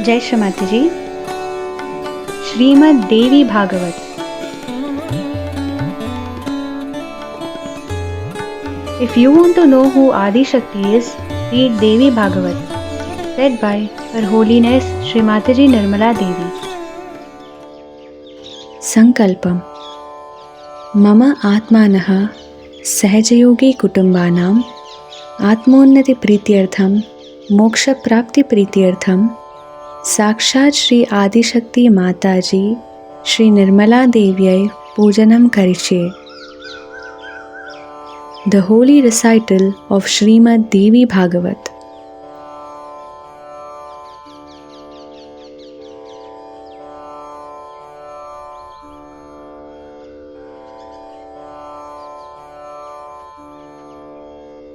Jai Shrimati Ji. Srimad Devi Bhagavath. If you want to know who Adi Shakti is, read Devi Bhagavath, read by Her Holiness Srimati Ji Nirmala Devi. Sankalpam. Mama Atmanaha Sahajayogi Kutumbanam Atmonnati Prityartham Moksha Prapti Prityartham Sakshat Shri Adi Shakti Mataji Shri Nirmala Devyai Pujanam Karishe. The holy recital of Srimad Devi Bhagavath.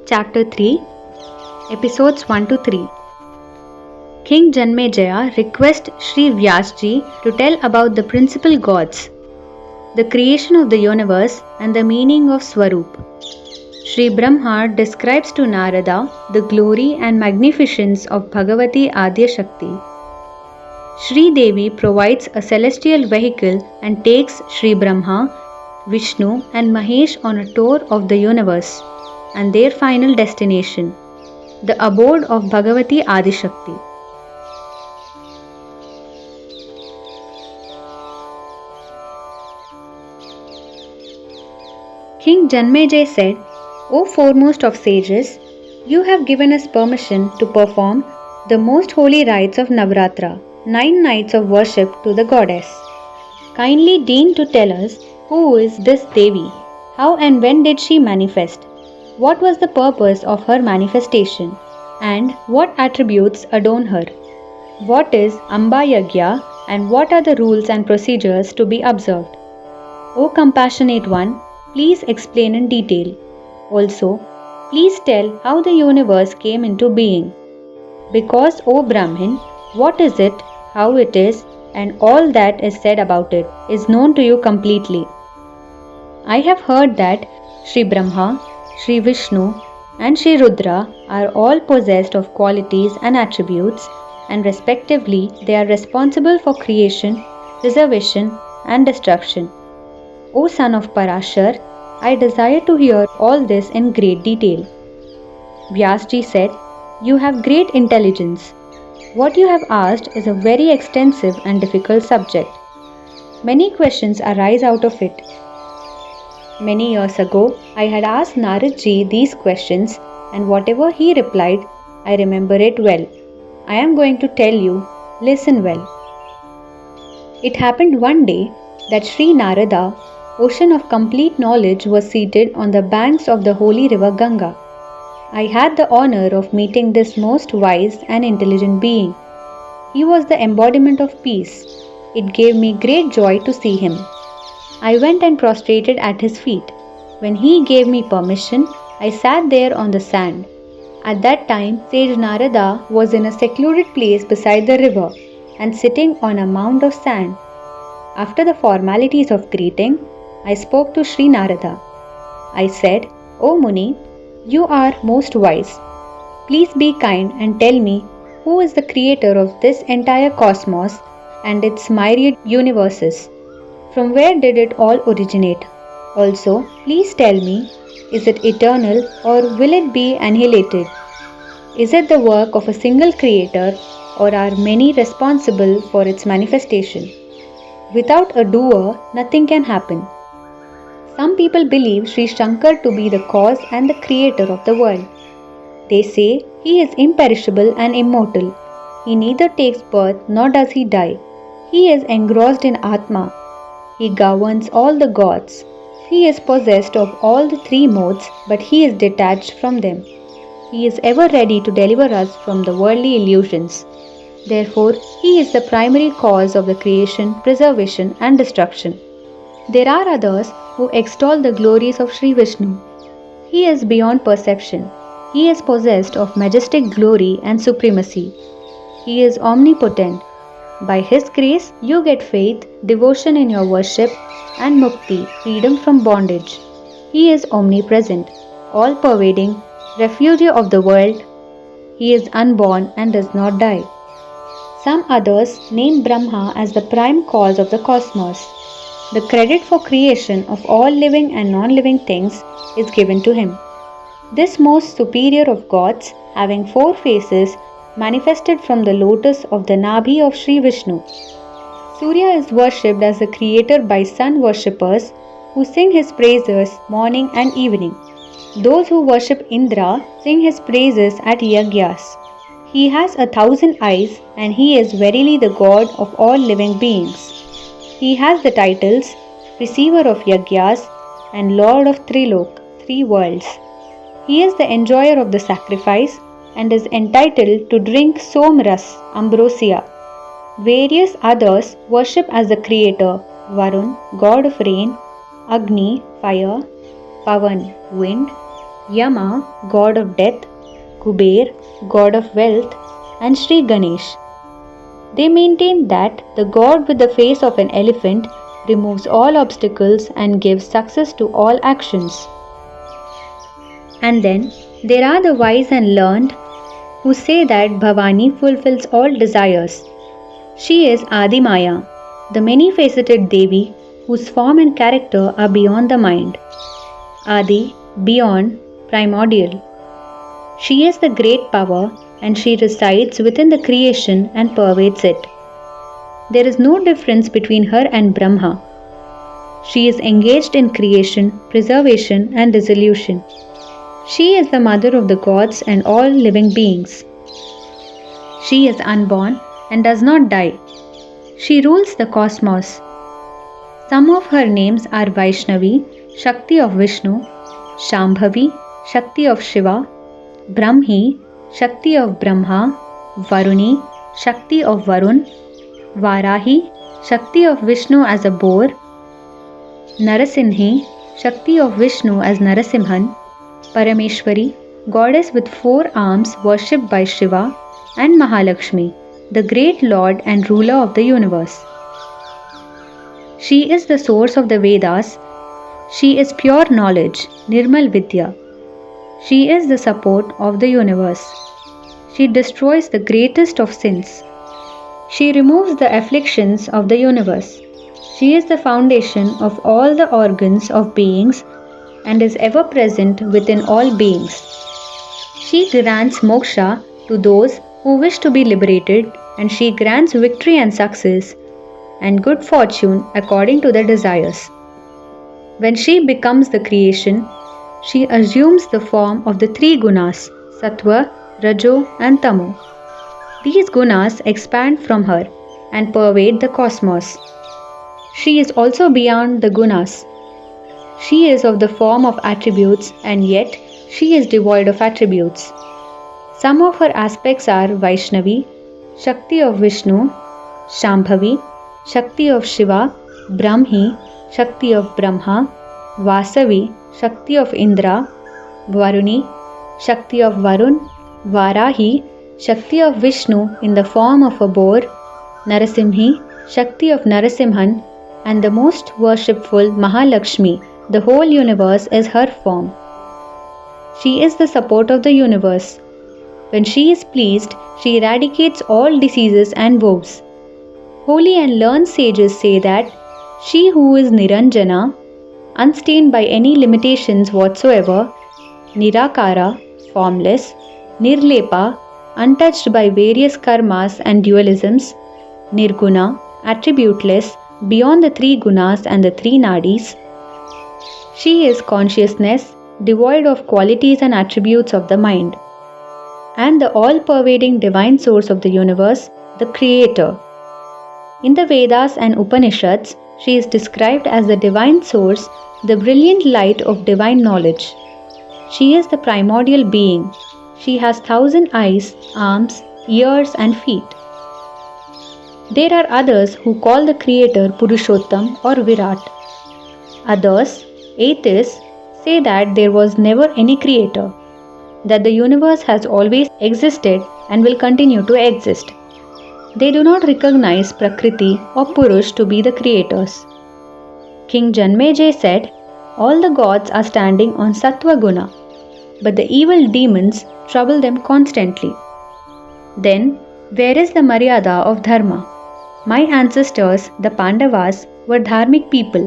Chapter 3, Episodes 1 to 3. King Janmejay requests Shri Vyasji to tell about the principal gods, the creation of the universe and the meaning of Swaroop. Shri Brahma describes to Narada the glory and magnificence of Bhagawati Adya Shakti. Shree Devi provides a celestial vehicle and takes Shri Brahma, Vishnu and Mahesh on a tour of the universe and their final destination, the abode of Bhagawati Adya Shakti. King Janmejay said, O foremost of sages, you have given us permission to perform the most holy rites of Navratra, 9 nights of worship to the goddess. Kindly deign to tell us who is this Devi, how and when did she manifest, what was the purpose of her manifestation, and what attributes adorn her, what is Amba Yagya, and what are the rules and procedures to be observed. O compassionate one, please explain in detail. Also, please tell how the universe came into being. Because, O Brahmin, what is it, how it is, and all that is said about it is known to you completely. I have heard that Shri Brahma, Shri Vishnu, and Shri Rudra are all possessed of qualities and attributes, and respectively they are responsible for creation, preservation, and destruction. O son of Parashar, I desire to hear all this in great detail. Vyasji said, You have great intelligence. What you have asked is a very extensive and difficult subject. Many questions arise out of it. Many years ago, I had asked Naradji these questions, and whatever he replied, I remember it well. I am going to tell you, listen well. It happened one day that Sri Narada, ocean of complete knowledge, was seated on the banks of the holy river Ganga. I had the honor of meeting this most wise and intelligent being. He was the embodiment of peace. It gave me great joy to see him. I went and prostrated at his feet. When he gave me permission, I sat there on the sand. At that time, sage Narada was in a secluded place beside the river and sitting on a mound of sand. After the formalities of greeting, I spoke to Sri Narada. I said, O Muni, you are most wise. Please be kind and tell me who is the creator of this entire cosmos and its myriad universes. From where did it all originate? Also, please tell me, is it eternal or will it be annihilated? Is it the work of a single creator or are many responsible for its manifestation? Without a doer, nothing can happen. Some people believe Sri Shankar to be the cause and the creator of the world. They say he is imperishable and immortal. He neither takes birth nor does he die. He is engrossed in Atma. He governs all the gods. He is possessed of all the 3 modes, but he is detached from them. He is ever ready to deliver us from the worldly illusions. Therefore, he is the primary cause of the creation, preservation, and destruction. There are others who extol the glories of Shri Vishnu. He is beyond perception. He is possessed of majestic glory and supremacy. He is omnipotent. By his grace, you get faith, devotion in your worship, and mukti, freedom from bondage. He is omnipresent, all-pervading, refugee of the world. He is unborn and does not die. Some others name Brahma as the prime cause of the cosmos. The credit for creation of all living and non-living things is given to him. This most superior of gods, having 4 faces, manifested from the lotus of the Nabhi of Sri Vishnu. Surya is worshipped as the creator by sun worshippers who sing his praises morning and evening. Those who worship Indra sing his praises at Yagyas. He has 1,000 eyes and he is verily the god of all living beings. He has the titles Receiver of Yagyas and Lord of Trilok, 3 worlds. He is the enjoyer of the sacrifice and is entitled to drink Somras, ambrosia. Various others worship as the creator Varun, god of rain, Agni, fire, Pavan, wind, Yama, god of death, Kuber, god of wealth, and Sri Ganesh. They maintain that the god with the face of an elephant removes all obstacles and gives success to all actions. And then there are the wise and learned who say that Bhavani fulfills all desires. She is Adi Maya, the many-faceted Devi whose form and character are beyond the mind. Adi, beyond, primordial. She is the great power and she resides within the creation and pervades it. There is no difference between her and Brahma. She is engaged in creation, preservation and dissolution. She is the mother of the gods and all living beings. She is unborn and does not die. She rules the cosmos. Some of her names are Vaishnavi, Shakti of Vishnu, Shambhavi, Shakti of Shiva, Brahmi, Shakti of Brahma, Varuni, Shakti of Varun, Varahi, Shakti of Vishnu as a boar, Narasimhi, Shakti of Vishnu as Narasimhan, Parameshwari, goddess with 4 arms worshipped by Shiva, and Mahalakshmi, the great Lord and ruler of the universe. She is the source of the Vedas. She is pure knowledge, Nirmal Vidya. She is the support of the universe. She destroys the greatest of sins. She removes the afflictions of the universe. She is the foundation of all the organs of beings and is ever present within all beings. She grants moksha to those who wish to be liberated, and she grants victory and success and good fortune according to their desires. When she becomes the creation, she assumes the form of the 3 gunas, sattva, rajo and tamo. These gunas expand from her and pervade the cosmos. She is also beyond the gunas. She is of the form of attributes and yet she is devoid of attributes. Some of her aspects are Vaishnavi, Shakti of Vishnu, Shambhavi, Shakti of Shiva, Brahmi, Shakti of Brahma, Vasavi, Shakti of Indra, Varuni, Shakti of Varun, Varahi, Shakti of Vishnu in the form of a boar, Narasimhi, Shakti of Narasimhan, and the most worshipful Mahalakshmi. The whole universe is her form. She is the support of the universe. When she is pleased, she eradicates all diseases and woes. Holy and learned sages say that she who is Niranjana, unstained by any limitations whatsoever, Nirakara, formless, Nirlepa, untouched by various karmas and dualisms, Nirguna, attributeless, beyond the 3 gunas and the 3 nadis. She is consciousness, devoid of qualities and attributes of the mind, and the all-pervading divine source of the universe, the Creator. In the Vedas and Upanishads, she is described as the divine source, the brilliant light of divine knowledge. She is the primordial being. She has 1,000 eyes, arms, ears and feet. There are others who call the Creator Purushottam or Virat. Others, atheists, say that there was never any Creator, that the universe has always existed and will continue to exist. They do not recognize Prakriti or Purush to be the creators. King Janmejay said, all the gods are standing on Sattva Guna, but the evil demons trouble them constantly. Then Where is the Maryada of Dharma? My ancestors, the Pandavas, were dharmic people.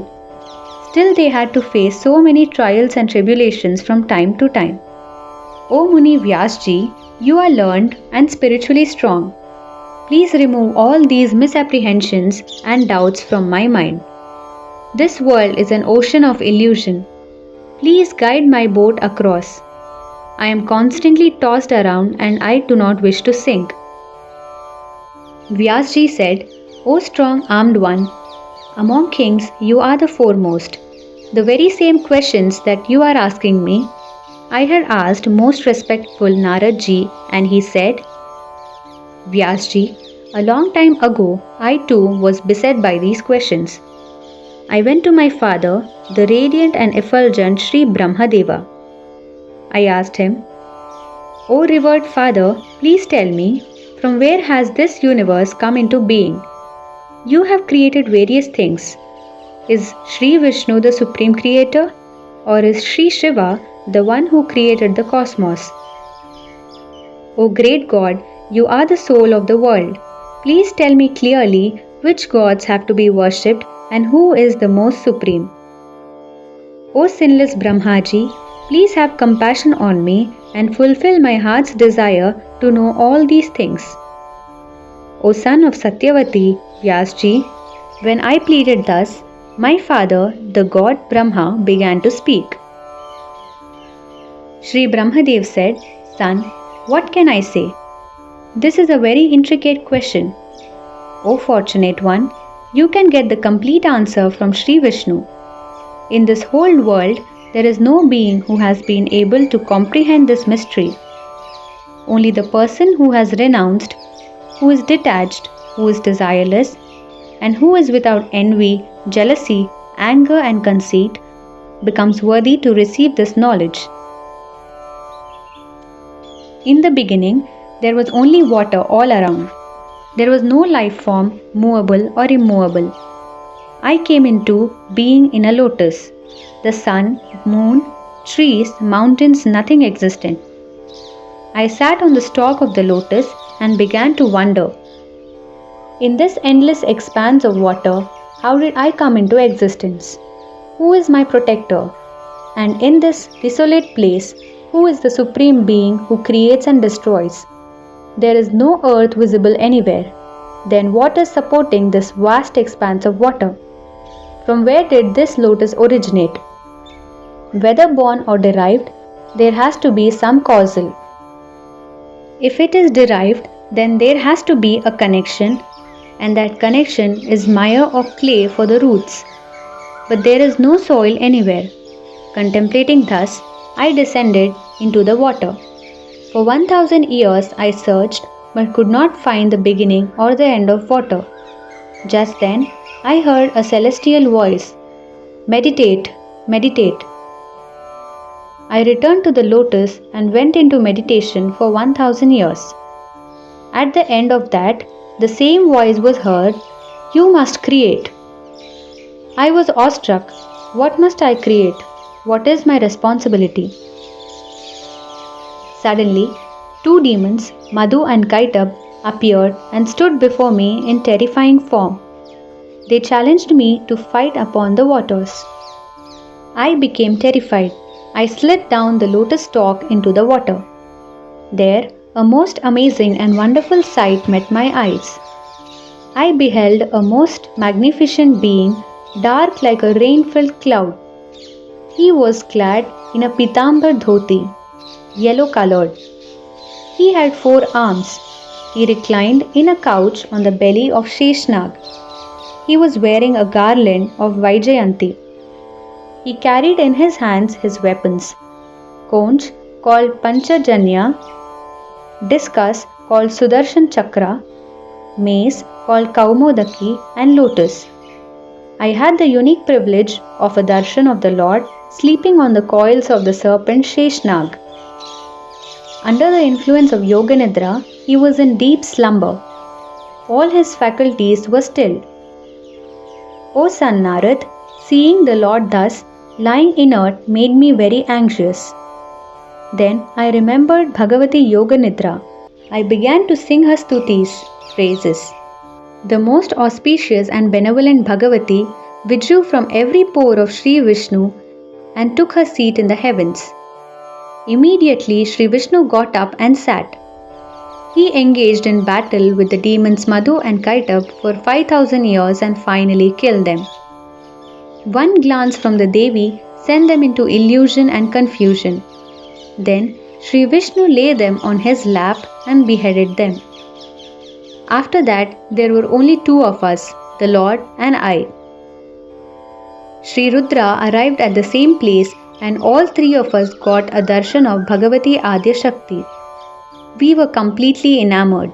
Still, they had to face so many trials and tribulations from time to time. O Muni Vyasji, you are learned and spiritually strong. Please remove all these misapprehensions and doubts from my mind. This world is an ocean of illusion. Please guide my boat across. I am constantly tossed around and I do not wish to sink. Vyasji said, O strong armed one, among kings you are the foremost. The very same questions that you are asking me, I had asked most respectful Narada and he said, Vyasji, a long time ago I too was beset by these questions. I went to my father, the radiant and effulgent Shri Brahma Deva. I asked him, O revered father, please tell me, from where has this universe come into being? You have created various things. Is Shri Vishnu the supreme creator? Or is Shri Shiva the one who created the cosmos? O great God, you are the soul of the world. Please tell me clearly which gods have to be worshipped and who is the most supreme. O sinless Brahmaji, please have compassion on me and fulfill my heart's desire to know all these things. O son of Satyavati, Vyasji, when I pleaded thus, my father, the god Brahma, began to speak. Shri Brahmadev said, Son, what can I say? This is a very intricate question. O fortunate one, you can get the complete answer from Shri Vishnu. In this whole world, there is no being who has been able to comprehend this mystery. Only the person who has renounced, who is detached, who is desireless, and who is without envy, jealousy, anger and conceit, becomes worthy to receive this knowledge. In the beginning, there was only water all around. There was no life form, movable or immovable. I came into being in a lotus. The sun, moon, trees, mountains, nothing existent. I sat on the stalk of the lotus and began to wonder. In this endless expanse of water, how did I come into existence? Who is my protector? And in this desolate place, who is the supreme being who creates and destroys? There is no earth visible anywhere. Then what is supporting this vast expanse of water? From where did this lotus originate? Whether born or derived, there has to be some causal. If it is derived, then there has to be a connection, and that connection is mire or clay for the roots. But there is no soil anywhere. Contemplating thus, I descended into the water. For 1,000 years I searched, but could not find the beginning or the end of water. Just then, I heard a celestial voice, Meditate, meditate. I returned to the lotus and went into meditation for 1,000 years. At the end of that, the same voice was heard, You must create. I was awestruck. What must I create? What is my responsibility? Suddenly, two demons, Madhu and Kaitab, appeared and stood before me in terrifying form. They challenged me to fight upon the waters. I became terrified. I slid down the lotus stalk into the water. There, a most amazing and wonderful sight met my eyes. I beheld a most magnificent being, dark like a rain-filled cloud. He was clad in a pitambar dhoti, yellow-colored. He had 4 arms. He reclined in a couch on the belly of Sheshnag. He was wearing a garland of Vaijayanti. He carried in his hands his weapons, conch called Panchajanya, discus called Sudarshan Chakra, mace called Kaumodaki, and lotus. I had the unique privilege of a darshan of the Lord sleeping on the coils of the serpent Sheshnag. Under the influence of Yoga Nidra, he was in deep slumber. All his faculties were still. O son Narad, seeing the Lord thus, lying inert made me very anxious. Then I remembered Bhagavati Yoga Nidra. I began to sing her stutis, praises. The most auspicious and benevolent Bhagavati withdrew from every pore of Shri Vishnu and took her seat in the heavens. Immediately Shri Vishnu got up and sat. He engaged in battle with the demons Madhu and Kaitab for 5,000 years and finally killed them. One glance from the Devi sent them into illusion and confusion. Then Shri Vishnu lay them on his lap and beheaded them. After that, there were only two of us, the Lord and I. Shri Rudra arrived at the same place and all three of us got a darshan of Bhagawati Adya Shakti. We were completely enamored.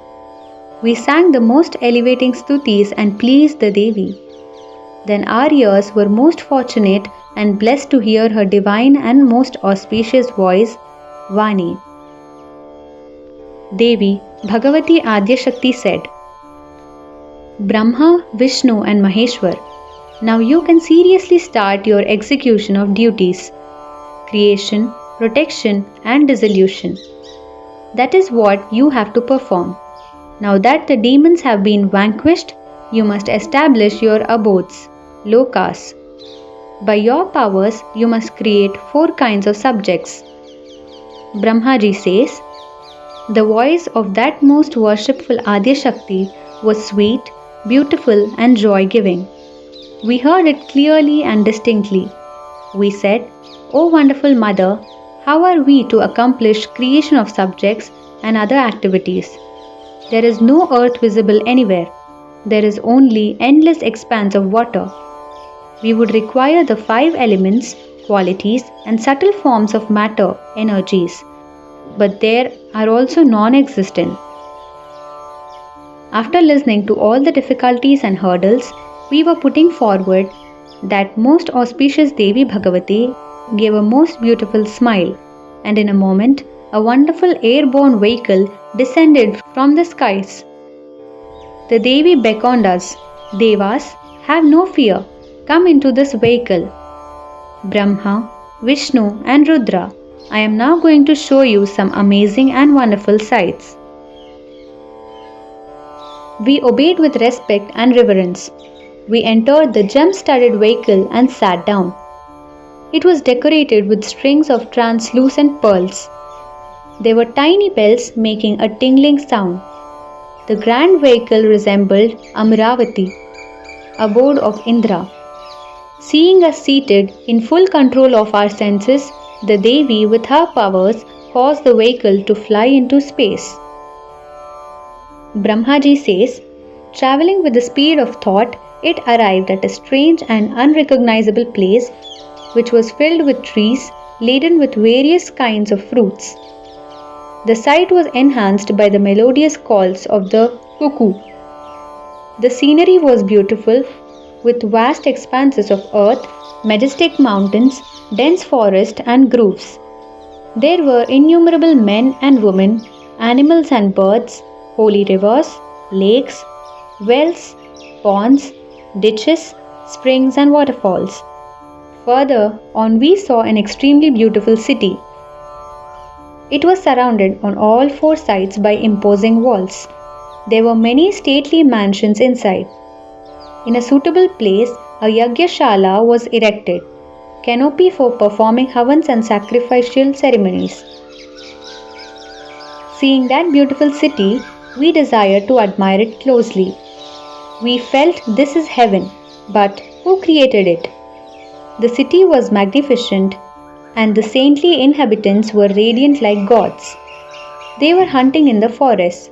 We sang the most elevating stutis and pleased the Devi. Then our ears were most fortunate and blessed to hear her divine and most auspicious voice, Vani. Devi, Bhagawati Adya Shakti said, Brahma, Vishnu and Maheshwar, now you can seriously start your execution of duties, creation, protection and dissolution. That is what you have to perform. Now that the demons have been vanquished, you must establish your abodes, lokas. By your powers, you must create 4 kinds of subjects. Brahmaji says, the voice of that most worshipful Adya Shakti was sweet, beautiful and joy-giving. We heard it clearly and distinctly. We said, O wonderful Mother, how are we to accomplish creation of subjects and other activities? There is no earth visible anywhere. There is only endless expanse of water. We would require the 5 elements, qualities and subtle forms of matter, energies. But there are also non-existent. After listening to all the difficulties and hurdles, we were putting forward that most auspicious Devi Bhagavati gave a most beautiful smile, and in a moment, a wonderful airborne vehicle descended from the skies. The Devi beckoned us, Devas, have no fear, come into this vehicle. Brahma, Vishnu and Rudra, I am now going to show you some amazing and wonderful sights. We obeyed with respect and reverence. We entered the gem-studded vehicle and sat down. It was decorated with strings of translucent pearls. There were tiny bells making a tingling sound. The grand vehicle resembled Amravati, abode of Indra. Seeing us seated in full control of our senses, the Devi with her powers caused the vehicle to fly into space. Brahmaji says, travelling with the speed of thought, it arrived at a strange and unrecognizable place which was filled with trees laden with various kinds of fruits. The sight was enhanced by the melodious calls of the cuckoo. The scenery was beautiful, with vast expanses of earth, majestic mountains, dense forest and groves. There were innumerable men and women, animals and birds, holy rivers, lakes, wells, ponds, ditches, springs and waterfalls. Further on we saw an extremely beautiful city. It was surrounded on all 4 sides by imposing walls. There were many stately mansions inside. In a suitable place, a Yagya shala was erected, canopy for performing havans and sacrificial ceremonies. Seeing that beautiful city, we desired to admire it closely. We felt this is heaven, but who created it? The city was magnificent, and the saintly inhabitants were radiant like gods. They were hunting in the forest.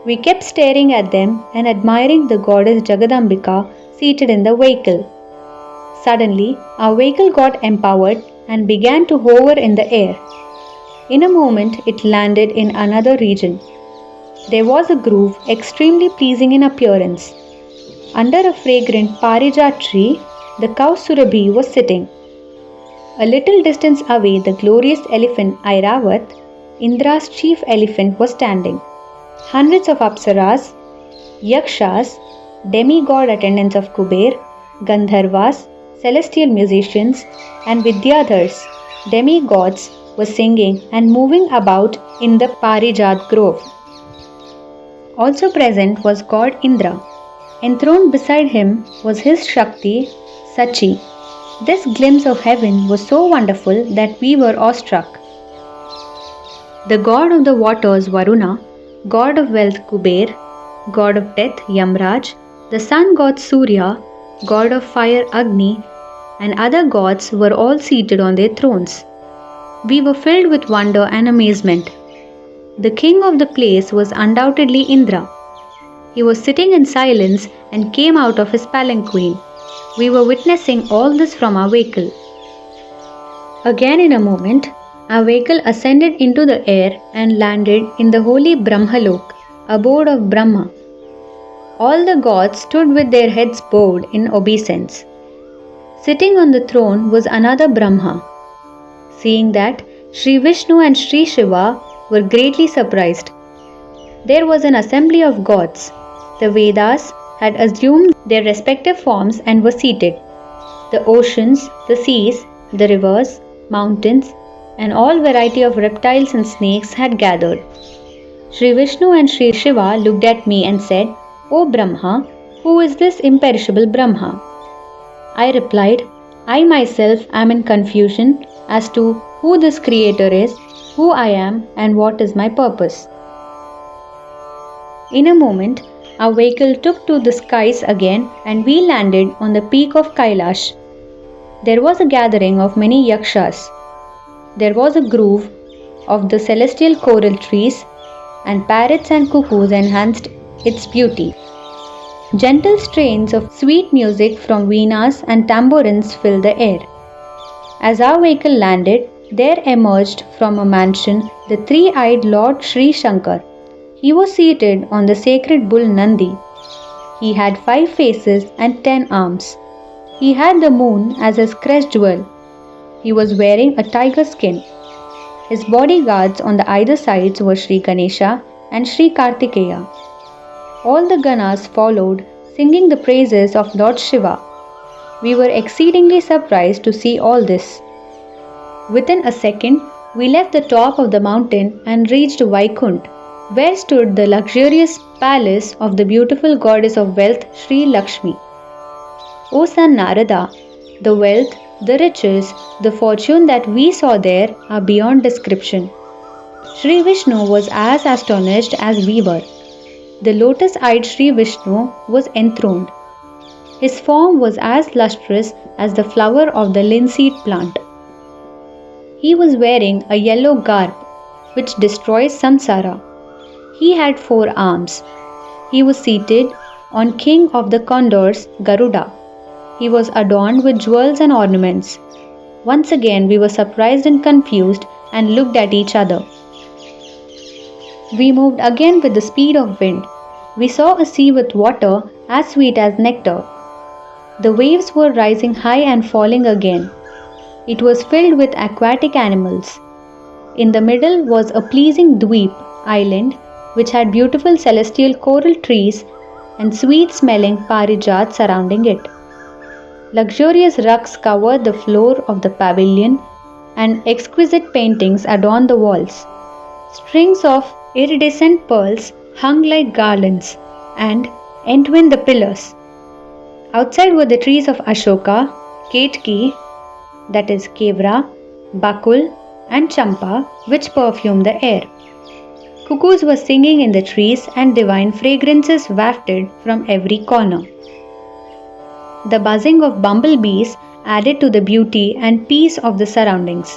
We kept staring at them and admiring the goddess Jagadambika seated in the vehicle. Suddenly, our vehicle got empowered and began to hover in the air. In a moment, it landed in another region. There was a grove extremely pleasing in appearance. Under a fragrant parijat tree, the cow Surabhi was sitting. A little distance away, the glorious elephant Airavat, Indra's chief elephant, was standing. Hundreds of apsaras, yakshas, demigod attendants of Kuber, Gandharvas, celestial musicians, and Vidyadhars, demigods, were singing and moving about in the Parijat grove. Also present was god Indra. Enthroned beside him was his Shakti, Sachi. This glimpse of heaven was so wonderful that we were awestruck. The god of the waters Varuna, god of wealth Kuber, god of death Yamraj, the sun god Surya, god of fire Agni, and other gods were all seated on their thrones. We were filled with wonder and amazement. The king of the place was undoubtedly Indra. He was sitting in silence and came out of his palanquin. We were witnessing all this from our vehicle. Again in a moment, our vehicle ascended into the air and landed in the holy Brahmalok, abode of Brahma. All the gods stood with their heads bowed in obeisance. Sitting on the throne was another Brahma. Seeing that, Shri Vishnu and Shri Shiva were greatly surprised. There was an assembly of gods. The Vedas had assumed their respective forms and were seated. The oceans, the seas, the rivers, mountains, and all variety of reptiles and snakes had gathered. Shri Vishnu and Shri Shiva looked at me and said, "O Brahma, who is this imperishable Brahma?" I replied, "I myself am in confusion as to who this creator is, who I am, and what is my purpose." In a moment, our vehicle took to the skies again and we landed on the peak of Kailash. There was a gathering of many yakshas. There was a grove of the celestial coral trees, and parrots and cuckoos enhanced its beauty. Gentle strains of sweet music from veenas and tambourines filled the air. As our vehicle landed, there emerged from a mansion the three-eyed Lord Sri Shankar. He was seated on the sacred bull Nandi. He had 5 faces and 10 arms. He had the moon as his crest jewel. He was wearing a tiger skin. His bodyguards on the either sides were Sri Ganesha and Sri Kartikeya. All the Ganas followed, singing the praises of Lord Shiva. We were exceedingly surprised to see all this. Within a second, we left the top of the mountain and reached Vaikunth, where stood the luxurious palace of the beautiful goddess of wealth, Shri Lakshmi. O son Narada, the wealth, the riches, the fortune that we saw there are beyond description. Shri Vishnu was as astonished as we were. The lotus-eyed Shri Vishnu was enthroned. His form was as lustrous as the flower of the linseed plant. He was wearing a yellow garb, which destroys samsara. He had 4 arms. He was seated on King of the Condors, Garuda. He was adorned with jewels and ornaments. Once again we were surprised and confused and looked at each other. We moved again with the speed of wind. We saw a sea with water as sweet as nectar. The waves were rising high and falling again. It was filled with aquatic animals. In the middle was a pleasing Dweep island which had beautiful celestial coral trees and sweet-smelling parijats surrounding it. Luxurious rugs covered the floor of the pavilion and exquisite paintings adorned the walls. Strings of iridescent pearls hung like garlands and entwined the pillars. Outside were the trees of Ashoka, Ketki, that is Kevra, Bakul and Champa, which perfumed the air. Cuckoos were singing in the trees and divine fragrances wafted from every corner. The buzzing of bumblebees added to the beauty and peace of the surroundings.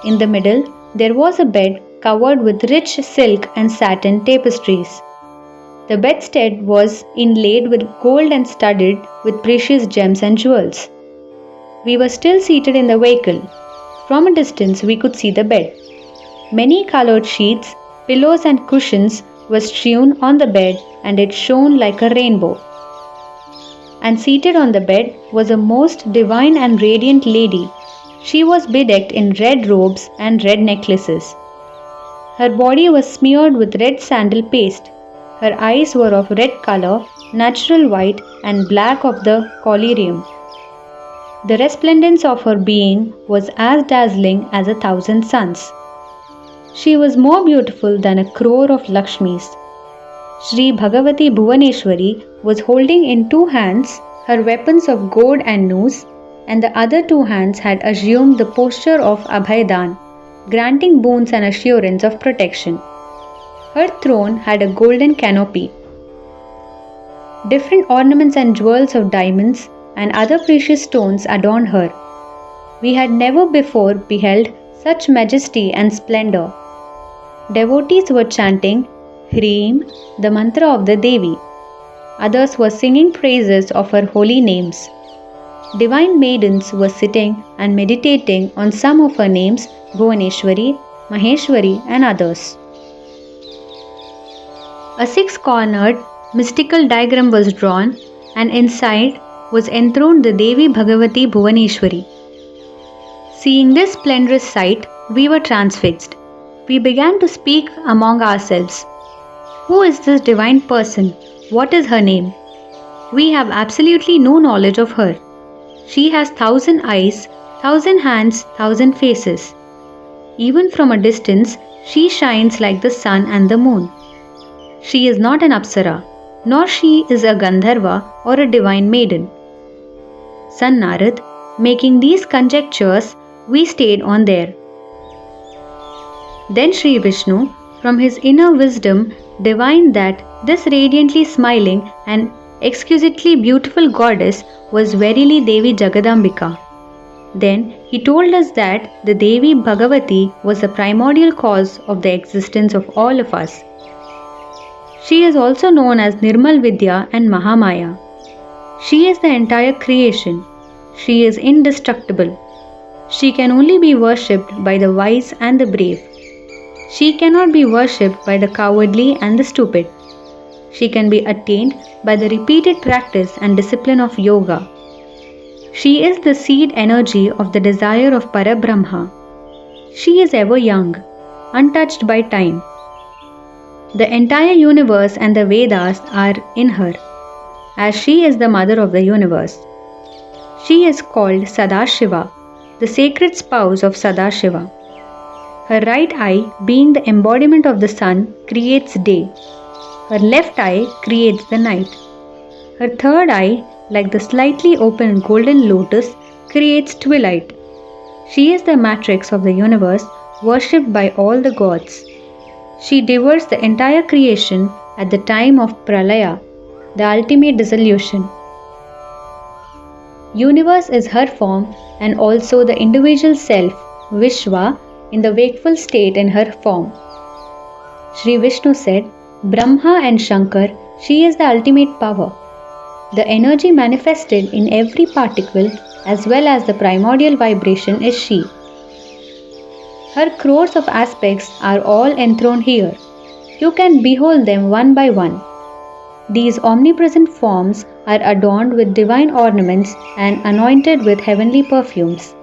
In the middle, there was a bed covered with rich silk and satin tapestries. The bedstead was inlaid with gold and studded with precious gems and jewels. We were still seated in the vehicle. From a distance we could see the bed. Many colored sheets, pillows and cushions were strewn on the bed and it shone like a rainbow. And seated on the bed was a most divine and radiant lady. She was bedecked in red robes and red necklaces. Her body was smeared with red sandal paste. Her eyes were of red color, natural white and black of the collyrium. The resplendence of her being was as dazzling as 1,000 suns. She was more beautiful than a crore of Lakshmis. Shri Bhagavati Bhuvaneshwari was holding in two hands her weapons of goad and noose, and the other two hands had assumed the posture of Abhaydan, granting boons and assurance of protection. Her throne had a golden canopy. Different ornaments and jewels of diamonds and other precious stones adorned her. We had never before beheld such majesty and splendor. Devotees were chanting Hreem, the mantra of the Devi. Others were singing praises of her holy names. Divine maidens were sitting and meditating on some of her names, Bhuvaneshwari, Maheshwari, and others. A six-cornered mystical diagram was drawn, and inside was enthroned the Devi Bhagavati Bhuvaneshwari. Seeing this splendorous sight, we were transfixed. We began to speak among ourselves. Who is this divine person? What is her name? We have absolutely no knowledge of her. She has 1,000 eyes, 1,000 hands, 1,000 faces. Even from a distance, she shines like the sun and the moon. She is not an Apsara, nor she is a Gandharva or a divine maiden. Son Narad, making these conjectures, we stayed on there. Then Shri Vishnu, from his inner wisdom, divined that this radiantly smiling and exquisitely beautiful goddess was verily Devi Jagadambika. Then he told us that the Devi Bhagavati was the primordial cause of the existence of all of us. She is also known as Nirmal Vidya and Mahamaya. She is the entire creation. She is indestructible. She can only be worshipped by the wise and the brave. She cannot be worshipped by the cowardly and the stupid. She can be attained by the repeated practice and discipline of yoga. She is the seed energy of the desire of Parabrahma. She is ever young, untouched by time. The entire universe and the Vedas are in her, as she is the mother of the universe. She is called Sadashiva, the sacred spouse of Sadashiva. Her right eye, being the embodiment of the sun, creates day. Her left eye creates the night. Her third eye, like the slightly open golden lotus, creates twilight. She is the matrix of the universe, worshipped by all the gods. She devours the entire creation at the time of Pralaya, the ultimate dissolution. Universe is her form and also the individual self, Vishwa, in the wakeful state in her form. Shri Vishnu said, Brahma and Shankar, she is the ultimate power. The energy manifested in every particle as well as the primordial vibration is she. Her crores of aspects are all enthroned here. You can behold them one by one. These omnipresent forms are adorned with divine ornaments and anointed with heavenly perfumes.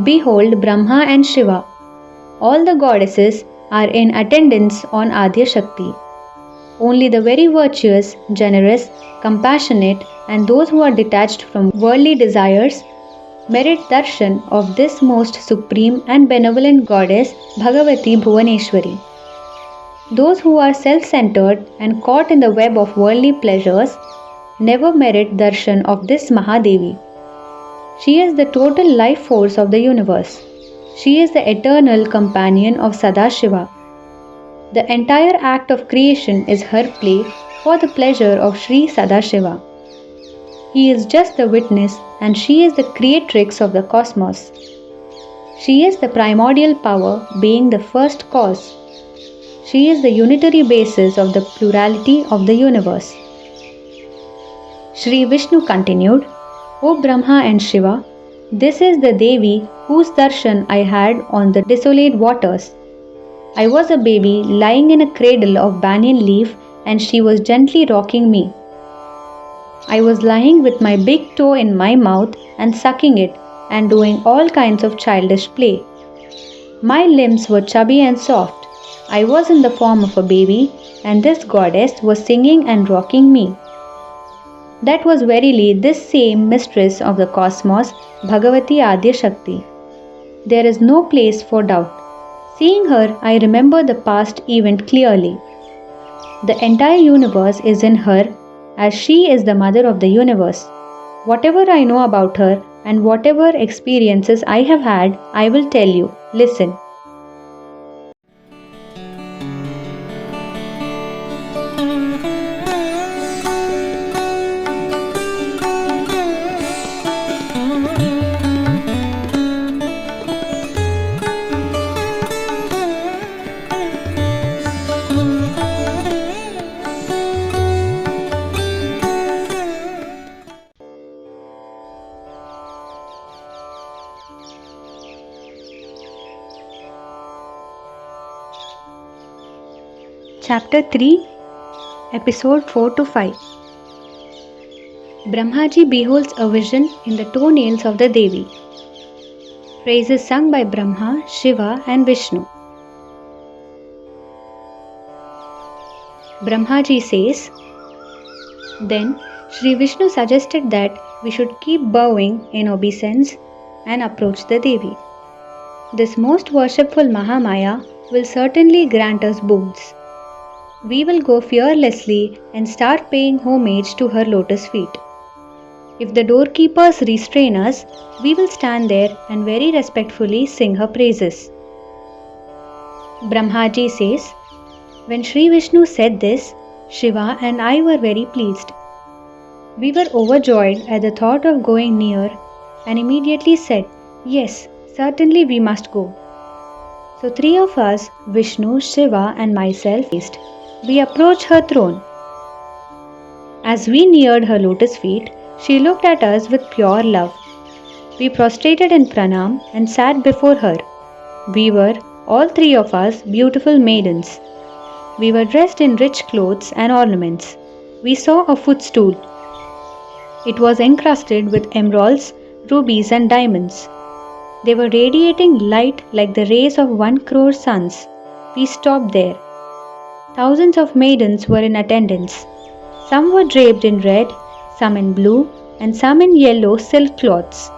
Behold Brahma and Shiva. All the goddesses are in attendance on Adya Shakti. Only the very virtuous, generous, compassionate, and those who are detached from worldly desires merit darshan of this most supreme and benevolent goddess Bhagavati Bhuvaneshwari. Those who are self-centered and caught in the web of worldly pleasures never merit darshan of this Mahadevi. She is the total life force of the universe. She is the eternal companion of Sadashiva. The entire act of creation is her play for the pleasure of Sri Sadashiva. He is just the witness and she is the creatrix of the cosmos. She is the primordial power, being the first cause. She is the unitary basis of the plurality of the universe. Shri Vishnu continued, O Brahma and Shiva, this is the Devi whose darshan I had on the desolate waters. I was a baby lying in a cradle of banyan leaf and she was gently rocking me. I was lying with my big toe in my mouth and sucking it and doing all kinds of childish play. My limbs were chubby and soft. I was in the form of a baby and this goddess was singing and rocking me. That was verily this same mistress of the cosmos, Bhagawati Adya Shakti. There is no place for doubt. Seeing her, I remember the past event clearly. The entire universe is in her, as she is the mother of the universe. Whatever I know about her and whatever experiences I have had, I will tell you. Listen. Chapter 3, Episode 4 to 5. Brahmaji beholds a vision in the toenails of the Devi. Praises sung by Brahma, Shiva and Vishnu. Brahmaji says, Then Shri Vishnu suggested that we should keep bowing in obeisance and approach the Devi. This most worshipful Mahamaya will certainly grant us boons. We will go fearlessly and start paying homage to her lotus feet. If the doorkeepers restrain us, we will stand there and very respectfully sing her praises. Brahmaji says, When Shri Vishnu said this, Shiva and I were very pleased. We were overjoyed at the thought of going near and immediately said, Yes, certainly we must go. So three of us, Vishnu, Shiva and myself, we approached her throne. As we neared her lotus feet, she looked at us with pure love. We prostrated in pranam and sat before her. We were, all three of us, beautiful maidens. We were dressed in rich clothes and ornaments. We saw a footstool. It was encrusted with emeralds, rubies and diamonds. They were radiating light like the rays of 1 crore suns. We stopped there. Thousands of maidens were in attendance. Some were draped in red, some in blue, and some in yellow silk cloths.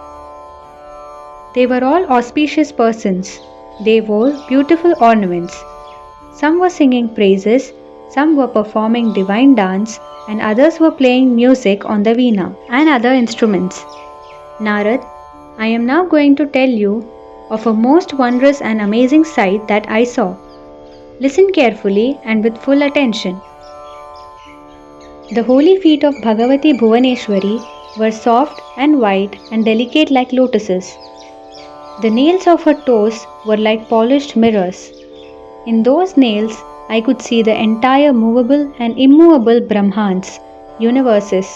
They were all auspicious persons. They wore beautiful ornaments. Some were singing praises, some were performing divine dance, and others were playing music on the veena and other instruments. Narad, I am now going to tell you of a most wondrous and amazing sight that I saw. Listen carefully and with full attention. The holy feet of Bhagavati Bhuvaneshwari were soft and white and delicate like lotuses. The nails of her toes were like polished mirrors. In those nails, I could see the entire movable and immovable Brahmans, universes.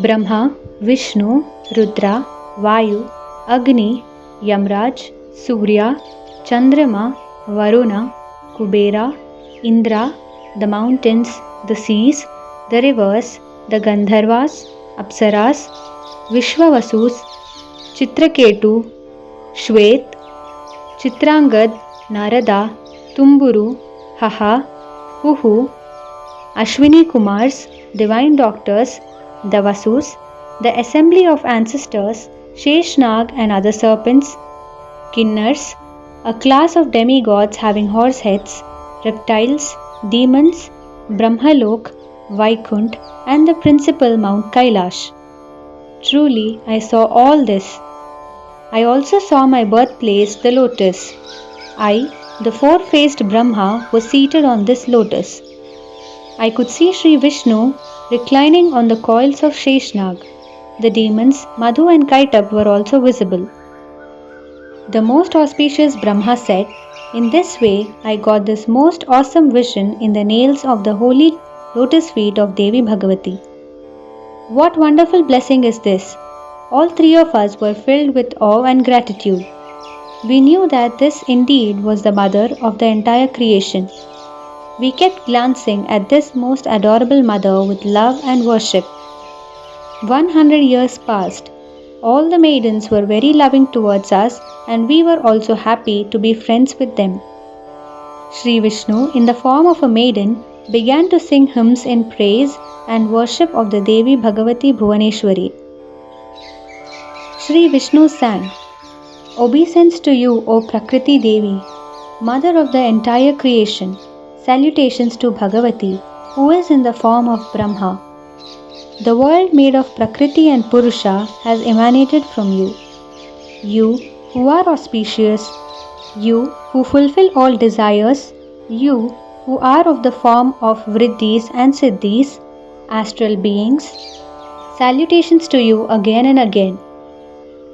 Brahma, Vishnu, Rudra, Vayu, Agni, Yamraj, Surya, Chandrama, Varuna, Kubera, Indra, the mountains, the seas, the rivers, the Gandharvas, Apsaras, Vishwavasus, Chitraketu, Shwet, Chitrangad, Narada, Tumburu, Haha, Huhu, Ashwini Kumars, divine doctors, the Vasus, the assembly of ancestors, Sheshnag and other serpents, Kinnars, a class of demigods having horse heads, reptiles, demons, Brahmalok, Vaikunt, and the principal Mount Kailash. Truly, I saw all this. I also saw my birthplace, the lotus. I, the four-faced Brahma, was seated on this lotus. I could see Shri Vishnu reclining on the coils of Sheshnag. The demons, Madhu and Kaitab, were also visible. The most auspicious Brahma said, In this way, I got this most awesome vision in the nails of the holy lotus feet of Devi Bhagavati. What wonderful blessing is this! All three of us were filled with awe and gratitude. We knew that this indeed was the mother of the entire creation. We kept glancing at this most adorable mother with love and worship. 100 years passed. All the maidens were very loving towards us, and we were also happy to be friends with them. Shri Vishnu, in the form of a maiden, began to sing hymns in praise and worship of the Devi Bhagavati Bhuvaneshwari. Shri Vishnu sang, Obeisance to you, O Prakriti Devi, Mother of the entire creation. Salutations to Bhagavati, who is in the form of Brahma. The world made of Prakriti and Purusha has emanated from you. You who are auspicious, you who fulfill all desires, you who are of the form of Vriddhis and Siddhis, astral beings. Salutations to you again and again.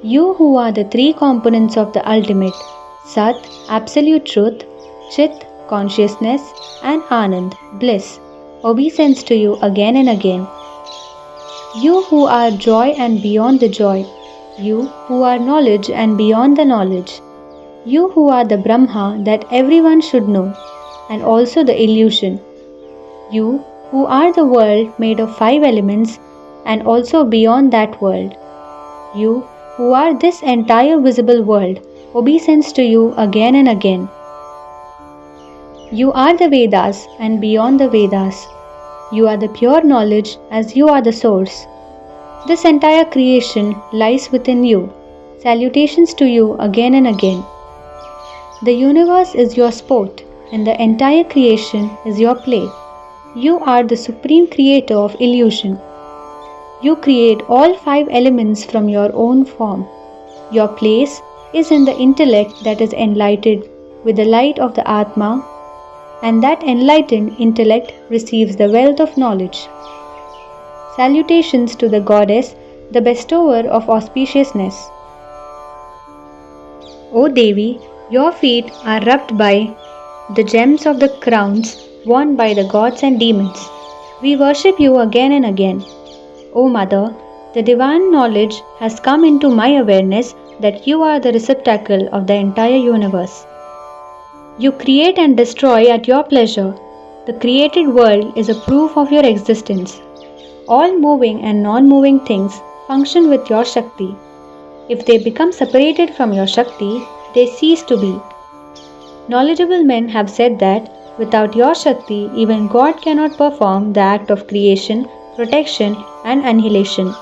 You who are the three components of the ultimate, Sat, absolute truth, Chit, consciousness, and Anand, bliss. Obeisance to you again and again. You who are joy and beyond the joy, you who are knowledge and beyond the knowledge, you who are the Brahma that everyone should know, and also the illusion, you who are the world made of 5 elements and also beyond that world, you who are this entire visible world, obeisance to you again and again. You are the Vedas and beyond the Vedas. You are the pure knowledge as you are the source. This entire creation lies within you. Salutations to you again and again. The universe is your sport and the entire creation is your play. You are the supreme creator of illusion. You create all 5 elements from your own form. Your place is in the intellect that is enlightened with the light of the Atma, and that enlightened intellect receives the wealth of knowledge. Salutations to the goddess, the bestower of auspiciousness. O Devi, your feet are rubbed by the gems of the crowns worn by the gods and demons. We worship you again and again. O Mother, the divine knowledge has come into my awareness that you are the receptacle of the entire universe. You create and destroy at your pleasure. The created world is a proof of your existence. All moving and non-moving things function with your Shakti. If they become separated from your Shakti, they cease to be. Knowledgeable men have said that without your Shakti, even God cannot perform the act of creation, protection, and annihilation.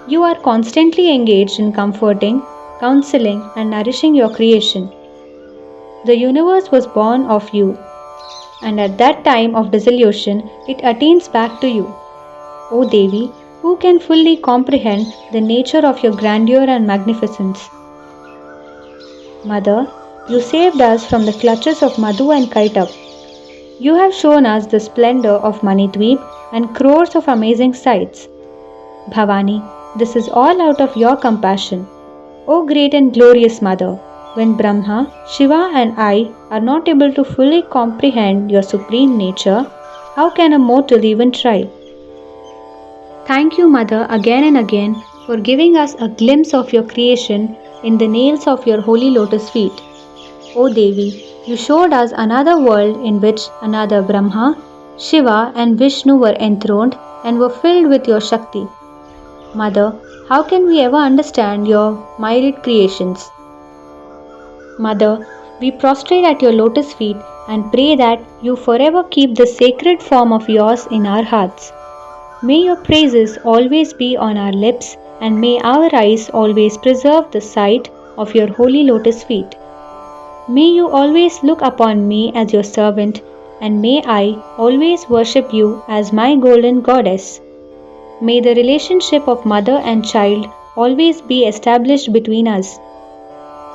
You are constantly engaged in comforting, counseling, and nourishing your creation. The universe was born of you, and at that time of dissolution, it attains back to you. O Devi, who can fully comprehend the nature of your grandeur and magnificence? Mother, you saved us from the clutches of Madhu and Kaitap. You have shown us the splendor of Manidweep and crores of amazing sights. Bhavani, this is all out of your compassion. O great and glorious Mother, when Brahma, Shiva and I are not able to fully comprehend your supreme nature, how can a mortal even try? Thank you, Mother, again and again for giving us a glimpse of your creation in the nails of your holy lotus feet. O Devi, you showed us another world in which another Brahma, Shiva and Vishnu were enthroned and were filled with your Shakti. Mother, how can we ever understand your myriad creations? Mother, we prostrate at your lotus feet and pray that you forever keep the sacred form of yours in our hearts. May your praises always be on our lips, and may our eyes always preserve the sight of your holy lotus feet. May you always look upon me as your servant, and may I always worship you as my golden goddess. May the relationship of mother and child always be established between us.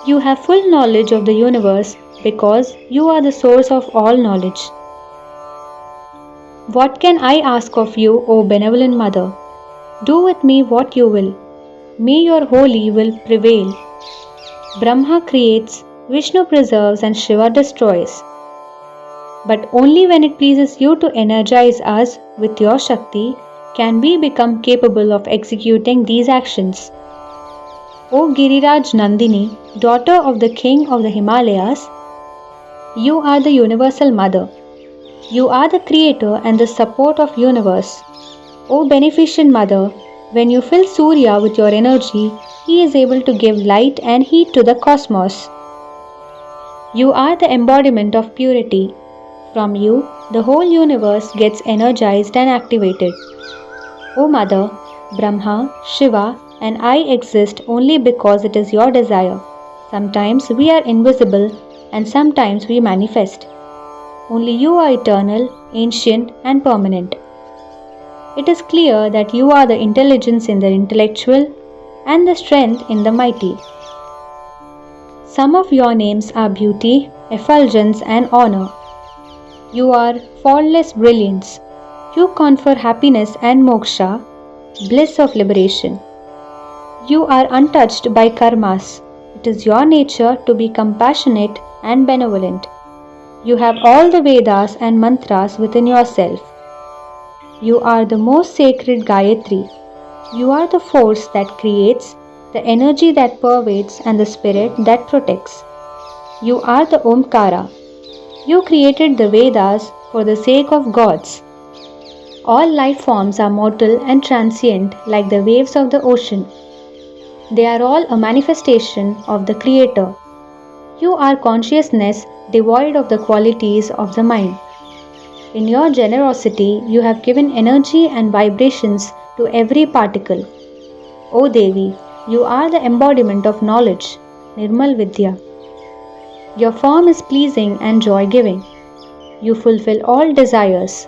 You have full knowledge of the universe because you are the source of all knowledge. What can I ask of you, O benevolent Mother? Do with me what you will. May your holy will prevail. Brahma creates, Vishnu preserves and Shiva destroys. But only when it pleases you to energize us with your Shakti can we become capable of executing these actions. O Giriraj Nandini, daughter of the King of the Himalayas, you are the universal mother. You are the creator and the support of universe. O beneficent mother, when you fill Surya with your energy, he is able to give light and heat to the cosmos. You are the embodiment of purity. From you, the whole universe gets energized and activated. O Mother, Brahma, Shiva, and I exist only because it is your desire. Sometimes we are invisible and sometimes we manifest. Only you are eternal, ancient, and permanent. It is clear that you are the intelligence in the intellectual and the strength in the mighty. Some of your names are beauty, effulgence, and honor. You are faultless brilliance. You confer happiness and moksha, bliss of liberation. You are untouched by karmas. It is your nature to be compassionate and benevolent. You have all the Vedas and mantras within yourself. You are the most sacred Gayatri. You are the force that creates, the energy that pervades, and the spirit that protects. You are the Omkara. You created the Vedas for the sake of gods. All life forms are mortal and transient like the waves of the ocean. They are all a manifestation of the Creator. You are consciousness devoid of the qualities of the mind. In your generosity, you have given energy and vibrations to every particle. O Devi, you are the embodiment of knowledge, Nirmal Vidya. Your form is pleasing and joy-giving. You fulfill all desires.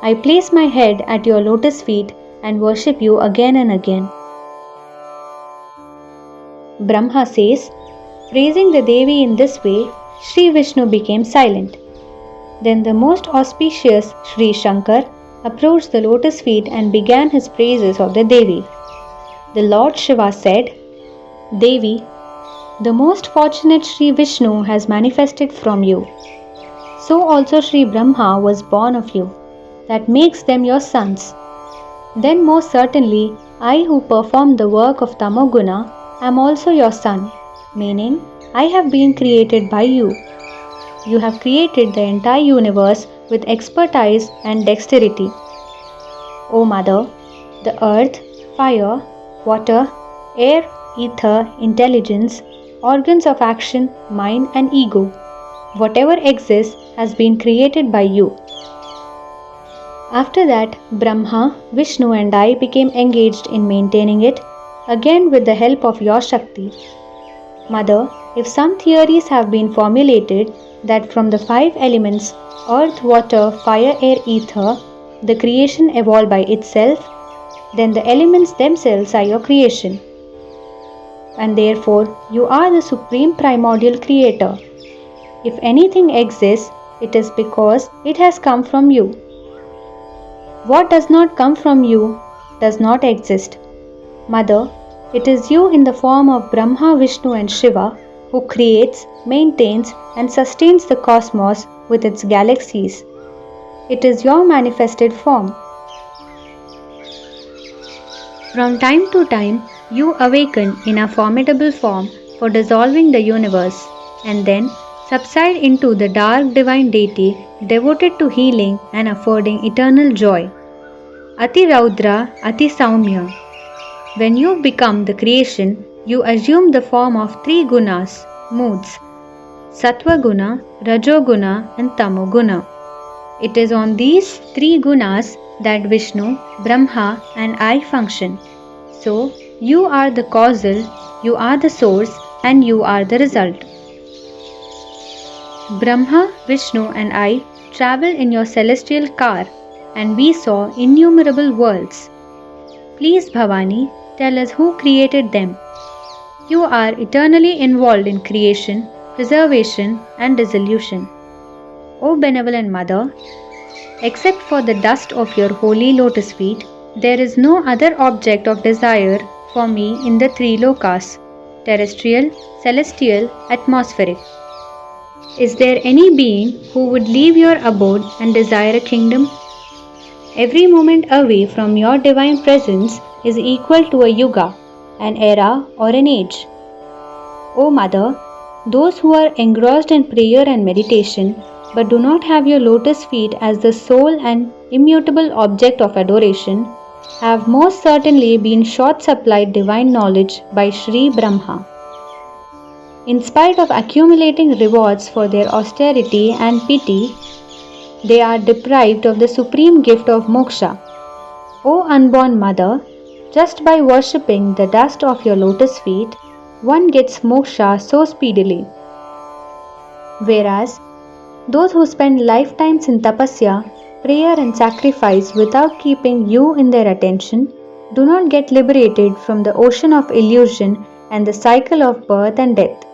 I place my head at your lotus feet and worship you again and again. Brahma says, praising the Devi in this way, Shri Vishnu became silent. Then the most auspicious Shri Shankar approached the lotus feet and began his praises of the Devi. The Lord Shiva said, Devi, the most fortunate Shri Vishnu has manifested from you. So also Shri Brahma was born of you. That makes them your sons. Then most certainly, I who perform the work of Tamoguna am also your son, meaning I have been created by you. You have created the entire universe with expertise and dexterity. O Mother, the earth, fire, water, air, ether, intelligence, organs of action, mind and ego, whatever exists has been created by you. After that, Brahma, Vishnu and I became engaged in maintaining it, again with the help of your Shakti. Mother, if some theories have been formulated that from the 5 elements, earth, water, fire, air, ether, the creation evolved by itself, then the elements themselves are your creation. And therefore, you are the supreme primordial creator. If anything exists, it is because it has come from you. What does not come from you does not exist. Mother, it is you in the form of Brahma, Vishnu and Shiva who creates, maintains and sustains the cosmos with its galaxies. It is your manifested form. From time to time, you awaken in a formidable form for dissolving the universe and then subside into the dark divine deity devoted to healing and affording eternal joy. Ati Raudra, Ati Saumya. When you become the creation, you assume the form of 3 gunas, moods, Sattva Guna, Rajo Guna and Tamo Guna. It is on these 3 gunas that Vishnu, Brahma and I function. So, you are the causal, you are the source and you are the result. Brahma, Vishnu and I travel in your celestial car and we saw innumerable worlds. Please Bhavani, tell us who created them. You are eternally involved in creation, preservation and dissolution. O benevolent Mother, except for the dust of your holy lotus feet, there is no other object of desire for me in the 3 lokas, terrestrial, celestial, atmospheric. Is there any being who would leave your abode and desire a kingdom? Every moment away from your divine presence is equal to a yuga, an era or an age. O Mother, those who are engrossed in prayer and meditation but do not have your lotus feet as the sole and immutable object of adoration have most certainly been short-supplied divine knowledge by Shri Brahma. In spite of accumulating rewards for their austerity and pity, they are deprived of the supreme gift of moksha. O unborn Mother, just by worshipping the dust of your lotus feet, one gets moksha so speedily. Whereas, Those who spend lifetimes in tapasya, prayer and sacrifice without keeping you in their attention do not get liberated from the ocean of illusion and the cycle of birth and death.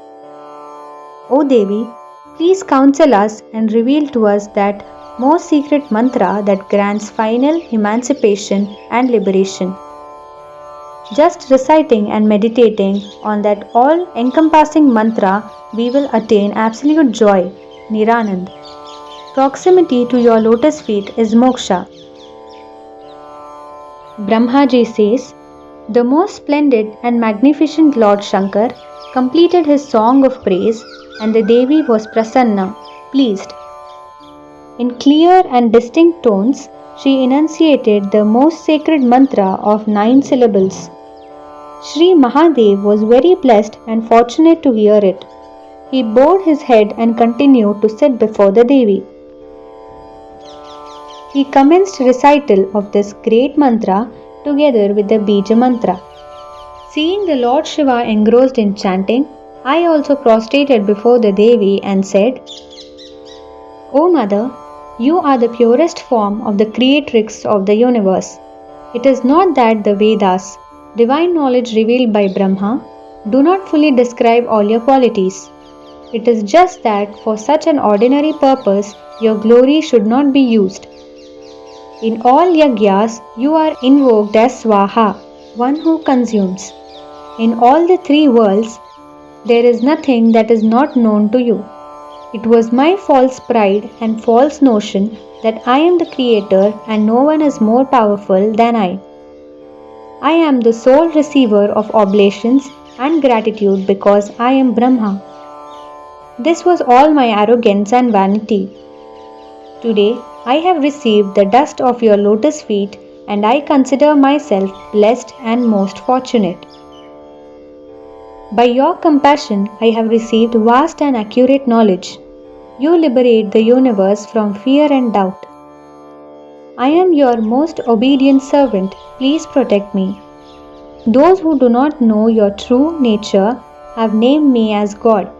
O Devi, please counsel us and reveal to us that most secret mantra that grants final emancipation and liberation. Just reciting and meditating on that all-encompassing mantra, we will attain absolute joy, Niranand. Proximity to your lotus feet is moksha. Brahmaji says, the most splendid and magnificent Lord Shankar completed his song of praise and the Devi was prasanna, pleased. In clear and distinct tones, she enunciated the most sacred mantra of 9 syllables. Shri Mahadev was very blessed and fortunate to hear it. He bowed his head and continued to sit before the Devi. He commenced recital of this great mantra together with the Bija mantra. Seeing the Lord Shiva engrossed in chanting, I also prostrated before the Devi and said, O Mother, you are the purest form of the creatrix of the universe. It is not that the Vedas, divine knowledge revealed by Brahma, do not fully describe all your qualities. It is just that for such an ordinary purpose, your glory should not be used. In all Yagyas, you are invoked as Swaha, one who consumes. In all the 3 worlds, there is nothing that is not known to you. It was my false pride and false notion that I am the creator and no one is more powerful than I. I am the sole receiver of oblations and gratitude because I am Brahma. This was all my arrogance and vanity. Today, I have received the dust of your lotus feet and I consider myself blessed and most fortunate. By your compassion, I have received vast and accurate knowledge. You liberate the universe from fear and doubt. I am your most obedient servant. Please protect me. Those who do not know your true nature have named me as God.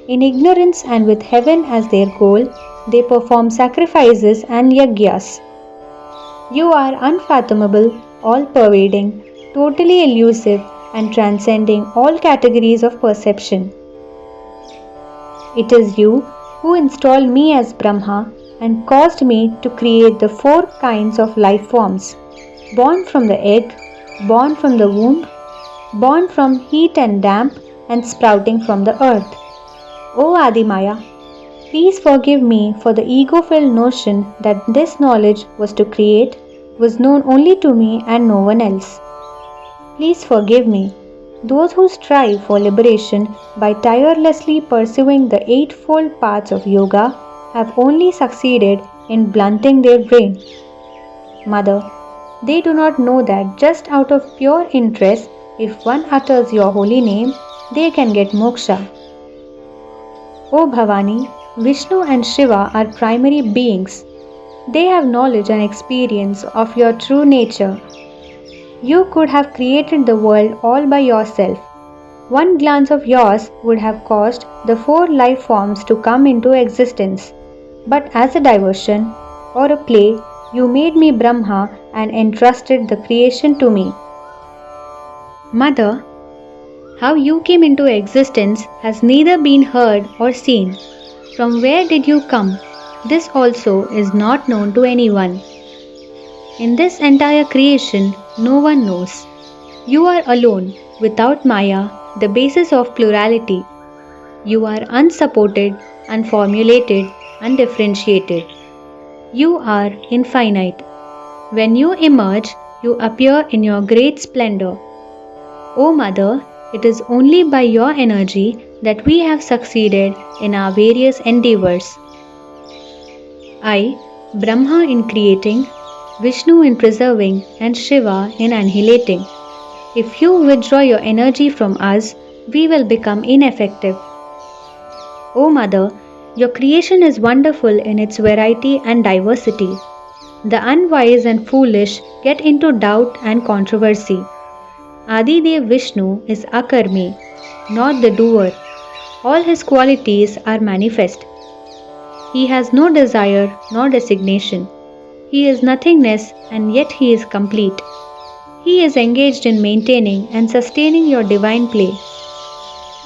In ignorance and with heaven as their goal, they perform sacrifices and yagyas. You are unfathomable, all-pervading, totally elusive and transcending all categories of perception. It is you who installed me as Brahma and caused me to create the 4 kinds of life forms, born from the egg, born from the womb, born from heat and damp, and sprouting from the earth. O Adi Maya, please forgive me for the ego-filled notion that this knowledge was to create was known only to me and no one else. Please forgive me. Those who strive for liberation by tirelessly pursuing the 8-fold paths of yoga have only succeeded in blunting their brain. Mother, they do not know that just out of pure interest, if one utters your holy name, they can get moksha. O Bhavani, Vishnu and Shiva are primary beings. They have knowledge and experience of your true nature. You could have created the world all by yourself. One glance of yours would have caused the 4 life forms to come into existence. But as a diversion or a play, you made me Brahma and entrusted the creation to me. Mother, how you came into existence has neither been heard or seen. From where did you come? This also is not known to anyone. In this entire creation, no one knows. You are alone, without Maya, the basis of plurality. You are unsupported, unformulated, undifferentiated. You are infinite. When you emerge, you appear in your great splendor. O Mother, it is only by your energy that we have succeeded in our various endeavors. I, Brahma in creating, Vishnu in preserving, and Shiva in annihilating. If you withdraw your energy from us, we will become ineffective. O Mother, your creation is wonderful in its variety and diversity. The unwise and foolish get into doubt and controversy. Adidev Vishnu is akarmi, not the doer. All his qualities are manifest. He has no desire nor designation. He is nothingness and yet he is complete. He is engaged in maintaining and sustaining your divine play.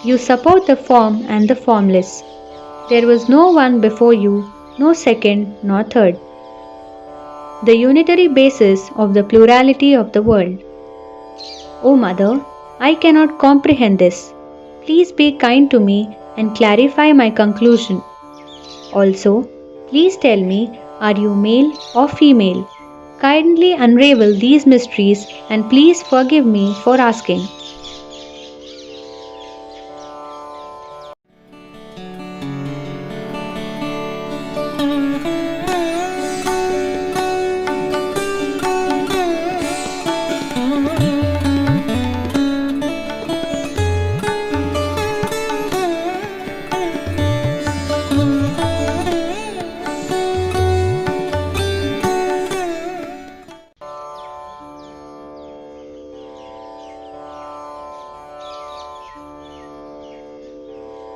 You support the form and the formless. There was no one before you, no second nor third. The unitary basis of the plurality of the world. O Mother, I cannot comprehend this. Please be kind to me and clarify my conclusion. Also, please tell me, are you male or female? Kindly unravel these mysteries and please forgive me for asking.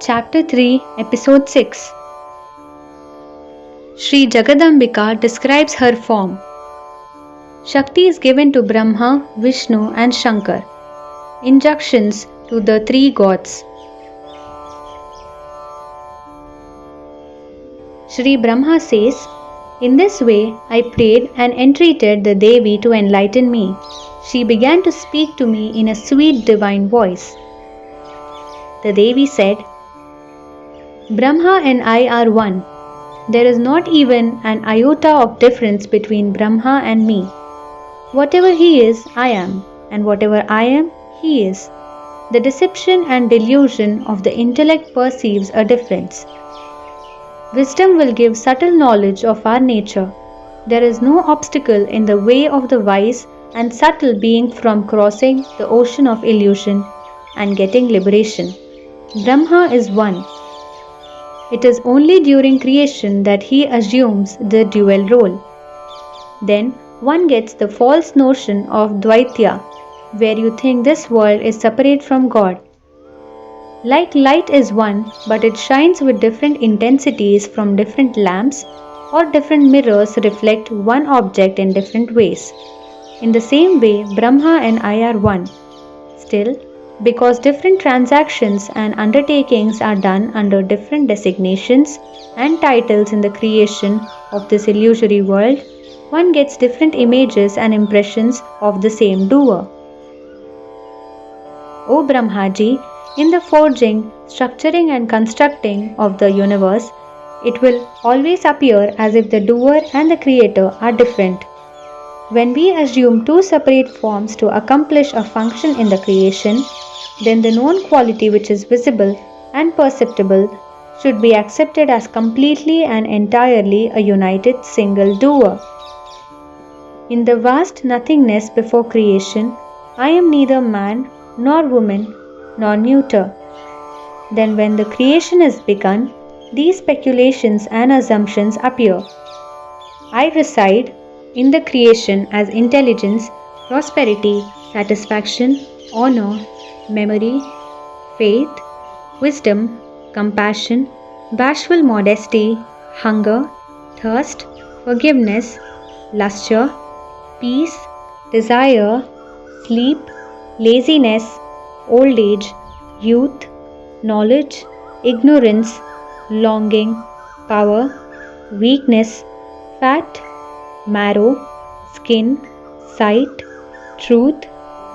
Chapter 3, Episode 6. Shri Jagadambika describes her form. Shakti is given to Brahma, Vishnu and Shankar. Injunctions to the three gods. Shri Brahma says, in this way I prayed and entreated the Devi to enlighten me. She began to speak to me in a sweet divine voice. The Devi said, Brahma and I are one. There is not even an iota of difference between Brahma and me. Whatever he is, I am, and whatever I am, he is. The deception and delusion of the intellect perceives a difference. Wisdom will give subtle knowledge of our nature. There is no obstacle in the way of the wise and subtle being from crossing the ocean of illusion and getting liberation. Brahma is one. It is only during creation that he assumes the dual role. Then one gets the false notion of Dvaitya, where you think this world is separate from God. Like light is one, but it shines with different intensities from different lamps, or different mirrors reflect one object in different ways. In the same way, Brahma and I are one. Still, because different transactions and undertakings are done under different designations and titles in the creation of this illusory world, one gets different images and impressions of the same doer. O Brahmaji, in the forging, structuring and constructing of the universe, it will always appear as if the doer and the creator are different. When we assume two separate forms to accomplish a function in the creation, then the known quality which is visible and perceptible should be accepted as completely and entirely a united single doer. In the vast nothingness before creation, I am neither man nor woman nor neuter. Then when the creation is begun, these speculations and assumptions appear. I reside in the creation as intelligence, prosperity, satisfaction, honor, memory, faith, wisdom, compassion, bashful modesty, hunger, thirst, forgiveness, lustre, peace, desire, sleep, laziness, old age, youth, knowledge, ignorance, longing, power, weakness, fat, marrow, skin, sight, truth,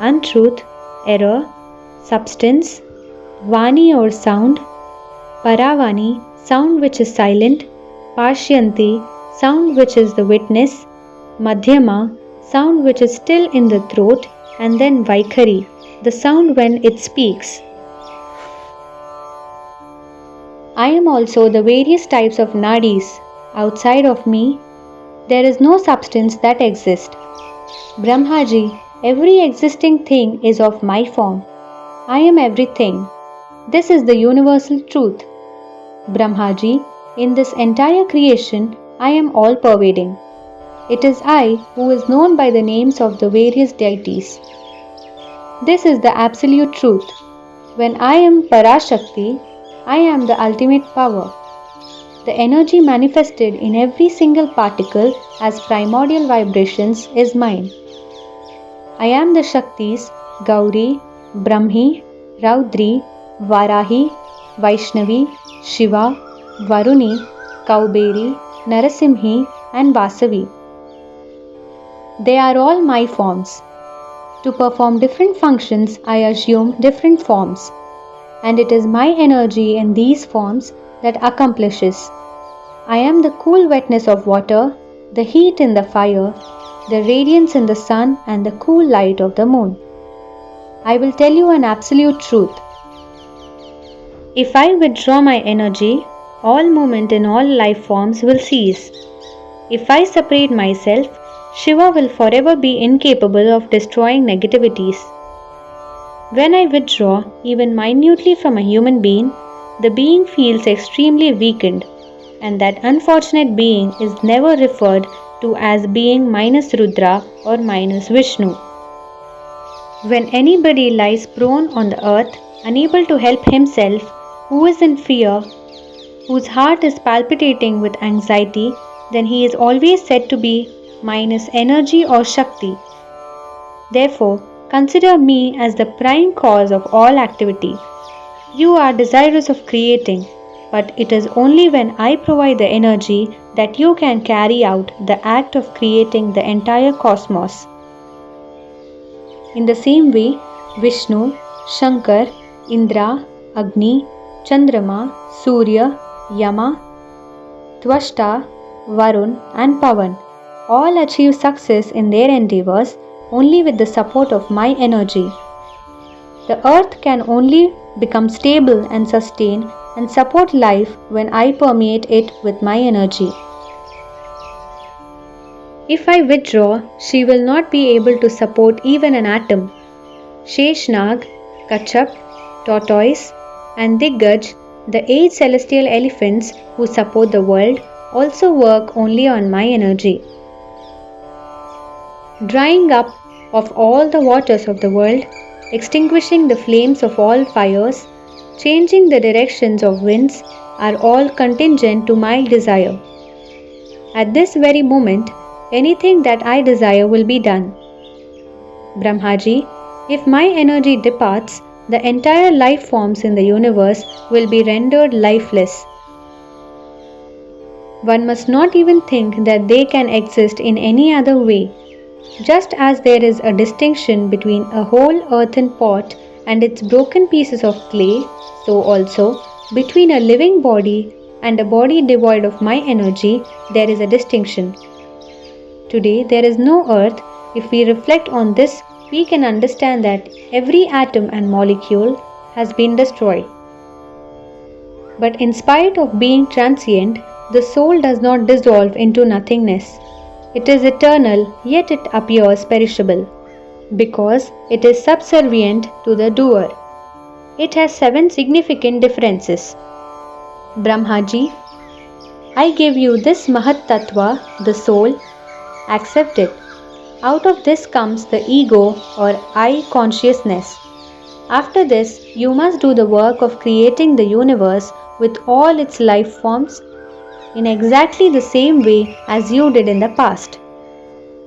untruth, error, substance, Vani or sound, Paravani, sound which is silent, Pashyanti, sound which is the witness, Madhyama, sound which is still in the throat, and then Vaikhari, the sound when it speaks. I am also the various types of nadis. Outside of me, there is no substance that exists. Brahmaji, every existing thing is of my form. I am everything. This is the universal truth. Brahmaji, in this entire creation, I am all-pervading. It is I who is known by the names of the various deities. This is the absolute truth. When I am Parashakti, I am the ultimate power. The energy manifested in every single particle as primordial vibrations is mine. I am the Shaktis Gauri, Brahmi, Raudri, Varahi, Vaishnavi, Shiva, Varuni, Kauberi, Narasimhi and Vasavi. They are all my forms. To perform different functions, I assume different forms, and it is my energy in these forms that accomplishes. I am the cool wetness of water, the heat in the fire, the radiance in the sun and the cool light of the moon. I will tell you an absolute truth. If I withdraw my energy, all movement in all life forms will cease. If I separate myself, Shiva will forever be incapable of destroying negativities. When I withdraw, even minutely from a human being, the being feels extremely weakened, and that unfortunate being is never referred to as being minus Rudra or minus Vishnu. When anybody lies prone on the earth, unable to help himself, who is in fear, whose heart is palpitating with anxiety, then he is always said to be minus energy or Shakti. Therefore, consider me as the prime cause of all activity. You are desirous of creating, but it is only when I provide the energy that you can carry out the act of creating the entire cosmos. In the same way, Vishnu, Shankar, Indra, Agni, Chandrama, Surya, Yama, Tvashta, Varun and Pavan all achieve success in their endeavors only with the support of my energy. The earth can only become stable and sustain and support life when I permeate it with my energy. If I withdraw, she will not be able to support even an atom. Sheshnag, Kachap, Tortoise and Diggaj, the 8 celestial elephants who support the world, also work only on my energy. Drying up of all the waters of the world, extinguishing the flames of all fires, changing the directions of winds are all contingent to my desire. At this very moment, anything that I desire will be done. Brahmaji, if my energy departs, the entire life forms in the universe will be rendered lifeless. One must not even think that they can exist in any other way. Just as there is a distinction between a whole earthen pot and its broken pieces of clay, so also between a living body and a body devoid of my energy, there is a distinction. Today there is no earth. If we reflect on this, we can understand that every atom and molecule has been destroyed. But in spite of being transient, the soul does not dissolve into nothingness. It is eternal, yet it appears perishable, because it is subservient to the doer. It has 7 significant differences. Brahmaji, I give you this Mahat Tattva, the soul. Accept it. Out of this comes the ego or I consciousness. After this, you must do the work of creating the universe with all its life forms in exactly the same way as you did in the past.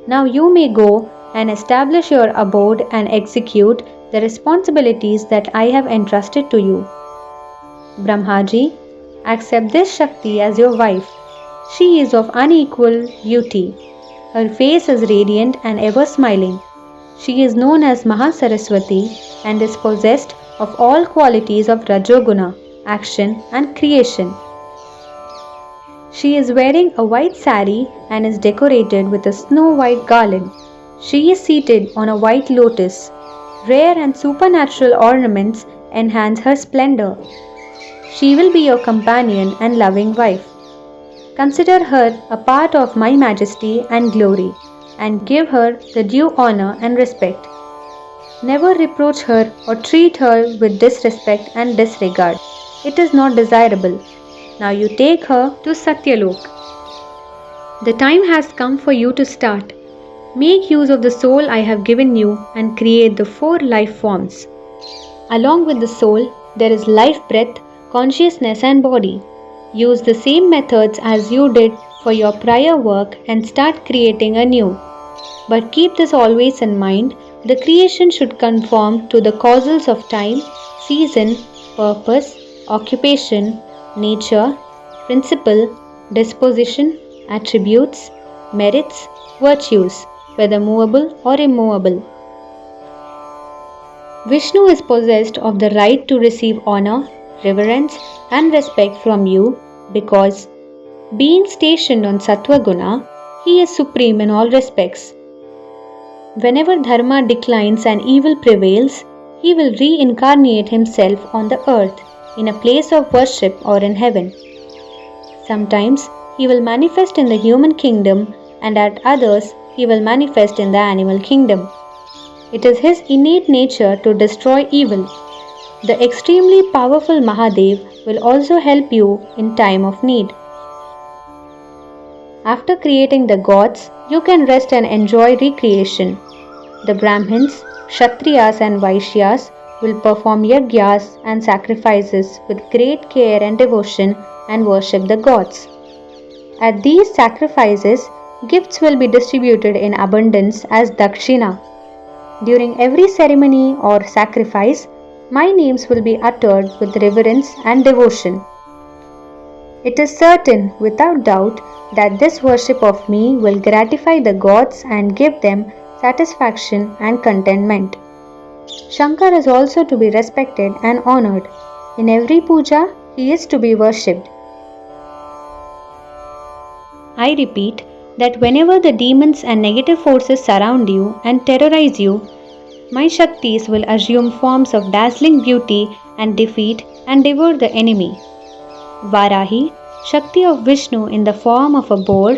Now you may go and establish your abode and execute the responsibilities that I have entrusted to you. Brahmaji, accept this Shakti as your wife. She is of unequal beauty. Her face is radiant and ever smiling. She is known as Mahasaraswati and is possessed of all qualities of Rajoguna, action and creation. She is wearing a white sari and is decorated with a snow-white garland. She is seated on a white lotus. Rare and supernatural ornaments enhance her splendor. She will be your companion and loving wife. Consider her a part of my majesty and glory, and give her the due honor and respect. Never reproach her or treat her with disrespect and disregard. It is not desirable. Now you take her to Satyalok. The time has come for you to start. Make use of the soul I have given you and create the 4 life forms. Along with the soul, there is life breath, consciousness and body. Use the same methods as you did for your prior work and start creating anew. But keep this always in mind, the creation should conform to the causals of time, season, purpose, occupation, nature, principle, disposition, attributes, merits, virtues, whether movable or immovable. Vishnu is possessed of the right to receive honor, reverence, and respect from you because, being stationed on Sattva Guna, he is supreme in all respects. Whenever dharma declines and evil prevails, he will reincarnate himself on the earth, in a place of worship or in heaven. Sometimes he will manifest in the human kingdom, and at others he will manifest in the animal kingdom. It is his innate nature to destroy evil. The extremely powerful Mahadev will also help you in time of need. After creating the gods, you can rest and enjoy recreation. The Brahmins, Kshatriyas and Vaishyas will perform Yagyas and sacrifices with great care and devotion and worship the gods. At these sacrifices, gifts will be distributed in abundance as dakshina. During every ceremony or sacrifice, my names will be uttered with reverence and devotion. It is certain, without doubt, that this worship of me will gratify the gods and give them satisfaction and contentment. Shankar is also to be respected and honored. In every puja, he is to be worshipped. I repeat that whenever the demons and negative forces surround you and terrorize you, my Shaktis will assume forms of dazzling beauty and defeat and devour the enemy. Varahi, Shakti of Vishnu in the form of a boar;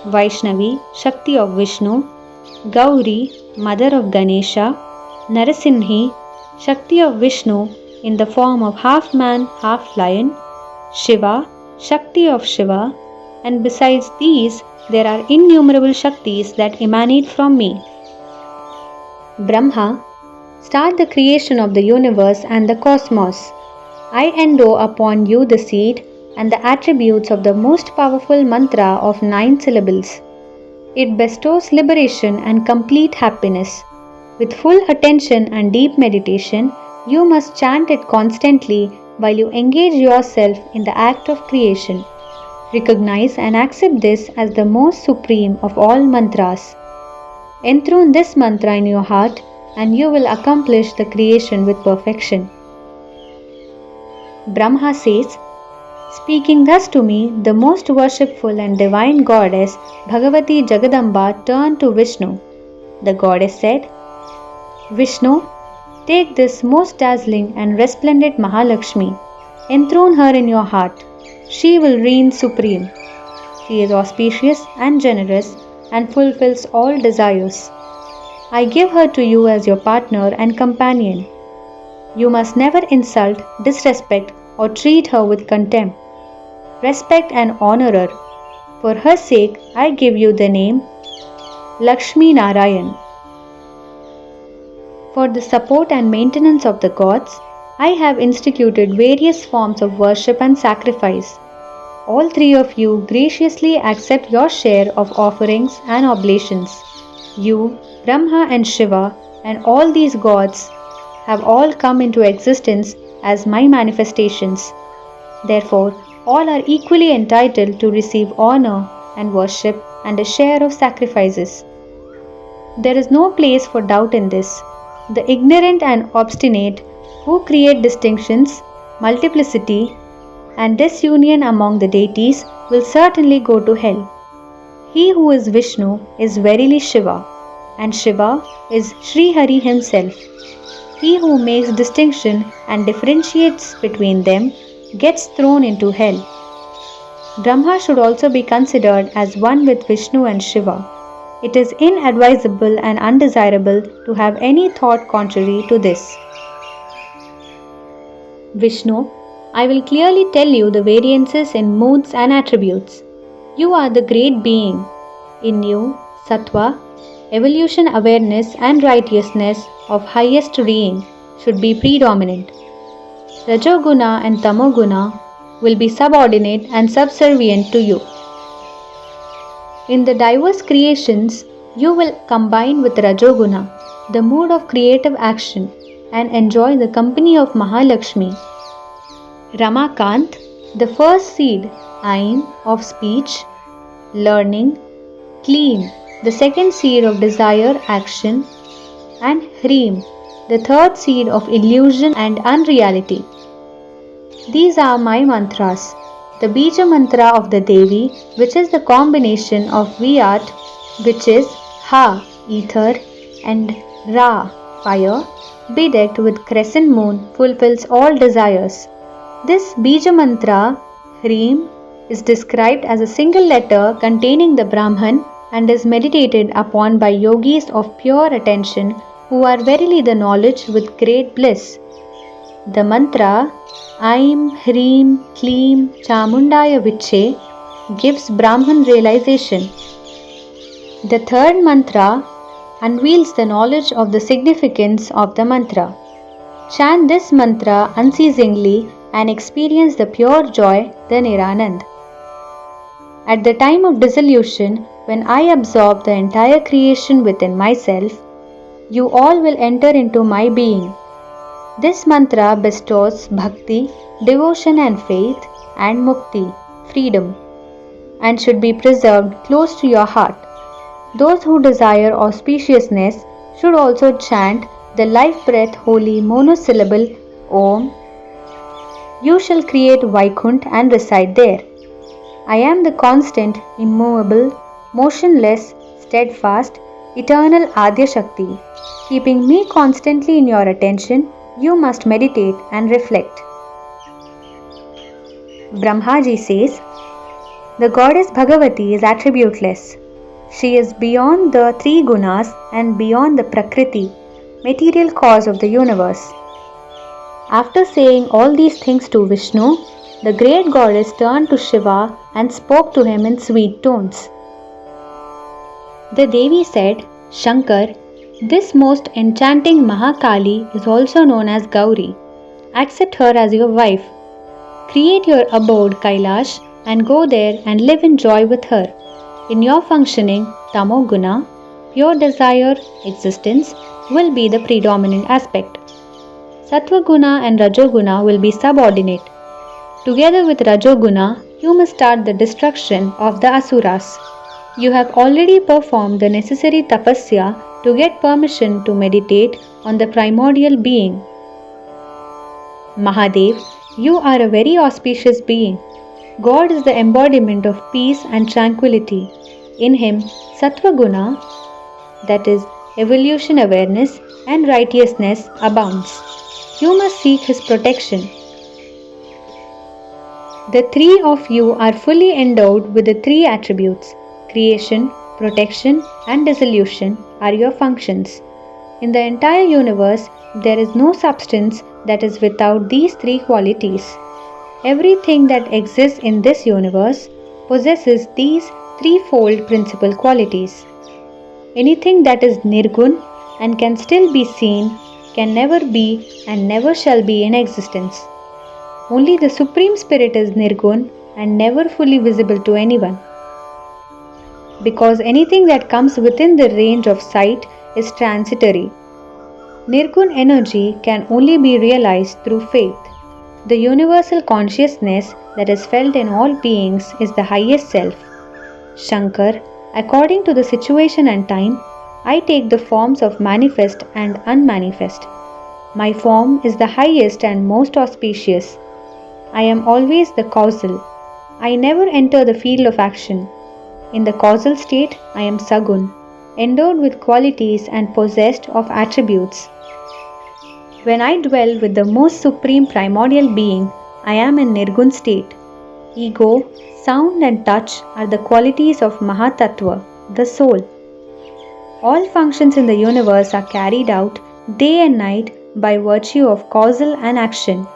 Vaishnavi, Shakti of Vishnu; Gauri, Mother of Ganesha; Narasimhi, Shakti of Vishnu in the form of half man, half lion; Shiva, Shakti of Shiva, and besides these, there are innumerable Shaktis that emanate from me. Brahma, start the creation of the universe and the cosmos. I endow upon you the seed and the attributes of the most powerful mantra of 9 syllables. It bestows liberation and complete happiness. With full attention and deep meditation, you must chant it constantly while you engage yourself in the act of creation. Recognize and accept this as the most supreme of all mantras. Enthrone this mantra in your heart and you will accomplish the creation with perfection. Brahma says, speaking thus to me, the most worshipful and divine goddess Bhagavati Jagadamba turned to Vishnu. The goddess said, Vishnu, take this most dazzling and resplendent Mahalakshmi. Enthrone her in your heart. She will reign supreme. She is auspicious and generous and fulfills all desires. I give her to you as your partner and companion. You must never insult, disrespect, or treat her with contempt. Respect and honor her. For her sake, I give you the name Lakshmi Narayan. For the support and maintenance of the gods, I have instituted various forms of worship and sacrifice. All 3 of you graciously accept your share of offerings and oblations. You, Brahma and Shiva, and all these gods have all come into existence as my manifestations. Therefore, all are equally entitled to receive honor and worship and a share of sacrifices. There is no place for doubt in this. The ignorant and obstinate who create distinctions, multiplicity, and disunion among the deities will certainly go to hell. He who is Vishnu is verily Shiva, and Shiva is Sri Hari himself. He who makes distinction and differentiates between them gets thrown into hell. Brahma should also be considered as one with Vishnu and Shiva. It is inadvisable and undesirable to have any thought contrary to this. Vishnu, I will clearly tell you the variances in moods and attributes. You are the great being. In you, Sattva, evolution awareness and righteousness of highest being should be predominant. Rajoguna and Tamoguna, will be subordinate and subservient to you. In the diverse creations, you will combine with Rajoguna, the mood of creative action, and enjoy the company of Mahalakshmi. Ramakant, the first seed, Aim, of speech, learning, Kleem, the second seed of desire, action, and Hreem, the third seed of illusion and unreality. These are my mantras. The Bija mantra of the Devi, which is the combination of Vyat, which is Ha, ether, and Ra, fire, bedecked with crescent moon, fulfills all desires. This Bija mantra, Hreem, is described as a single letter containing the Brahman and is meditated upon by yogis of pure attention who are verily the knowledge with great bliss. The mantra Aim Hreem Kleem Chamundaya Viche gives Brahman realization. The third mantra unveils the knowledge of the significance of the mantra. Chant this mantra unceasingly and experience the pure joy, the Niranand. At the time of dissolution, when I absorb the entire creation within myself, you all will enter into my being. This mantra bestows bhakti, devotion and faith, and mukti, freedom, and should be preserved close to your heart. Those who desire auspiciousness should also chant the life breath holy monosyllable Om. You shall create Vaikunt and reside there. I am the constant, immovable, motionless, steadfast, eternal Adya Shakti. Keeping me constantly in your attention, you must meditate and reflect. Brahmaji says, the goddess Bhagavati is attributeless. She is beyond the three gunas and beyond the Prakriti, material cause of the universe. After saying all these things to Vishnu, the great goddess turned to Shiva and spoke to him in sweet tones. The Devi said, Shankar, this most enchanting Mahakali is also known as Gauri. Accept her as your wife. Create your abode Kailash and go there and live in joy with her. In your functioning, Tamoguna, pure desire, existence, will be the predominant aspect. Sattva-guna and Rajoguna will be subordinate. Together with Rajoguna, you must start the destruction of the Asuras. You have already performed the necessary tapasya to get permission to meditate on the primordial being. Mahadev, you are a very auspicious being. God is the embodiment of peace and tranquility. In him, Sattva Guna, that is, evolution awareness and righteousness abounds. You must seek his protection. The three of you are fully endowed with the three attributes. Creation, protection, and dissolution are your functions. In the entire universe, there is no substance that is without these three qualities. Everything that exists in this universe possesses these threefold principal qualities. Anything that is nirgun and can still be seen can never be and never shall be in existence. Only the Supreme Spirit is nirgun and never fully visible to anyone. Because anything that comes within the range of sight is transitory. Nirgun energy can only be realized through faith. The universal consciousness that is felt in all beings is the highest self. Shankar, according to the situation and time, I take the forms of manifest and unmanifest. My form is the highest and most auspicious. I am always the causal. I never enter the field of action. In the causal state, I am Sagun, endowed with qualities and possessed of attributes. When I dwell with the most supreme primordial being, I am in Nirgun state. Ego, sound and touch are the qualities of Mahatattva, the soul. All functions in the universe are carried out day and night by virtue of causal and action.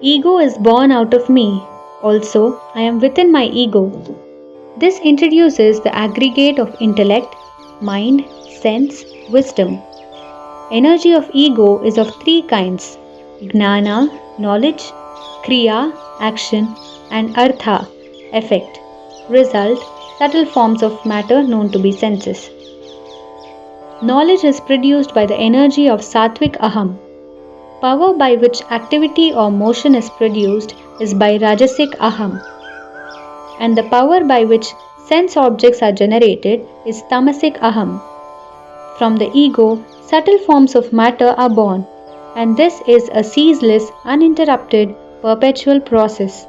Ego is born out of me. Also, I am within my ego. This introduces the aggregate of intellect, mind, sense, wisdom. Energy of ego is of three kinds: Gnana, knowledge, Kriya, action, and Artha, effect, result, subtle forms of matter known to be senses. Knowledge is produced by the energy of Sattvic Aham. Power by which activity or motion is produced is by Rajasic Aham. And the power by which sense objects are generated is Tamasic Aham. From the ego, subtle forms of matter are born, and this is a ceaseless, uninterrupted, perpetual process.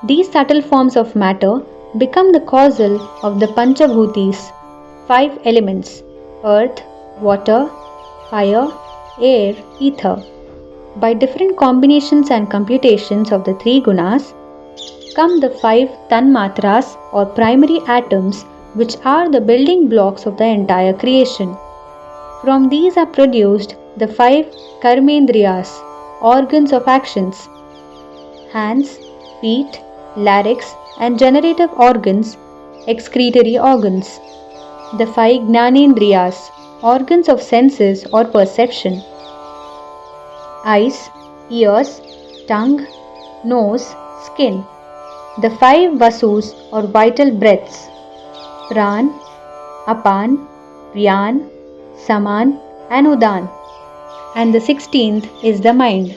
These subtle forms of matter become the causal of the Panchabhutis, 5 elements: earth, water, fire, air, ether. By different combinations and computations of the 3 gunas, come the 5 tanmatras or primary atoms, which are the building blocks of the entire creation. From these are produced the 5 karmendriyas, organs of actions: hands, feet, larynx, and generative organs, excretory organs. The 5 gnanendriyas, organs of senses or perception: eyes, ears, tongue, nose, skin. The 5 vasus or vital breaths: pran, apan, vyan, saman, and udan. And the 16th is the mind.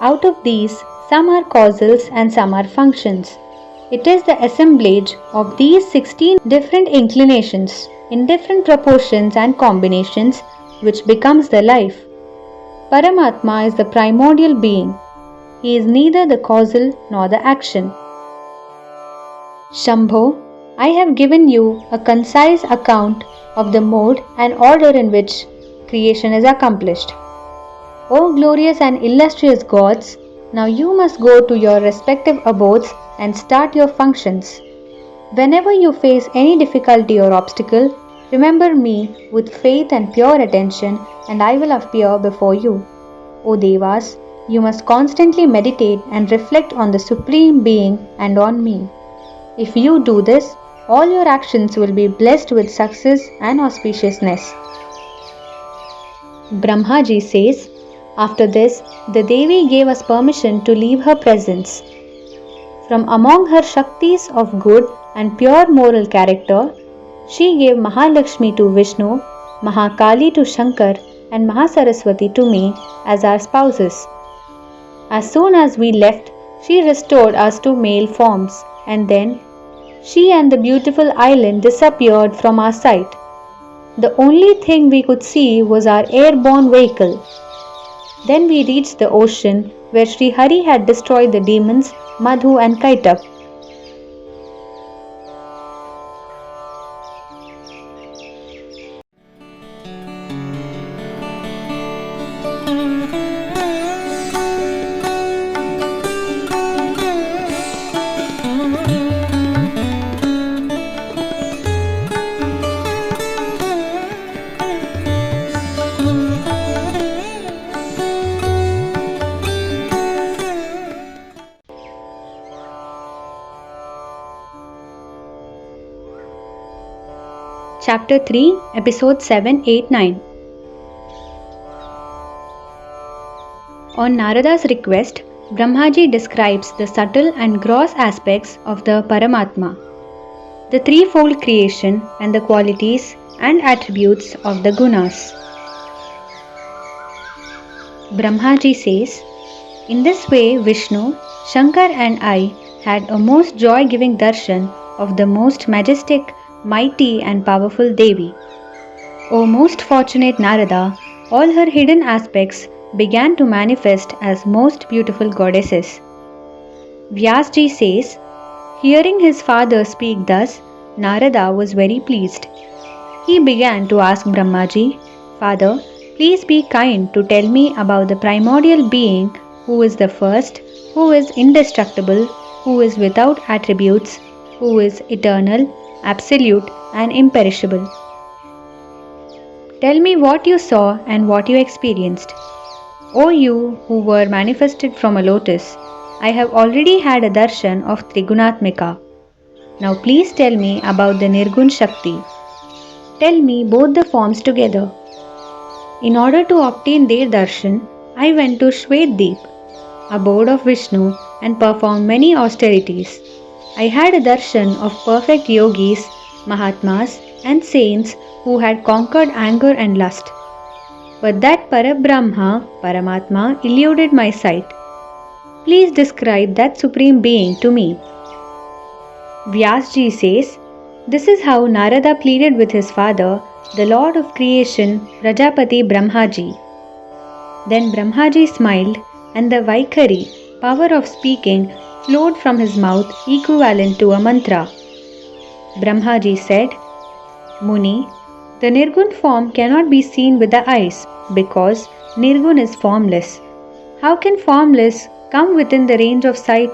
Out of these, some are causals and some are functions. It is the assemblage of these 16 different inclinations in different proportions and combinations which becomes the life. Paramatma is the primordial being. He is neither the causal nor the action. Shambho, I have given you a concise account of the mode and order in which creation is accomplished. O glorious and illustrious gods, now you must go to your respective abodes and start your functions. Whenever you face any difficulty or obstacle, remember me with faith and pure attention, and I will appear before you. O Devas, you must constantly meditate and reflect on the Supreme Being and on me. If you do this, all your actions will be blessed with success and auspiciousness. Brahmaji says, after this, the Devi gave us permission to leave her presence. From among her Shaktis of good and pure moral character, she gave Mahalakshmi to Vishnu, Mahakali to Shankar, and Mahasaraswati to me as our spouses. As soon as we left, she restored us to male forms, and then she and the beautiful island disappeared from our sight. The only thing we could see was our airborne vehicle. Then we reached the ocean where Sri Hari had destroyed the demons Madhu and Kaitap. Chapter 3, Episode 7, 8, 9. On Narada's request, Brahmaji describes the subtle and gross aspects of the Paramatma, the threefold creation and the qualities and attributes of the gunas. Brahmaji says, in this way Vishnu, Shankar and I had a most joy-giving darshan of the most majestic, mighty and powerful Devi. O most fortunate Narada, all her hidden aspects began to manifest as most beautiful goddesses. Vyasji says, hearing his father speak thus, Narada was very pleased. He began to ask Brahmaji, Father, please be kind to tell me about the primordial being who is the first, who is indestructible, who is without attributes, who is eternal, absolute and imperishable. Tell me what you saw and what you experienced. O you who were manifested from a lotus, I have already had a darshan of Trigunatmika. Now please tell me about the Nirgun Shakti. Tell me both the forms together. In order to obtain their darshan, I went to Shweddeep, abode of Vishnu, and performed many austerities. I had a darshan of perfect yogis, Mahatmas, and saints who had conquered anger and lust. But that Parabrahma, Paramatma, eluded my sight. Please describe that Supreme Being to me. Vyasji says, this is how Narada pleaded with his father, the Lord of creation, Prajapati Brahmaji. Then Brahmaji smiled, and the Vaikhari, power of speaking, flowed from his mouth equivalent to a mantra. Brahmaji said, Muni, the Nirgun form cannot be seen with the eyes because Nirgun is formless. How can formless come within the range of sight?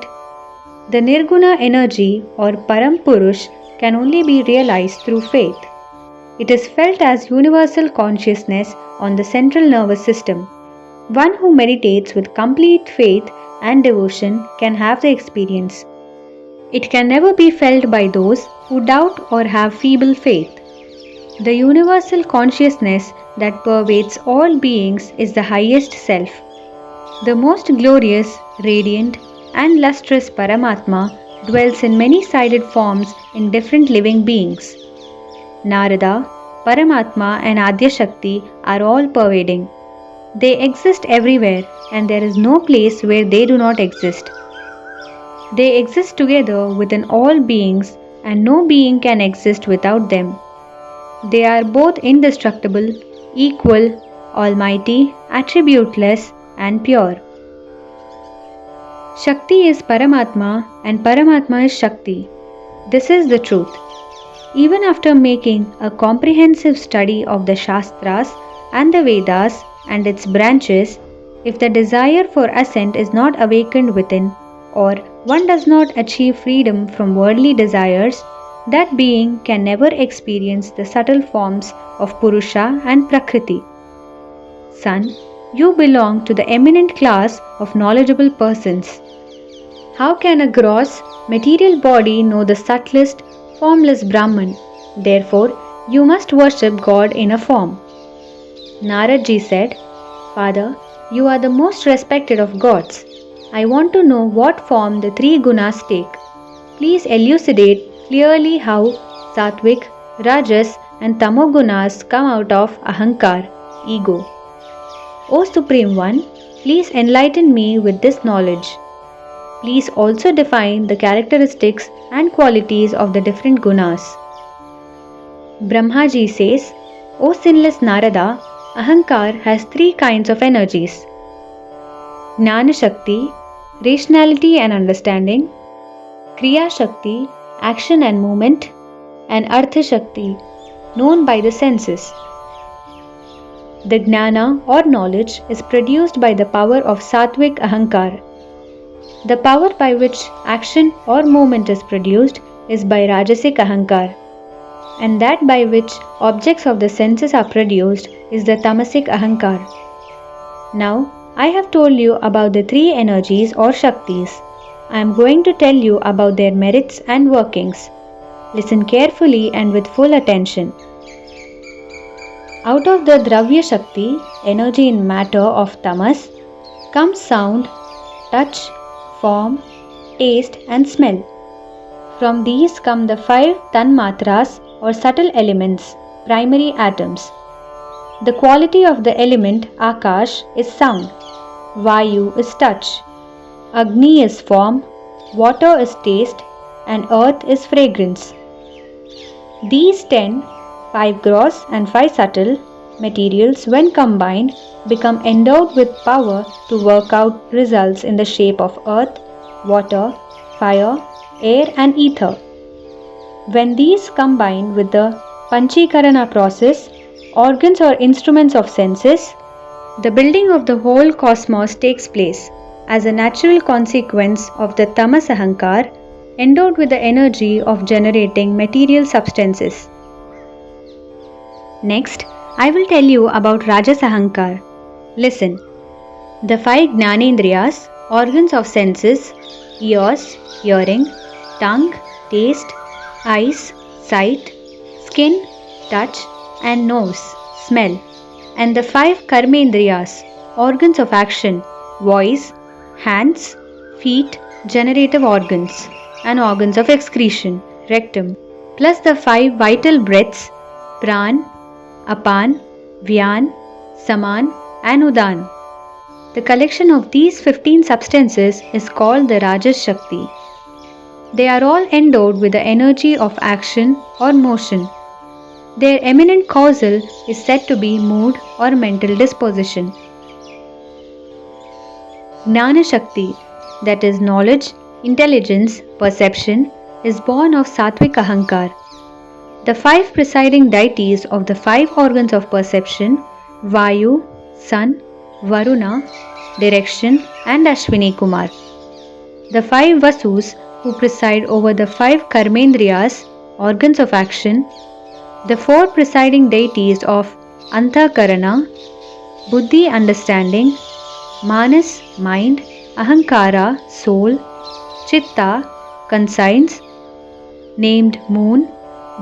The Nirguna energy or Param Purush can only be realized through faith. It is felt as universal consciousness on the central nervous system. One who meditates with complete faith and devotion can have the experience. It can never be felt by those who doubt or have feeble faith. The universal consciousness that pervades all beings is the highest self. The most glorious, radiant, and lustrous Paramatma dwells in many-sided forms in different living beings. Narada, Paramatma and Adya Shakti are all pervading. They exist everywhere and there is no place where they do not exist. They exist together within all beings and no being can exist without them. They are both indestructible, equal, almighty, attributeless and pure. Shakti is Paramatma and Paramatma is Shakti. This is the truth. Even after making a comprehensive study of the Shastras and the Vedas and its branches, if the desire for ascent is not awakened within, or one does not achieve freedom from worldly desires, that being can never experience the subtle forms of Purusha and Prakriti. Son, you belong to the eminent class of knowledgeable persons. How can a gross, material body know the subtlest, formless Brahman? Therefore, you must worship God in a form. Naradji said, Father, you are the most respected of gods. I want to know what form the three gunas take. Please elucidate clearly how Sattvic, Rajas and Tamogunas come out of Ahankar, ego. O Supreme One, please enlighten me with this knowledge. Please also define the characteristics and qualities of the different gunas. Brahmaji says, O sinless Narada, Ahankar has three kinds of energies. Jnana Shakti, rationality and understanding, Kriya Shakti, action and movement, and Artha Shakti, known by the senses. The Jnana or knowledge is produced by the power of Sattvic Ahankar. The power by which action or movement is produced is by Rajasic Ahankar, and that by which objects of the senses are produced is the Tamasic Ahankar. Now, I have told you about the three energies or Shaktis. I am going to tell you about their merits and workings. Listen carefully and with full attention. Out of the Dravya Shakti, energy in matter of Tamas, comes sound, touch, form, taste and smell. From these come the 5 Tanmatras or subtle elements, primary atoms. The quality of the element Akash is sound, Vayu is touch, Agni is form, water is taste and earth is fragrance. These 10, 5 gross and 5 subtle materials when combined become endowed with power to work out results in the shape of earth, water, fire, air and ether. When these combine with the Panchikarana process, organs or instruments of senses, the building of the whole cosmos takes place as a natural consequence of the Tamas Ahankar endowed with the energy of generating material substances. Next, I will tell you about Rajas Ahankar. Listen. The 5 Jnanendriyas, organs of senses, ears, hearing, tongue, taste, eyes, sight, skin, touch and nose, smell, and the 5 Karmendriyas, Organs of action: voice, hands, feet, generative organs, and organs of excretion, rectum, plus the 5 vital breaths: pran, apan, vyan, saman, and udan. The collection of these 15 substances is called the Rajas Shakti. They are all endowed with the energy of action or motion. Their eminent causal is said to be mood or mental disposition. Jnana Shakti, that is knowledge, intelligence, perception, is born of Sattvic Ahankar. The 5 presiding deities of the 5 organs of perception, Vayu, Sun, Varuna, direction, and Ashwini Kumar. The 5 Vasus who preside over the 5 Karmendriyas, organs of action, the 4 presiding deities of Antakarana, Buddhi, understanding, Manas, mind, Ahankara, soul, Chitta, conscience, named moon,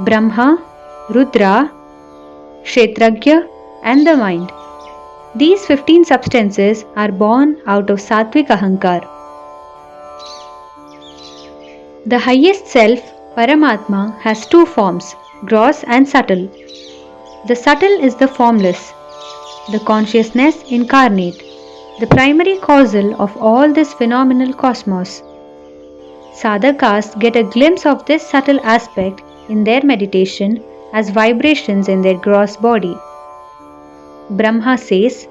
Brahma, Rudra, Kshetragya, and the mind. These 15 substances are born out of Sattvic Ahankar. The highest self, Paramatma, has 2 forms, gross and subtle. The subtle is the formless, the consciousness incarnate, the primary causal of all this phenomenal cosmos. Sadhakas get a glimpse of this subtle aspect in their meditation as vibrations in their gross body. Brahma says,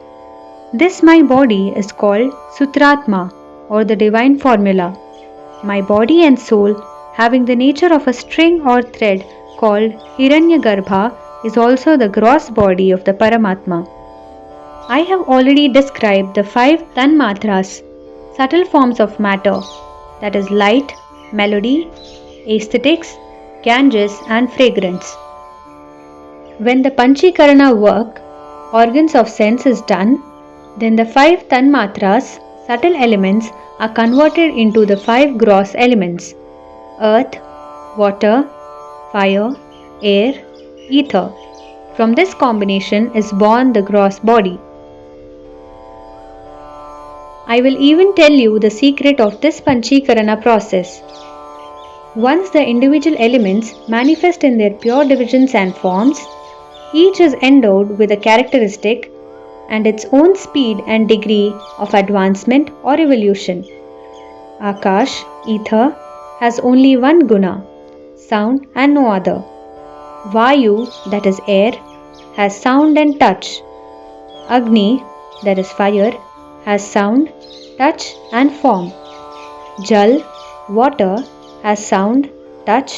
"This my body is called Sutratma, or the divine formula. My body and soul, having the nature of a string or thread called Hiranyagarbha, is also the gross body of the Paramatma." I have already described the 5 Tanmatras, subtle forms of matter, that is light, melody, aesthetics, Ganges, and fragrance. When the Panchikarana work, organs of sense, is done, then the 5 Tanmatras, subtle elements, are converted into the 5 gross elements: earth, water, fire, air, ether. From this combination is born the gross body. I will even tell you the secret of this Panchikarana process. Once the individual elements manifest in their pure divisions and forms, each is endowed with a characteristic and its own speed and degree of advancement or evolution. Akash, ether, has only one guna, sound, and no other. Vayu, that is air, has sound and touch. Agni, that is fire, has sound, touch, and form. Jal, water, has sound, touch,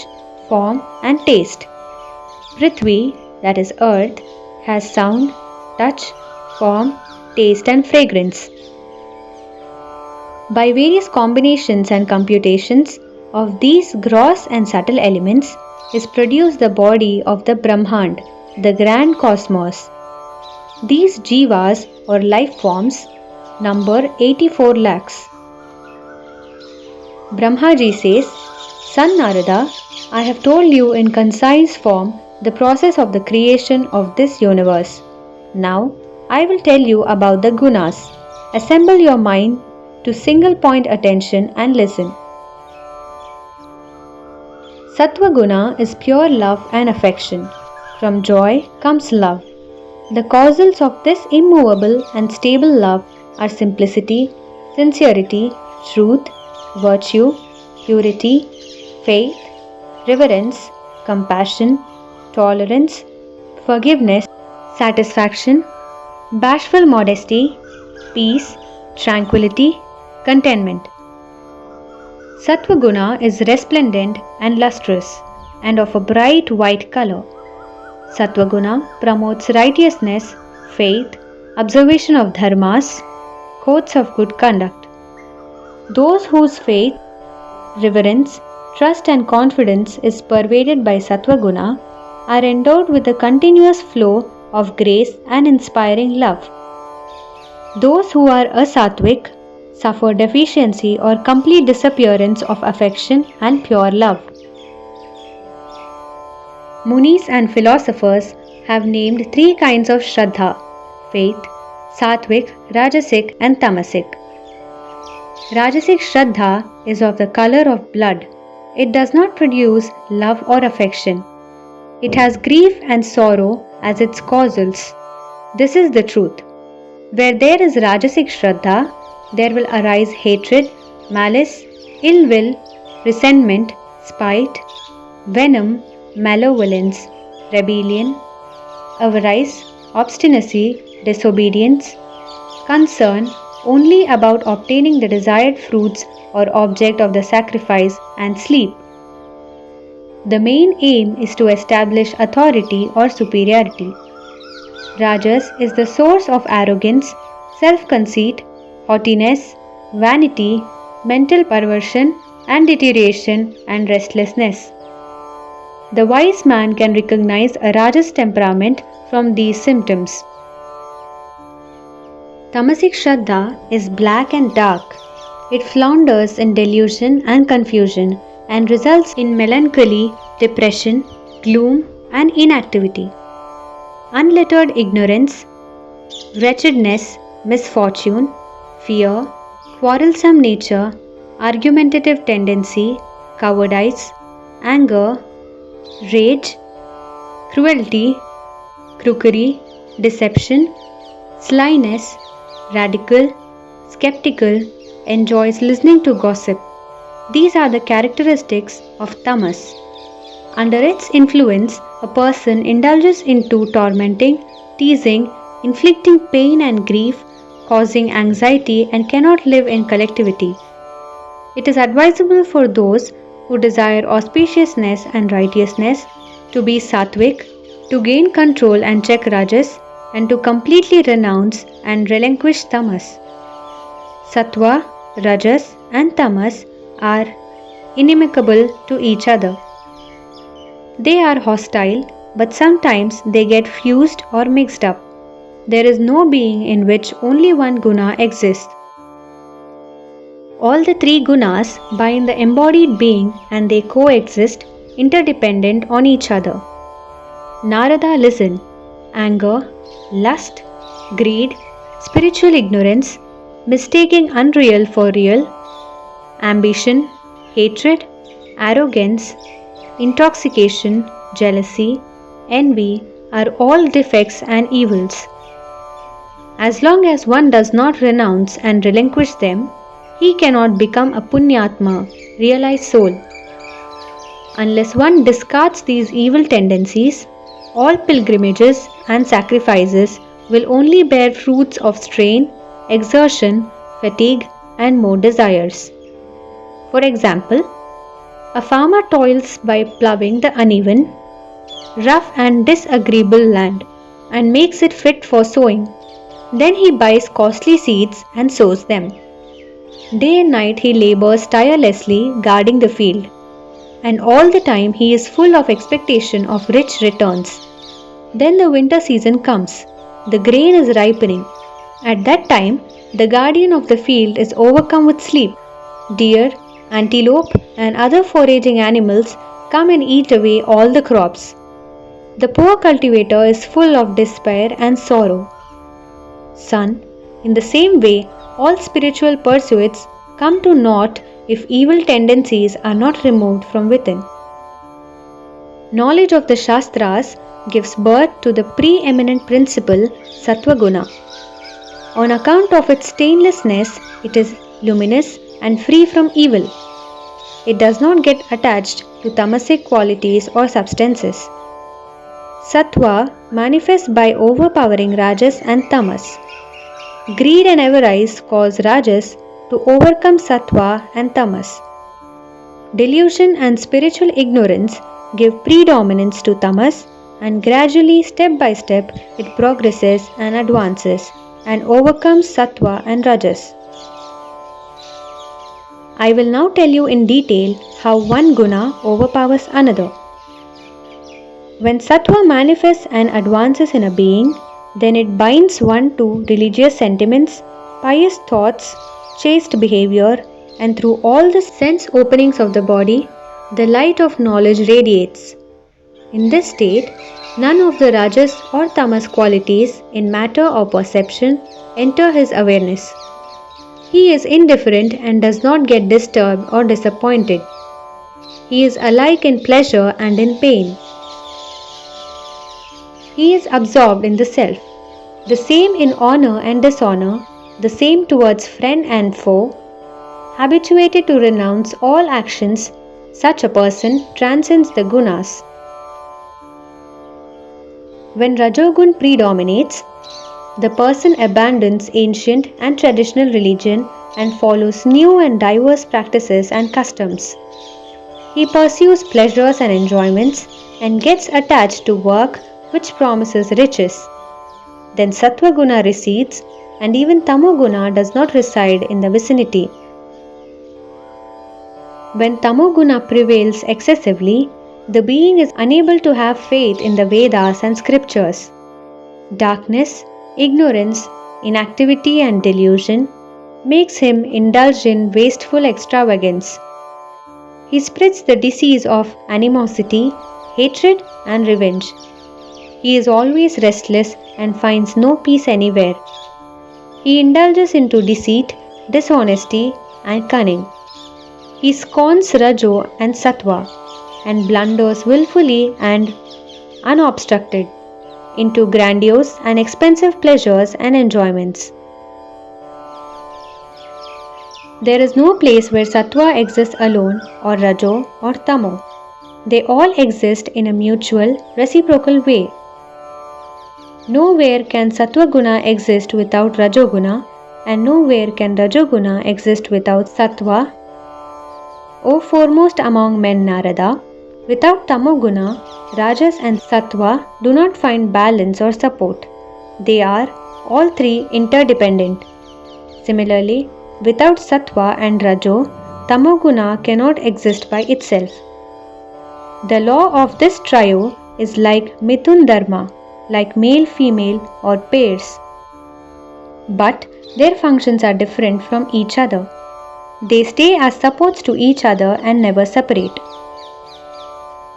form, and taste. Prithvi, that is earth, has sound, touch, form, taste, and fragrance. By various combinations and computations of these gross and subtle elements is produced the body of the Brahmand, the grand cosmos. These jivas or life forms number 84 lakhs. Brahmaji says, "Son Narada, I have told you in concise form the process of the creation of this universe. Now I will tell you about the gunas. Assemble your mind to single point attention and listen." Sattva guna is pure love and affection. From joy comes love. The causals of this immovable and stable love are simplicity, sincerity, truth, virtue, purity, faith, reverence, compassion, tolerance, forgiveness, satisfaction, bashful modesty, peace, tranquility, contentment. Sattva guna is resplendent and lustrous and of a bright white color. Sattva guna promotes righteousness, faith, observation of dharmas, codes of good conduct. Those whose faith, reverence, trust and confidence is pervaded by Sattva guna are endowed with a continuous flow of grace and inspiring love. Those who are asattvic suffer deficiency or complete disappearance of affection and pure love. Munis and philosophers have named 3 kinds of Shraddha: faith, Sattvic, Rajasic and Tamasic. Rajasic Shraddha is of the color of blood. It does not produce love or affection. It has grief and sorrow as its causals. This is the truth. Where there is Rajasic Shraddha, there will arise hatred, malice, ill will, resentment, spite, venom, malevolence, rebellion, avarice, obstinacy, disobedience, concern only about obtaining the desired fruits or object of the sacrifice, and sleep. The main aim is to establish authority or superiority. Rajas is the source of arrogance, self-conceit, haughtiness, vanity, mental perversion and deterioration and restlessness. The wise man can recognize a Rajas temperament from these symptoms. Tamasic Shraddha is black and dark. It flounders in delusion and confusion and results in melancholy, depression, gloom and inactivity. Unlettered ignorance, wretchedness, misfortune, fear, quarrelsome nature, argumentative tendency, cowardice, anger, rage, cruelty, crookery, deception, slyness, radical, skeptical, enjoys listening to gossip. These are the characteristics of tamas. Under its influence, a person indulges into tormenting, teasing, inflicting pain and grief, causing anxiety and cannot live in collectivity. It is advisable for those who desire auspiciousness and righteousness to be sattvic, to gain control and check rajas, and to completely renounce and relinquish tamas. Sattva, rajas and tamas are inimical to each other. They are hostile, but sometimes they get fused or mixed up. There is no being in which only one guna exists. All the three gunas bind the embodied being and they coexist, interdependent on each other. Narada listened. Anger, lust, greed, spiritual ignorance, mistaking unreal for real, ambition, hatred, arrogance, intoxication, jealousy, envy are all defects and evils. As long as one does not renounce and relinquish them, he cannot become a punyatma, realized soul. Unless one discards these evil tendencies, all pilgrimages and sacrifices will only bear fruits of strain, exertion, fatigue, and more desires. For example, a farmer toils by ploughing the uneven, rough and disagreeable land and makes it fit for sowing. Then he buys costly seeds and sows them. Day and night he labors tirelessly guarding the field, and all the time he is full of expectation of rich returns. Then the winter season comes. The grain is ripening. At that time, the guardian of the field is overcome with sleep. Deer, antelope, and other foraging animals come and eat away all the crops. The poor cultivator is full of despair and sorrow. Son, in the same way, all spiritual pursuits come to naught if evil tendencies are not removed from within. Knowledge of the Shastras gives birth to the preeminent principle Sattva-guna. On account of its stainlessness, it is luminous and free from evil. It does not get attached to tamasic qualities or substances. Sattva manifests by overpowering rajas and tamas. Greed and avarice cause rajas to overcome sattva and tamas. Delusion and spiritual ignorance give predominance to tamas, and gradually, step by step, it progresses and advances and overcomes sattva and rajas. I will now tell you in detail how one guna overpowers another. When sattva manifests and advances in a being, then it binds one to religious sentiments, pious thoughts, chaste behavior, and through all the sense openings of the body, the light of knowledge radiates. In this state, None of the Rajas or Tamas qualities in matter or perception enter his awareness. He is indifferent and does not get disturbed or disappointed. He is alike in pleasure and in pain. He is absorbed in the self. The same in honor and dishonor, the same towards friend and foe. Habituated to renounce all actions, such a person transcends the gunas. When Rajogun predominates, the person abandons ancient and traditional religion and follows new and diverse practices and customs. He pursues pleasures and enjoyments and gets attached to work which promises riches. Then Sattva Guna recedes and even Tamoguna does not reside in the vicinity. When Tamoguna prevails excessively, the being is unable to have faith in the Vedas and scriptures. Darkness, ignorance, inactivity and delusion makes him indulge in wasteful extravagance. He spreads the disease of animosity, hatred and revenge. He is always restless and finds no peace anywhere. He indulges into deceit, dishonesty and cunning. He scorns Rajo and Sattva and blunders willfully and unobstructed into grandiose and expensive pleasures and enjoyments. There is no place where Sattva exists alone or Rajo or Tamo. They all exist in a mutual, reciprocal way. Nowhere can Sattva Guna exist without Rajoguna, and nowhere can Rajoguna exist without Sattva. O foremost among men Narada, without Tamoguna, Rajas and Sattva do not find balance or support. They are all three interdependent. Similarly, without Sattva and Rajo, Tamoguna cannot exist by itself. The law of this trio is like Mithun Dharma, like male-female or pairs. But their functions are different from each other. They stay as supports to each other and never separate.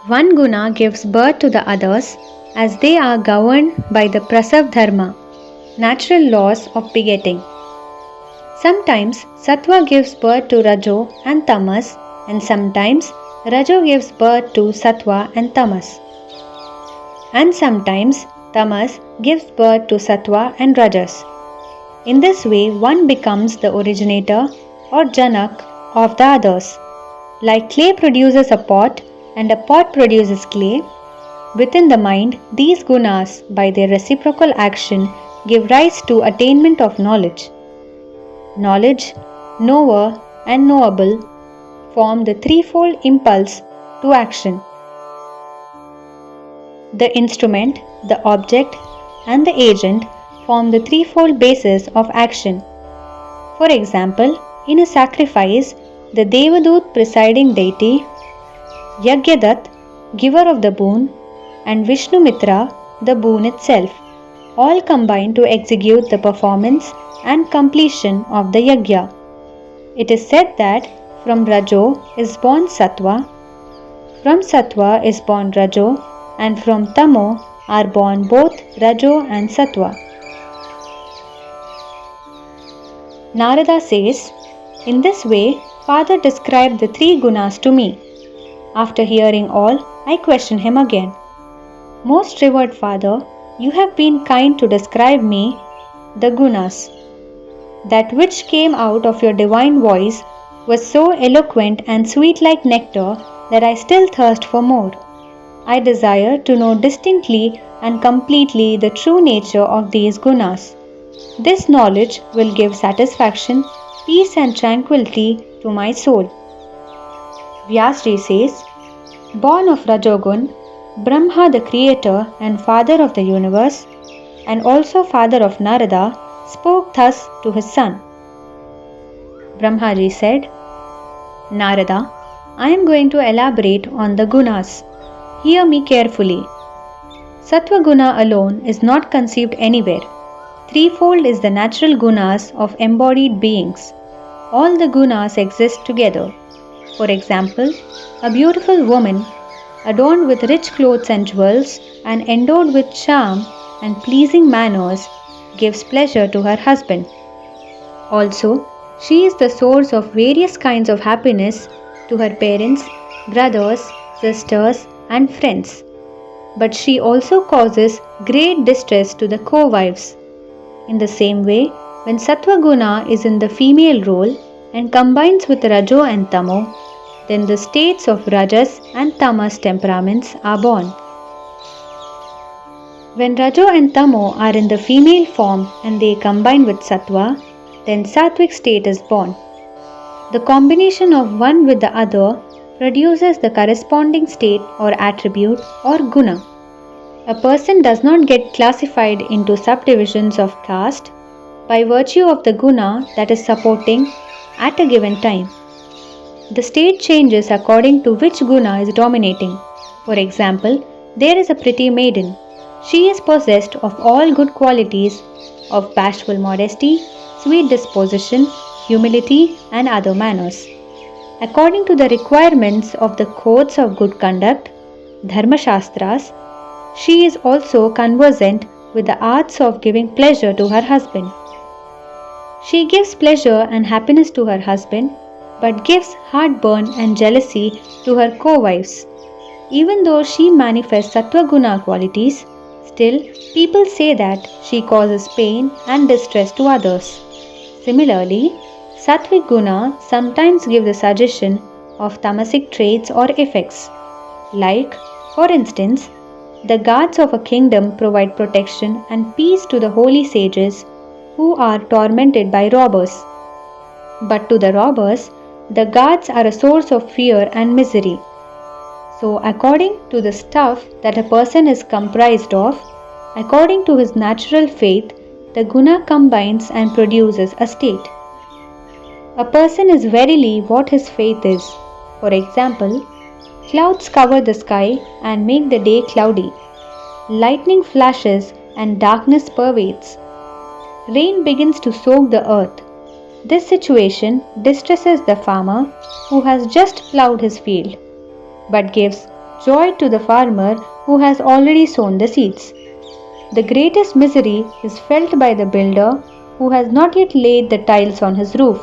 One guna gives birth to the others as they are governed by the prasav dharma, natural laws of begetting. Sometimes Sattva gives birth to Rajo and Tamas, and sometimes Rajo gives birth to Sattva and Tamas. And sometimes Tamas gives birth to Sattva and Rajas. In this way, one becomes the originator or Janak of the others. Like clay produces a pot and a pot produces clay, within the mind, these gunas, by their reciprocal action, give rise to attainment of knowledge. Knowledge, knower, and knowable form the threefold impulse to action. The instrument, the object, and the agent form the threefold basis of action. For example, in a sacrifice, the Devadut presiding deity, Yagya, giver of the boon, and Vishnu Mitra, the boon itself, all combine to execute the performance and completion of the Yagya. It is said that from Rajo is born Sattva, from Sattva is born Rajo, and from Tamo are born both Rajo and Sattva. Narada says, in this way, Father described the three gunas to me. After hearing all, I questioned him again. Most revered Father, you have been kind to describe me, the gunas. That which came out of your divine voice was so eloquent and sweet like nectar that I still thirst for more. I desire to know distinctly and completely the true nature of these gunas. This knowledge will give satisfaction, peace and tranquility to my soul. Vyasji says, born of Rajogun, Brahma the creator and father of the universe, and also father of Narada, spoke thus to his son. Brahmaji said, Narada, I am going to elaborate on the gunas. Hear me carefully. Sattva guna alone is not conceived anywhere. Threefold is the natural gunas of embodied beings. All the gunas exist together. For example, a beautiful woman adorned with rich clothes and jewels, and endowed with charm and pleasing manners, gives pleasure to her husband. Also, she is the source of various kinds of happiness to her parents, brothers, sisters, and friends. But she also causes great distress to the co-wives. In the same way, when Sattva Guna is in the female role and combines with Rajo and Tamo, then the states of Rajas and Tamas temperaments are born. When Rajo and Tamo are in the female form and they combine with Sattva, then Sattvic state is born. The combination of one with the other produces the corresponding state or attribute or guna. A person does not get classified into subdivisions of caste by virtue of the guna that is supporting at a given time. The state changes according to which guna is dominating. For example, there is a pretty maiden. She is possessed of all good qualities of bashful modesty, sweet disposition, humility, and other manners. According to the requirements of the codes of good conduct, Dharma Shastras, she is also conversant with the arts of giving pleasure to her husband. She gives pleasure and happiness to her husband, but gives heartburn and jealousy to her co-wives. Even though she manifests Sattva Guna qualities, still people say that she causes pain and distress to others. Similarly, Sattvic Guna sometimes give the suggestion of tamasic traits or effects. Like, for instance, the guards of a kingdom provide protection and peace to the holy sages who are tormented by robbers. But to the robbers, the guards are a source of fear and misery. So, according to the stuff that a person is comprised of, according to his natural faith, the guna combines and produces a state. A person is verily what his faith is. For example, clouds cover the sky and make the day cloudy. Lightning flashes and darkness pervades. Rain begins to soak the earth. This situation distresses the farmer who has just ploughed his field, but gives joy to the farmer who has already sown the seeds. The greatest misery is felt by the builder who has not yet laid the tiles on his roof.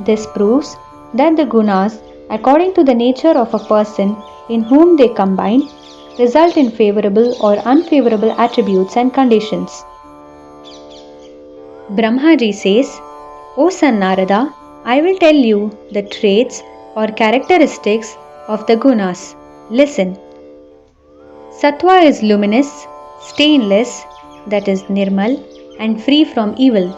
This proves that the gunas, according to the nature of a person in whom they combine, result in favorable or unfavorable attributes and conditions. Brahmaji says, O son Narada, I will tell you the traits or characteristics of the gunas. Listen. Sattva is luminous, stainless, that is nirmal, and free from evil.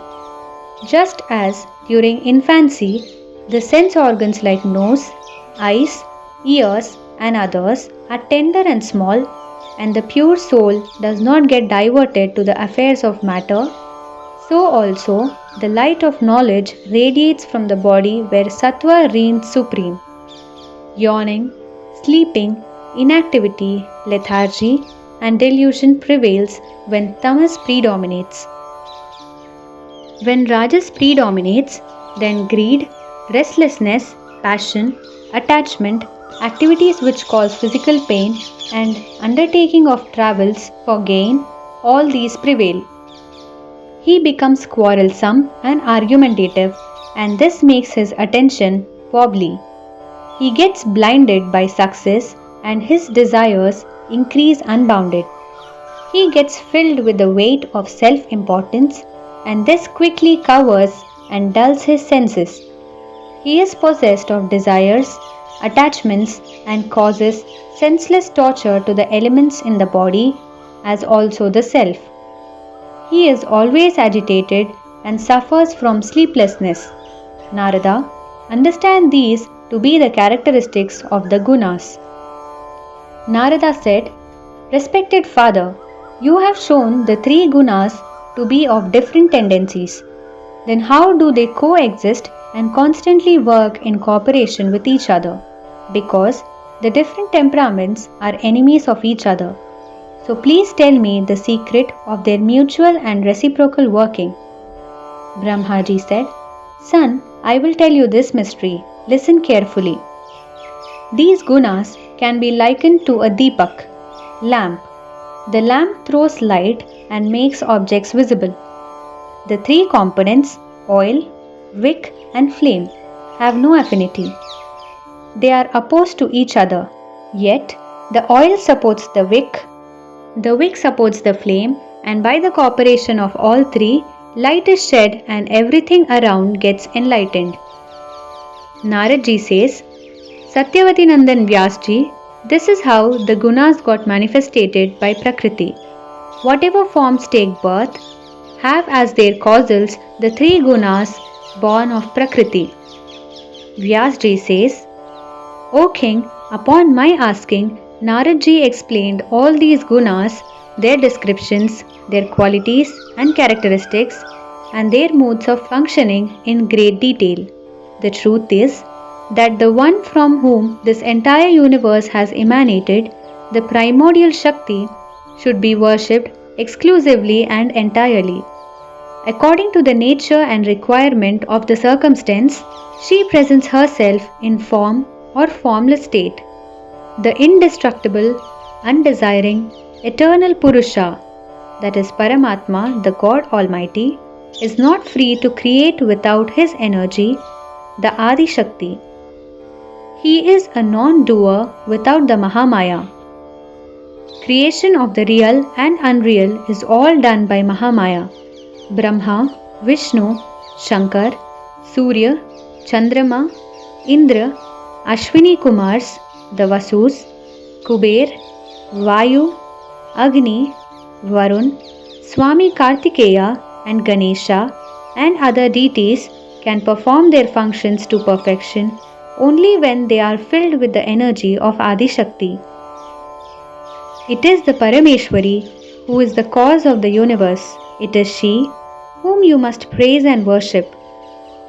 Just as during infancy, the sense organs like nose, eyes, ears, and others are tender and small, and the pure soul does not get diverted to the affairs of matter, so also the light of knowledge radiates from the body where Sattva reigns supreme. Yawning, sleeping, inactivity, lethargy, and delusion prevails when Tamas predominates. When Rajas predominates, then greed, restlessness, passion, attachment, activities which cause physical pain, and undertaking of travels for gain, all these prevail. He becomes quarrelsome and argumentative, and this makes his attention wobbly. He gets blinded by success, and his desires increase unbounded. He gets filled with the weight of self-importance, and this quickly covers and dulls his senses. He is possessed of desires, attachments, and causes senseless torture to the elements in the body, as also the self. He is always agitated and suffers from sleeplessness. Narada, understand these to be the characteristics of the gunas. Narada said, Respected father, you have shown the three gunas to be of different tendencies. Then how do they coexist and constantly work in cooperation with each other? Because the different temperaments are enemies of each other. So please tell me the secret of their mutual and reciprocal working. Brahmaji said, Son, I will tell you this mystery. Listen carefully. These gunas can be likened to a deepak, lamp. The lamp throws light and makes objects visible. The three components, oil, wick, and flame, have no affinity. They are opposed to each other, yet the oil supports the wick supports the flame, and by the cooperation of all three, light is shed and everything around gets enlightened. Narada says, Satyavati Nandan Vyasji, this is how the gunas got manifested by Prakriti. Whatever forms take birth, have as their causals the three gunas born of Prakriti. Vyasji says, O king, upon my asking, Narada explained all these gunas, their descriptions, their qualities and characteristics, and their modes of functioning in great detail. The truth is that the one from whom this entire universe has emanated, the primordial Shakti, should be worshipped exclusively and entirely. According to the nature and requirement of the circumstance, she presents herself in form or formless state. The indestructible, undesiring, eternal Purusha, that is Paramatma, the God Almighty, is not free to create without his energy, the Adi Shakti. He is a non-doer without the Mahamaya. Creation of the real and unreal is all done by Mahamaya. Brahma, Vishnu, Shankar, Surya, Chandrama, Indra, Ashwini Kumars, the Vasus, Kuber, Vayu, Agni, Varun, Swami Kartikeya and Ganesha and other deities can perform their functions to perfection only when they are filled with the energy of Adi Shakti. It is the Parameshwari who is the cause of the universe. It is she whom you must praise and worship.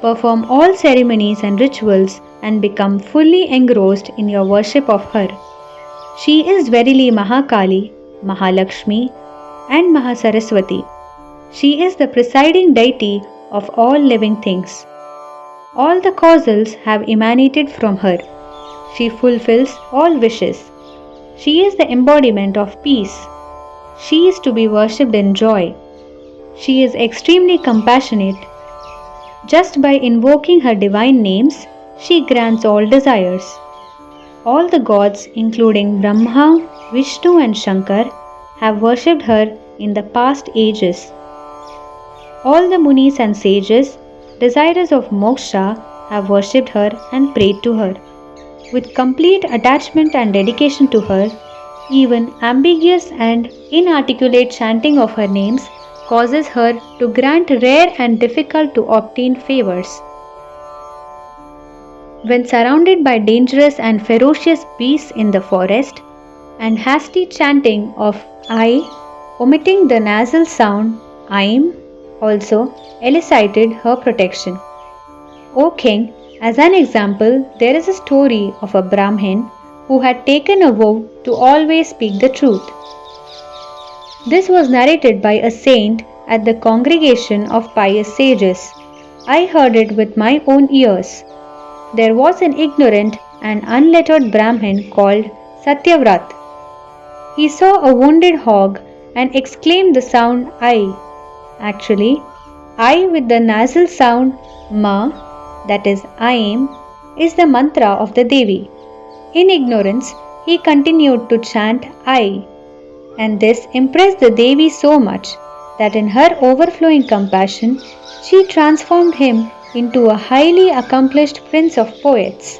Perform all ceremonies and rituals and become fully engrossed in your worship of her. She is verily Mahakali, Mahalakshmi, and Mahasaraswati. She is the presiding deity of all living things. All the causals have emanated from her. She fulfills all wishes. She is the embodiment of peace. She is to be worshipped in joy. She is extremely compassionate. Just by invoking her divine names, she grants all desires. All the gods, including Brahma, Vishnu and Shankar, have worshipped her in the past ages. All the munis and sages, desirous of moksha, have worshipped her and prayed to her. With complete attachment and dedication to her, even ambiguous and inarticulate chanting of her names causes her to grant rare and difficult to obtain favors. When surrounded by dangerous and ferocious beasts in the forest, and hasty chanting of I, omitting the nasal sound Aim, also elicited her protection. O king, as an example, there is a story of a Brahmin who had taken a vow to always speak the truth. This was narrated by a saint at the congregation of pious sages. I heard it with my own ears. There was an ignorant and unlettered Brahmin called Satyavrat. He saw a wounded hog and exclaimed the sound I. Actually, I with the nasal sound Ma, that is Aim, is the mantra of the Devi. In ignorance, he continued to chant I, and this impressed the Devi so much that in her overflowing compassion, she transformed him into a highly accomplished prince of poets.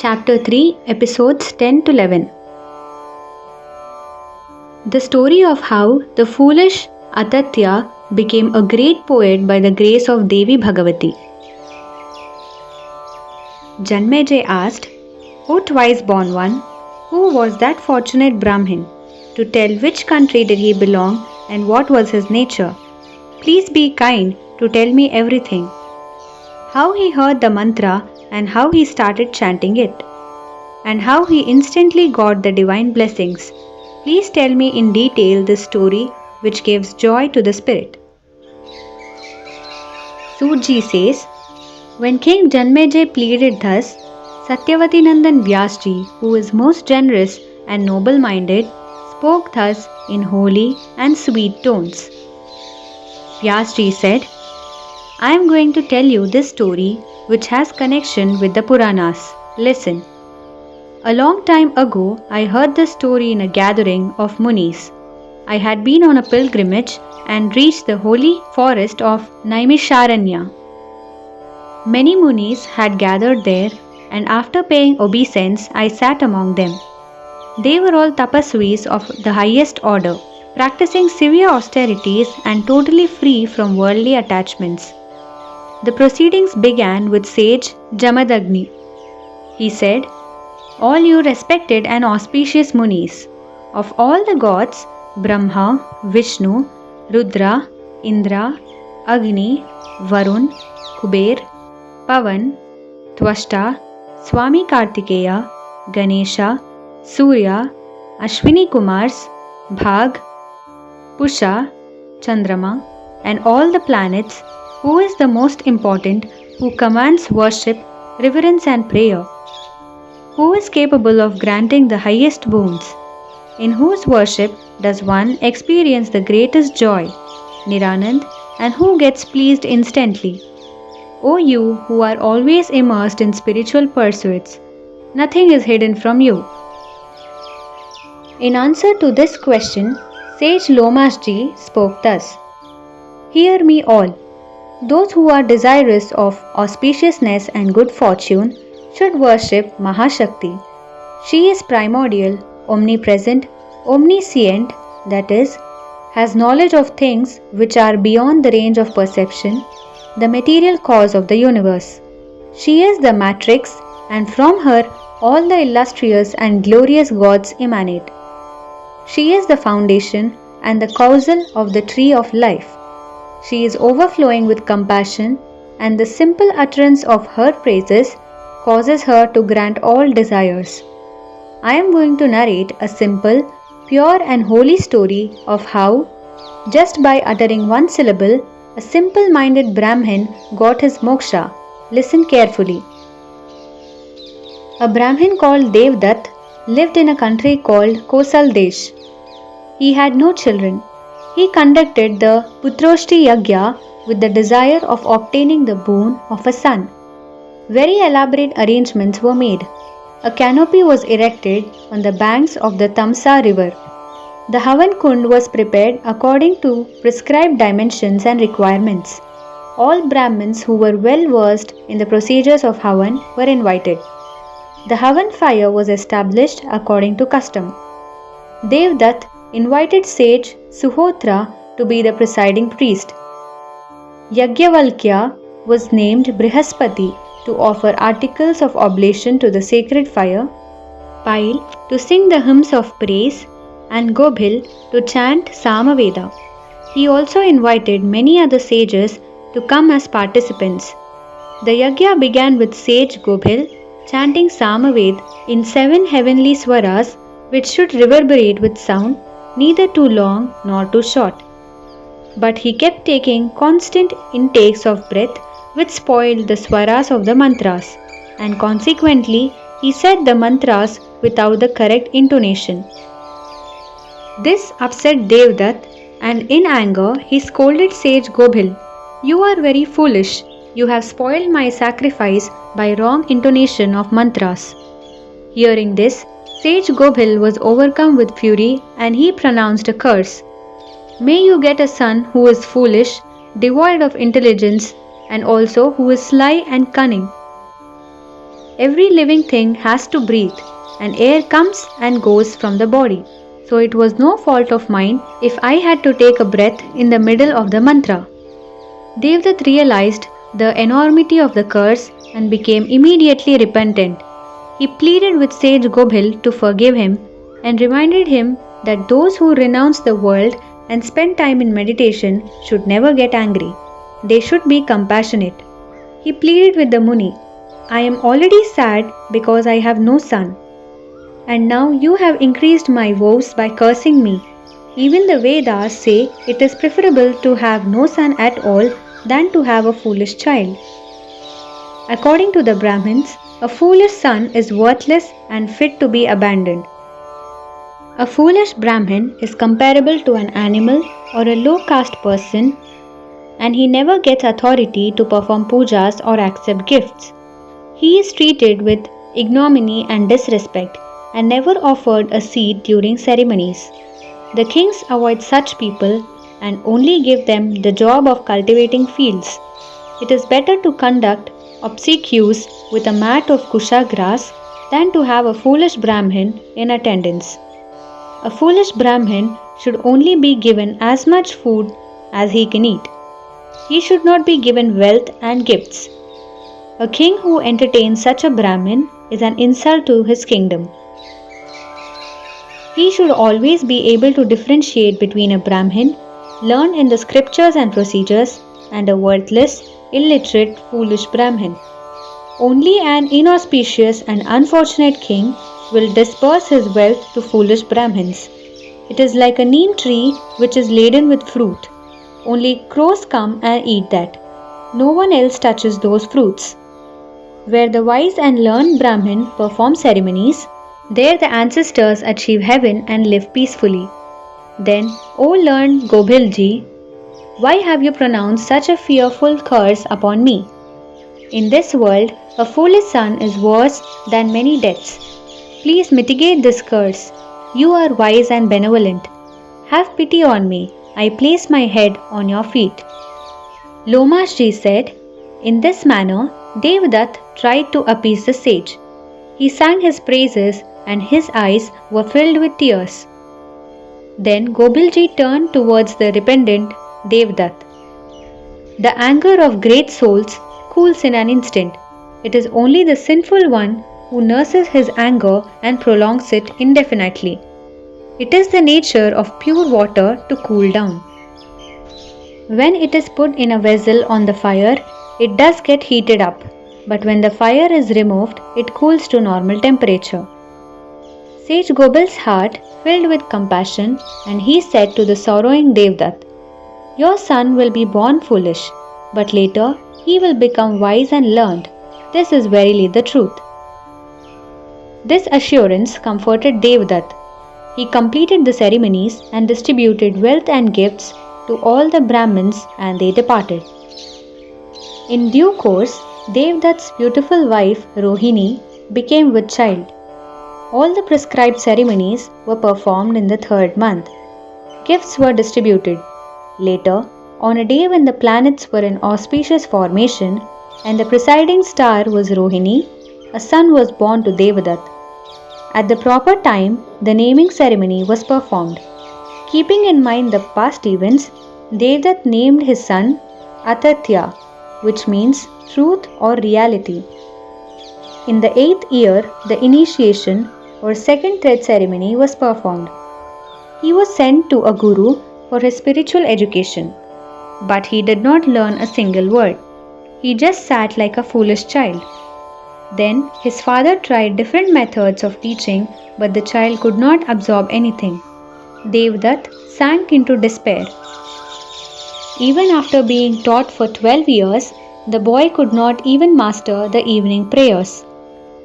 Chapter 3, Episodes 10 to 11. The story of how the foolish Atathya became a great poet by the grace of Devi Bhagavati. Janmejay asked, O twice born one, who was that fortunate Brahmin? To tell which country did he belong and what was his nature? Please be kind to tell me everything. How he heard the mantra and how he started chanting it, and how he instantly got the divine blessings. Please tell me in detail this story which gives joy to the spirit. Suji says, when King Janmejay pleaded thus, Satyavati Nandan Vyasji, who is most generous and noble-minded, spoke thus in holy and sweet tones. Vyasji said, I am going to tell you this story which has connection with the Puranas. Listen. A long time ago, I heard this story in a gathering of Munis. I had been on a pilgrimage and reached the holy forest of Naimisharanya. Many Munis had gathered there, and after paying obeisance, I sat among them. They were all tapasvis of the highest order, practicing severe austerities and totally free from worldly attachments. The proceedings began with sage Jamadagni. He said, all you respected and auspicious Munis, of all the gods, Brahma, Vishnu, Rudra, Indra, Agni, Varun, Kuber, Pavan, Tvashta, Swami Kartikeya, Ganesha, Surya, Ashwini Kumars, Bhag, Pusha, Chandrama, and all the planets, who is the most important, who commands worship, reverence and prayer? Who is capable of granting the highest boons? In whose worship does one experience the greatest joy, Niranand, and who gets pleased instantly? O you who are always immersed in spiritual pursuits, nothing is hidden from you. In answer to this question, Sage Lomasji spoke thus, hear me all. Those who are desirous of auspiciousness and good fortune should worship Mahashakti. She is primordial, omnipresent, omniscient, that is, has knowledge of things which are beyond the range of perception, the material cause of the universe. She is the matrix, and from her all the illustrious and glorious gods emanate. She is the foundation and the causal of the tree of life. She is overflowing with compassion, and the simple utterance of her praises causes her to grant all desires. I am going to narrate a simple, pure and holy story of how, just by uttering one syllable, a simple-minded Brahmin got his moksha. Listen carefully. A Brahmin called Devdutt lived in a country called Kosal Desh. He had no children. He conducted the Putroshti Yagya with the desire of obtaining the boon of a son. Very elaborate arrangements were made. A canopy was erected on the banks of the Tamsa river. The Havan Kund was prepared according to prescribed dimensions and requirements. All Brahmins who were well versed in the procedures of Havan were invited. The Havan fire was established according to custom. Devdutt invited sage Suhotra to be the presiding priest. Yagyavalkya was named Brihaspati to offer articles of oblation to the sacred fire, Pile to sing the hymns of praise, and Gobhil to chant Samaveda. He also invited many other sages to come as participants. The Yagya began with sage Gobhil chanting Samaved in 7 heavenly swaras which should reverberate with sound, neither too long nor too short. But he kept taking constant intakes of breath which spoiled the swaras of the mantras, and consequently he said the mantras without the correct intonation. This upset Devdutt, and in anger he scolded sage Gobhil, "You are very foolish. You have spoiled my sacrifice by wrong intonation of mantras." Hearing this, sage Gobhil was overcome with fury and he pronounced a curse. "May you get a son who is foolish, devoid of intelligence, and also who is sly and cunning. Every living thing has to breathe, and air comes and goes from the body. So it was no fault of mine if I had to take a breath in the middle of the mantra." Devdutt realized the enormity of the curse and became immediately repentant. He pleaded with sage Gobhil to forgive him and reminded him that those who renounce the world and spend time in meditation should never get angry. They should be compassionate. He pleaded with the Muni, I am already sad because I have no son. And now you have increased my woes by cursing me. Even the Vedas say it is preferable to have no son at all than to have a foolish child. According to the Brahmins, a foolish son is worthless and fit to be abandoned. A foolish Brahmin is comparable to an animal or a low caste person, and he never gets authority to perform pujas or accept gifts. He is treated with ignominy and disrespect and never offered a seat during ceremonies. The kings avoid such people and only give them the job of cultivating fields. It is better to conduct obsequies with a mat of kusha grass than to have a foolish Brahmin in attendance. A foolish Brahmin should only be given as much food as he can eat. He should not be given wealth and gifts. A king who entertains such a Brahmin is an insult to his kingdom. He should always be able to differentiate between a Brahmin, learned in the scriptures and procedures, and a worthless, illiterate, foolish Brahmin. Only an inauspicious and unfortunate king will disperse his wealth to foolish Brahmins. It is like a neem tree which is laden with fruit. Only crows come and eat that. No one else touches those fruits. Where the wise and learned Brahmin perform ceremonies, there the ancestors achieve heaven and live peacefully. Then, O learned Gobhilji, why have you pronounced such a fearful curse upon me? In this world, a foolish son is worse than many deaths. Please mitigate this curse. You are wise and benevolent. Have pity on me. I place my head on your feet. Lomasji said, in this manner, Devdutt tried to appease the sage. He sang his praises and his eyes were filled with tears. Then Gobhilji turned towards the repentant Devdutt. The anger of great souls cools in an instant. It is only the sinful one who nurses his anger and prolongs it indefinitely. It is the nature of pure water to cool down. When it is put in a vessel on the fire, it does get heated up, but when the fire is removed, it cools to normal temperature. Sage Gobel's heart filled with compassion, and he said to the sorrowing Devdutt, your son will be born foolish, but later he will become wise and learned. This is verily the truth. This assurance comforted Devdutt. He completed the ceremonies and distributed wealth and gifts to all the Brahmins, and they departed. In due course, Devdutt's beautiful wife Rohini became with child. All the prescribed ceremonies were performed in the 3rd month. Gifts were distributed. Later, on a day when the planets were in auspicious formation and the presiding star was Rohini, a son was born to Devdutt. At the proper time, the naming ceremony was performed. Keeping in mind the past events, Devdutt named his son Atathya, which means truth or reality. In the 8th year, the initiation or second thread ceremony was performed. He was sent to a guru for his spiritual education, but he did not learn a single word. He just sat like a foolish child. Then his father tried different methods of teaching, but the child could not absorb anything. Devdutt sank into despair. Even after being taught for 12 years, the boy could not even master the evening prayers.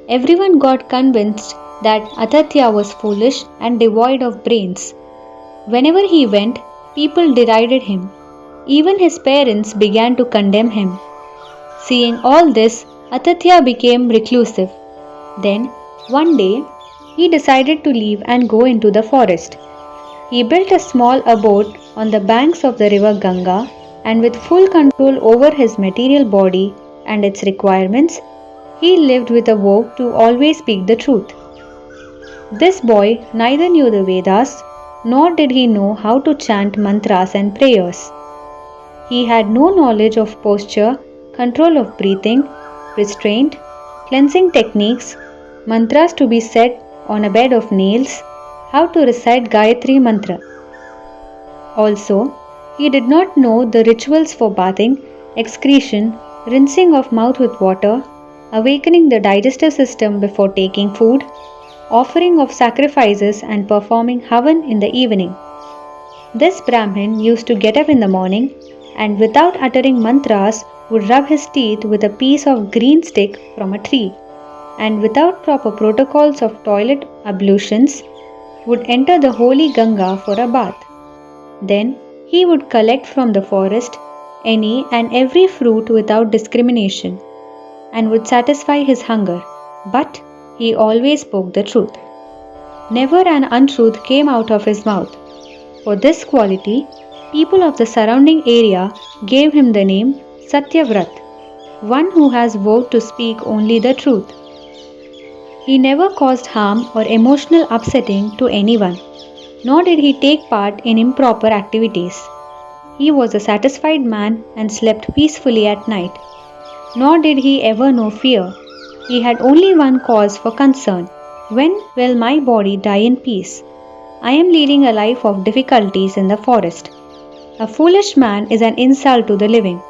Everyone got convinced that Atathya was foolish and devoid of brains. Whenever he went, people derided him. Even his parents began to condemn him. Seeing all this, Atathya became reclusive. Then, one day, he decided to leave and go into the forest. He built a small abode on the banks of the river Ganga, and with full control over his material body and its requirements, he lived with a vow to always speak the truth. This boy neither knew the Vedas, nor did he know how to chant mantras and prayers. He had no knowledge of posture control of breathing, restraint, cleansing techniques, mantras to be said on a bed of nails, how to recite Gayatri mantra. Also, he did not know the rituals for bathing, excretion, rinsing of mouth with water, awakening the digestive system before taking food, offering of sacrifices and performing havan in the evening. This Brahmin used to get up in the morning and without uttering mantras would rub his teeth with a piece of green stick from a tree, and without proper protocols of toilet ablutions would enter the holy Ganga for a bath. Then he would collect from the forest any and every fruit without discrimination and would satisfy his hunger, but he always spoke the truth. Never an untruth came out of his mouth. For this quality, people of the surrounding area gave him the name Satyavrat, one who has vowed to speak only the truth. He never caused harm or emotional upsetting to anyone, nor did he take part in improper activities. He was a satisfied man and slept peacefully at night. Nor did he ever know fear. He had only one cause for concern. When will my body die in peace? I am leading a life of difficulties in the forest. A foolish man is an insult to the living.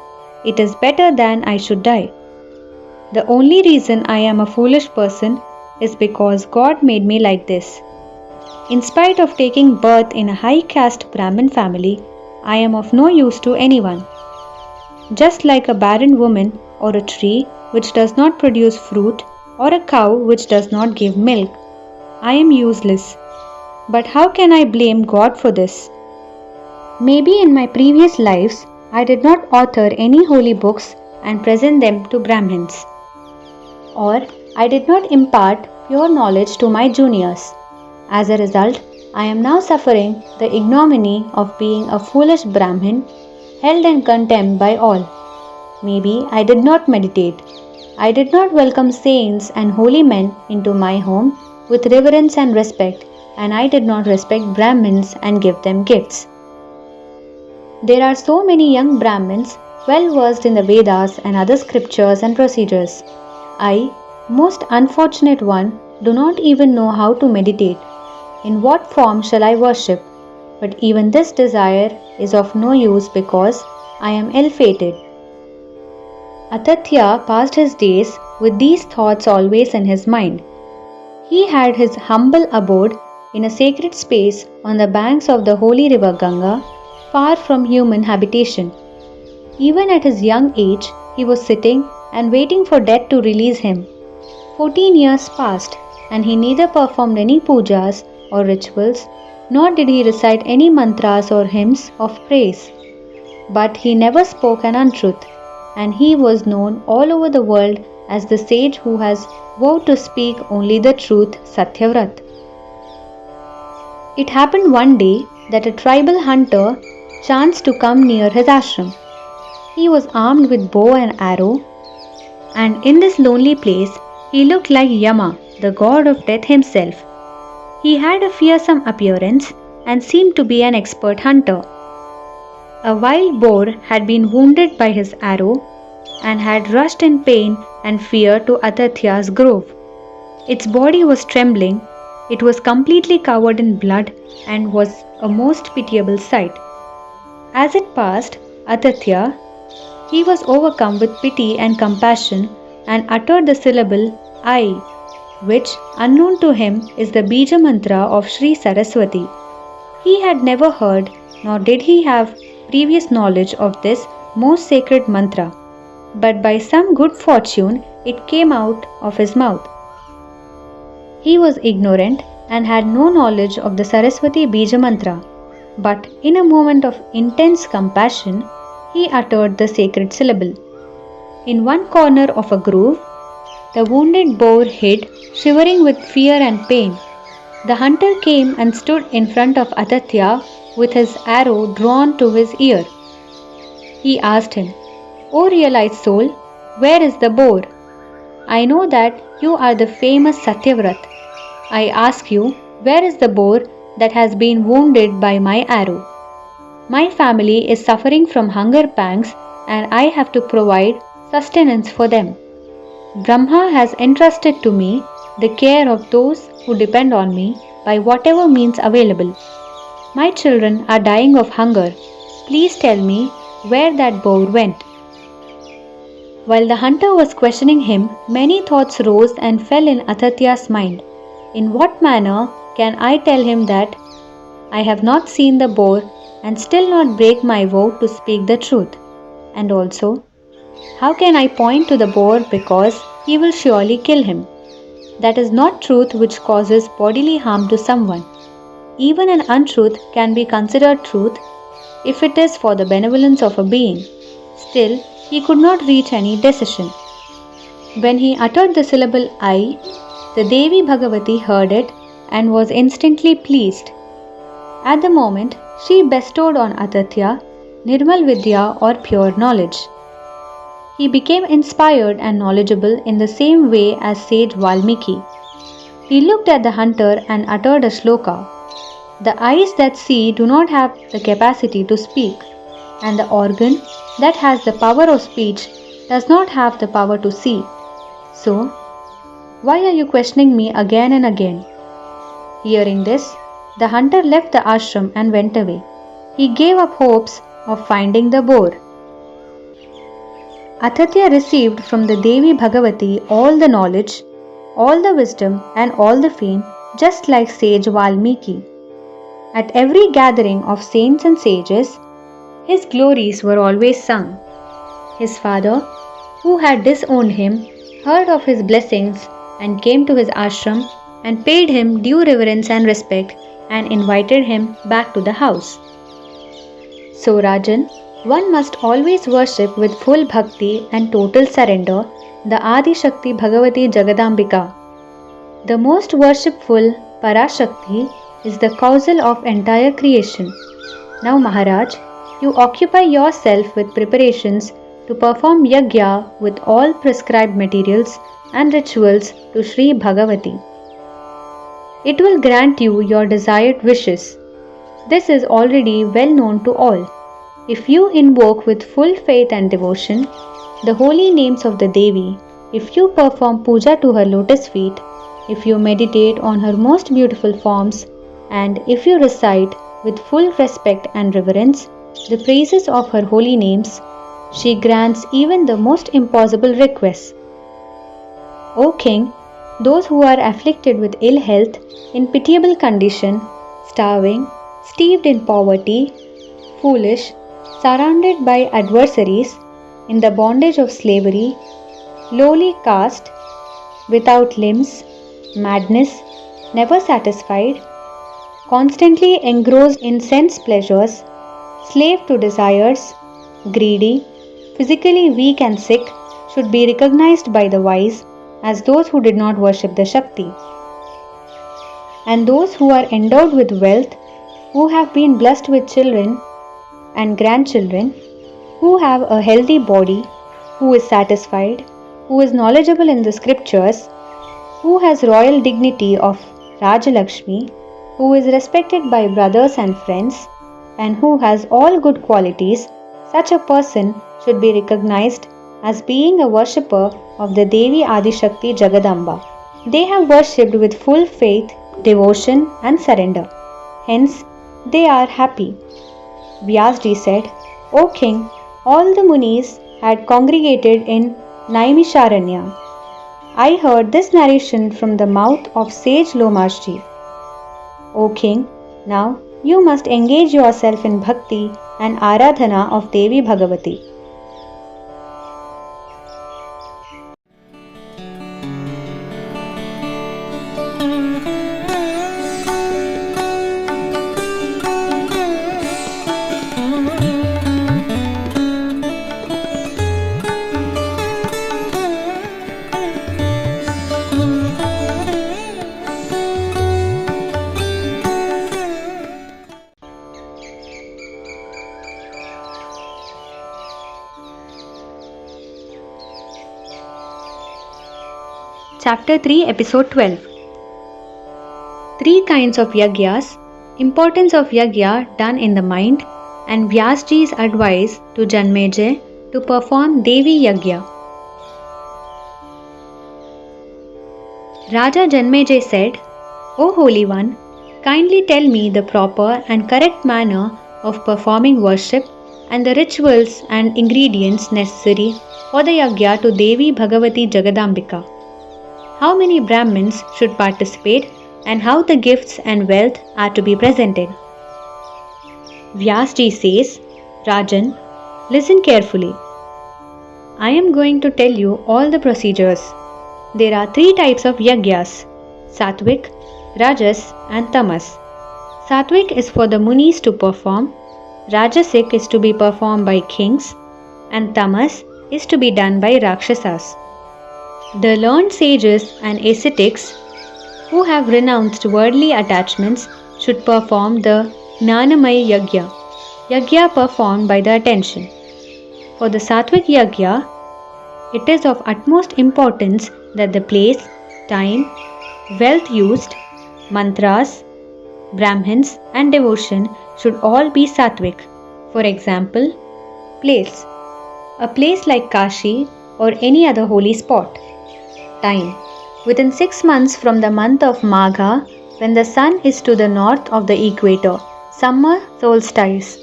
It is better than I should die. The only reason I am a foolish person is because God made me like this. In spite of taking birth in a high caste Brahmin family, I am of no use to anyone. Just like a barren woman or a tree which does not produce fruit or a cow which does not give milk, I am useless. But how can I blame God for this? Maybe in my previous lives I did not author any holy books and present them to Brahmins. Or I did not impart pure knowledge to my juniors. As a result, I am now suffering the ignominy of being a foolish Brahmin, held in contempt by all. Maybe I did not meditate. I did not welcome saints and holy men into my home with reverence and respect, and I did not respect Brahmins and give them gifts. There are so many young Brahmins well versed in the Vedas and other scriptures and procedures. I, most unfortunate one, do not even know how to meditate. In what form shall I worship? But even this desire is of no use because I am ill-fated. Atathya passed his days with these thoughts always in his mind. He had his humble abode in a sacred space on the banks of the holy river Ganga, far from human habitation. Even at his young age, he was sitting and waiting for death to release him. 14 years passed, and he neither performed any pujas or rituals, nor did he recite any mantras or hymns of praise. But he never spoke an untruth, and he was known all over the world as the sage who has vowed to speak only the truth, Satyavrat. It happened one day that a tribal hunter chanced to come near his ashram. He was armed with bow and arrow, and in this lonely place he looked like Yama, the god of death himself. He had a fearsome appearance and seemed to be an expert hunter. A wild boar had been wounded by his arrow and had rushed in pain and fear to Atathya's grove. Its body was trembling, it was completely covered in blood and was a most pitiable sight. As it passed Atathya, he was overcome with pity and compassion and uttered the syllable I, which, unknown to him, is the Bija mantra of Shri Saraswati. He had never heard, nor did he have previous knowledge of this most sacred mantra, but by some good fortune it came out of his mouth. He was ignorant and had no knowledge of the Saraswati Bija mantra, but in a moment of intense compassion, he uttered the sacred syllable. In one corner of a grove, the wounded boar hid, shivering with fear and pain. The hunter came and stood in front of Atathya with his arrow drawn to his ear. He asked him, "O realized soul, where is the boar? I know that you are the famous Satyavrat. I ask you, where is the boar that has been wounded by my arrow? My family is suffering from hunger pangs and I have to provide sustenance for them. Brahma has entrusted to me the care of those who depend on me by whatever means available. My children are dying of hunger. Please tell me where that boar went. While the hunter was questioning him, many thoughts rose and fell in Atathya's mind. In what manner can I tell him that I have not seen the boar and still not break my vow to speak the truth? And also, how can I point to the boar because he will surely kill him? That is not truth which causes bodily harm to someone. Even an untruth can be considered truth if it is for the benevolence of a being. Still, he could not reach any decision. When he uttered the syllable I, the Devi Bhagavati heard it and was instantly pleased. At the moment, she bestowed on Atathya Nirmal Vidya or pure knowledge. He became inspired and knowledgeable in the same way as sage Valmiki. He looked at the hunter and uttered a shloka. The eyes that see do not have the capacity to speak, and the organ that has the power of speech does not have the power to see. So, why are you questioning me again and again? Hearing this, the hunter left the ashram and went away. He gave up hopes of finding the boar. Atathya received from the Devi Bhagavati all the knowledge, all the wisdom and all the fame just like sage Valmiki. At every gathering of saints and sages, his glories were always sung. His father, who had disowned him, heard of his blessings and came to his ashram and paid him due reverence and respect and invited him back to the house. So Rajan, one must always worship with full bhakti and total surrender the Adi Shakti Bhagavati Jagadambika. The most worshipful Parashakti is the causal of entire creation. Now Maharaj, you occupy yourself with preparations to perform Yagya with all prescribed materials and rituals to Shri Bhagavati. It will grant you your desired wishes. This is already well known to all. If you invoke with full faith and devotion the holy names of the Devi, if you perform puja to her lotus feet, if you meditate on her most beautiful forms, and if you recite with full respect and reverence the praises of her holy names, she grants even the most impossible requests. O King, those who are afflicted with ill health, in pitiable condition, starving, steeped in poverty, foolish, surrounded by adversaries, in the bondage of slavery, lowly caste, without limbs, madness, never satisfied, constantly engrossed in sense pleasures, slave to desires, greedy, physically weak and sick, should be recognized by the wise as those who did not worship the Shakti. And those who are endowed with wealth, who have been blessed with children and grandchildren, who have a healthy body, who is satisfied, who is knowledgeable in the scriptures, who has royal dignity of Rajalakshmi, who is respected by brothers and friends, and who has all good qualities, such a person should be recognized as being a worshipper of the Devi Adi Shakti Jagadamba. They have worshipped with full faith, devotion and surrender. Hence, they are happy. Vyasji said, O King, all the Munis had congregated in Naimisharanya. I heard this narration from the mouth of sage Lomasji. O King, now you must engage yourself in bhakti and aradhana of Devi Bhagavati. Chapter 3, Episode 12. 3 kinds of Yagyas, importance of Yagya done in the mind, and Vyasji's advice to Janmejay to perform Devi Yagya. Raja Janmejay said, O Holy One, kindly tell me the proper and correct manner of performing worship and the rituals and ingredients necessary for the Yagya to Devi Bhagavati Jagadambika. How many Brahmins should participate and how the gifts and wealth are to be presented. Vyasji says, Rajan, listen carefully. I am going to tell you all the procedures. There are 3 types of Yagyas, Satvik, Rajas and Tamas. Satvik is for the Munis to perform, Rajasic is to be performed by kings, and Tamas is to be done by Rakshasas. The learned sages and ascetics who have renounced worldly attachments should perform the Gnanamaya Yagya, Yagya performed by the attention. For the Satvik Yagya, it is of utmost importance that the place, time, wealth used, mantras, Brahmins and devotion should all be Satvik. For example, place. A place like Kashi or any other holy spot. Time. Within 6 months from the month of Magha, when the sun is to the north of the equator, summer solstice.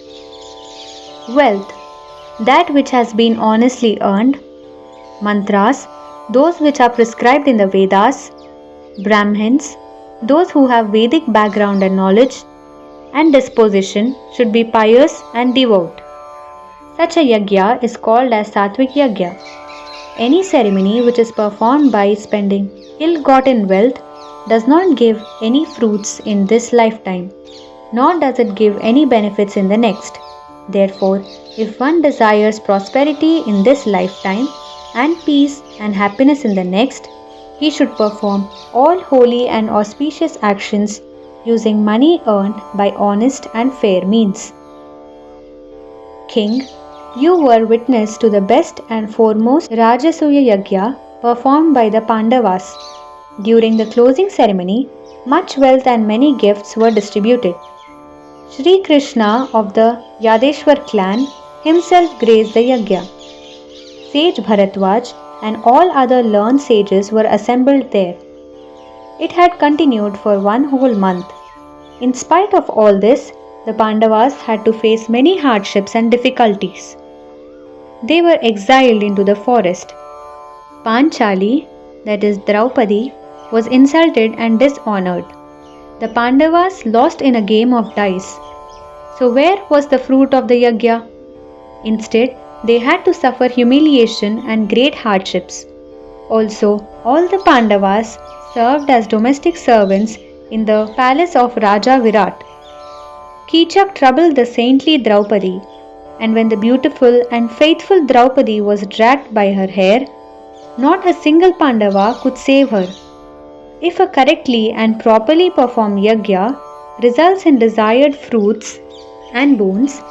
Wealth. That which has been honestly earned. Mantras. Those which are prescribed in the Vedas. Brahmins. Those who have Vedic background and knowledge and disposition should be pious and devout. Such a yagya is called as Satvik Yagya. Any ceremony which is performed by spending ill-gotten wealth does not give any fruits in this lifetime, nor does it give any benefits in the next. Therefore, if one desires prosperity in this lifetime and peace and happiness in the next, he should perform all holy and auspicious actions using money earned by honest and fair means. King, you were witness to the best and foremost Rajasuya Yagya performed by the Pandavas. During the closing ceremony, much wealth and many gifts were distributed. Shri Krishna of the Yadeshwar clan himself graced the Yagya. Sage Bharatwaj and all other learned sages were assembled there. It had continued for 1 whole month. In spite of all this, the Pandavas had to face many hardships and difficulties. They were exiled into the forest. Panchali, that is Draupadi, was insulted and dishonored. The Pandavas lost in a game of dice. So where was the fruit of the Yagya? Instead, they had to suffer humiliation and great hardships. Also, all the Pandavas served as domestic servants in the palace of Raja Virat. Kichak troubled the saintly Draupadi, and when the beautiful and faithful Draupadi was dragged by her hair, not a single Pandava could save her. If a correctly and properly performed Yagya results in desired fruits and boons,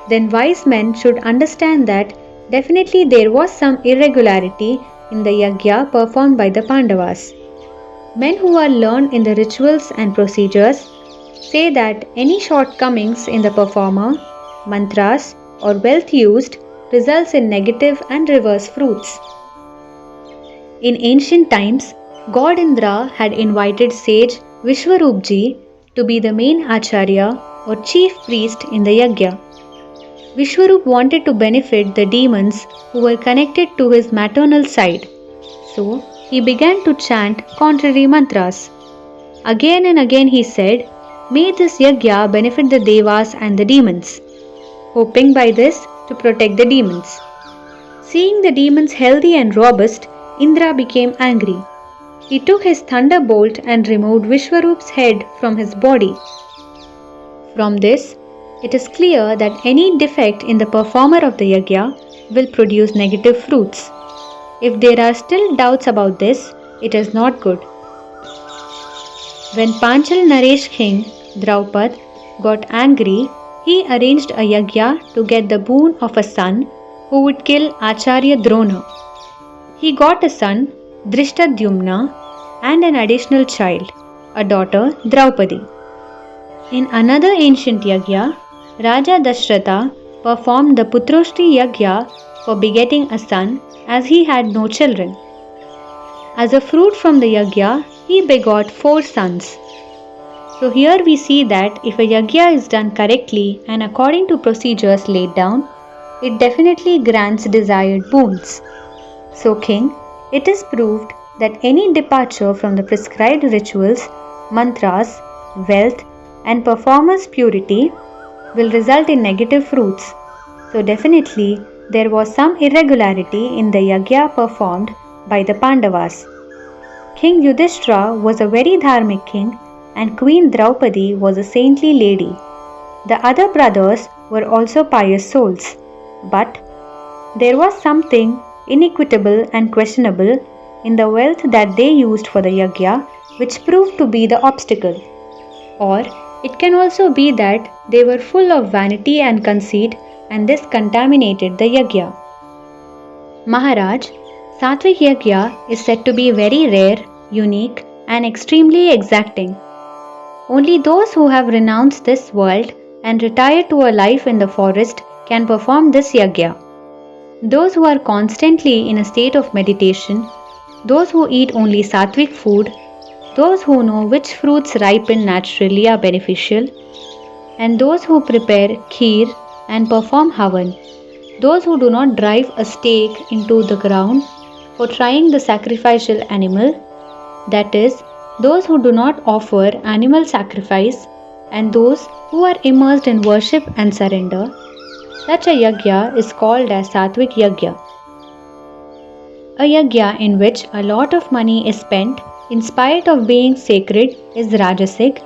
then wise men should understand that definitely there was some irregularity in the Yagya performed by the Pandavas. Men who are learned in the rituals and procedures say that any shortcomings in the performer, mantras or wealth used results in negative and reverse fruits. In ancient times, God Indra had invited sage Vishwaroopji to be the main acharya or chief priest in the Yagya. Vishwaroop wanted to benefit the demons who were connected to his maternal side, so he began to chant contrary mantras. Again and again he said, "May this Yagya benefit the Devas and the demons," hoping by this to protect the demons. Seeing the demons healthy and robust, Indra became angry. He took his thunderbolt and removed Vishwaroop's head from his body. From this, it is clear that any defect in the performer of the Yagya will produce negative fruits. If there are still doubts about this, it is not good. When Panchal Naresh king Draupad got angry, he arranged a Yagya to get the boon of a son who would kill Acharya Drona. He got a son, Drishtadyumna, and an additional child, a daughter, Draupadi. In another ancient Yagya, Raja Dashratha performed the Putroshri Yagya for begetting a son as he had no children. As a fruit from the Yagya, he begot 4 sons. So here we see that if a Yagya is done correctly and according to procedures laid down, it definitely grants desired boons. So King, it is proved that any departure from the prescribed rituals, mantras, wealth and performers' purity will result in negative fruits. So definitely there was some irregularity in the Yagya performed by the Pandavas. King Yudhishthira was a very dharmic king and Queen Draupadi was a saintly lady. The other brothers were also pious souls, but there was something inequitable and questionable in the wealth that they used for the Yagya, which proved to be the obstacle. Or it can also be that they were full of vanity and conceit and this contaminated the Yagya. Maharaj, Satvik Yagya is said to be very rare, unique and extremely exacting. Only those who have renounced this world and retired to a life in the forest can perform this Yagya. Those who are constantly in a state of meditation, those who eat only sattvic food, those who know which fruits ripen naturally are beneficial, and those who prepare kheer and perform havan, those who do not drive a stake into the ground for trying the sacrificial animal, that is, those who do not offer animal sacrifice, and those who are immersed in worship and surrender, such a yagya is called as Sattvic Yagya. A yagya in which a lot of money is spent in spite of being sacred is Rajasic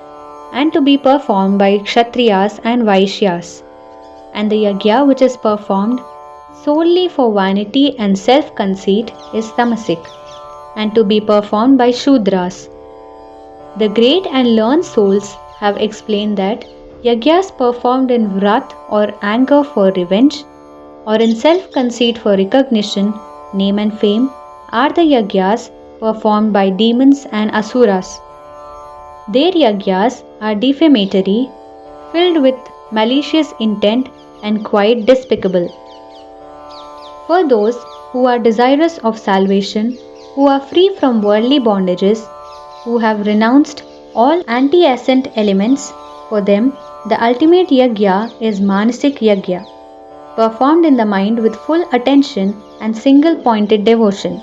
and to be performed by Kshatriyas and Vaishyas. And the yagya which is performed solely for vanity and self-conceit is Tamasic and to be performed by Shudras. The great and learned souls have explained that yagyas performed in vrat or anger for revenge or in self-conceit for recognition, name and fame are the yagyas performed by demons and asuras. Their yagyas are defamatory, filled with malicious intent and quite despicable. For those who are desirous of salvation, who are free from worldly bondages, who have renounced all anti-ascent elements, for them the ultimate yagya is Manasik Yagya, performed in the mind with full attention and single-pointed devotion.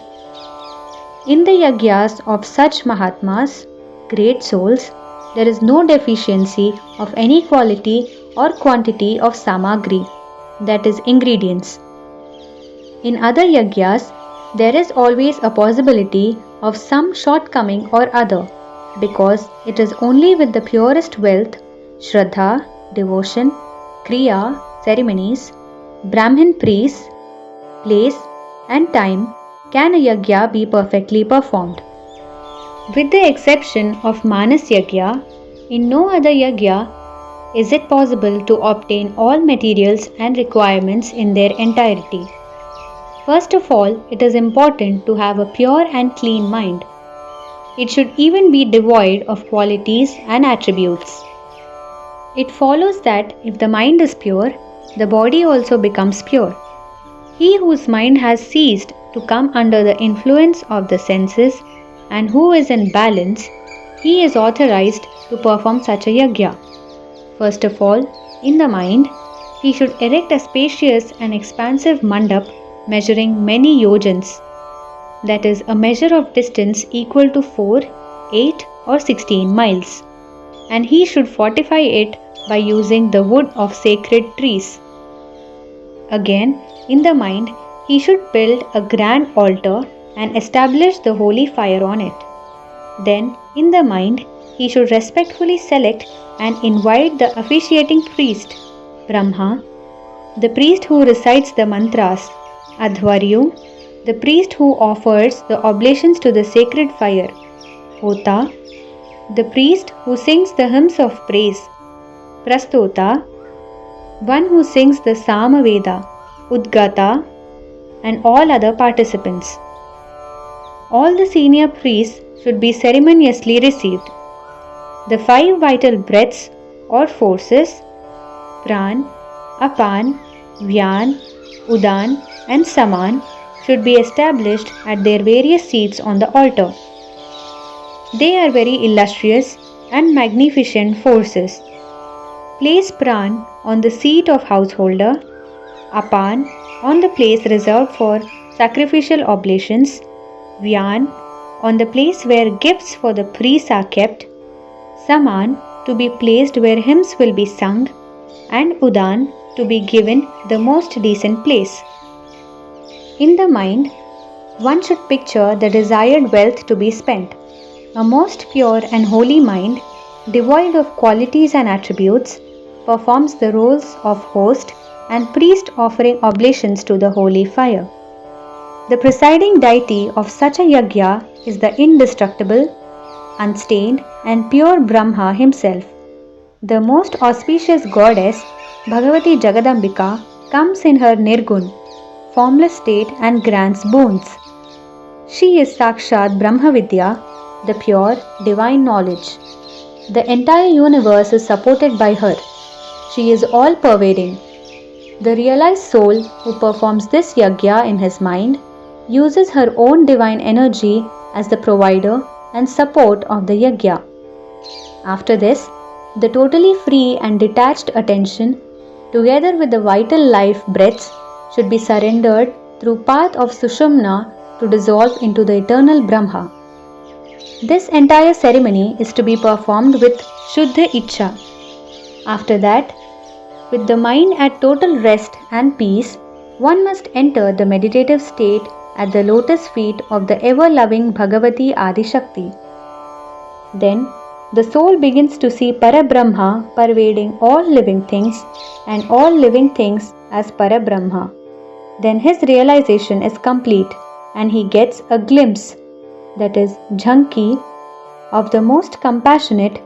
In the yagyas of such Mahatmas, great souls, there is no deficiency of any quality or quantity of samagri, that is ingredients. In other yagyas, there is always a possibility of some shortcoming or other, because it is only with the purest wealth, shraddha, devotion, kriya, ceremonies, Brahmin priests, place and time can a yagya be perfectly performed. With the exception of Manas Yagya, in no other yagya is it possible to obtain all materials and requirements in their entirety. First of all, it is important to have a pure and clean mind. It should even be devoid of qualities and attributes. It follows that if the mind is pure, the body also becomes pure. He whose mind has ceased to come under the influence of the senses and who is in balance, he is authorized to perform such a yagya. First of all, in the mind, he should erect a spacious and expansive mandap measuring many yojans, that is, a measure of distance equal to 4, 8 or 16 miles, and he should fortify it by using the wood of sacred trees. Again, in the mind, he should build a grand altar and establish the holy fire on it. Then, in the mind, he should respectfully select and invite the officiating priest, Brahma, the priest who recites the mantras, Adhvaryu, the priest who offers the oblations to the sacred fire, Hota, the priest who sings the hymns of praise, Prastota, one who sings the Samaveda, Udgata, and all other participants. All the senior priests should be ceremoniously received. The 5 vital breaths or forces, Pran, Apan, Vyan, Udan and Saman should be established at their various seats on the altar. They are very illustrious and magnificent forces. Place Pran on the seat of householder, Apan on the place reserved for sacrificial oblations, Vyan on the place where gifts for the priests are kept, Saman to be placed where hymns will be sung, and Udan to be given the most decent place. In the mind, one should picture the desired wealth to be spent. A most pure and holy mind, devoid of qualities and attributes, performs the roles of host and priest offering oblations to the holy fire. The presiding deity of such a yagya is the indestructible, unstained and pure Brahma himself. The most auspicious goddess, Bhagavati Jagadambika, comes in her Nirgun, formless state and grants boons. She is Sakshat Brahma Vidya, the pure divine knowledge. The entire universe is supported by her. She is all-pervading. The realized soul who performs this yagya in his mind uses her own divine energy as the provider and support of the yagya. After this, the totally free and detached attention, together with the vital life breaths, should be surrendered through path of Sushumna to dissolve into the eternal Brahma. This entire ceremony is to be performed with Shuddha Ichcha. After that, with the mind at total rest and peace, one must enter the meditative state at the lotus feet of the ever-loving Bhagawati Adya Shakti. Then, the soul begins to see Parabrahma pervading all living things and all living things as Parabrahma. Then his realization is complete and he gets a glimpse, that is jhanki, of the most compassionate,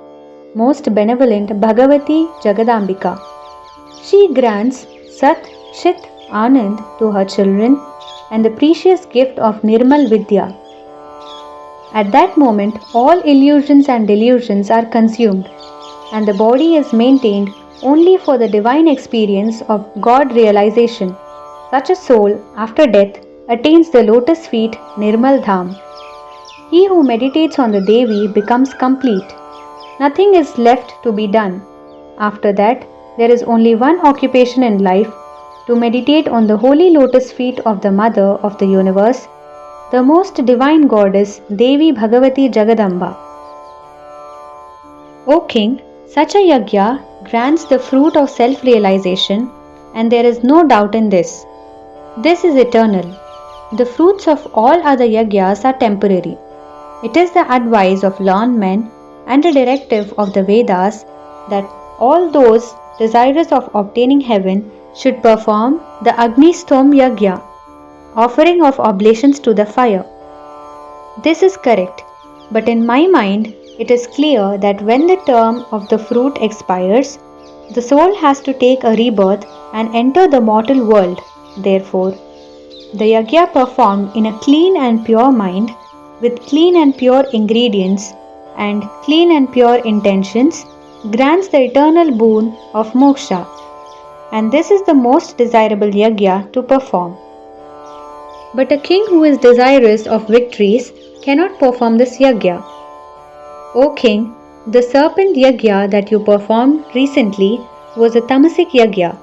most benevolent Bhagavati Jagadambika. She grants Sat, Chit, Anand to her children and the precious gift of Nirmal Vidya. At that moment, all illusions and delusions are consumed, and the body is maintained only for the divine experience of God realization. Such a soul, after death, attains the lotus feet Nirmal Dham. He who meditates on the Devi becomes complete. Nothing is left to be done. After that, there is only one occupation in life, to meditate on the holy lotus feet of the Mother of the Universe, the most divine goddess Devi Bhagavati Jagadamba. O King, such a yagya grants the fruit of self-realization, and there is no doubt in this. This is eternal. The fruits of all other yagyas are temporary. It is the advice of learned men and a directive of the Vedas that all those desirous of obtaining heaven should perform the Agni Stom Yagya, offering of oblations to the fire. This is correct, but in my mind it is clear that when the term of the fruit expires, the soul has to take a rebirth and enter the mortal world. Therefore, the yagya performed in a clean and pure mind, with clean and pure ingredients and clean and pure intentions, grants the eternal boon of moksha, and this is the most desirable yagya to perform. But a king who is desirous of victories cannot perform this yagya. O king, the serpent yagya that you performed recently was a tamasic yagya,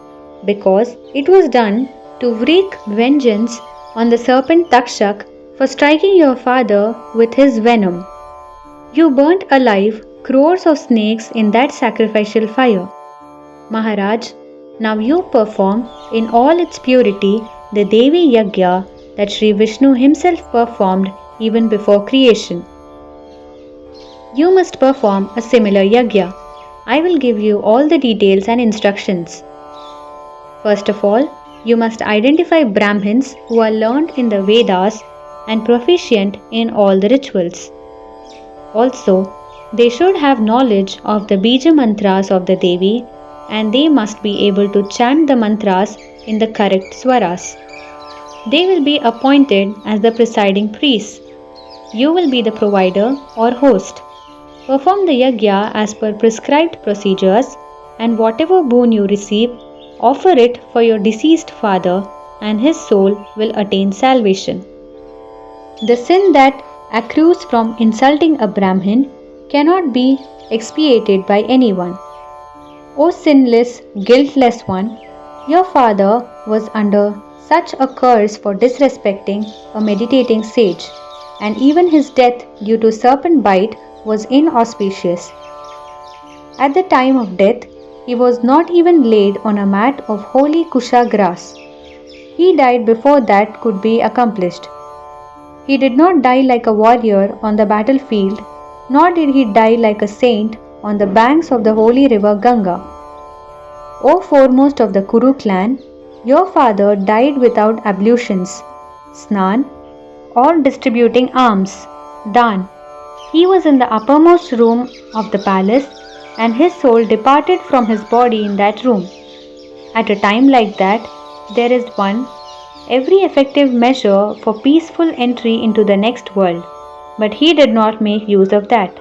because it was done to wreak vengeance on the serpent Takshak for striking your father with his venom. You burnt alive crores of snakes in that sacrificial fire. Maharaj, now you perform in all its purity the Devi Yagya that Shri Vishnu himself performed even before creation. You must perform a similar Yagya. I will give you all the details and instructions. First of all, you must identify Brahmins who are learned in the Vedas and proficient in all the rituals. Also, they should have knowledge of the Bija mantras of the Devi, and they must be able to chant the mantras in the correct swaras. They will be appointed as the presiding priests. You will be the provider or host. Perform the yagya as per prescribed procedures, and whatever boon you receive, offer it for your deceased father and his soul will attain salvation. The sin that accrues from insulting a Brahmin cannot be expiated by anyone. O sinless, guiltless one, your father was under such a curse for disrespecting a meditating sage, and even his death due to serpent bite was inauspicious. At the time of death, he was not even laid on a mat of holy kusha grass. He died before that could be accomplished. He did not die like a warrior on the battlefield, nor did he die like a saint on the banks of the holy river Ganga. O foremost of the Kuru clan, your father died without ablutions, snan, or distributing alms, dan. He was in the uppermost room of the palace, and his soul departed from his body in that room. At a time like that, there is every effective measure for peaceful entry into the next world, but he did not make use of that.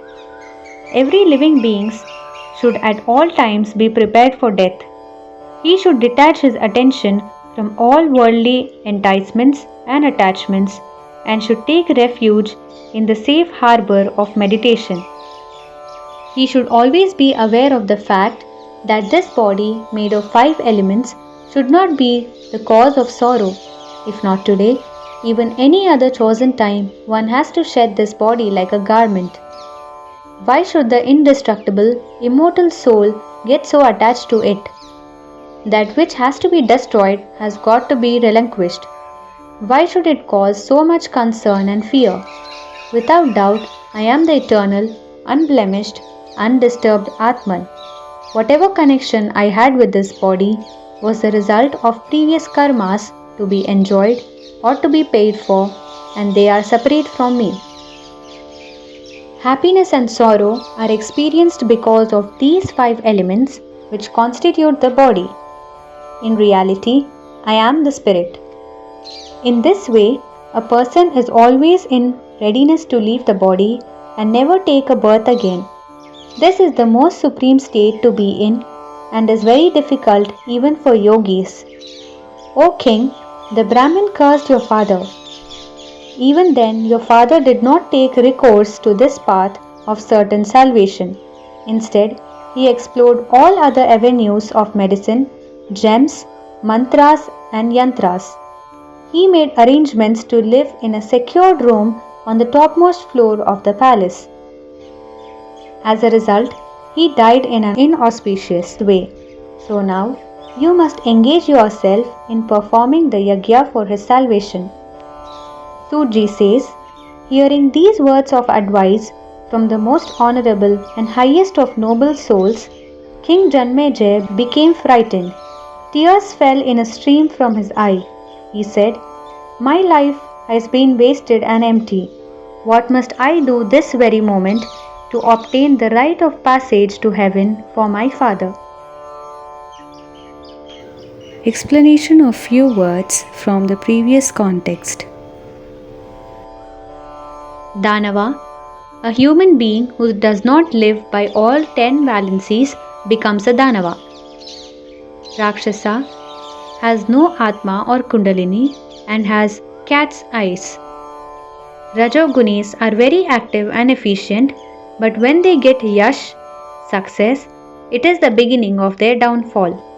Every living being should at all times be prepared for death. He should detach his attention from all worldly enticements and attachments and should take refuge in the safe harbor of meditation. He should always be aware of the fact that this body made of 5 elements should not be the cause of sorrow. If not today, even any other chosen time, one has to shed this body like a garment. Why should the indestructible, immortal soul get so attached to it? That which has to be destroyed has got to be relinquished. Why should it cause so much concern and fear? Without doubt, I am the eternal, unblemished, undisturbed Atman. Whatever connection I had with this body was the result of previous karmas to be enjoyed or to be paid for, and they are separate from me. Happiness and sorrow are experienced because of these 5 elements which constitute the body. In reality, I am the spirit. In this way, a person is always in readiness to leave the body and never take a birth again. This is the most supreme state to be in and is very difficult even for yogis. O king, the Brahmin cursed your father. Even then, your father did not take recourse to this path of certain salvation. Instead, he explored all other avenues of medicine, gems, mantras and yantras. He made arrangements to live in a secured room on the topmost floor of the palace. As a result, he died in an inauspicious way. So now, you must engage yourself in performing the Yagya for his salvation. Sudji says, hearing these words of advice from the most honorable and highest of noble souls, King Janmejay became frightened. Tears fell in a stream from his eye. He said, my life has been wasted and empty. What must I do this very moment to obtain the right of passage to heaven for my father? Explanation of few words from the previous context. Danava, a human being who does not live by all 10 valencies, becomes a Danava. Rakshasa has no Atma or Kundalini and has cat's eyes. Rajogunis are very active and efficient, but when they get yash, success, it is the beginning of their downfall.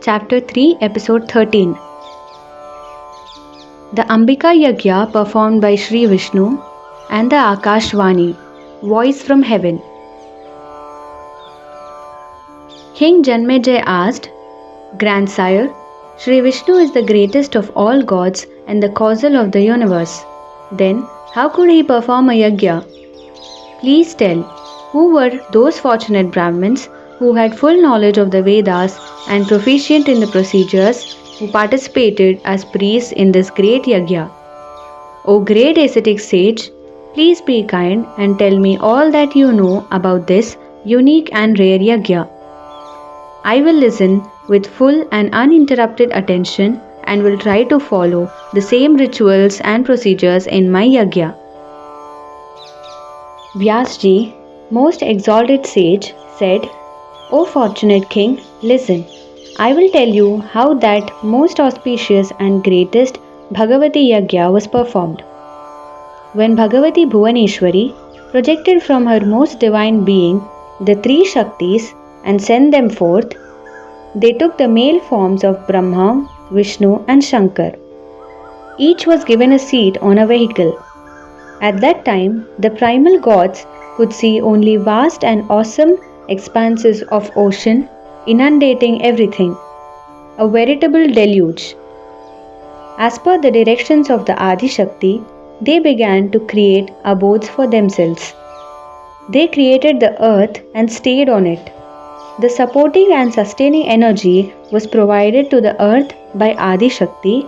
Chapter 3, Episode 13. The Ambika Yagya performed by Shri Vishnu and the Akashvani, voice from heaven. King Janmejay asked, Grandsire, Shri Vishnu is the greatest of all gods and the causal of the universe. Then, how could he perform a Yagya? Please tell, who were those fortunate Brahmins who had full knowledge of the Vedas and proficient in the procedures, who participated as priests in this great Yagya. O great ascetic sage, please be kind and tell me all that you know about this unique and rare Yagya. I will listen with full and uninterrupted attention and will try to follow the same rituals and procedures in my Yagya. Vyasji, most exalted sage, said, O fortunate king, listen. I will tell you how that most auspicious and greatest Bhagavati Yagya was performed. When Bhagavati Bhuvaneshwari projected from her most divine being the three Shaktis and sent them forth, they took the male forms of Brahma, Vishnu and Shankar. Each was given a seat on a vehicle. At that time, the primal gods could see only vast and awesome expanses of ocean inundating everything, a veritable deluge. As per the directions of the Adi Shakti, they began to create abodes for themselves. They created the earth and stayed on it. The supporting and sustaining energy was provided to the earth by Adi Shakti,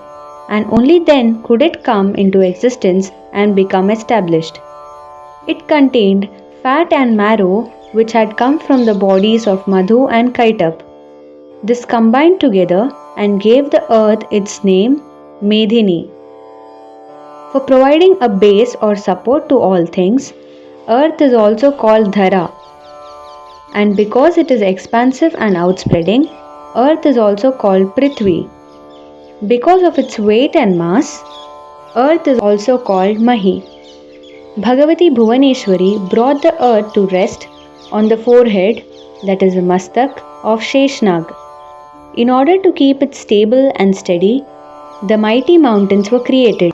and only then could it come into existence and become established. It contained fat and marrow which had come from the bodies of Madhu and Kaitap. This combined together and gave the earth its name Medhini. For providing a base or support to all things, earth is also called Dhara. And because it is expansive and outspreading, earth is also called Prithvi. Because of its weight and mass, earth is also called Mahi. Bhagavati Bhuvaneshwari brought the earth to rest on the forehead, that is the Mastak, of Sheshnag. In order to keep it stable and steady, the mighty mountains were created.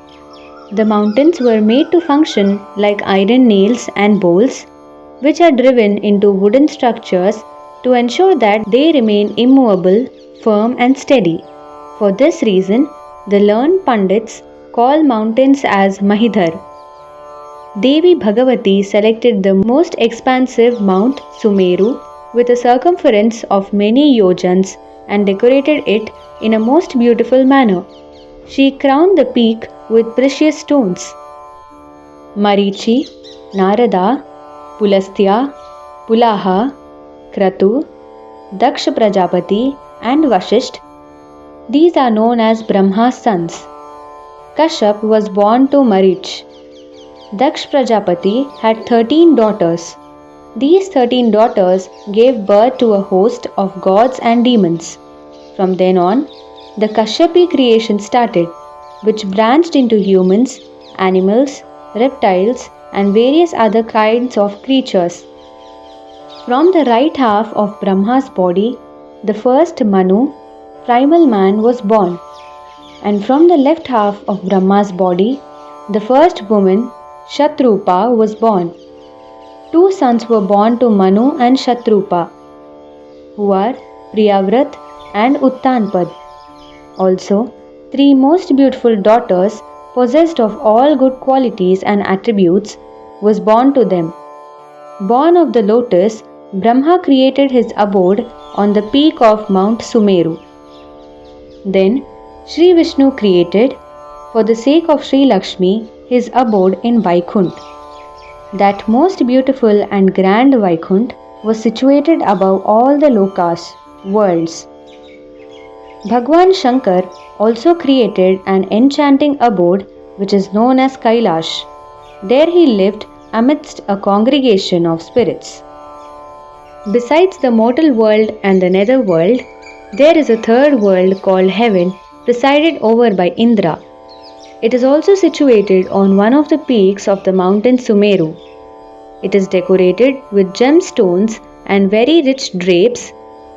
The mountains were made to function like iron nails and bolts, which are driven into wooden structures to ensure that they remain immovable, firm and steady. For this reason, the learned Pandits call mountains as Mahidhar. Devi Bhagavati selected the most expansive Mount Sumeru with a circumference of many yojans and decorated it in a most beautiful manner. She crowned the peak with precious stones. Marichi, Narada, Pulastya, Pulaha, Kratu, Daksha Prajapati and Vashisht. These are known as Brahma's sons. Kashyap was born to Marich. Daksh Prajapati had 13 daughters. These 13 daughters gave birth to a host of gods and demons. From then on, the Kashyapi creation started, which branched into humans, animals, reptiles, and various other kinds of creatures. From the right half of Brahma's body, the first Manu, primal man, was born, and from the left half of Brahma's body, the first woman, Shatrupa, was born. Two sons were born to Manu and Shatrupa, who are Priyavrat and Uttanpad. Also, three most beautiful daughters, possessed of all good qualities and attributes, was born to them. Born of the lotus, Brahma created his abode on the peak of Mount Sumeru. Then, Shri Vishnu created, for the sake of Shri Lakshmi, his abode in Vaikunth. That most beautiful and grand Vaikunth was situated above all the lokas, worlds. Bhagwan Shankar also created an enchanting abode which is known as Kailash. There he lived amidst a congregation of spirits. Besides the mortal world and the nether world, there is a third world called heaven, presided over by Indra. It is also situated on one of the peaks of the mountain Sumeru. It is decorated with gemstones and very rich drapes,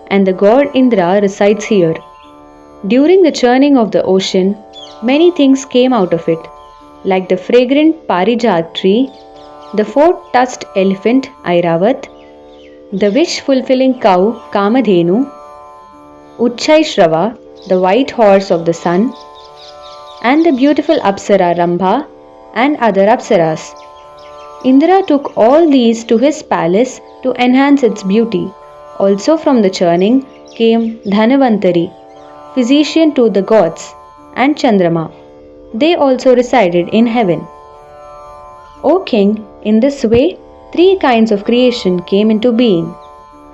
and the god Indra resides here. During the churning of the ocean, many things came out of it, like the fragrant Parijat tree, the four-tusked elephant Airavat, the wish-fulfilling cow Kamadhenu, Uchchaishrava, the white horse of the sun, and the beautiful Apsara Rambha and other Apsaras. Indra took all these to his palace to enhance its beauty. Also from the churning came Dhanavantari, physician to the gods, and Chandrama. They also resided in heaven. O king, in this way, three kinds of creation came into being.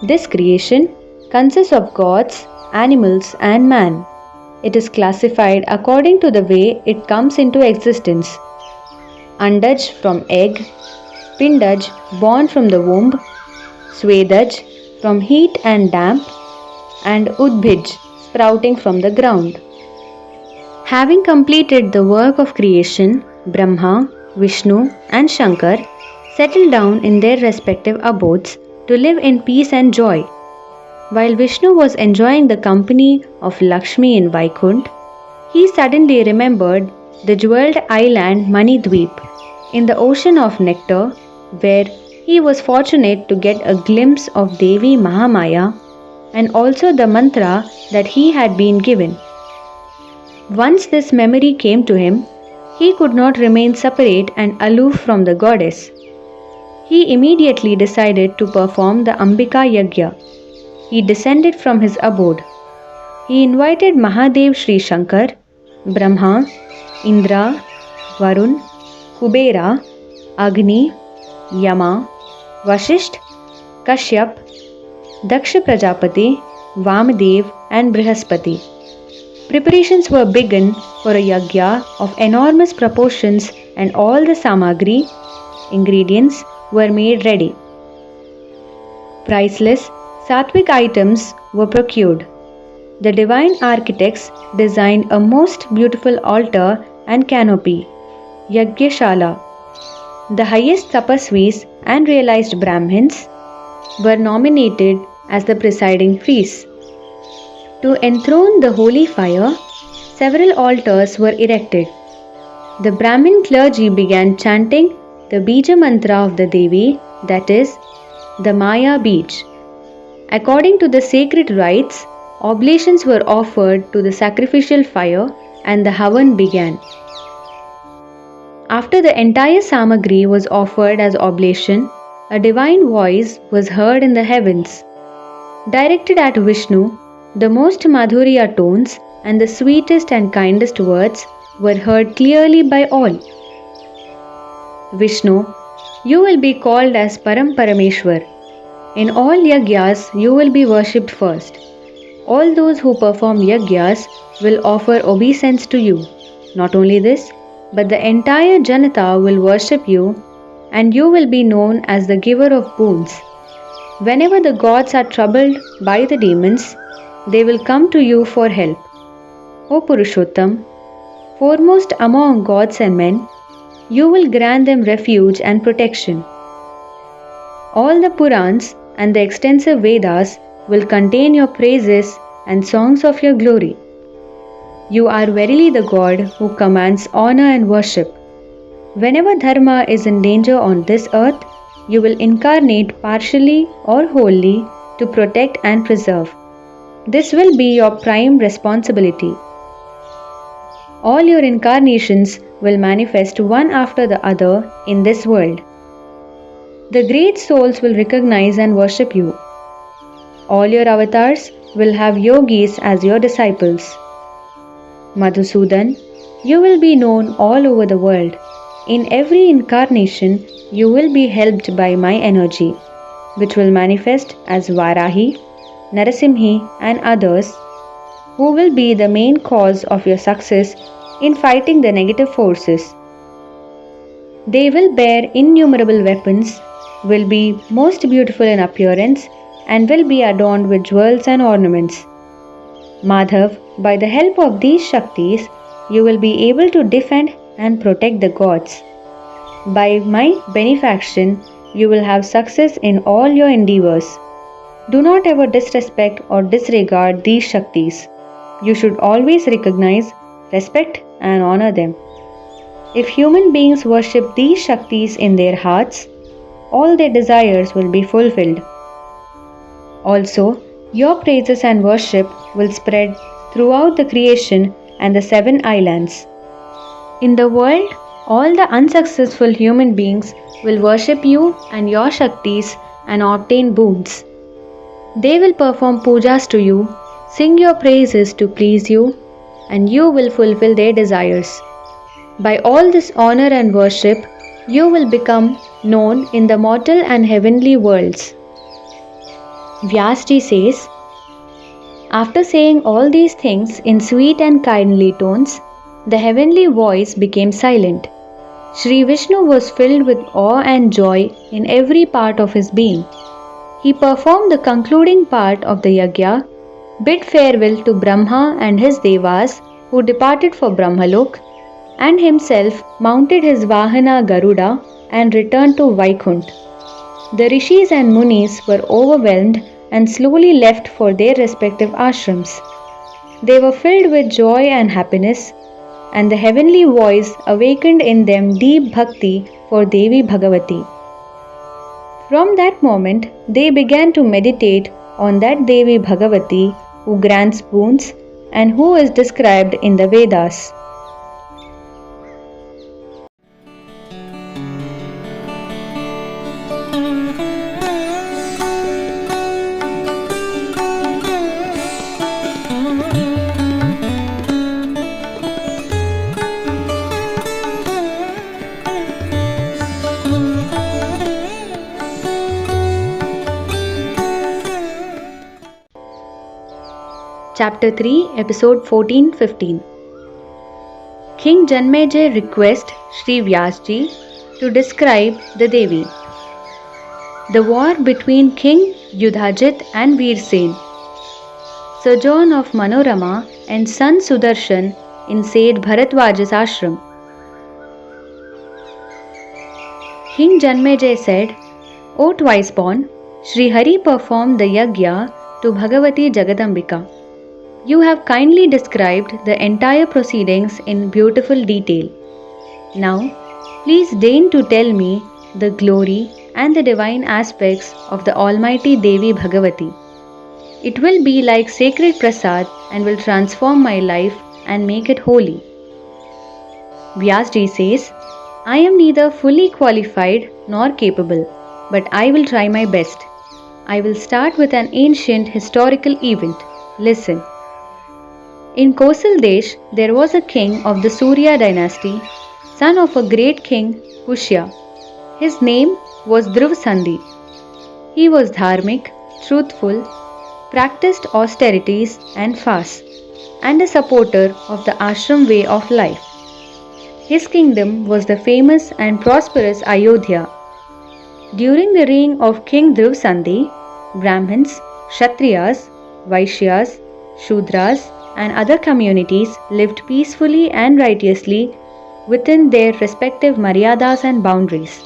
This creation consists of gods, animals, and man. It is classified according to the way it comes into existence. Andaj from egg, Pindaj born from the womb, Svedaj from heat and damp, and Udbhij sprouting from the ground. Having completed the work of creation, Brahma, Vishnu, and Shankar settled down in their respective abodes to live in peace and joy. While Vishnu was enjoying the company of Lakshmi in Vaikunth, he suddenly remembered the jeweled island Manidweep in the ocean of nectar, where he was fortunate to get a glimpse of Devi Mahamaya and also the mantra that he had been given. Once this memory came to him, he could not remain separate and aloof from the goddess. He immediately decided to perform the Ambika Yagya. He descended from his abode. He invited Mahadev Sri Shankar, Brahma, Indra, Varun, Kubera, Agni, Yama, Vashisht, Kashyap, Daksha Prajapati, Vamadev, and Brihaspati. Preparations were begun for a yagya of enormous proportions, and all the samagri, ingredients, were made ready. Priceless sattvic items were procured. The divine architects designed a most beautiful altar and canopy, Yagyashala. The highest tapasvis and realized Brahmins were nominated as the presiding priests. To enthrone the holy fire, several altars were erected. The Brahmin clergy began chanting the Bija mantra of the Devi, that is, the Maya Bij. According to the sacred rites, oblations were offered to the sacrificial fire and the Havan began. After the entire samagri was offered as oblation, a divine voice was heard in the heavens. Directed at Vishnu, the most Madhurya tones and the sweetest and kindest words were heard clearly by all. Vishnu, you will be called as Param Parameshwar. In all yagyas, you will be worshipped first. All those who perform yagyas will offer obeisance to you. Not only this, but the entire Janata will worship you, and you will be known as the giver of boons. Whenever the gods are troubled by the demons, they will come to you for help. O Purushottam, foremost among gods and men, you will grant them refuge and protection. All the Purans and the extensive Vedas will contain your praises and songs of your glory. You are verily the God who commands honor and worship. Whenever Dharma is in danger on this earth, you will incarnate partially or wholly to protect and preserve. This will be your prime responsibility. All your incarnations will manifest one after the other in this world. The great souls will recognize and worship you. All your avatars will have yogis as your disciples. Madhusudan, you will be known all over the world. In every incarnation, you will be helped by my energy, which will manifest as Varahi, Narasimhi, and others, who will be the main cause of your success in fighting the negative forces. They will bear innumerable weapons, will be most beautiful in appearance, and will be adorned with jewels and ornaments. Madhav, by the help of these Shaktis, you will be able to defend and protect the gods. By my benefaction, you will have success in all your endeavors. Do not ever disrespect or disregard these Shaktis. You should always recognize, respect, and honor them. If human beings worship these Shaktis in their hearts, all their desires will be fulfilled. Also, your praises and worship will spread throughout the creation and the 7 islands. In the world, all the unsuccessful human beings will worship you and your Shaktis and obtain boons. They will perform pujas to you, sing your praises to please you, and you will fulfill their desires. By all this honor and worship, you will become known in the mortal and heavenly worlds. Vyasji says, after saying all these things in sweet and kindly tones, the heavenly voice became silent. Shri Vishnu was filled with awe and joy in every part of his being. He performed the concluding part of the Yagya, bid farewell to Brahma and his Devas who departed for Brahmalok, and himself mounted his Vahana Garuda and returned to Vaikunth. The Rishis and Munis were overwhelmed and slowly left for their respective ashrams. They were filled with joy and happiness, and the heavenly voice awakened in them deep bhakti for Devi Bhagavati. From that moment, they began to meditate on that Devi Bhagavati who grants boons and who is described in the Vedas. Chapter 3, Episode 14-15. King Janmejay requests Shri Vyasji to describe the Devi. The war between King Yudhajit and Veersen. Sojourn of Manorama and son Sudarshan in Seth Bharadwaja's ashram. King Janmejay said, O twice born, Shri Hari performed the Yagya to Bhagavati Jagadambika. You have kindly described the entire proceedings in beautiful detail. Now, please deign to tell me the glory and the divine aspects of the Almighty Devi Bhagavati. It will be like sacred prasad and will transform my life and make it holy. Vyasji says, I am neither fully qualified nor capable, but I will try my best. I will start with an ancient historical event. Listen. In Kosal Desh, there was a king of the Surya dynasty, son of a great king, Pushya. His name was Dhruv Sandhi. He was dharmic, truthful, practiced austerities and fasts, and a supporter of the ashram way of life. His kingdom was the famous and prosperous Ayodhya. During the reign of King Dhruv Sandhi, Brahmins, Kshatriyas, Vaishyas, Shudras, and other communities lived peacefully and righteously within their respective maryadas and boundaries.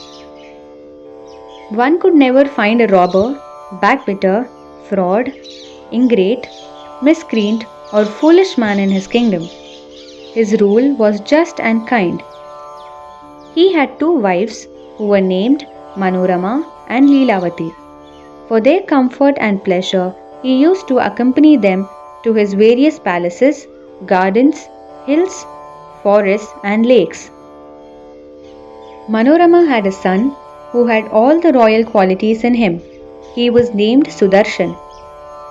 One could never find a robber, backbiter, fraud, ingrate, miscreant, or foolish man in his kingdom. His rule was just and kind. He had two wives who were named Manorama and Leelavati. For their comfort and pleasure, he used to accompany them to his various palaces, gardens, hills, forests, and lakes. Manorama had a son who had all the royal qualities in him. He was named Sudarshan.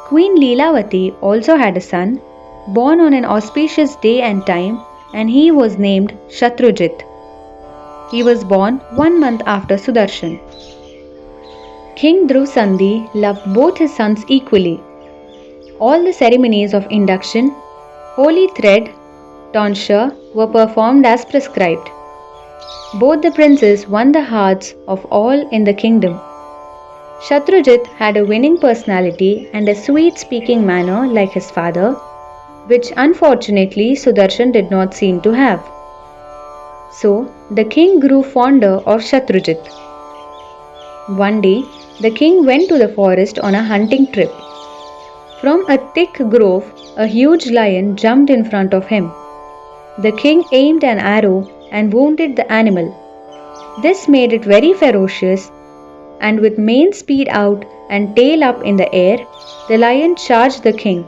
Queen Leelavati also had a son, born on an auspicious day and time, and he was named Shatrujit. He was born 1 month after Sudarshan. King Dhruv Sandhi loved both his sons equally. All the ceremonies of induction, holy thread, tonsure were performed as prescribed. Both the princes won the hearts of all in the kingdom. Shatrujit had a winning personality and a sweet-speaking manner like his father, which unfortunately Sudarshan did not seem to have. So, the king grew fonder of Shatrujit. One day, the king went to the forest on a hunting trip. From a thick grove, a huge lion jumped in front of him. The king aimed an arrow and wounded the animal. This made it very ferocious, and with mane speed out and tail up in the air, the lion charged the king.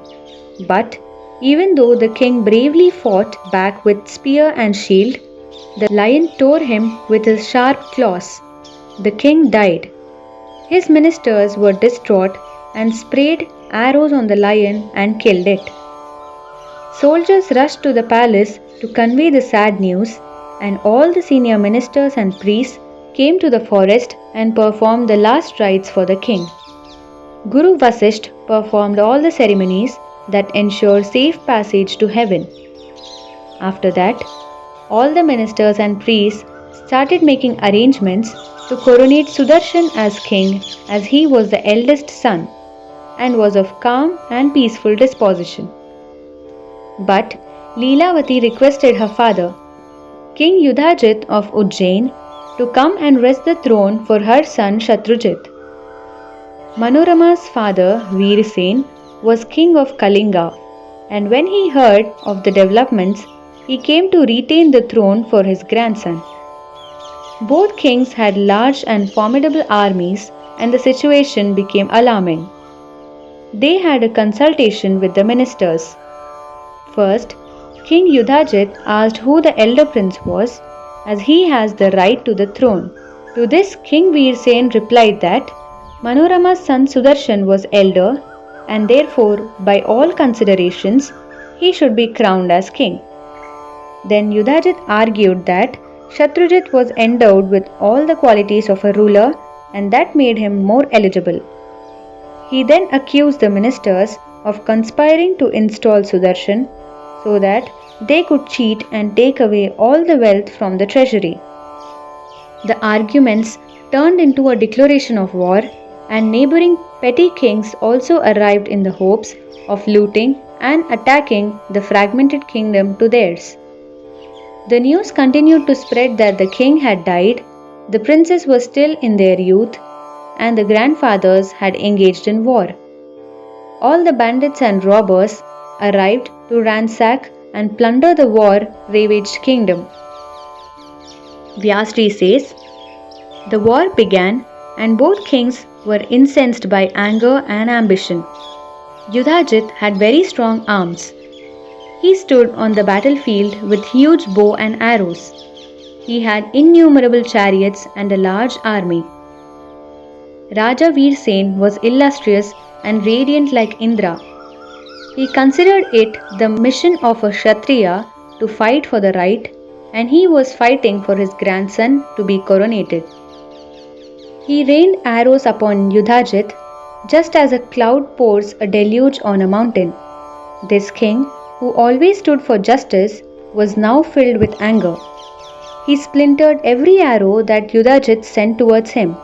But even though the king bravely fought back with spear and shield, the lion tore him with his sharp claws. The king died. His ministers were distraught and sprayed arrows on the lion and killed it. Soldiers rushed to the palace to convey the sad news, and all the senior ministers and priests came to the forest and performed the last rites for the king. Guru Vasisht performed all the ceremonies that ensure safe passage to heaven. After that, all the ministers and priests started making arrangements to coronate Sudarshan as king, as he was the eldest son and was of calm and peaceful disposition. But Leelavati requested her father, King Yudhajit of Ujjain, to come and wrest the throne for her son Shatrujit. Manorama's father, Veersen, was king of Kalinga, and when he heard of the developments, he came to retain the throne for his grandson. Both kings had large and formidable armies, and the situation became alarming. They had a consultation with the ministers. First, King Yudhajit asked who the elder prince was, as he has the right to the throne. To this, King Veersen replied that Manorama's son Sudarshan was elder, and therefore, by all considerations, he should be crowned as king. Then Yudhajit argued that Shatrujit was endowed with all the qualities of a ruler, and that made him more eligible. He then accused the ministers of conspiring to install Sudarshan so that they could cheat and take away all the wealth from the treasury. The arguments turned into a declaration of war, and neighboring petty kings also arrived in the hopes of looting and attacking the fragmented kingdom to theirs. The news continued to spread that the king had died, the princes were still in their youth, and the grandfathers had engaged in war. All the bandits and robbers arrived to ransack and plunder the war-ravaged kingdom. Vyasji says, the war began and both kings were incensed by anger and ambition. Yudhajit had very strong arms. He stood on the battlefield with huge bow and arrows. He had innumerable chariots and a large army. Raja Veersen was illustrious and radiant like Indra. He considered it the mission of a Kshatriya to fight for the right, and he was fighting for his grandson to be coronated. He rained arrows upon Yudhajit just as a cloud pours a deluge on a mountain. This king, who always stood for justice, was now filled with anger. He splintered every arrow that Yudhajit sent towards him.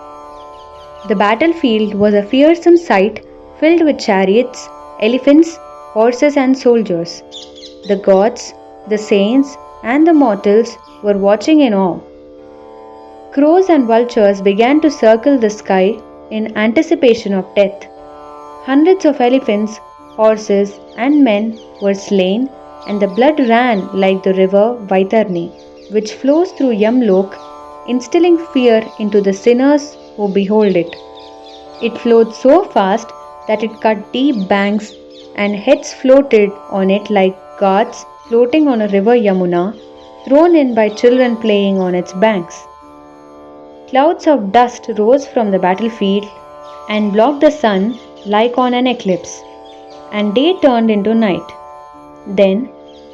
The battlefield was a fearsome sight filled with chariots, elephants, horses and soldiers. The gods, the saints and the mortals were watching in awe. Crows and vultures began to circle the sky in anticipation of death. Hundreds of elephants, horses and men were slain, and the blood ran like the river Vaitarni, which flows through Yamlok, instilling fear into the sinners who behold it. It flowed so fast that it cut deep banks, and heads floated on it like gods floating on a river Yamuna, thrown in by children playing on its banks. Clouds of dust rose from the battlefield and blocked the sun like on an eclipse, and day turned into night. Then,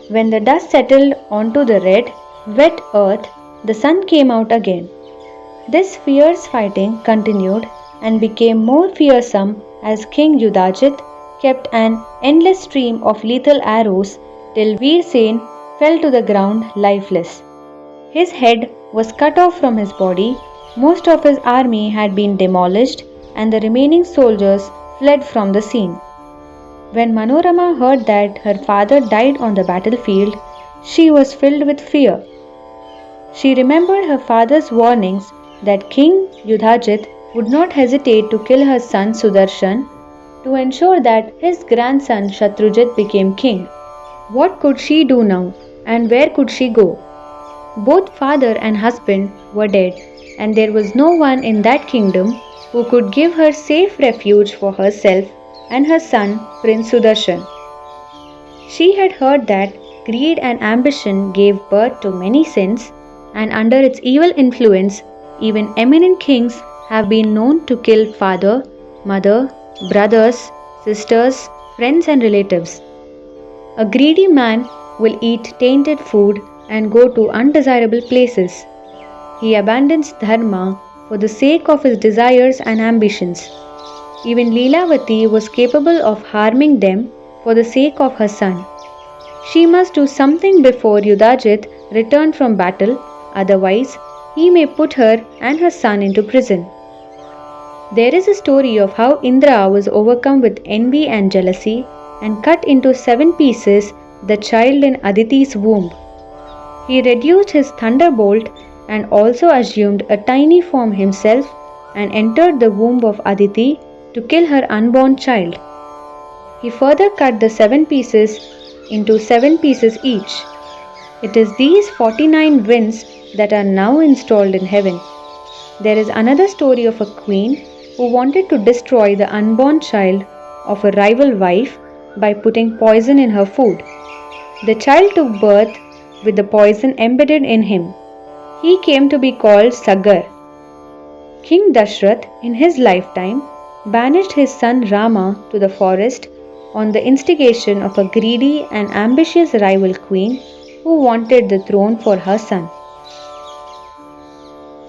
when the dust settled onto the red, wet earth, the sun came out again. This fierce fighting continued and became more fearsome as King Yudhajit kept an endless stream of lethal arrows till Veersen fell to the ground lifeless. His head was cut off from his body, most of his army had been demolished, and the remaining soldiers fled from the scene. When Manorama heard that her father died on the battlefield, she was filled with fear. She remembered her father's warnings that King Yudhajit would not hesitate to kill her son Sudarshan to ensure that his grandson Shatrujit became king. What could she do now, and where could she go? Both father and husband were dead, and there was no one in that kingdom who could give her safe refuge for herself and her son Prince Sudarshan. She had heard that greed and ambition gave birth to many sins, and under its evil influence, even eminent kings have been known to kill father, mother, brothers, sisters, friends, and relatives. A greedy man will eat tainted food and go to undesirable places. He abandons dharma for the sake of his desires and ambitions. Even Leelavati was capable of harming them for the sake of her son. She must do something before Yudhajit returned from battle, otherwise he may put her and her son into prison. There is a story of how Indra was overcome with envy and jealousy and cut into 7 pieces the child in Aditi's womb. He reduced his thunderbolt and also assumed a tiny form himself and entered the womb of Aditi to kill her unborn child. He further cut the 7 pieces into 7 pieces each. It is these 49 winds that are now installed in heaven. There is another story of a queen who wanted to destroy the unborn child of a rival wife by putting poison in her food. The child took birth with the poison embedded in him. He came to be called Sagar. King Dashrath, in his lifetime, banished his son Rama to the forest on the instigation of a greedy and ambitious rival queen who wanted the throne for her son.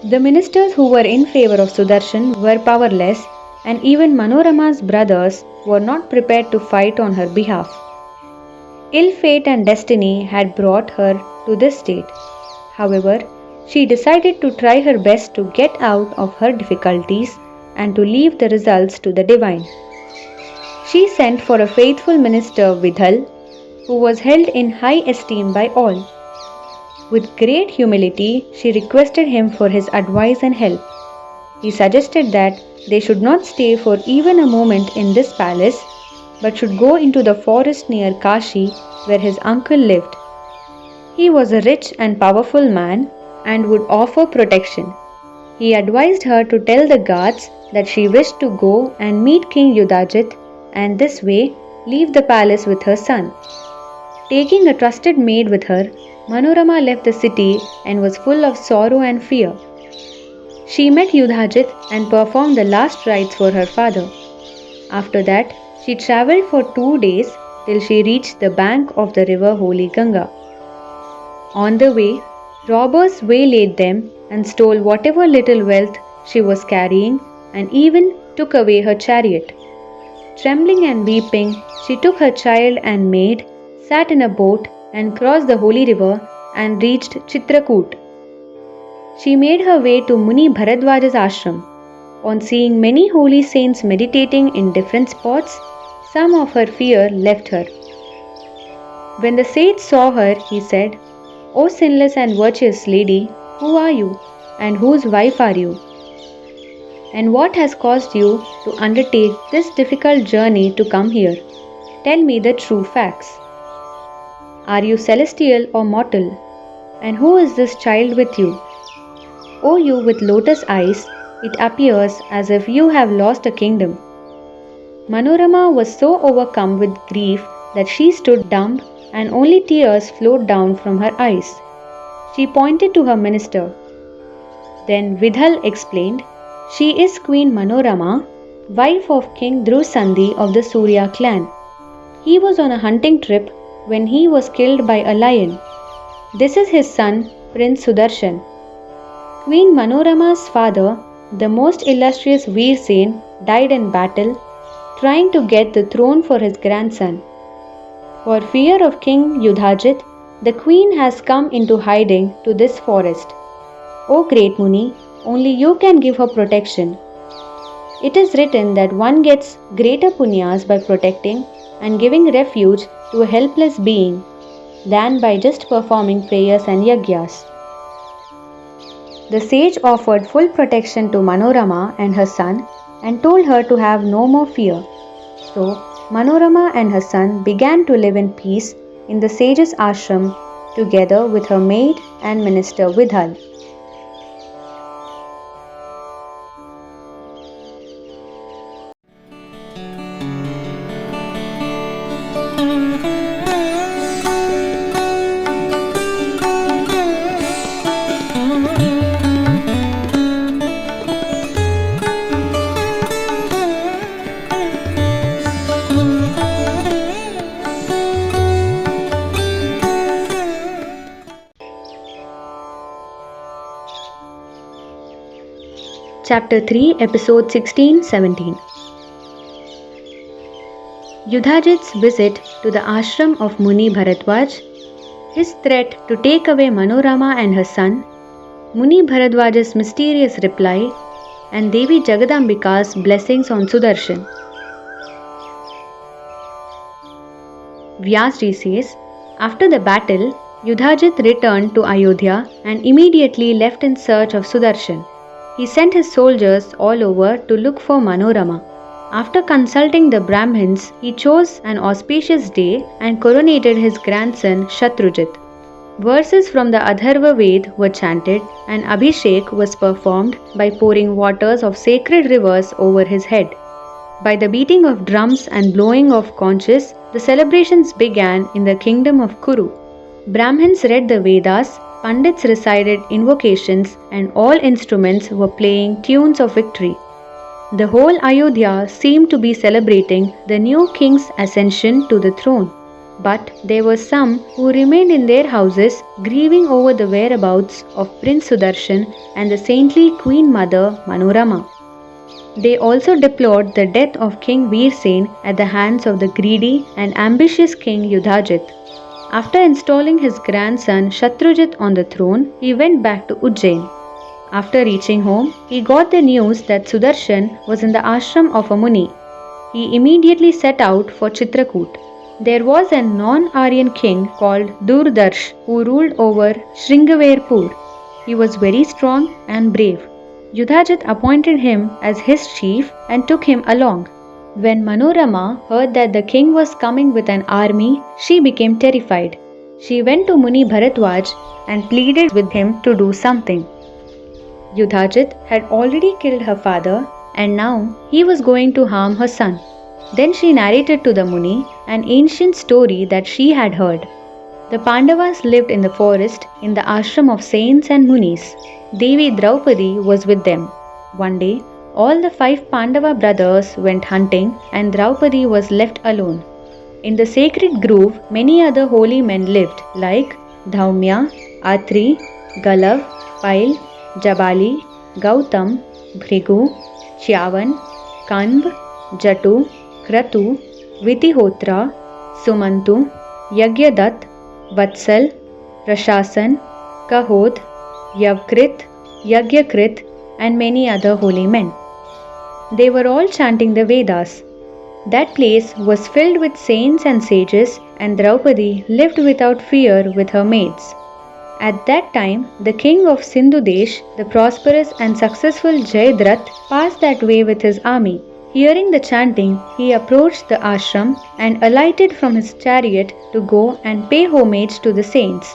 The ministers who were in favor of Sudarshan were powerless, and even Manorama's brothers were not prepared to fight on her behalf. Ill fate and destiny had brought her to this state. However, she decided to try her best to get out of her difficulties and to leave the results to the divine. She sent for a faithful minister Vidhal, who was held in high esteem by all. With great humility, she requested him for his advice and help. He suggested that they should not stay for even a moment in this palace, but should go into the forest near Kashi where his uncle lived. He was a rich and powerful man and would offer protection. He advised her to tell the guards that she wished to go and meet King Yudhajit and this way leave the palace with her son. Taking a trusted maid with her, Manorama left the city and was full of sorrow and fear. She met Yudhajit and performed the last rites for her father. After that, she travelled for 2 days till she reached the bank of the river Holy Ganga. On the way, robbers waylaid them and stole whatever little wealth she was carrying and even took away her chariot. Trembling and weeping, she took her child and maid, sat in a boat and crossed the holy river and reached Chitrakoot. She made her way to Muni Bharadwaja's ashram. On seeing many holy saints meditating in different spots, some of her fear left her. When the sage saw her, he said, "O sinless and virtuous lady, who are you, and whose wife are you? And what has caused you to undertake this difficult journey to come here? Tell me the true facts. Are you celestial or mortal? And who is this child with you? O you with lotus eyes, it appears as if you have lost a kingdom." Manorama was so overcome with grief that she stood dumb and only tears flowed down from her eyes. She pointed to her minister. Then Vidhal explained, "She is Queen Manorama, wife of King Drusandi of the Surya clan. He was on a hunting trip when he was killed by a lion. This is his son, Prince Sudarshan. Queen Manorama's father, the most illustrious Veer Sen, died in battle, trying to get the throne for his grandson. For fear of King Yudhajit, the queen has come into hiding to this forest. O great Muni, only you can give her protection. It is written that one gets greater punyas by protecting and giving refuge to a helpless being than by just performing prayers and yagyas." The sage offered full protection to Manorama and her son and told her to have no more fear. So, Manorama and her son began to live in peace in the sage's ashram together with her maid and minister Vidhal. Chapter 3, Episode 16-17. Yudhajit's visit to the ashram of Muni Bharadwaj, his threat to take away Manorama and her son, Muni Bharadwaj's mysterious reply, and Devi Jagadambika's blessings on Sudarshan. Vyasji says, after the battle, Yudhajit returned to Ayodhya and immediately left in search of Sudarshan. He sent his soldiers all over to look for Manorama. After consulting the Brahmins, he chose an auspicious day and coronated his grandson Shatrujit. Verses from the Atharva Ved were chanted and Abhishek was performed by pouring waters of sacred rivers over his head. By the beating of drums and blowing of conches, the celebrations began in the kingdom of Kuru. Brahmins read the Vedas, Pandits recited invocations, and all instruments were playing tunes of victory. The whole Ayodhya seemed to be celebrating the new king's ascension to the throne. But there were some who remained in their houses grieving over the whereabouts of Prince Sudarshan and the saintly Queen Mother Manorama. They also deplored the death of King Veersen at the hands of the greedy and ambitious King Yudhajit. After installing his grandson Shatrujit on the throne, he went back to Ujjain. After reaching home, he got the news that Sudarshan was in the ashram of a Muni. He immediately set out for Chitrakoot. There was a non-Aryan king called Durdarsh who ruled over Shringaverpur. He was very strong and brave. Yudhajit appointed him as his chief and took him along. When Manorama heard that the king was coming with an army, she became terrified. She went to Muni Bharadwaj and pleaded with him to do something. Yudhajit had already killed her father and now he was going to harm her son. Then she narrated to the Muni an ancient story that she had heard. The Pandavas lived in the forest in the ashram of saints and Munis. Devi Draupadi was with them. One day, all the 5 Pandava brothers went hunting and Draupadi was left alone. In the sacred grove, many other holy men lived like Dhaumya, Atri, Galav, Pail, Jabali, Gautam, Bhrigu, Chyavan, Kanb, Jatu, Kratu, Vitihotra, Sumantu, Yagyadat, Vatsal, Prashasan, Kahod, Yavkrit, Yagyakrit, and many other holy men. They were all chanting the Vedas. That place was filled with saints and sages, and Draupadi lived without fear with her maids. At that time, the king of Sindhudesh, the prosperous and successful Jayadratha, passed that way with his army. Hearing the chanting, he approached the ashram and alighted from his chariot to go and pay homage to the saints.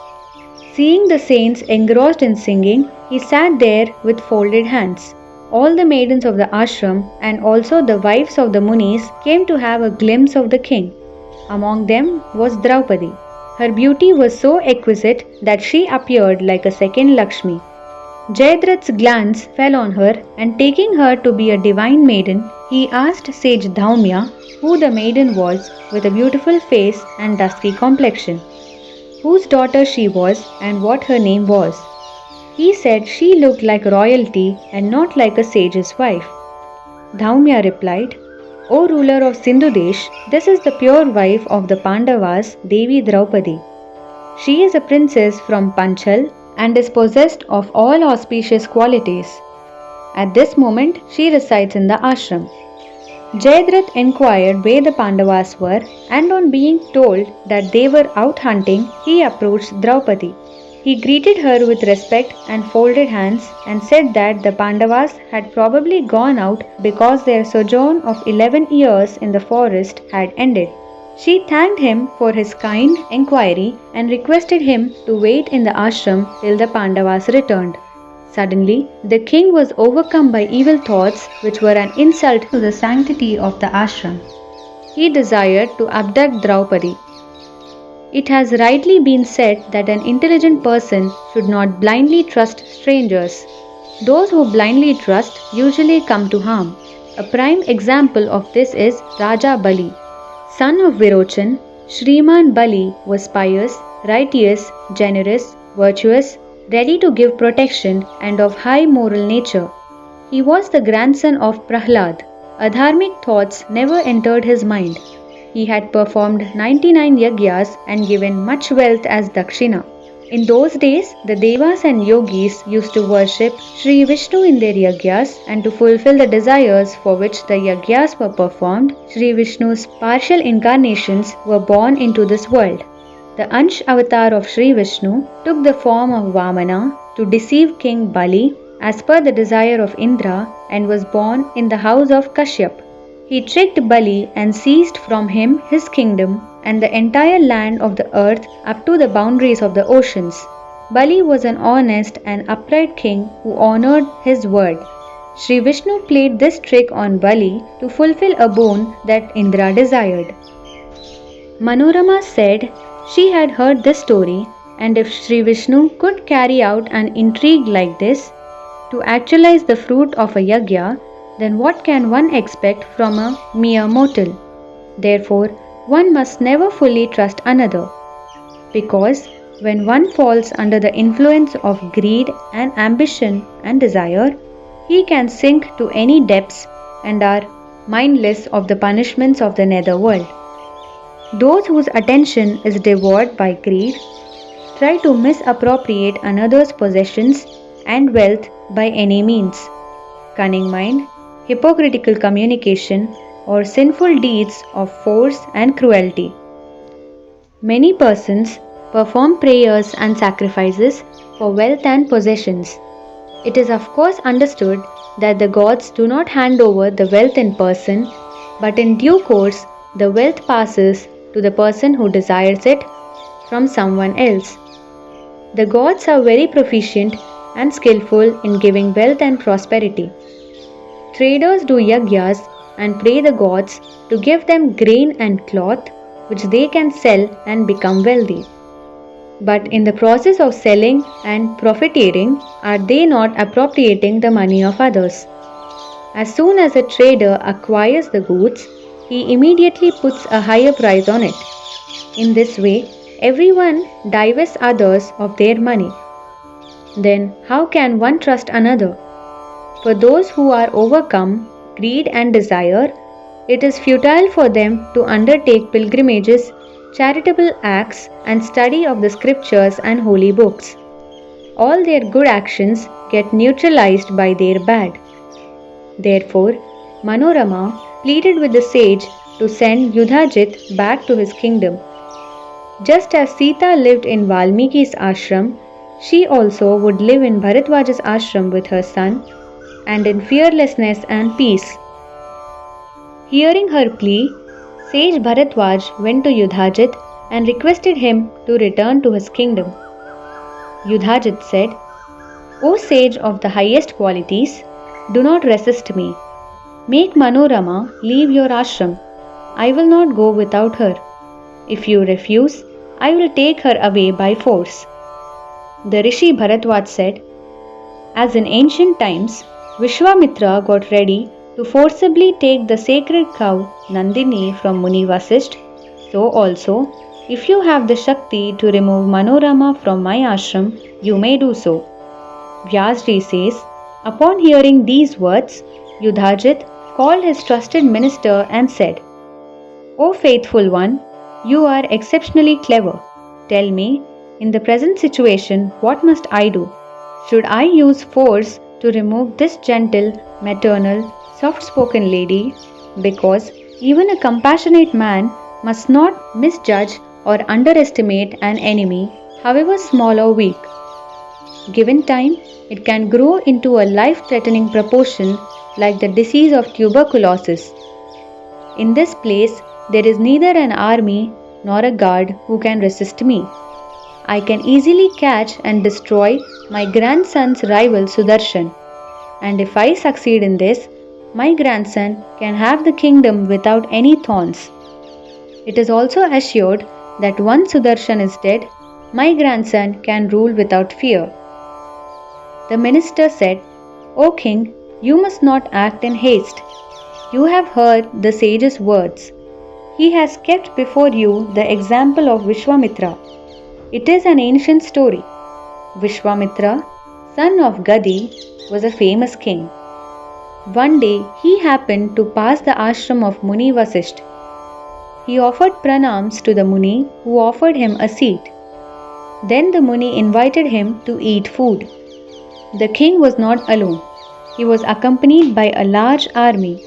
Seeing the saints engrossed in singing, he sat there with folded hands. All the maidens of the ashram and also the wives of the Munis came to have a glimpse of the king. Among them was Draupadi. Her beauty was so exquisite that she appeared like a second Lakshmi. Jayadratha's glance fell on her, and taking her to be a divine maiden, he asked sage Dhaumya who the maiden was with a beautiful face and dusky complexion, whose daughter she was and what her name was. He said she looked like royalty and not like a sage's wife. Dhaumya replied, O ruler of Sindhudesh, this is the pure wife of the Pandavas, Devi Draupadi. She is a princess from Panchal and is possessed of all auspicious qualities. At this moment, she resides in the ashram. Jayadratha inquired where the Pandavas were, and on being told that they were out hunting, he approached Draupadi. He greeted her with respect and folded hands and said that the Pandavas had probably gone out because their sojourn of 11 years in the forest had ended. She thanked him for his kind inquiry and requested him to wait in the ashram till the Pandavas returned. Suddenly, the king was overcome by evil thoughts which were an insult to the sanctity of the ashram. He desired to abduct Draupadi. It has rightly been said that an intelligent person should not blindly trust strangers. Those who blindly trust usually come to harm. A prime example of this is Raja Bali. Son of Virochan, Shriman Bali was pious, righteous, generous, virtuous, ready to give protection and of high moral nature. He was the grandson of Prahlad. Adharmic thoughts never entered his mind. He had performed 99 yagyas and given much wealth as dakshina. In those days, the devas and yogis used to worship Shri Vishnu in their yagyas, and to fulfill the desires for which the yagyas were performed, Shri Vishnu's partial incarnations were born into this world. The Ansh avatar of Shri Vishnu took the form of Vamana to deceive King Bali as per the desire of Indra and was born in the house of Kashyap. He tricked Bali and seized from him his kingdom and the entire land of the earth up to the boundaries of the oceans. Bali was an honest and upright king who honored his word. Shri Vishnu played this trick on Bali to fulfill a boon that Indra desired. Manorama said she had heard this story, and if Shri Vishnu could carry out an intrigue like this, to actualize the fruit of a yagya, then what can one expect from a mere mortal? Therefore, one must never fully trust another, because when one falls under the influence of greed and ambition and desire, he can sink to any depths and are mindless of the punishments of the nether world. Those whose attention is devoured by greed try to misappropriate another's possessions and wealth by any means. Cunning mind, hypocritical communication, or sinful deeds of force and cruelty. Many persons perform prayers and sacrifices for wealth and possessions. It is of course understood that the gods do not hand over the wealth in person, but in due course the wealth passes to the person who desires it from someone else. The gods are very proficient and skillful in giving wealth and prosperity. Traders do yagyas and pray the gods to give them grain and cloth which they can sell and become wealthy. But in the process of selling and profiteering, are they not appropriating the money of others? As soon as a trader acquires the goods, he immediately puts a higher price on it. In this way, everyone divests others of their money. Then how can one trust another? For those who are overcome greed and desire, it is futile for them to undertake pilgrimages, charitable acts, and study of the scriptures and holy books. All their good actions get neutralized by their bad. Therefore, Manorama pleaded with the sage to send Yudhajit back to his kingdom. Just as Sita lived in Valmiki's ashram, she also would live in Bharadwaja's ashram with her son, and in fearlessness and peace. Hearing her plea, sage Bharadwaj went to Yudhajit and requested him to return to his kingdom. Yudhajit said, "O sage of the highest qualities, do not resist me. Make Manorama leave your ashram. I will not go without her. If you refuse, I will take her away by force." The Rishi Bharadwaj said, "As in ancient times, Vishwamitra got ready to forcibly take the sacred cow Nandini from Muni Vasisht, so also, if you have the Shakti to remove Manorama from my ashram, you may do so." Vyasji says, upon hearing these words, Yudhajit called his trusted minister and said, "O faithful one, you are exceptionally clever. Tell me, in the present situation, what must I do? Should I use force to remove this gentle, maternal, soft-spoken lady? Because even a compassionate man must not misjudge or underestimate an enemy, however small or weak. Given time, it can grow into a life-threatening proportion like the disease of tuberculosis. In this place, there is neither an army nor a guard who can resist me. I can easily catch and destroy my grandson's rival Sudarshan, and if I succeed in this, my grandson can have the kingdom without any thorns. It is also assured that once Sudarshan is dead, my grandson can rule without fear." The minister said, "O king, you must not act in haste. You have heard the sage's words. He has kept before you the example of Vishwamitra. It is an ancient story. Vishwamitra, son of Gadi, was a famous king. One day he happened to pass the ashram of Muni Vasisht. He offered pranams to the Muni, who offered him a seat. Then the Muni invited him to eat food. The king was not alone. He was accompanied by a large army.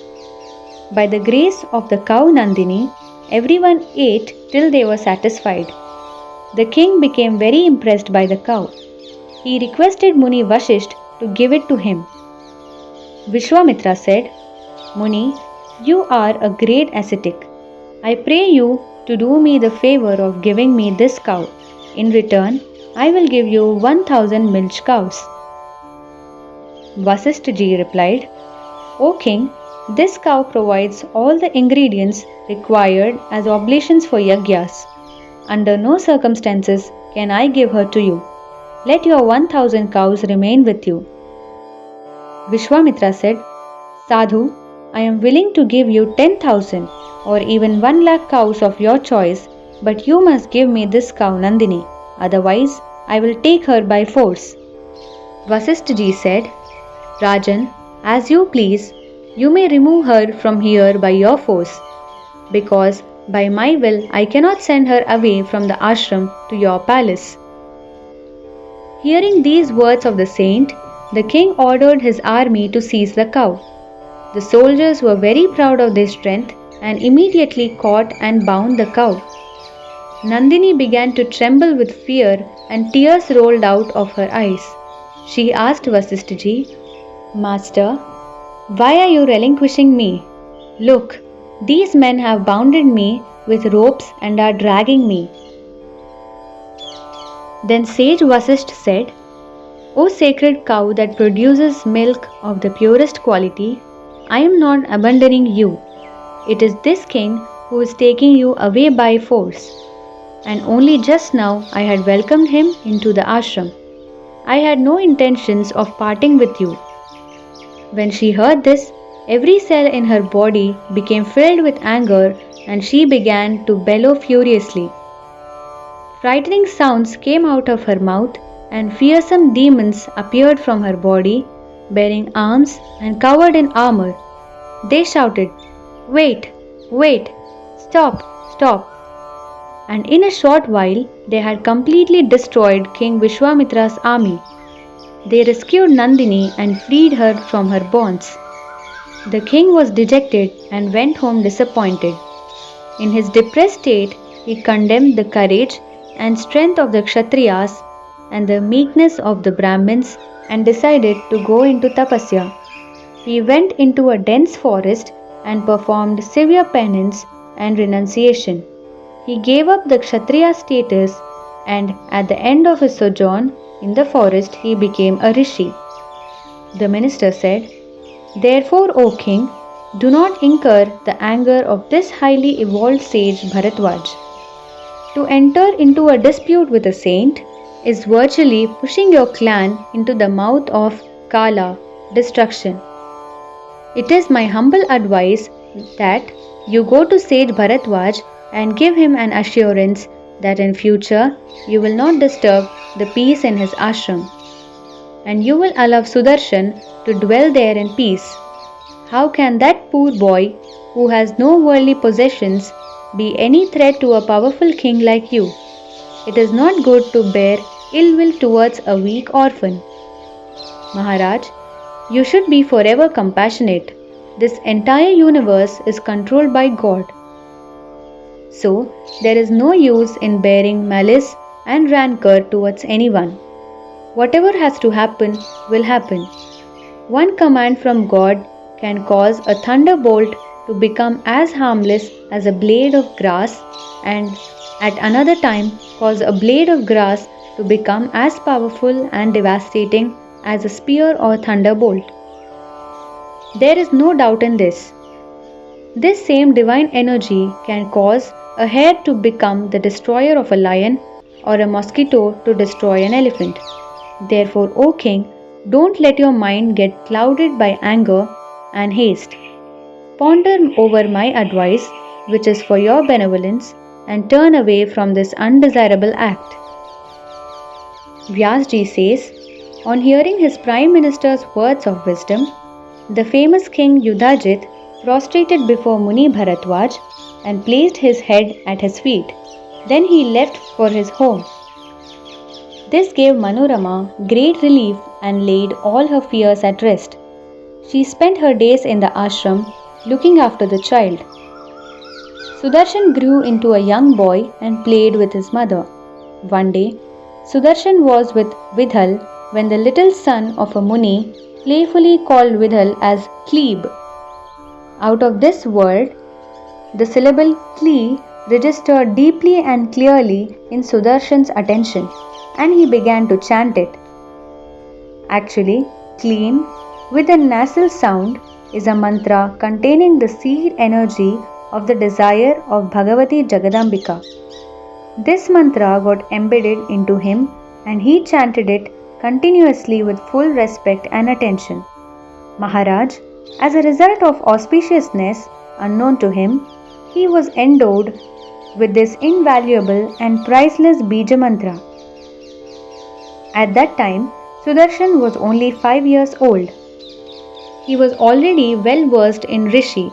By the grace of the cow Nandini, everyone ate till they were satisfied. The king became very impressed by the cow. He requested Muni Vasisht to give it to him. Vishwamitra said, Muni, you are a great ascetic. I pray you to do me the favor of giving me this cow. In return, I will give you 1,000 milch cows. Vasishtha replied, O king, this cow provides all the ingredients required as oblations for yagyas. Under no circumstances can I give her to you. Let your 1,000 cows remain with you. Vishwamitra said, Sadhu, I am willing to give you 10,000 or even 1 lakh cows of your choice, but you must give me this cow Nandini, otherwise I will take her by force. Vasishtha said, Rajan, as you please, you may remove her from here by your force, because by my will I cannot send her away from the ashram to your palace. Hearing these words of the saint, the king ordered his army to seize the cow. The soldiers were very proud of their strength and immediately caught and bound the cow. Nandini began to tremble with fear and tears rolled out of her eyes. She asked Vasishtha, Master, why are you relinquishing me? Look, these men have bounded me with ropes and are dragging me. Then sage Vasishtha said, O sacred cow that produces milk of the purest quality, I am not abandoning you. It is this king who is taking you away by force. And only just now I had welcomed him into the ashram. I had no intentions of parting with you. When she heard this, every cell in her body became filled with anger and she began to bellow furiously. Frightening sounds came out of her mouth and fearsome demons appeared from her body, bearing arms and covered in armor. They shouted, Wait, wait, stop, stop. And in a short while they had completely destroyed King Vishwamitra's army. They rescued Nandini and freed her from her bonds. The king was dejected and went home disappointed. In his depressed state, he condemned the courage and strength of the Kshatriyas and the meekness of the Brahmins and decided to go into tapasya. He went into a dense forest and performed severe penance and renunciation. He gave up the Kshatriya status and at the end of his sojourn in the forest he became a rishi. The minister said, Therefore, O king, do not incur the anger of this highly evolved sage Bharatvaj. To enter into a dispute with a saint is virtually pushing your clan into the mouth of Kala, destruction. It is my humble advice that you go to sage Bharatvaj and give him an assurance that in future you will not disturb the peace in his ashram, and you will allow Sudarshan to dwell there in peace. How can that poor boy, who has no worldly possessions, be any threat to a powerful king like you? It is not good to bear ill will towards a weak orphan. Maharaj, you should be forever compassionate. This entire universe is controlled by God. So, there is no use in bearing malice and rancor towards anyone. Whatever has to happen will happen. One command from God can cause a thunderbolt to become as harmless as a blade of grass, and at another time cause a blade of grass to become as powerful and devastating as a spear or thunderbolt. There is no doubt in this. This same divine energy can cause a hare to become the destroyer of a lion or a mosquito to destroy an elephant. Therefore, O king, don't let your mind get clouded by anger and haste. Ponder over my advice, which is for your benevolence, and turn away from this undesirable act. Vyasji says, on hearing his prime minister's words of wisdom, The famous king Yudhajit prostrated before Muni Bharadwaj and placed his head at his feet. Then he left for his home. This gave Manorama great relief and laid all her fears at rest. She spent her days in the ashram looking after the child. Sudarshan grew into a young boy and played with his mother. One day, Sudarshan was with Vidhal when the little son of a Muni playfully called Vidhal as Kleeb. Out of this word, the syllable Klee registered deeply and clearly in Sudarshan's attention, and he began to chant it. Actually, Kleem, with a nasal sound, is a mantra containing the seed energy of the desire of Bhagavati Jagadambika. This mantra got embedded into him and he chanted it continuously with full respect and attention. Maharaj, as a result of auspiciousness unknown to him, he was endowed with this invaluable and priceless Bija mantra. At that time, Sudarshan was only 5 years old. He was already well versed in Rishi,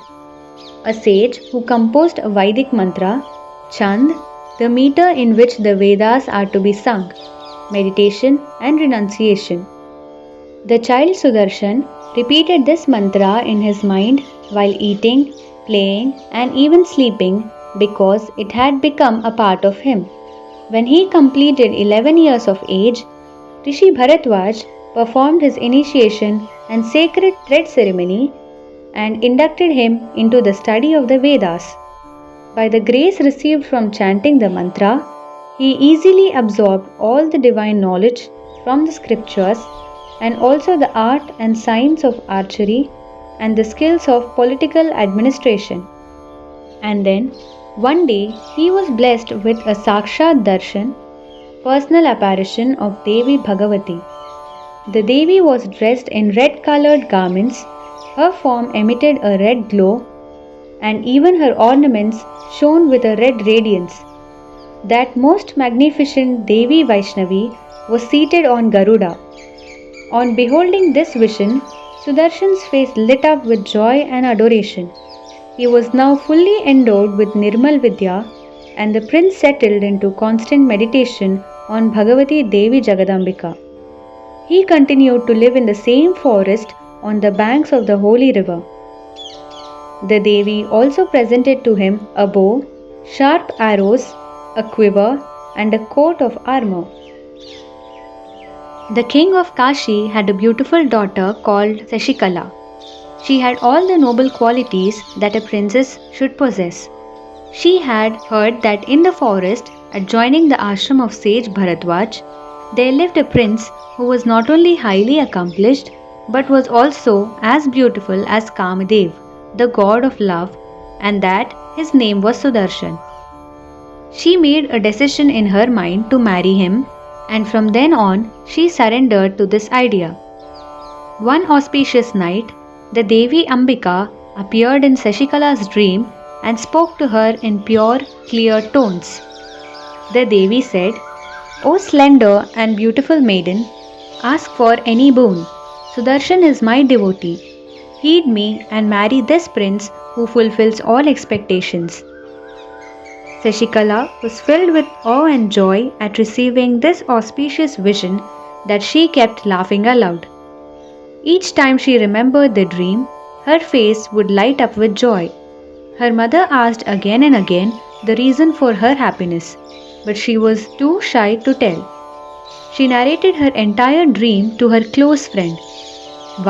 a sage who composed a Vedic mantra, Chand, the meter in which the Vedas are to be sung, meditation and renunciation. The child Sudarshan repeated this mantra in his mind while eating, playing and even sleeping because it had become a part of him. When he completed 11 years of age, Rishi Bharadwaj performed his initiation and sacred thread ceremony and inducted him into the study of the Vedas. By the grace received from chanting the mantra, he easily absorbed all the divine knowledge from the scriptures and also the art and science of archery and the skills of political administration. And then, one day, he was blessed with a Sakshat Darshan, personal apparition of Devi Bhagavati. The Devi was dressed in red-colored garments, her form emitted a red glow, and even her ornaments shone with a red radiance. That most magnificent Devi Vaishnavi was seated on Garuda. On beholding this vision, Sudarshan's face lit up with joy and adoration. He was now fully endowed with Nirmal Vidya, and the prince settled into constant meditation on Bhagavati Devi Jagadambika. He continued to live in the same forest on the banks of the holy river. The Devi also presented to him a bow, sharp arrows, a quiver, and a coat of armor. The king of Kashi had a beautiful daughter called Sashikala. She had all the noble qualities that a princess should possess. She had heard that in the forest adjoining the ashram of sage Bharadwaj, there lived a prince who was not only highly accomplished but was also as beautiful as Kamadev, the god of love, and that his name was Sudarshan. She made a decision in her mind to marry him, and from then on she surrendered to this idea. One auspicious night, the Devi Ambika appeared in Sashikala's dream and spoke to her in pure, clear tones. The Devi said, "O slender and beautiful maiden, ask for any boon. Sudarshan is my devotee. Heed me and marry this prince who fulfills all expectations." Sashikala was filled with awe and joy at receiving this auspicious vision that she kept laughing aloud. Each time she remembered the dream, her face would light up with joy. Her mother asked again and again the reason for her happiness, but she was too shy to tell. She narrated her entire dream to her close friend.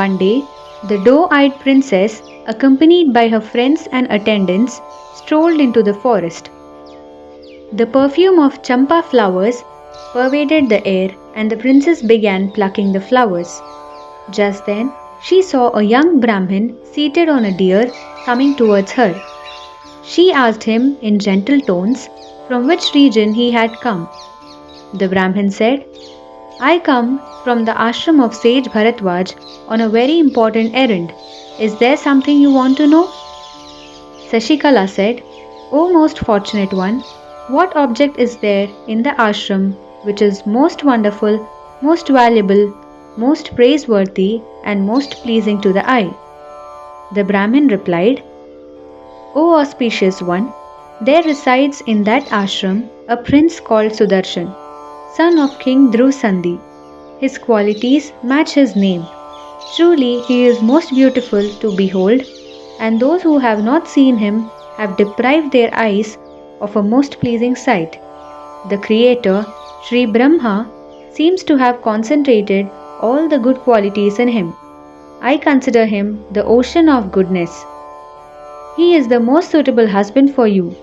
One day, the doe-eyed princess, accompanied by her friends and attendants, strolled into the forest. The perfume of champa flowers pervaded the air, and the princess began plucking the flowers. Just then, she saw a young Brahmin seated on a deer coming towards her. She asked him in gentle tones from which region he had come. The Brahmin said, "I come from the ashram of sage Bharadwaj on a very important errand. Is there something you want to know?" Sashikala said, "O most fortunate one, what object is there in the ashram which is most wonderful, most valuable, most praiseworthy and most pleasing to the eye?" The Brahmin replied, O auspicious one, there resides in that ashram a prince called Sudarshan, son of King Sandhi. His qualities match his name. Truly, he is most beautiful to behold, and those who have not seen him have deprived their eyes of a most pleasing sight. The Creator, Shri Brahma, seems to have concentrated all the good qualities in him. I consider him the ocean of goodness. He is the most suitable husband for you.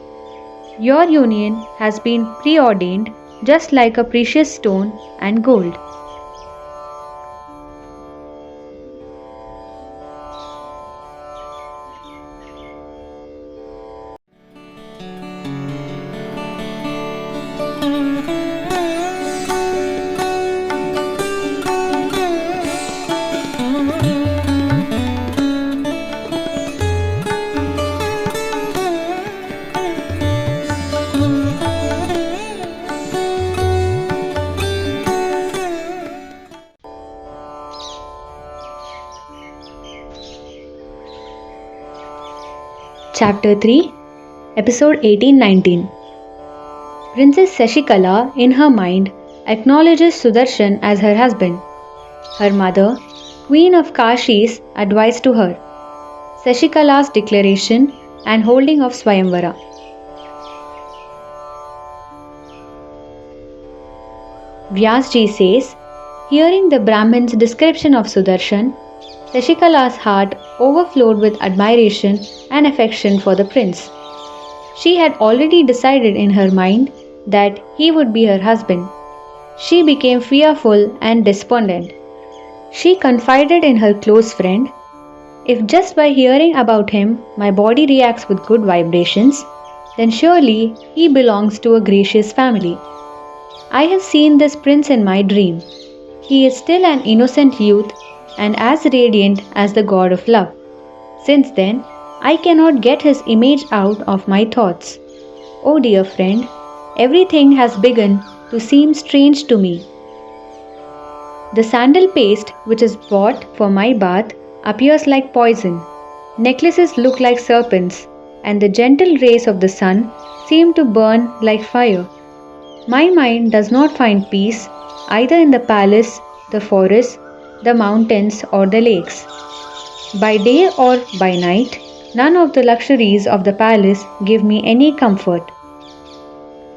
Your union has been preordained just like a precious stone and gold. Chapter 3, Episode 18-19. Princess Sashikala, in her mind, acknowledges Sudarshan as her husband. Her mother, Queen of Kashi's advice to her, Sashikala's declaration and holding of Swayamvara. Vyasji says, hearing the Brahmin's description of Sudarshan, Sashikala's heart overflowed with admiration and affection for the prince. She had already decided in her mind that he would be her husband. She became fearful and despondent. She confided in her close friend, if just by hearing about him my body reacts with good vibrations, then surely he belongs to a gracious family. I have seen this prince in my dream. He is still an innocent youth and as radiant as the god of love. Since then, I cannot get his image out of my thoughts. Oh dear friend, everything has begun to seem strange to me. The sandal paste which is bought for my bath appears like poison. Necklaces look like serpents, and the gentle rays of the sun seem to burn like fire. My mind does not find peace either in the palace, the forest, the mountains or the lakes. By day or by night, none of the luxuries of the palace give me any comfort.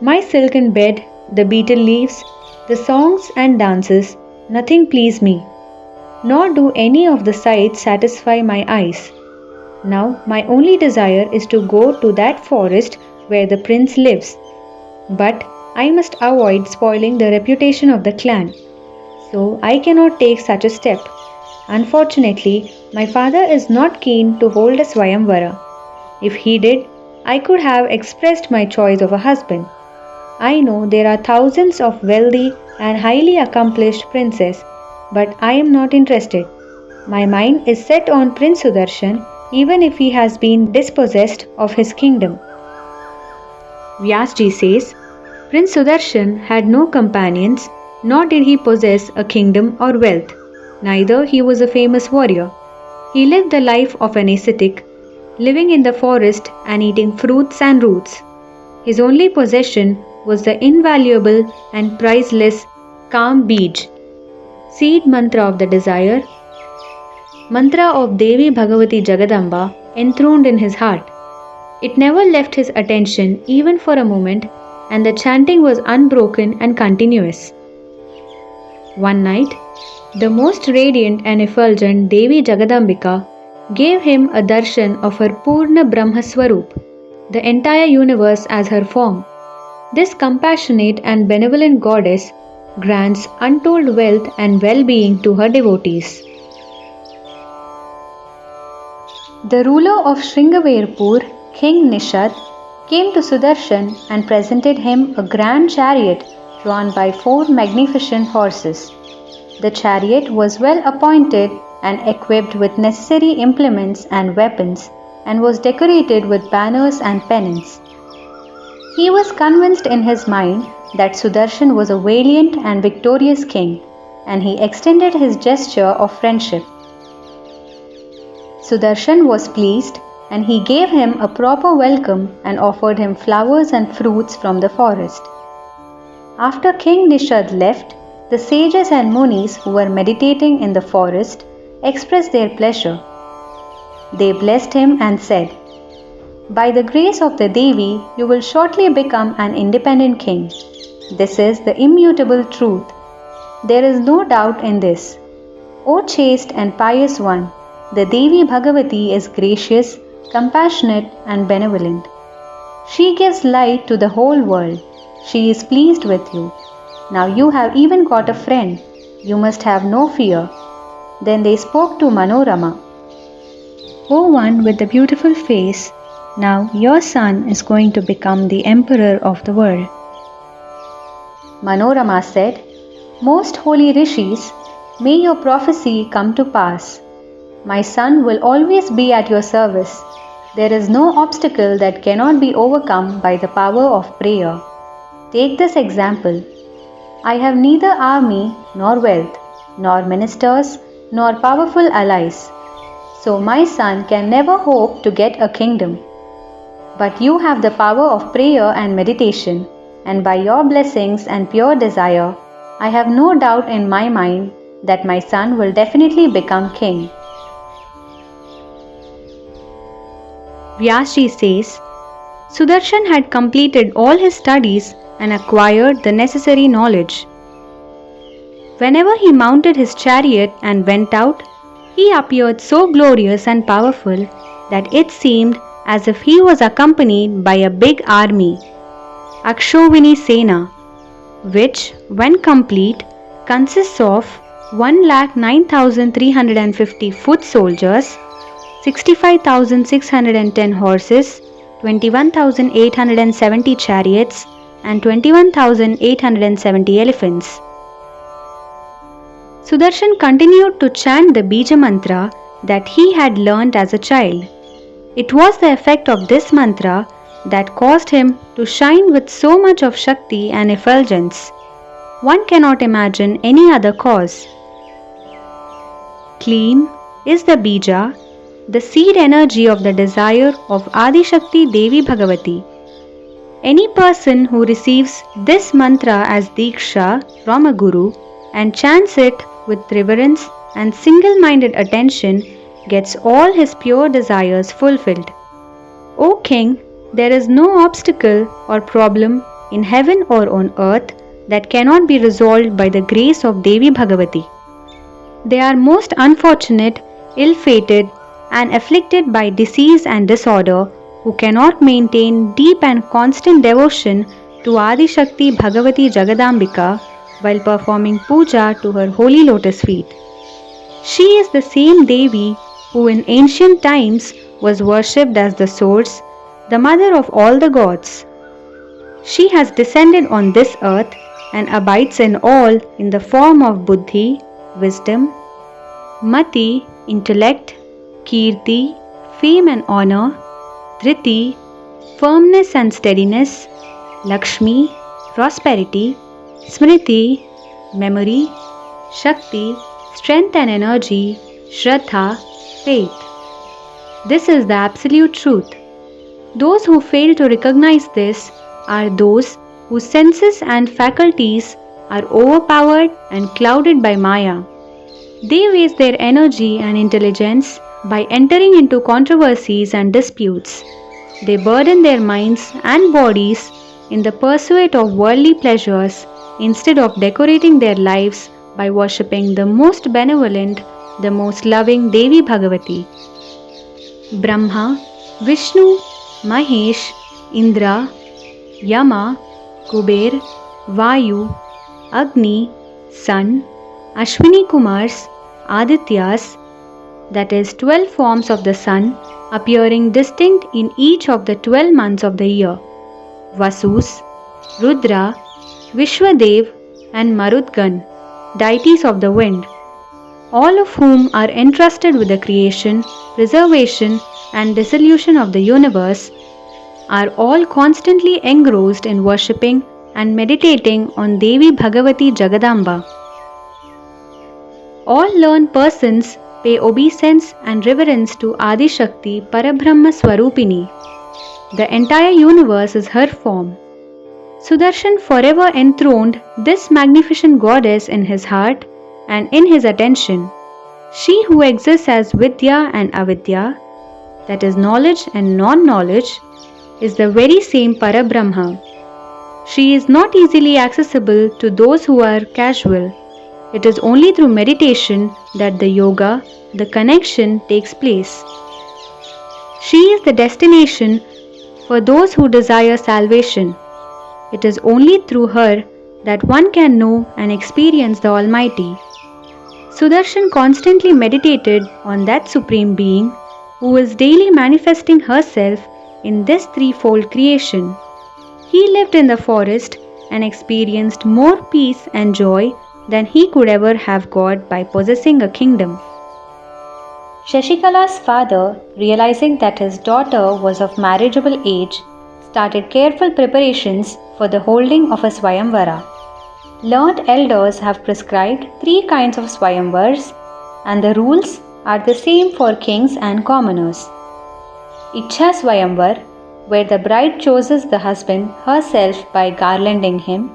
My silken bed, the betel leaves, the songs and dances, nothing please me, nor do any of the sights satisfy my eyes. Now my only desire is to go to that forest where the prince lives. But I must avoid spoiling the reputation of the clan. So I cannot take such a step. Unfortunately, my father is not keen to hold a Swayamvara. If he did, I could have expressed my choice of a husband. I know there are thousands of wealthy and highly accomplished princes, but I am not interested. My mind is set on Prince Sudarshan even if he has been dispossessed of his kingdom. Vyasji says, Prince Sudarshan had no companions, nor did he possess a kingdom or wealth. Neither he was a famous warrior. He lived the life of an ascetic, living in the forest and eating fruits and roots. His only possession was the invaluable and priceless Kam Bij, seed mantra of the desire, mantra of Devi Bhagawati Jagadamba enthroned in his heart. It never left his attention even for a moment, and the chanting was unbroken and continuous. One night, the most radiant and effulgent Devi Jagadambika gave him a darshan of her Purna Brahma Swaroop, the entire universe as her form. This compassionate and benevolent goddess grants untold wealth and well-being to her devotees. The ruler of Shringaverpur, King Nishad, came to Sudarshan and presented him a grand chariot drawn by 4 magnificent horses. The chariot was well appointed and equipped with necessary implements and weapons, and was decorated with banners and pennants. He was convinced in his mind that Sudarshan was a valiant and victorious king, and he extended his gesture of friendship. Sudarshan was pleased and he gave him a proper welcome and offered him flowers and fruits from the forest. After King Nishad left, the sages and munis who were meditating in the forest expressed their pleasure. They blessed him and said, "By the grace of the Devi, you will shortly become an independent king. This is the immutable truth. There is no doubt in this. O chaste and pious one, the Devi Bhagavati is gracious, compassionate and benevolent. She gives light to the whole world. She is pleased with you. Now you have even got a friend. You must have no fear." Then they spoke to Manorama. "O one with the beautiful face, now your son is going to become the emperor of the world." Manorama said, "Most holy rishis, may your prophecy come to pass. My son will always be at your service. There is no obstacle that cannot be overcome by the power of prayer. Take this example. I have neither army nor wealth, nor ministers, nor powerful allies. So my son can never hope to get a kingdom. But you have the power of prayer and meditation, and by your blessings and pure desire, I have no doubt in my mind that my son will definitely become king." Vyasji says, Sudarshan had completed all his studies and acquired the necessary knowledge. Whenever he mounted his chariot and went out, he appeared so glorious and powerful that it seemed as if he was accompanied by a big army, Akshovini Sena, which, when complete, consists of 1,09,350 foot soldiers, 65,610 horses, 21,870 chariots, and 21,870 elephants. Sudarshan continued to chant the Bija mantra that he had learnt as a child. It was the effect of this mantra that caused him to shine with so much of Shakti and effulgence. One cannot imagine any other cause. Clean is the Bija, the seed energy of the desire of Adi Shakti Devi Bhagavati. Any person who receives this mantra as Diksha from a Guru and chants it with reverence and single-minded attention gets all his pure desires fulfilled. O King, there is no obstacle or problem in heaven or on earth that cannot be resolved by the grace of Devi Bhagavati. They are most unfortunate, ill-fated and afflicted by disease and disorder who cannot maintain deep and constant devotion to Adi Shakti Bhagavati Jagadambika while performing puja to her holy lotus feet. She is the same Devi who in ancient times was worshipped as the source, the mother of all the gods. She has descended on this earth and abides in all in the form of Buddhi, wisdom, Mati, intellect, Kirti, fame and honor, Dhriti, firmness and steadiness, Lakshmi, prosperity, Smriti, memory, Shakti, strength and energy, Shraddha, faith. This is the absolute truth. Those who fail to recognize this are those whose senses and faculties are overpowered and clouded by Maya. They waste their energy and intelligence by entering into controversies and disputes. They burden their minds and bodies in the pursuit of worldly pleasures instead of decorating their lives by worshipping the most benevolent, the most loving Devi Bhagavati. Brahma, Vishnu, Mahesh, Indra, Yama, Kuber, Vayu, Agni, Sun, Ashwini Kumars, Adityas, that is 12 forms of the sun appearing distinct in each of the 12 months of the year, Vasus, Rudra, Vishwadev and Marudgan, deities of the wind, all of whom are entrusted with the creation, preservation and dissolution of the universe, are all constantly engrossed in worshipping and meditating on Devi Bhagavati Jagadamba. All learned persons pay obeisance and reverence to Adi Shakti Parabrahma Swarupini. The entire universe is her form. Sudarshan forever enthroned this magnificent goddess in his heart and in his attention. She who exists as Vidya and Avidya, that is knowledge and non-knowledge, is the very same Parabrahma. She is not easily accessible to those who are casual. It is only through meditation that the yoga, the connection takes place. She is the destination for those who desire salvation. It is only through her that one can know and experience the Almighty. Sudarshan constantly meditated on that Supreme Being who is daily manifesting herself in this threefold creation. He lived in the forest and experienced more peace and joy than he could ever have got by possessing a kingdom. Shashikala's father, realizing that his daughter was of marriageable age, started careful preparations for the holding of a Swayamvara. Learned elders have prescribed 3 kinds of Swayamvars, and the rules are the same for kings and commoners. Ichha Swayamvar, where the bride chooses the husband herself by garlanding him.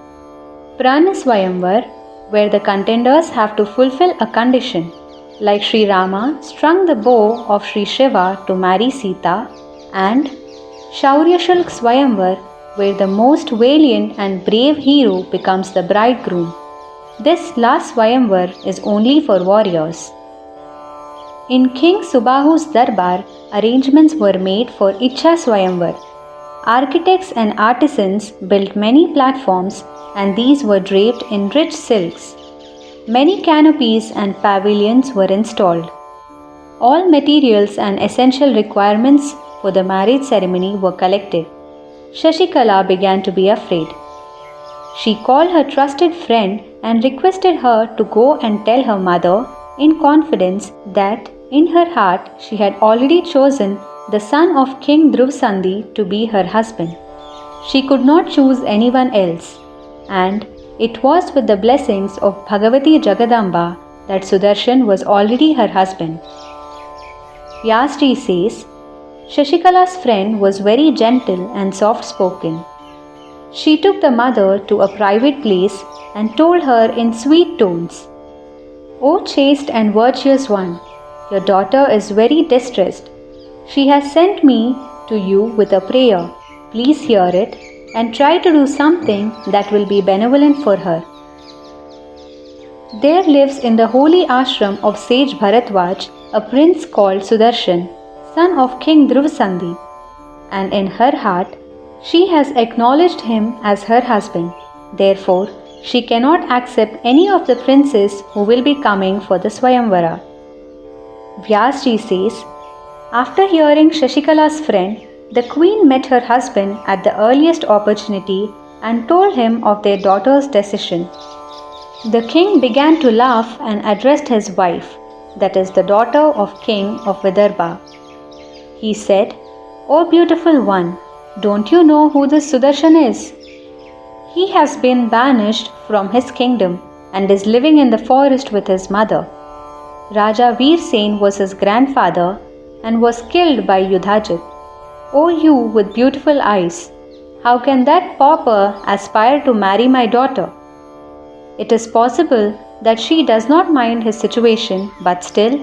Prana Swayamvar, where the contenders have to fulfill a condition, like Shri Rama strung the bow of Shri Shiva to marry Sita, and Shaurya Shulk Swayamvar, where the most valiant and brave hero becomes the bridegroom. This last Swayamvar is only for warriors. In King Subahu's Darbar, arrangements were made for Ichha Swayamvar. Architects and artisans built many platforms, and these were draped in rich silks. Many canopies and pavilions were installed. All materials and essential requirements for the marriage ceremony were collected. Shashikala began to be afraid. She called her trusted friend and requested her to go and tell her mother in confidence that in her heart she had already chosen the son of King Dhruvsandhi to be her husband. She could not choose anyone else, and it was with the blessings of Bhagavati Jagadamba that Sudarshan was already her husband. Vyasji says, Shashikala's friend was very gentle and soft-spoken. She took the mother to a private place and told her in sweet tones, "O chaste and virtuous one, your daughter is very distressed. She has sent me to you with a prayer. Please hear it and try to do something that will be benevolent for her. There lives in the holy ashram of sage Bharatwaj a prince called Sudarshan, son of King Dhruvsandhi, and in her heart she has acknowledged him as her husband. Therefore, she cannot accept any of the princes who will be coming for the Swayamvara." Vyasji says, after hearing Shashikala's friend, the queen met her husband at the earliest opportunity and told him of their daughter's decision. The king began to laugh and addressed his wife, that is the daughter of King of Vidarbha. He said, "O beautiful one, don't you know who this Sudarshan is? He has been banished from his kingdom and is living in the forest with his mother. Raja Veersen was his grandfather and was killed by Yudhajit. O you with beautiful eyes, how can that pauper aspire to marry my daughter? It is possible that she does not mind his situation, but still,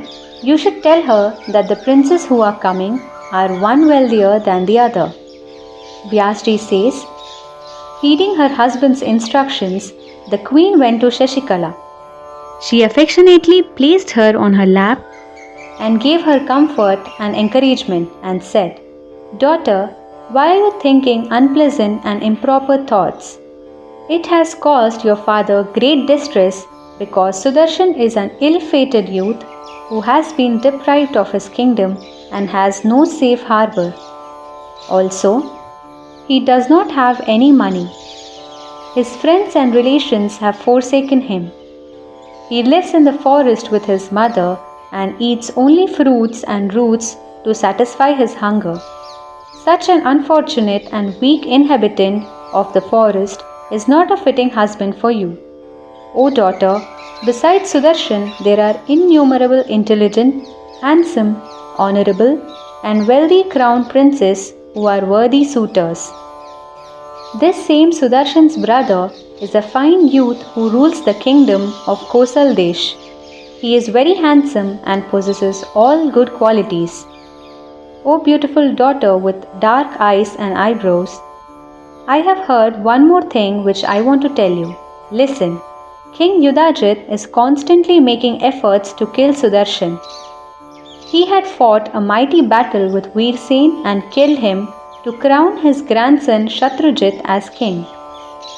you should tell her that the princes who are coming are one wealthier than the other." Vyasji says, heeding her husband's instructions, the queen went to Shashikala. She affectionately placed her on her lap and gave her comfort and encouragement and said, "Daughter, why are you thinking unpleasant and improper thoughts? It has caused your father great distress because Sudarshan is an ill-fated youth who has been deprived of his kingdom and has no safe harbor. Also, he does not have any money. His friends and relations have forsaken him. He lives in the forest with his mother and eats only fruits and roots to satisfy his hunger. Such an unfortunate and weak inhabitant of the forest is not a fitting husband for you. O daughter, besides Sudarshan, there are innumerable intelligent, handsome, honorable, and wealthy crown princes who are worthy suitors. This same Sudarshan's brother is a fine youth who rules the kingdom of Kosal Desh. He is very handsome and possesses all good qualities. O beautiful daughter with dark eyes and eyebrows, I have heard one more thing which I want to tell you. Listen. King Yudhajit is constantly making efforts to kill Sudarshan. He had fought a mighty battle with Veersen and killed him to crown his grandson Shatrujit as king.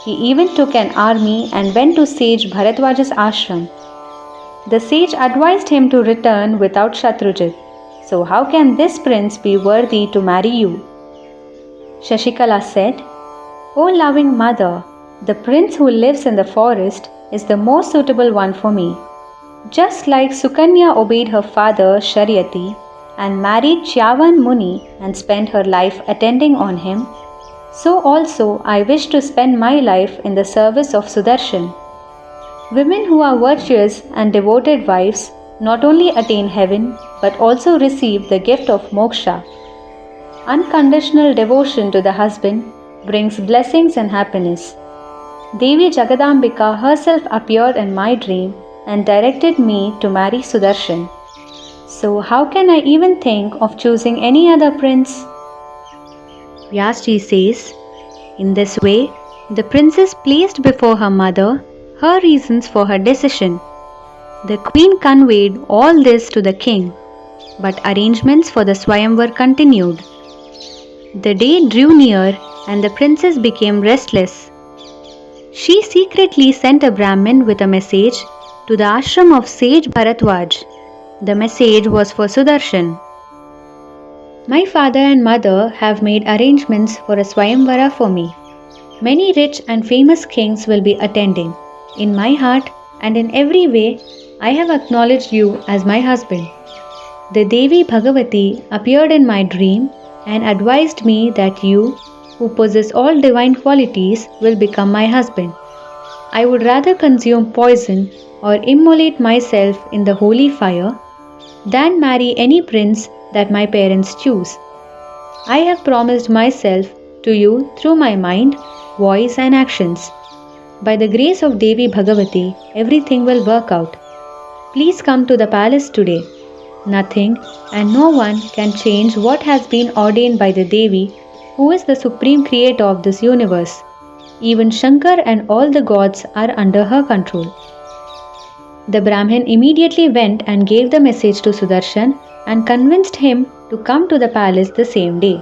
He even took an army and went to sage Bharadwaja's ashram. The sage advised him to return without Shatrujit. So how can this prince be worthy to marry you? Shashikala said, O loving mother, the prince who lives in the forest is the most suitable one for me. Just like Sukanya obeyed her father Sharyati and married Chyavan Muni and spent her life attending on him, so also I wish to spend my life in the service of Sudarshan. Women who are virtuous and devoted wives not only attain heaven but also receive the gift of moksha. Unconditional devotion to the husband brings blessings and happiness. Devi Jagadambika herself appeared in my dream and directed me to marry Sudarshan. So how can I even think of choosing any other prince? Vyasji says, in this way, the princess placed before her mother her reasons for her decision. The queen conveyed all this to the king, but arrangements for the Swayamvar continued. The day drew near and the princess became restless. She secretly sent a Brahmin with a message to the ashram of sage Bharadwaj. The message was for Sudarshan. My father and mother have made arrangements for a Swayamvara for me. Many rich and famous kings will be attending. In my heart and in every way, I have acknowledged you as my husband. The Devi Bhagavati appeared in my dream and advised me that you, who possess all divine qualities, will become my husband. I would rather consume poison or immolate myself in the holy fire than marry any prince that my parents choose. I have promised myself to you through my mind, voice and actions. By the grace of Devi Bhagavati, everything will work out. Please come to the palace today. Nothing and no one can change what has been ordained by the Devi, who is the supreme creator of this universe. Even Shankar and all the gods are under her control. The Brahmin immediately went and gave the message to Sudarshan and convinced him to come to the palace the same day.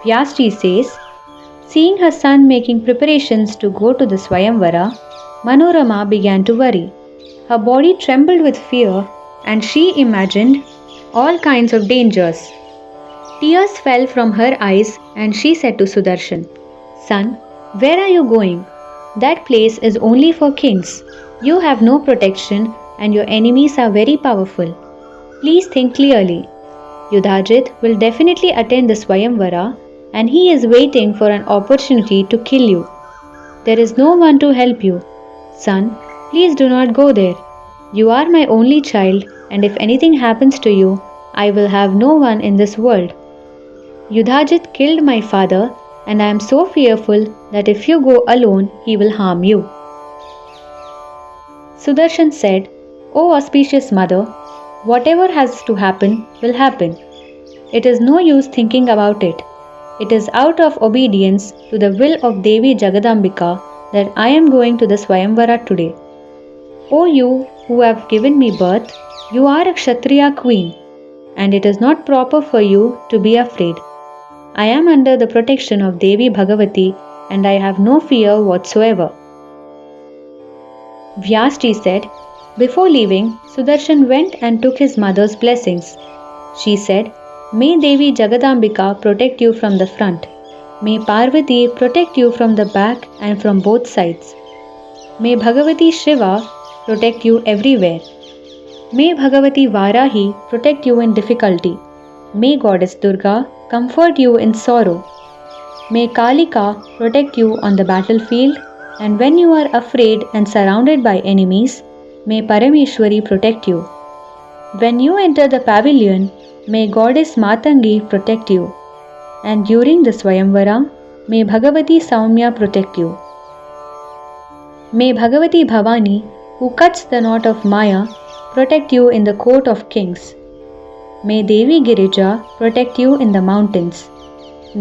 Vyasji says, seeing her son making preparations to go to the Swayamvara, Manorama began to worry. Her body trembled with fear and she imagined all kinds of dangers. Tears fell from her eyes and she said to Sudarshan, Son, where are you going? That place is only for kings. You have no protection and your enemies are very powerful. Please think clearly. Yudhajit will definitely attend the Swayamvara and he is waiting for an opportunity to kill you. There is no one to help you. Son, please do not go there. You are my only child and if anything happens to you, I will have no one in this world. Yudhajit killed my father and I am so fearful that if you go alone, he will harm you. Sudarshan said, O auspicious mother, whatever has to happen will happen. It is no use thinking about it. It is out of obedience to the will of Devi Jagadambika that I am going to the Swayamvara today. O you who have given me birth, you are a Kshatriya queen, and it is not proper for you to be afraid. I am under the protection of Devi Bhagavati and I have no fear whatsoever. Vyasji said, before leaving, Sudarshan went and took his mother's blessings. She said, May Devi Jagadambika protect you from the front. May Parvati protect you from the back and from both sides. May Bhagavati Shiva protect you everywhere. May Bhagavati Varahi protect you in difficulty. May Goddess Durga comfort you in sorrow. May Kalika protect you on the battlefield And when you are afraid and surrounded by enemies, may Parameshwari protect you. When you enter the pavilion, may Goddess Matangi protect you. And during the Swayamvara, may Bhagavati Saumya protect you. May Bhagavati Bhavani, who cuts the knot of Maya, protect you in the court of kings. May Devi Girija protect you in the mountains.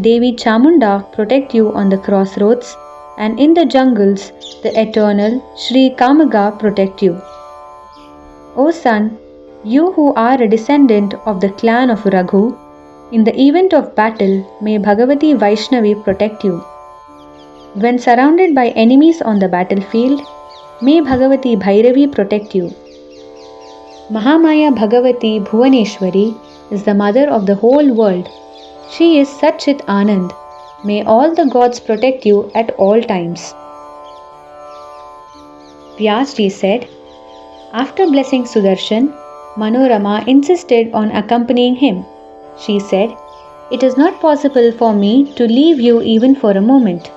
Devi Chamunda protect you on the crossroads, and in the jungles, the eternal Shri Kamaga protect you. O son, you who are a descendant of the clan of Raghu, in the event of battle, may Bhagavati Vaishnavi protect you. When surrounded by enemies on the battlefield, may Bhagavati Bhairavi protect you. Mahamaya Bhagavati Bhuvaneshwari is the mother of the whole world. She is Satchit Anand. May all the gods protect you at all times. Vyasji said, after blessing Sudarshan, Manorama insisted on accompanying him. She said, it is not possible for me to leave you even for a moment.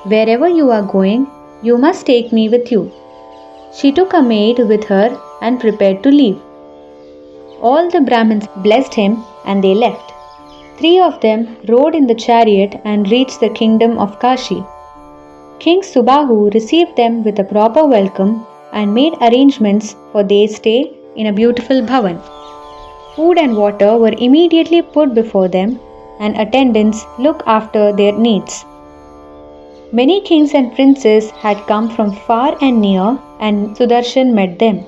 Wherever you are going, you must take me with you. She took a maid with her and prepared to leave. All the Brahmins blessed him and they left. 3 of them rode in the chariot and reached the kingdom of Kashi. King Subahu received them with a proper welcome and made arrangements for their stay in a beautiful bhavan. Food and water were immediately put before them, and attendants looked after their needs. Many kings and princes had come from far and near, and Sudarshan met them.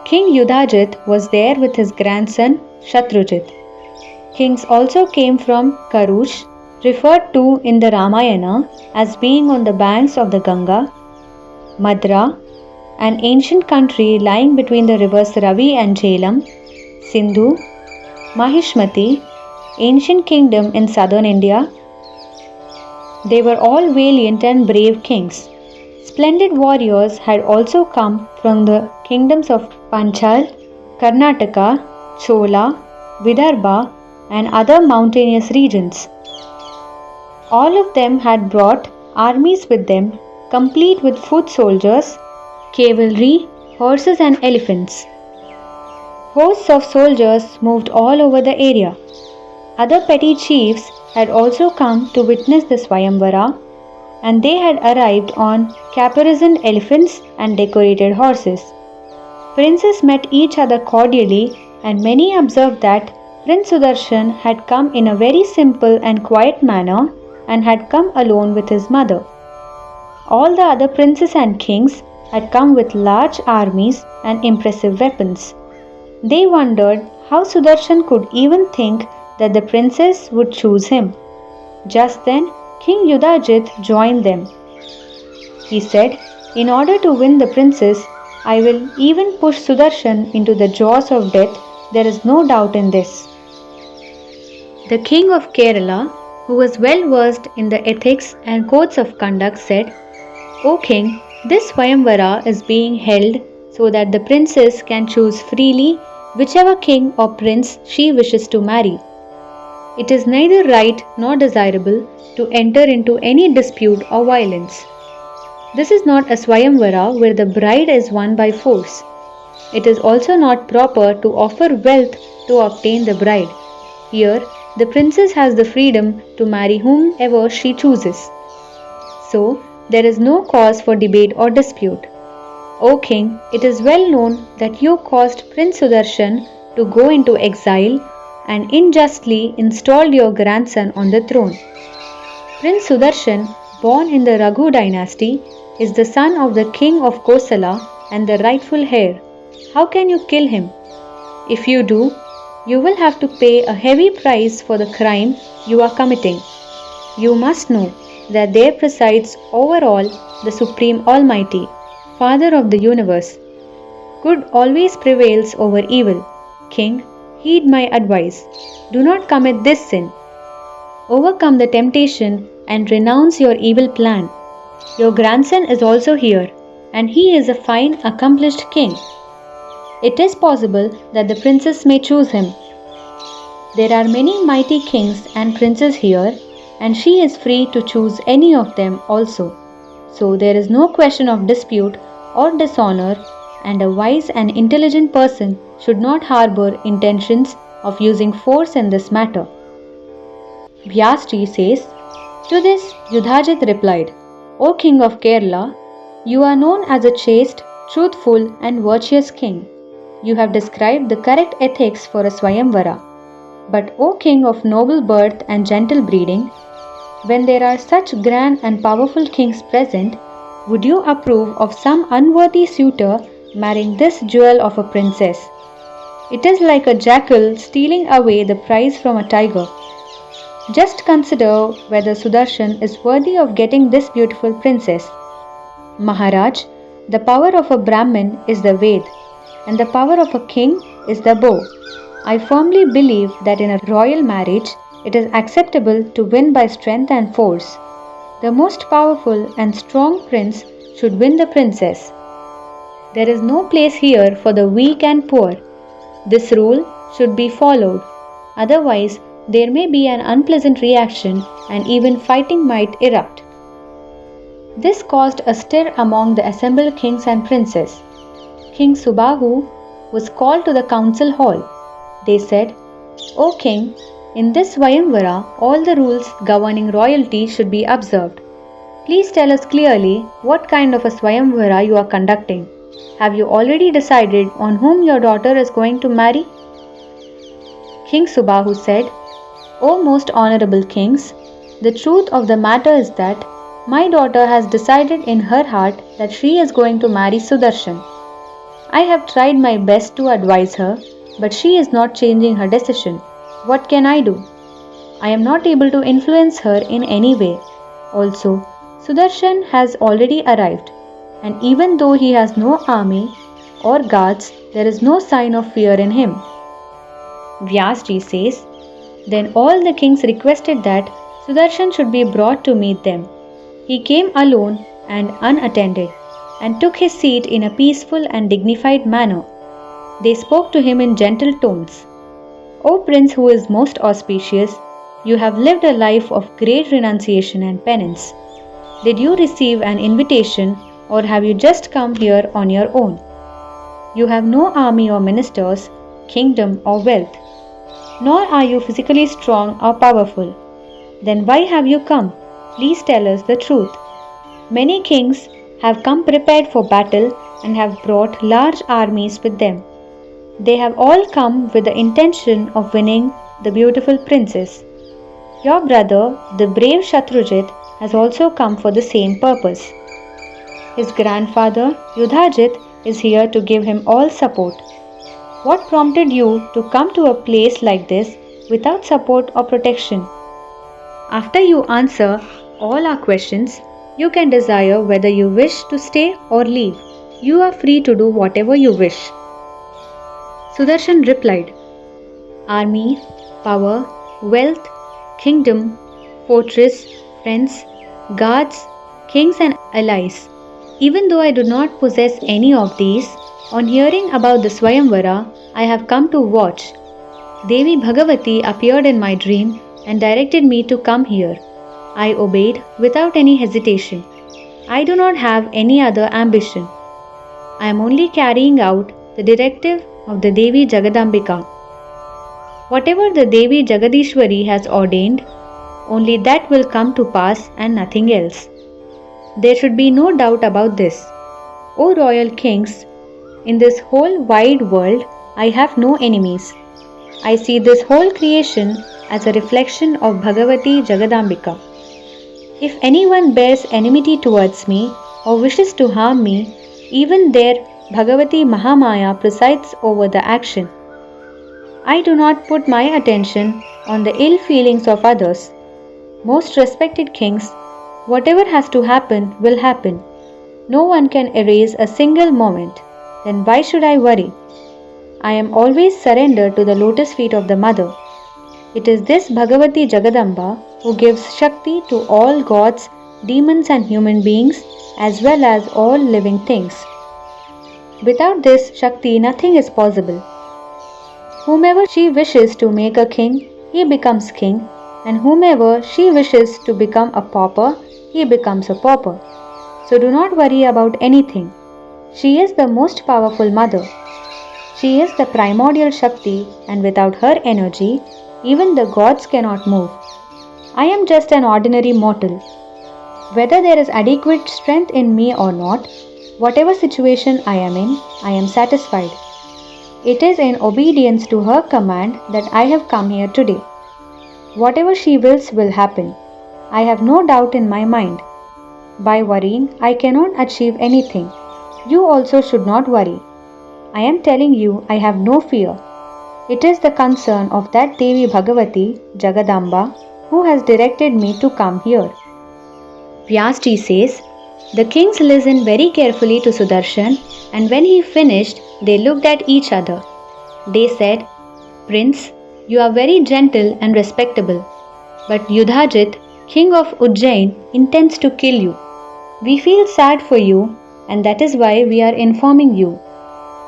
King Yudhajit was there with his grandson Shatrujit. Kings also came from Karush, referred to in the Ramayana as being on the banks of the Ganga, Madra, an ancient country lying between the rivers Ravi and Jhelum, Sindhu, Mahishmati, ancient kingdom in southern India. They were all valiant and brave kings. Splendid warriors had also come from the kingdoms of Panchal, Karnataka, Chola, Vidarbha, and other mountainous regions. All of them had brought armies with them, complete with foot soldiers, cavalry, horses and elephants. Hosts of soldiers moved all over the area. Other petty chiefs had also come to witness the Swayamvara, and they had arrived on caparisoned elephants and decorated horses. Princes met each other cordially, and many observed that Prince Sudarshan had come in a very simple and quiet manner and had come alone with his mother. All the other princes and kings had come with large armies and impressive weapons. They wondered how Sudarshan could even think that the princes would choose him. Just then, King Yudhajit joined them. He said, in order to win the princess, I will even push Sudarshan into the jaws of death. There is no doubt in this. The king of Kerala, who was well versed in the ethics and codes of conduct, said, O king, this Swayamvara is being held so that the princess can choose freely whichever king or prince she wishes to marry. It is neither right nor desirable to enter into any dispute or violence. This is not a Swayamvara where the bride is won by force. It is also not proper to offer wealth to obtain the bride. Here, the princess has the freedom to marry whomever she chooses. So, there is no cause for debate or dispute. O king, it is well known that you caused Prince Sudarshan to go into exile and unjustly installed your grandson on the throne. Prince Sudarshan, born in the Raghu dynasty, is the son of the king of Kosala and the rightful heir. How can you kill him? If you do, you will have to pay a heavy price for the crime you are committing. You must know that there presides over all the Supreme Almighty, Father of the universe. Good always prevails over evil. King, heed my advice. Do not commit this sin. Overcome the temptation and renounce your evil plan. Your grandson is also here, and he is a fine, accomplished king. It is possible that the princess may choose him. There are many mighty kings and princes here, and she is free to choose any of them also. So there is no question of dispute or dishonor, and a wise and intelligent person should not harbor intentions of using force in this matter. Vyasji says, to this Yudhajit replied, O King of Kerala, you are known as a chaste, truthful and virtuous king. You have described the correct ethics for a Swayamvara. But O King of noble birth and gentle breeding, when there are such grand and powerful kings present, would you approve of some unworthy suitor marrying this jewel of a princess? It is like a jackal stealing away the prize from a tiger. Just consider whether Sudarshan is worthy of getting this beautiful princess. Maharaj, the power of a Brahmin is the Ved, and the power of a king is the bow. I firmly believe that in a royal marriage, it is acceptable to win by strength and force. The most powerful and strong prince should win the princess. There is no place here for the weak and poor. This rule should be followed. Otherwise, there may be an unpleasant reaction and even fighting might erupt. This caused a stir among the assembled kings and princes. King Subahu was called to the council hall. They said, O king, in this Swayamvara, all the rules governing royalty should be observed. Please tell us clearly what kind of a Swayamvara you are conducting. Have you already decided on whom your daughter is going to marry? King Subahu said, O most honorable kings, the truth of the matter is that my daughter has decided in her heart that she is going to marry Sudarshan. I have tried my best to advise her, but she is not changing her decision. What can I do? I am not able to influence her in any way. Also, Sudarshan has already arrived, and even though he has no army or guards, there is no sign of fear in him. Vyasji says, then all the kings requested that Sudarshan should be brought to meet them. He came alone and unattended, and took his seat in a peaceful and dignified manner. They spoke to him in gentle tones. O Prince who is most auspicious, you have lived a life of great renunciation and penance. Did you receive an invitation, or have you just come here on your own? You have no army or ministers, kingdom or wealth, nor are you physically strong or powerful. Then why have you come? Please tell us the truth. Many kings have come prepared for battle and have brought large armies with them. They have all come with the intention of winning the beautiful princess. Your brother, the brave Shatrujit, has also come for the same purpose. His grandfather, Yudhajit, is here to give him all support. What prompted you to come to a place like this without support or protection? After you answer all our questions, you can desire whether you wish to stay or leave. You are free to do whatever you wish. Sudarshan replied, army, power, wealth, kingdom, fortress, friends, guards, kings and allies. Even though I do not possess any of these, on hearing about the Swayamvara, I have come to watch. Devi Bhagawati appeared in my dream and directed me to come here. I obeyed without any hesitation. I do not have any other ambition. I am only carrying out the directive of the Devi Jagadambika. Whatever the Devi Jagadishwari has ordained, only that will come to pass and nothing else. There should be no doubt about this. O royal kings, in this whole wide world, I have no enemies. I see this whole creation as a reflection of Bhagavati Jagadambika. If anyone bears enmity towards me or wishes to harm me, even there Bhagavati Mahamaya presides over the action. I do not put my attention on the ill feelings of others. Most respected kings, whatever has to happen will happen. No one can erase a single moment. Then why should I worry? I am always surrendered to the lotus feet of the Mother. It is this Bhagavati Jagadamba who gives Shakti to all gods, demons and human beings as well as all living things. Without this Shakti nothing is possible. Whomever she wishes to make a king, he becomes king, and whomever she wishes to become a pauper, he becomes a pauper. So do not worry about anything. She is the most powerful mother. She is the primordial Shakti, and without her energy, even the gods cannot move. I am just an ordinary mortal. Whether there is adequate strength in me or not, whatever situation I am in, I am satisfied. It is in obedience to her command that I have come here today. Whatever she wills will happen. I have no doubt in my mind. By worrying, I cannot achieve anything. You also should not worry. I am telling you, I have no fear. It is the concern of that Devi Bhagavati, Jagadamba, who has directed me to come here. Vyasji says, the kings listened very carefully to Sudarshan, and when he finished, they looked at each other. They said, Prince, you are very gentle and respectable, but Yudhajit, king of Ujjain, intends to kill you. We feel sad for you, and that is why we are informing you.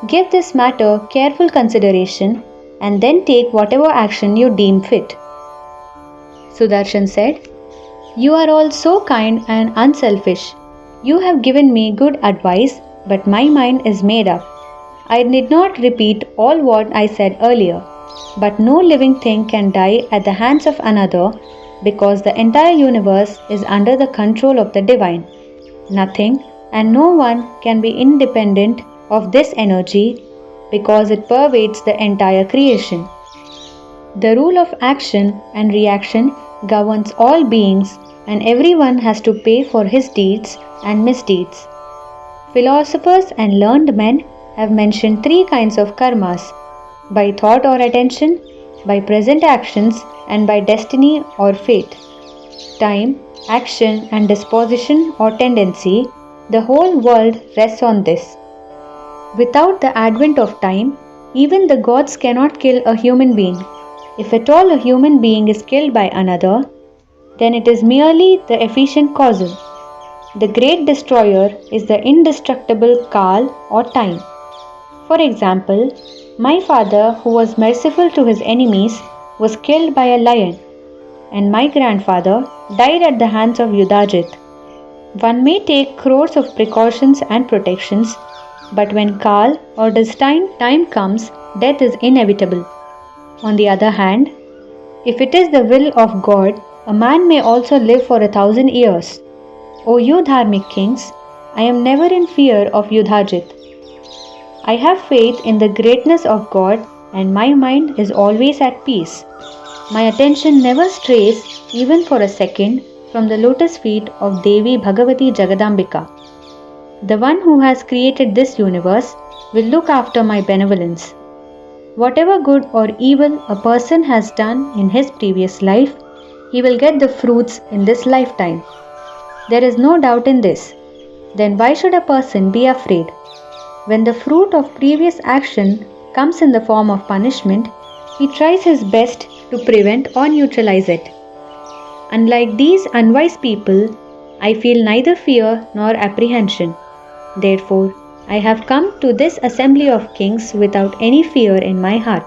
Give this matter careful consideration and then take whatever action you deem fit. Sudarshan said, You are all so kind and unselfish. You have given me good advice, but my mind is made up. I need not repeat all what I said earlier, but no living thing can die at the hands of another because the entire universe is under the control of the divine. Nothing and no one can be independent of this energy because it pervades the entire creation. The rule of action and reaction governs all beings, and everyone has to pay for his deeds and misdeeds. Philosophers and learned men have mentioned 3 kinds of karmas: by thought or attention, by present actions, and by destiny or fate. Time, action, and disposition or tendency, the whole world rests on this. Without the advent of time, even the gods cannot kill a human being. If at all a human being is killed by another, then it is merely the efficient causal. The great destroyer is the indestructible Kal or time. For example, my father, who was merciful to his enemies, was killed by a lion, and my grandfather died at the hands of Yudhajit. One may take crores of precautions and protections, but when Kal or destined time comes, death is inevitable. On the other hand, if it is the will of God, a man may also live for 1,000 years. O you dharmic kings, I am never in fear of Yudhajit. I have faith in the greatness of God, and my mind is always at peace. My attention never strays, even for a second, from the lotus feet of Devi Bhagavati Jagadambika. The one who has created this universe will look after my benevolence. Whatever good or evil a person has done in his previous life, he will get the fruits in this lifetime. There is no doubt in this. Then why should a person be afraid? When the fruit of previous action comes in the form of punishment, he tries his best to prevent or neutralize it. Unlike these unwise people, I feel neither fear nor apprehension. Therefore, I have come to this assembly of kings without any fear in my heart.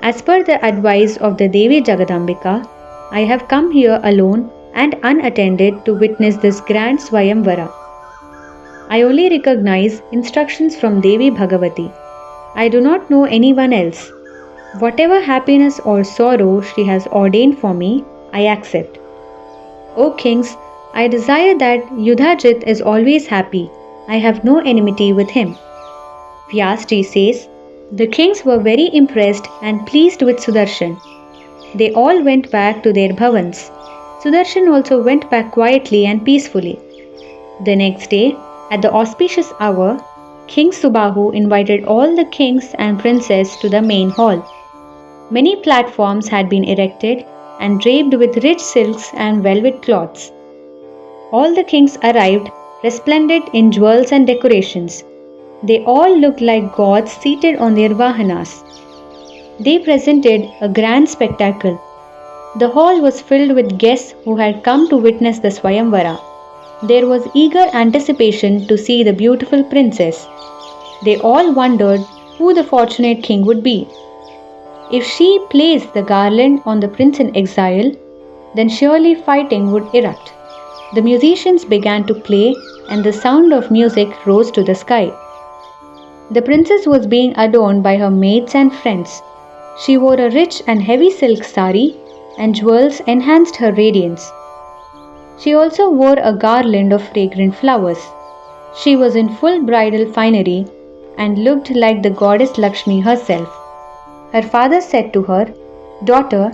As per the advice of the Devi Jagadambika, I have come here alone and unattended to witness this grand Swayamvara. I only recognize instructions from Devi Bhagavati. I do not know anyone else. Whatever happiness or sorrow she has ordained for me, I accept. O kings, I desire that Yudhajit is always happy. I have no enmity with him. Vyasji says, the kings were very impressed and pleased with Sudarshan. They all went back to their bhavans. Sudarshan also went back quietly and peacefully. The next day, at the auspicious hour, King Subahu invited all the kings and princes to the main hall. Many platforms had been erected and draped with rich silks and velvet cloths. All the kings arrived, resplendent in jewels and decorations. They all looked like gods seated on their vahanas. They presented a grand spectacle. The hall was filled with guests who had come to witness the Swayamvara. There was eager anticipation to see the beautiful princess. They all wondered who the fortunate king would be. If she placed the garland on the prince in exile, then surely fighting would erupt. The musicians began to play and the sound of music rose to the sky. The princess was being adorned by her maids and friends. She wore a rich and heavy silk sari, and jewels enhanced her radiance. She also wore a garland of fragrant flowers. She was in full bridal finery and looked like the goddess Lakshmi herself. Her father said to her, "Daughter,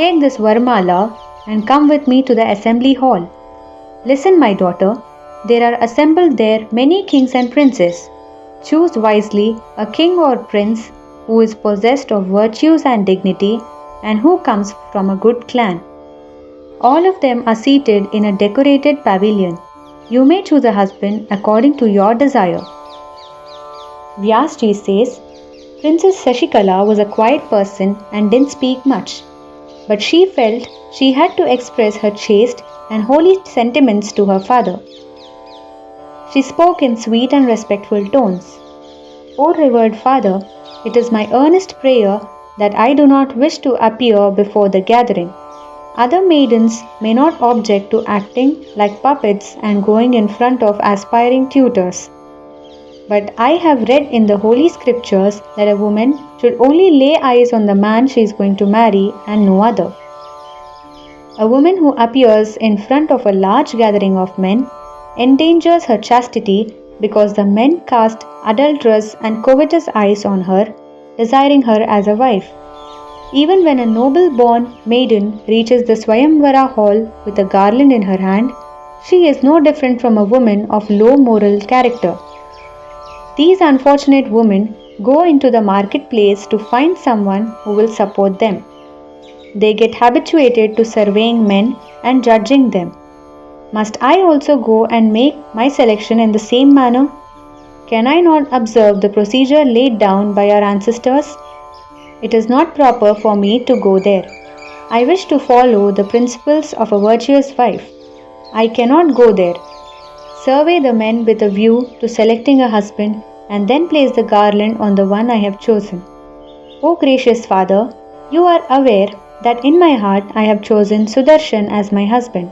take this varmala and come with me to the assembly hall. Listen, my daughter, there are assembled there many kings and princes. Choose wisely a king or prince who is possessed of virtues and dignity and who comes from a good clan. All of them are seated in a decorated pavilion. You may choose a husband according to your desire." Vyasji says, Princess Shashikala was a quiet person and didn't speak much, but she felt she had to express her chaste and holy sentiments to her father. She spoke in sweet and respectful tones. "O revered father, it is my earnest prayer that I do not wish to appear before the gathering. Other maidens may not object to acting like puppets and going in front of aspiring tutors. But I have read in the holy scriptures that a woman should only lay eyes on the man she is going to marry and no other. A woman who appears in front of a large gathering of men endangers her chastity because the men cast adulterous and covetous eyes on her, desiring her as a wife. Even when a noble-born maiden reaches the Swayamvara hall with a garland in her hand, she is no different from a woman of low moral character. These unfortunate women go into the marketplace to find someone who will support them. They get habituated to surveying men and judging them. Must I also go and make my selection in the same manner? Can I not observe the procedure laid down by our ancestors? It is not proper for me to go there. I wish to follow the principles of a virtuous wife. I cannot go there. Survey the men with a view to selecting a husband and then place the garland on the one I have chosen. O gracious Father, you are aware that in my heart I have chosen Sudarshan as my husband.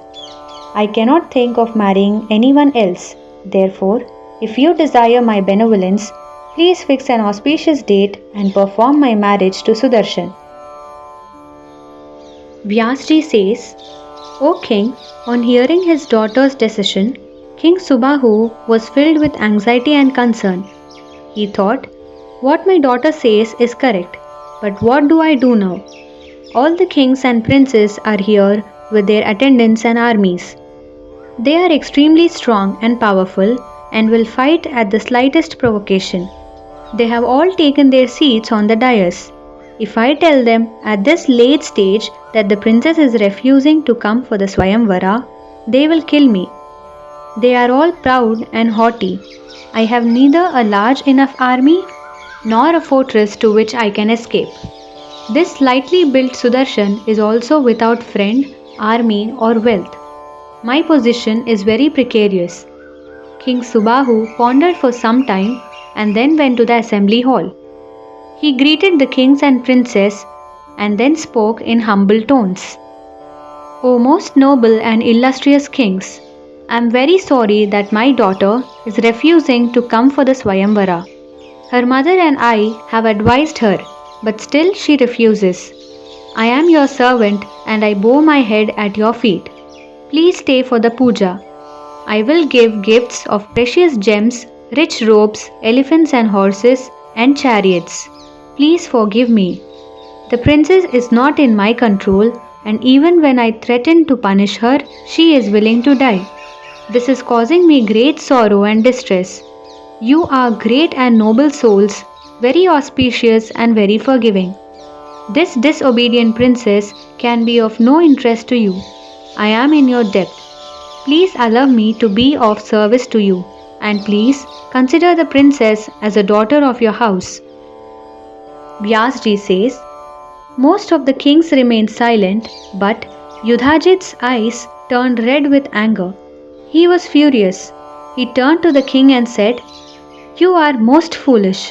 I cannot think of marrying anyone else. Therefore, if you desire my benevolence, please fix an auspicious date and perform my marriage to Sudarshan." Vyasji says, O king, on hearing his daughter's decision, King Subahu was filled with anxiety and concern. He thought, "What my daughter says is correct, but what do I do now? All the kings and princes are here with their attendants and armies. They are extremely strong and powerful and will fight at the slightest provocation. They have all taken their seats on the dais. If I tell them at this late stage that the princess is refusing to come for the Swayamvara, they will kill me. They are all proud and haughty. I have neither a large enough army nor a fortress to which I can escape. This lightly built Sudarshan is also without friend, army or wealth. My position is very precarious." King Subahu pondered for some time and then went to the assembly hall. He greeted the kings and princess and then spoke in humble tones. "O most noble and illustrious kings, I am very sorry that my daughter is refusing to come for the Swayamvara. Her mother and I have advised her, but still she refuses. I am your servant and I bow my head at your feet. Please stay for the puja. I will give gifts of precious gems, rich robes, elephants and horses, and chariots. Please forgive me. The princess is not in my control, and even when I threaten to punish her, she is willing to die. This is causing me great sorrow and distress. You are great and noble souls, very auspicious and very forgiving. This disobedient princess can be of no interest to you. I am in your debt. Please allow me to be of service to you, and please consider the princess as a daughter of your house." Vyasji says, most of the kings remained silent, but Yudhajit's eyes turned red with anger. He was furious. He turned to the king and said, "You are most foolish.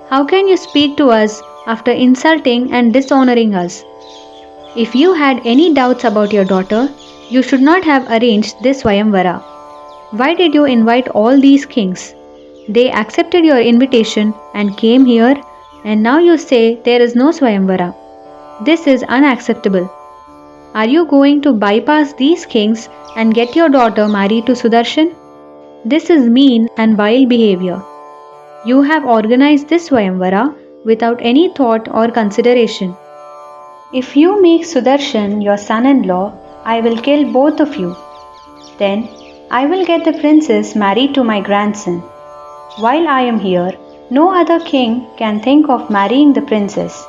How can you speak to us after insulting and dishonoring us? If you had any doubts about your daughter, You should not have arranged this Swayamvara. Why did you invite all these kings? They accepted your invitation and came here, and now you say there is no Swayamvara. This is unacceptable. Are you going to bypass these kings and get your daughter married to Sudarshan? This is mean and vile behavior. You have organized this Swayamvara without any thought or consideration. If you make Sudarshan your son-in-law, I will kill both of you. Then I will get the princess married to my grandson. While I am here, no other king can think of marrying the princess.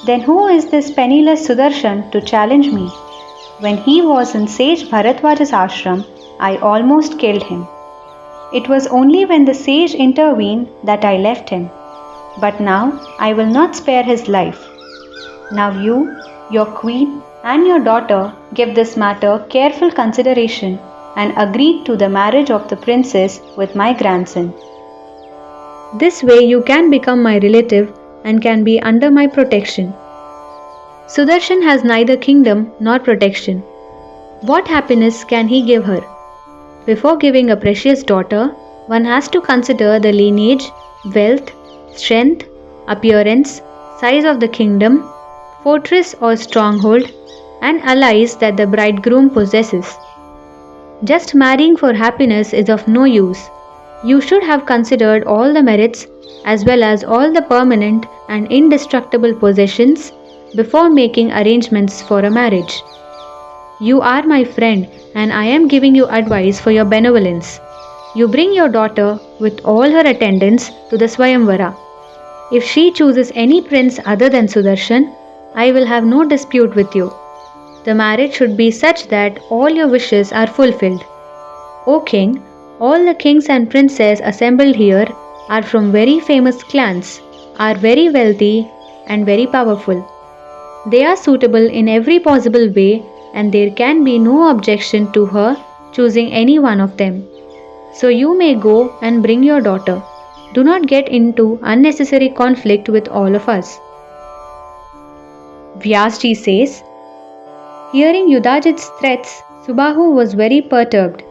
Then who is this penniless Sudarshan to challenge me? When he was in sage Bharadwaja's ashram, I almost killed him. It was only when the sage intervened that I left him. But now I will not spare his life. Now you, your queen, and your daughter give this matter careful consideration and agreed to the marriage of the princess with my grandson. This way you can become my relative and can be under my protection. Sudarshan has neither kingdom nor protection. What happiness can he give her? Before giving a precious daughter, one has to consider the lineage, wealth, strength, appearance, size of the kingdom, fortress or stronghold, and allies that the bridegroom possesses. Just marrying for happiness is of no use. You should have considered all the merits as well as all the permanent and indestructible possessions before making arrangements for a marriage. You are my friend and I am giving you advice for your benevolence. You bring your daughter with all her attendants to the Swayamvara. If she chooses any prince other than Sudarshan, I will have no dispute with you. The marriage should be such that all your wishes are fulfilled. O King, all the kings and princes assembled here are from very famous clans, are very wealthy and very powerful. They are suitable in every possible way and there can be no objection to her choosing any one of them. So you may go and bring your daughter. Do not get into unnecessary conflict with all of us. Vyasji says, hearing Yudhajit's threats, Subahu was very perturbed.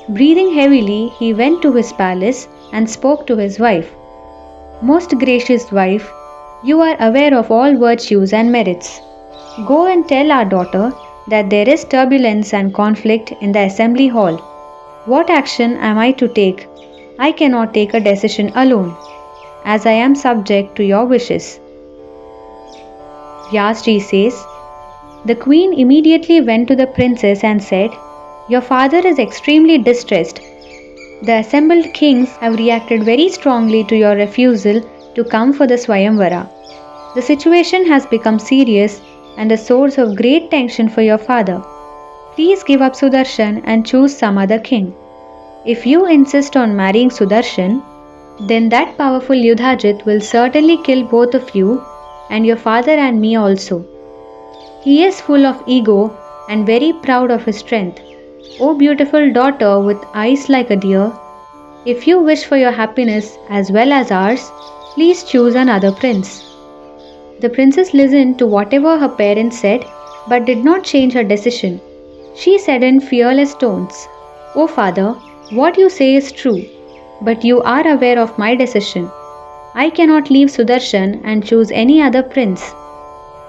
Breathing heavily, he went to his palace and spoke to his wife. Most gracious wife, you are aware of all virtues and merits. Go and tell our daughter that there is turbulence and conflict in the assembly hall. What action am I to take? I cannot take a decision alone, as I am subject to your wishes. Vyasji says, the queen immediately went to the princess and said, your father is extremely distressed. The assembled kings have reacted very strongly to your refusal to come for the Swayamvara. The situation has become serious and a source of great tension for your father. Please give up Sudarshan and choose some other king. If you insist on marrying Sudarshan, then that powerful Yudhajit will certainly kill both of you and your father and me also. He is full of ego and very proud of his strength. O beautiful daughter with eyes like a deer, if you wish for your happiness as well as ours, please choose another prince. The princess listened to whatever her parents said but did not change her decision. She said in fearless tones, O father, what you say is true, but you are aware of my decision. I cannot leave Sudarshan and choose any other prince.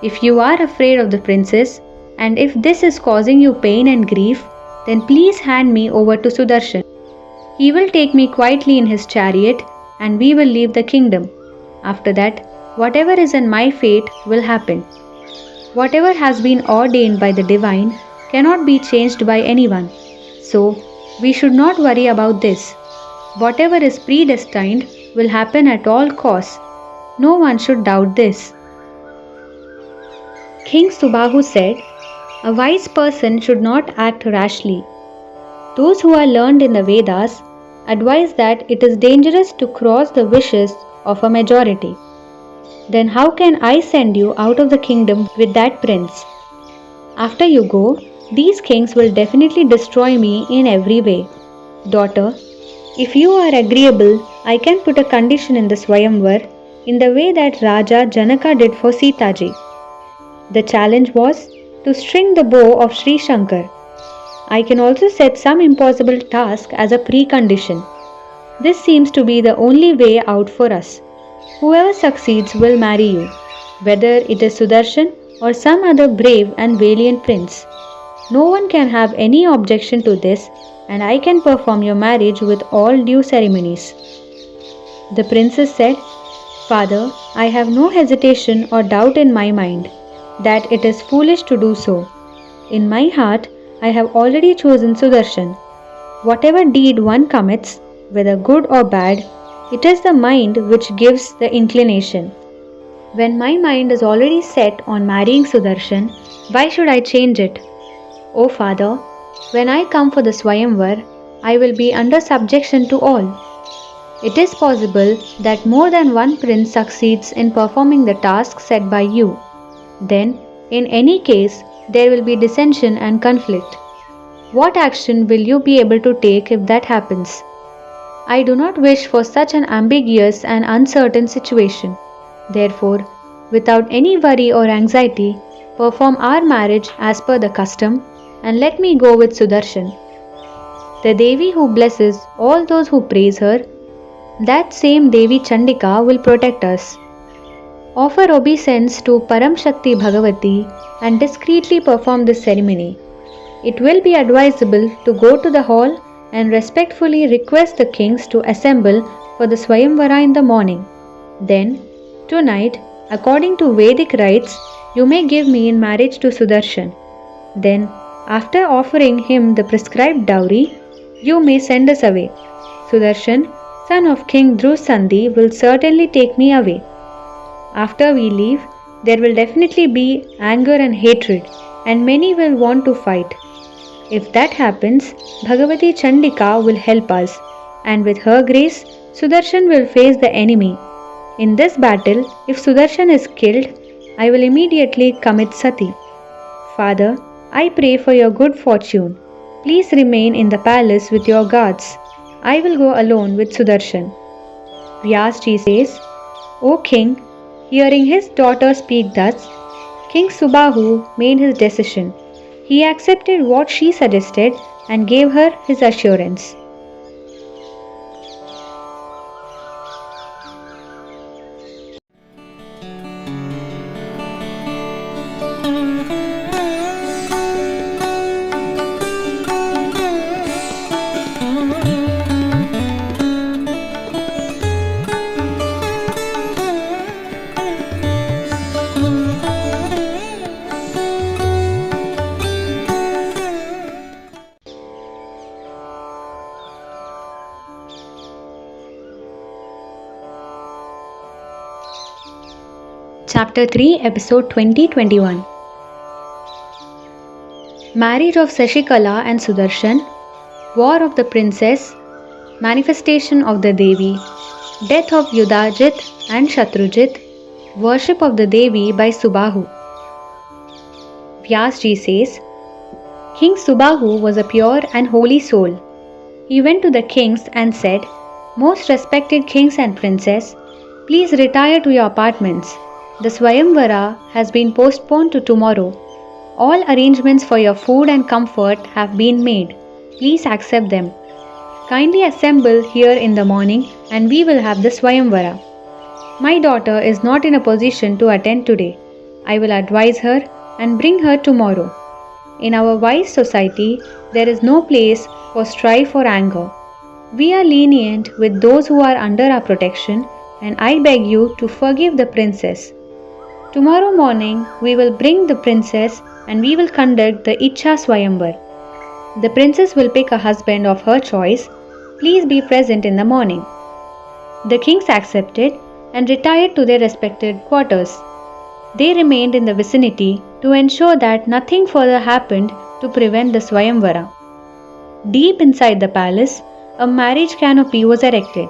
If you are afraid of the princess, and if this is causing you pain and grief, then please hand me over to Sudarshan. He will take me quietly in his chariot and we will leave the kingdom. After that, whatever is in my fate will happen. Whatever has been ordained by the divine cannot be changed by anyone. So, we should not worry about this. Whatever is predestined will happen at all costs. No one should doubt this. King Subahu said, a wise person should not act rashly. Those who are learned in the Vedas advise that it is dangerous to cross the wishes of a majority. Then how can I send you out of the kingdom with that prince? After you go, these kings will definitely destroy me in every way. Daughter, if you are agreeable, I can put a condition in the Swayamvar in the way that Raja Janaka did for Sitaji. The challenge was to string the bow of Sri Shankar. I can also set some impossible task as a precondition. This seems to be the only way out for us. Whoever succeeds will marry you, whether it is Sudarshan or some other brave and valiant prince. No one can have any objection to this, and I can perform your marriage with all due ceremonies. The princess said, Father, I have no hesitation or doubt in my mind that it is foolish to do so. In my heart, I have already chosen Sudarshan. Whatever deed one commits, whether good or bad, it is the mind which gives the inclination. When my mind is already set on marrying Sudarshan, why should I change it? O Father, when I come for the Swayamvar, I will be under subjection to all. It is possible that more than one prince succeeds in performing the task set by you. Then, in any case, there will be dissension and conflict. What action will you be able to take if that happens? I do not wish for such an ambiguous and uncertain situation. Therefore, without any worry or anxiety, perform our marriage as per the custom and let me go with Sudarshan. The Devi who blesses all those who praise her, that same Devi Chandika will protect us. Offer obeisance to Param Shakti Bhagavati and discreetly perform this ceremony. It will be advisable to go to the hall and respectfully request the kings to assemble for the Swayamvara in the morning. Then, tonight, according to Vedic rites, you may give me in marriage to Sudarshan. Then, after offering him the prescribed dowry, you may send us away. Sudarshan, son of King Sandhi, will certainly take me away. After we leave, there will definitely be anger and hatred, and many will want to fight. If that happens, Bhagavati Chandika will help us, and with her grace, Sudarshan will face the enemy. In this battle, if Sudarshan is killed, I will immediately commit sati. Father, I pray for your good fortune. Please remain in the palace with your guards. I will go alone with Sudarshan. Vyasji says, O king, hearing his daughter speak thus, King Subahu made his decision. He accepted what she suggested and gave her his assurance. Chapter 3, Episode 20-21. Marriage of Sashikala and Sudarshan, War of the Princess, Manifestation of the Devi, Death of Yudhajit and Shatrujit, Worship of the Devi by Subahu. Vyasji says, King Subahu was a pure and holy soul. He went to the kings and said, Most respected kings and princess, please retire to your apartments. The Swayamvara has been postponed to tomorrow. All arrangements for your food and comfort have been made. Please accept them. Kindly assemble here in the morning and we will have the Swayamvara. My daughter is not in a position to attend today. I will advise her and bring her tomorrow. In our wise society, there is no place for strife or anger. We are lenient with those who are under our protection, and I beg you to forgive the princess. Tomorrow morning, we will bring the princess and we will conduct the Ichha Swayamvar. The princess will pick a husband of her choice. Please be present in the morning. The kings accepted and retired to their respected quarters. They remained in the vicinity to ensure that nothing further happened to prevent the Swayamvara. Deep inside the palace, a marriage canopy was erected.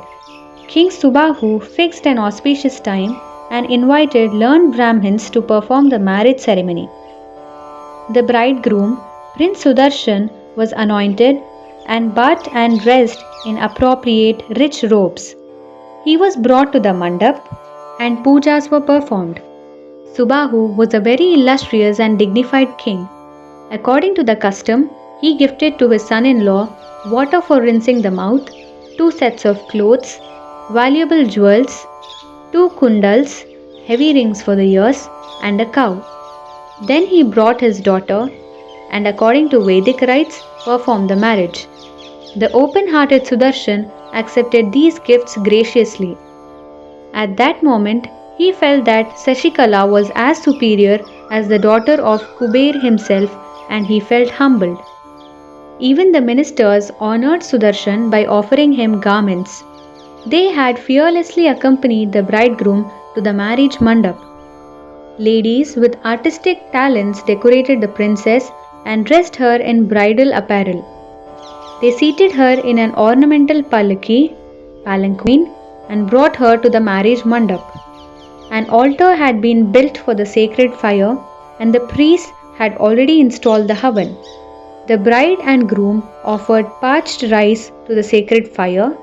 King Subahu fixed an auspicious time and invited learned Brahmins to perform the marriage ceremony. The bridegroom, Prince Sudarshan, was anointed and bathed and dressed in appropriate rich robes. He was brought to the mandap and pujas were performed. Subahu was a very illustrious and dignified king. According to the custom, He gifted to his son-in-law water for rinsing the mouth, 2 sets of clothes, valuable jewels, 2 kundals, heavy rings for the ears, and a cow. Then he brought his daughter and according to Vedic rites performed the marriage. The open-hearted Sudarshan accepted these gifts graciously. At that moment, he felt that Sashikala was as superior as the daughter of Kuber himself and he felt humbled. Even the ministers honored Sudarshan by offering him garments. They had fearlessly accompanied the bridegroom to the marriage mandap. Ladies with artistic talents decorated the princess and dressed her in bridal apparel. They seated her in an ornamental palanquin, and brought her to the marriage mandap. An altar had been built for the sacred fire, and the priests had already installed the oven. The bride and groom offered parched rice to the sacred fire,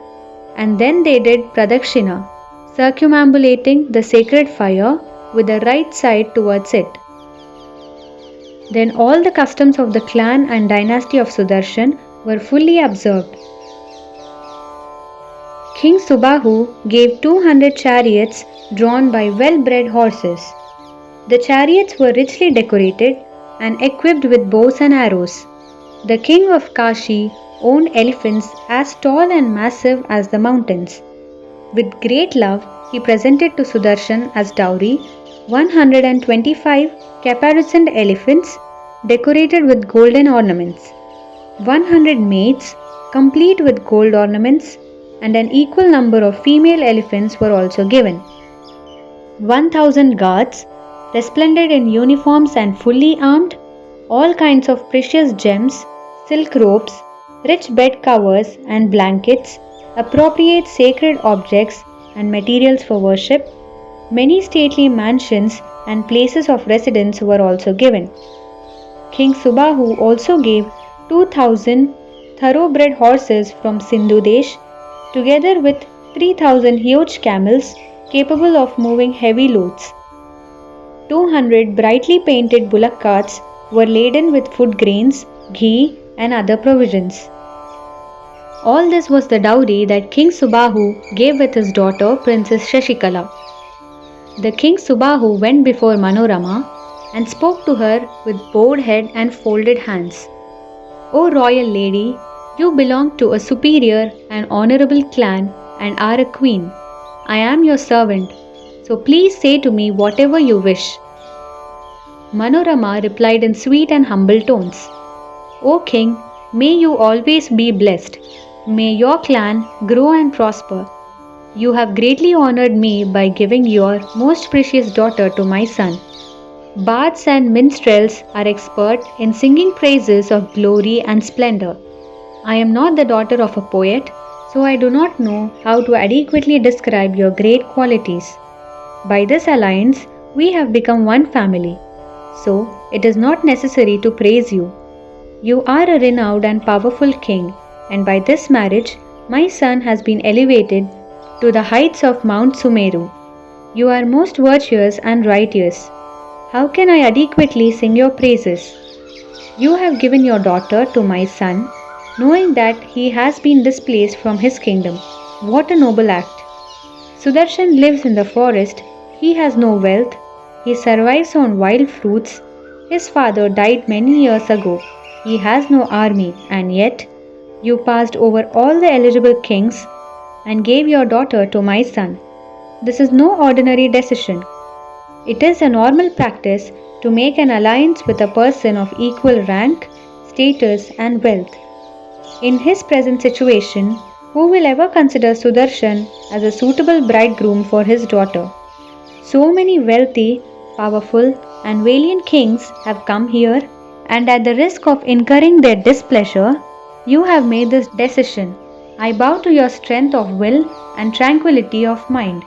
and then they did pradakshina, circumambulating the sacred fire with the right side towards it. Then all the customs of the clan and dynasty of Sudarshan were fully observed. King Subahu gave 200 chariots drawn by well-bred horses. The chariots were richly decorated and equipped with bows and arrows. The king of Kashi owned elephants as tall and massive as the mountains. With great love, he presented to Sudarshan as dowry 125 caparisoned elephants decorated with golden ornaments, 100 maids complete with gold ornaments, and an equal number of female elephants were also given. 1,000 guards, resplendent in uniforms and fully armed, all kinds of precious gems, silk robes, rich bed covers and blankets, appropriate sacred objects and materials for worship, many stately mansions and places of residence were also given. King Subahu also gave 2,000 thoroughbred horses from Sindhu Desh, together with 3,000 huge camels capable of moving heavy loads. 200 brightly painted bullock carts were laden with food grains, ghee, and other provisions. All this was the dowry that King Subahu gave with his daughter Princess Shashikala. The King Subahu went before Manorama and spoke to her with bowed head and folded hands. O royal lady, you belong to a superior and honorable clan and are a queen. I am your servant, so please say to me whatever you wish. Manorama replied in sweet and humble tones, O king, may you always be blessed. May your clan grow and prosper. You have greatly honored me by giving your most precious daughter to my son. Bards and minstrels are expert in singing praises of glory and splendor. I am not the daughter of a poet, so I do not know how to adequately describe your great qualities. By this alliance, we have become one family, so it is not necessary to praise you. You are a renowned and powerful king, and by this marriage, my son has been elevated to the heights of Mount Sumeru. You are most virtuous and righteous. How can I adequately sing your praises? You have given your daughter to my son, knowing that he has been displaced from his kingdom. What a noble act! Sudarshan lives in the forest. He has no wealth. He survives on wild fruits. His father died many years ago. He has no army, and yet you passed over all the eligible kings and gave your daughter to my son. This is no ordinary decision. It is a normal practice to make an alliance with a person of equal rank, status, and wealth. In his present situation, who will ever consider Sudarshan as a suitable bridegroom for his daughter? So many wealthy, powerful, and valiant kings have come here, and at the risk of incurring their displeasure, you have made this decision. I bow to your strength of will and tranquility of mind.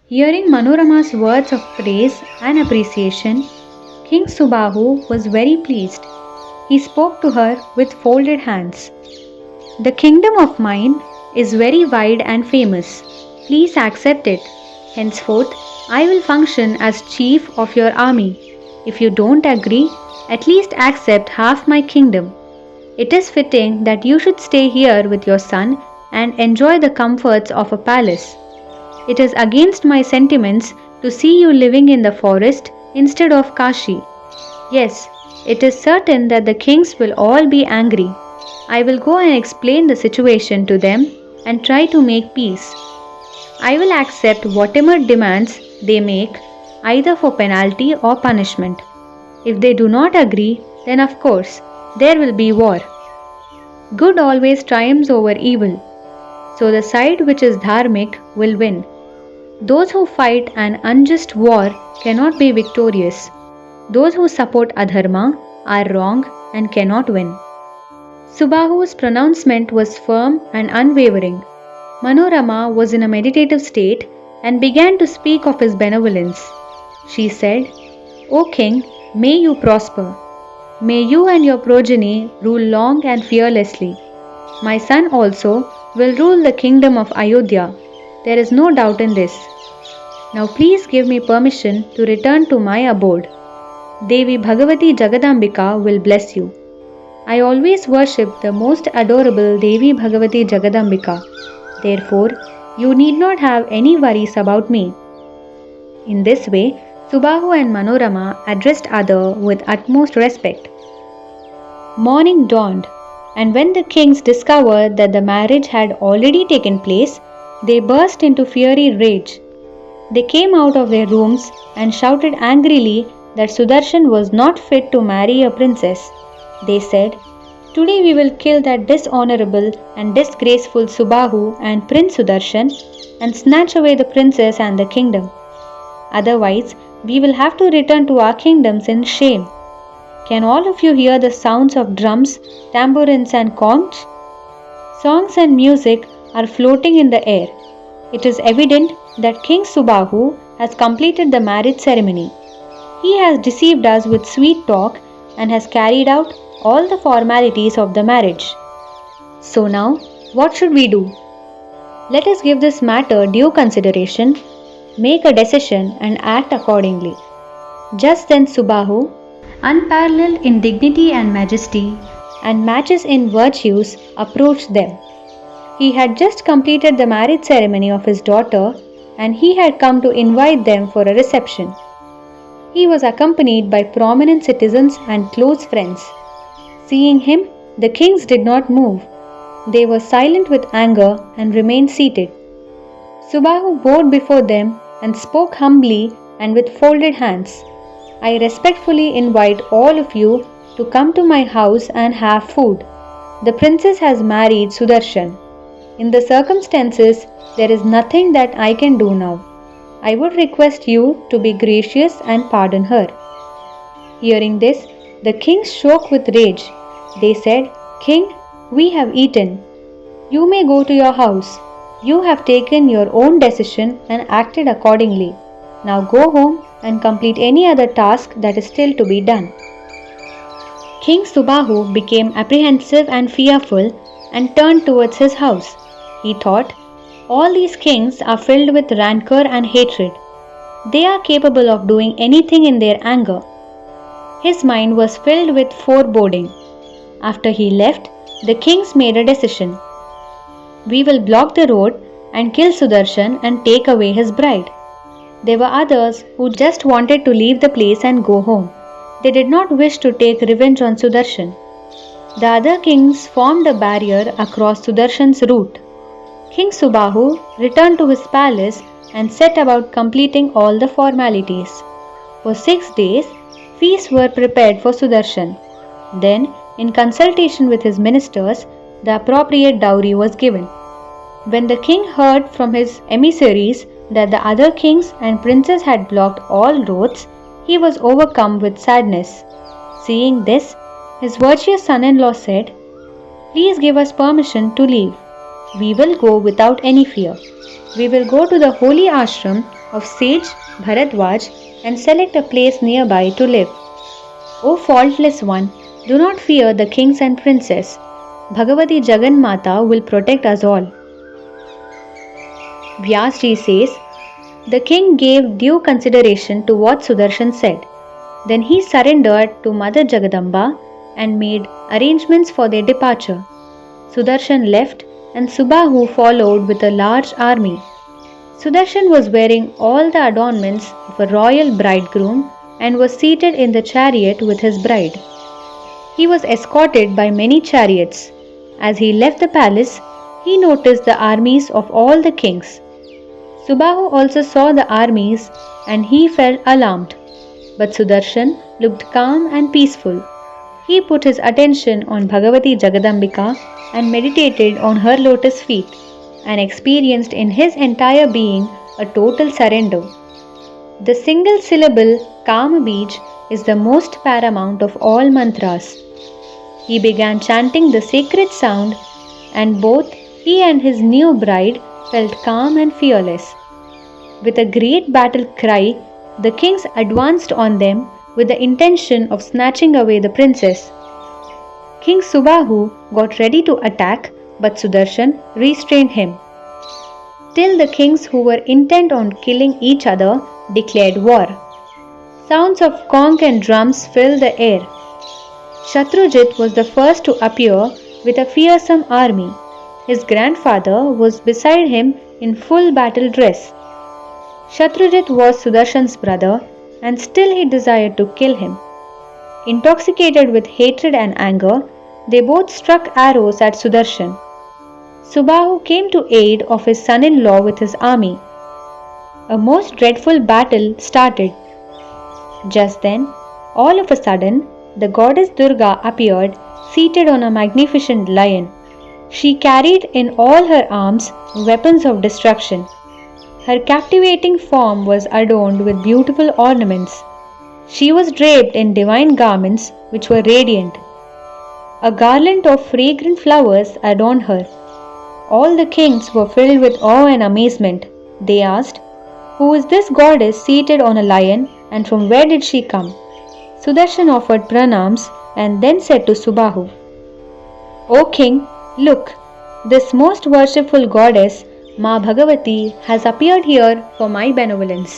Hearing Manorama's words of praise and appreciation, King Subahu was very pleased. He spoke to her with folded hands. The kingdom of mine is very wide and famous. Please accept it. Henceforth, I will function as chief of your army. If you don't agree, at least accept half my kingdom. It is fitting that you should stay here with your son and enjoy the comforts of a palace. It is against my sentiments to see you living in the forest instead of Kashi. Yes, it is certain that the kings will all be angry. I will go and explain the situation to them and try to make peace. I will accept whatever demands they make, either for penalty or punishment. If they do not agree, then of course, there will be war. Good always triumphs over evil. So the side which is dharmic will win. Those who fight an unjust war cannot be victorious. Those who support adharma are wrong and cannot win. Subahu's pronouncement was firm and unwavering. Manorama was in a meditative state and began to speak of his benevolence. She said, "O king, may you prosper. May you and your progeny rule long and fearlessly. My son also will rule the kingdom of Ayodhya. There is no doubt in this. Now please give me permission to return to my abode. Devi Bhagavati Jagadambika will bless you. I always worship the most adorable Devi Bhagavati Jagadambika. Therefore, you need not have any worries about me." In this way, Subahu and Manorama addressed other with utmost respect. Morning dawned, and when the kings discovered that the marriage had already taken place, they burst into fiery rage. They came out of their rooms and shouted angrily that Sudarshan was not fit to marry a princess. They said, "Today we will kill that dishonorable and disgraceful Subahu and Prince Sudarshan and snatch away the princess and the kingdom. Otherwise, we will have to return to our kingdoms in shame. Can all of you hear the sounds of drums, tambourines and conch? Songs and music are floating in the air. It is evident that King Subahu has completed the marriage ceremony. He has deceived us with sweet talk and has carried out all the formalities of the marriage. So now, what should we do? Let us give this matter due consideration, make a decision and act accordingly." Just then Subahu, unparalleled in dignity and majesty and matches in virtues, approached them. He had just completed the marriage ceremony of his daughter and he had come to invite them for a reception. He was accompanied by prominent citizens and close friends. Seeing him, the kings did not move. They were silent with anger and remained seated. Subahu bowed before them and spoke humbly and with folded hands. "I respectfully invite all of you to come to my house and have food. The princess has married Sudarshan. In the circumstances, there is nothing that I can do now. I would request you to be gracious and pardon her." Hearing this, the kings shook with rage. They said, "King, we have eaten. You may go to your house. You have taken your own decision and acted accordingly. Now go home and complete any other task that is still to be done." King Subahu became apprehensive and fearful and turned towards his house. He thought, "All these kings are filled with rancor and hatred. They are capable of doing anything in their anger." His mind was filled with foreboding. After he left, the kings made a decision. "We will block the road and kill Sudarshan and take away his bride." There were others who just wanted to leave the place and go home. They did not wish to take revenge on Sudarshan. The other kings formed a barrier across Sudarshan's route. King Subahu returned to his palace and set about completing all the formalities. For 6 days, feasts were prepared for Sudarshan. Then, in consultation with his ministers, the appropriate dowry was given. When the king heard from his emissaries that the other kings and princes had blocked all roads, he was overcome with sadness. Seeing this, his virtuous son-in-law said, "Please give us permission to leave. We will go without any fear. We will go to the holy ashram of sage Bharadwaj and select a place nearby to live. O faultless one, do not fear the kings and princes. Bhagavati Jaganmata will protect us all." Vyasji says, the king gave due consideration to what Sudarshan said. Then he surrendered to Mother Jagadamba and made arrangements for their departure. Sudarshan left and Subahu followed with a large army. Sudarshan was wearing all the adornments of a royal bridegroom and was seated in the chariot with his bride. He was escorted by many chariots. As he left the palace, he noticed the armies of all the kings. Subahu also saw the armies and he felt alarmed. But Sudarshan looked calm and peaceful. He put his attention on Bhagavati Jagadambika and meditated on her lotus feet and experienced in his entire being a total surrender. The single syllable Kama Bij is the most paramount of all mantras. He began chanting the sacred sound and both he and his new bride felt calm and fearless. With a great battle cry, the kings advanced on them with the intention of snatching away the princess. King Subahu got ready to attack, but Sudarshan restrained him. Till the kings who were intent on killing each other declared war. Sounds of conch and drums filled the air. Shatrujit was the first to appear with a fearsome army. His grandfather was beside him in full battle dress. Shatrujit was Sudarshan's brother and still he desired to kill him. Intoxicated with hatred and anger, they both struck arrows at Sudarshan. Subahu came to aid of his son-in-law with his army. A most dreadful battle started. Just then, all of a sudden, the goddess Durga appeared seated on a magnificent lion. She carried in all her arms weapons of destruction. Her captivating form was adorned with beautiful ornaments. She was draped in divine garments which were radiant. A garland of fragrant flowers adorned her. All the kings were filled with awe and amazement. They asked, "Who is this goddess seated on a lion and from where did she come?" Sudarshan offered pranams and then said to Subahu, "O king, look, this most worshipful goddess, Ma Bhagavati, has appeared here for my benevolence.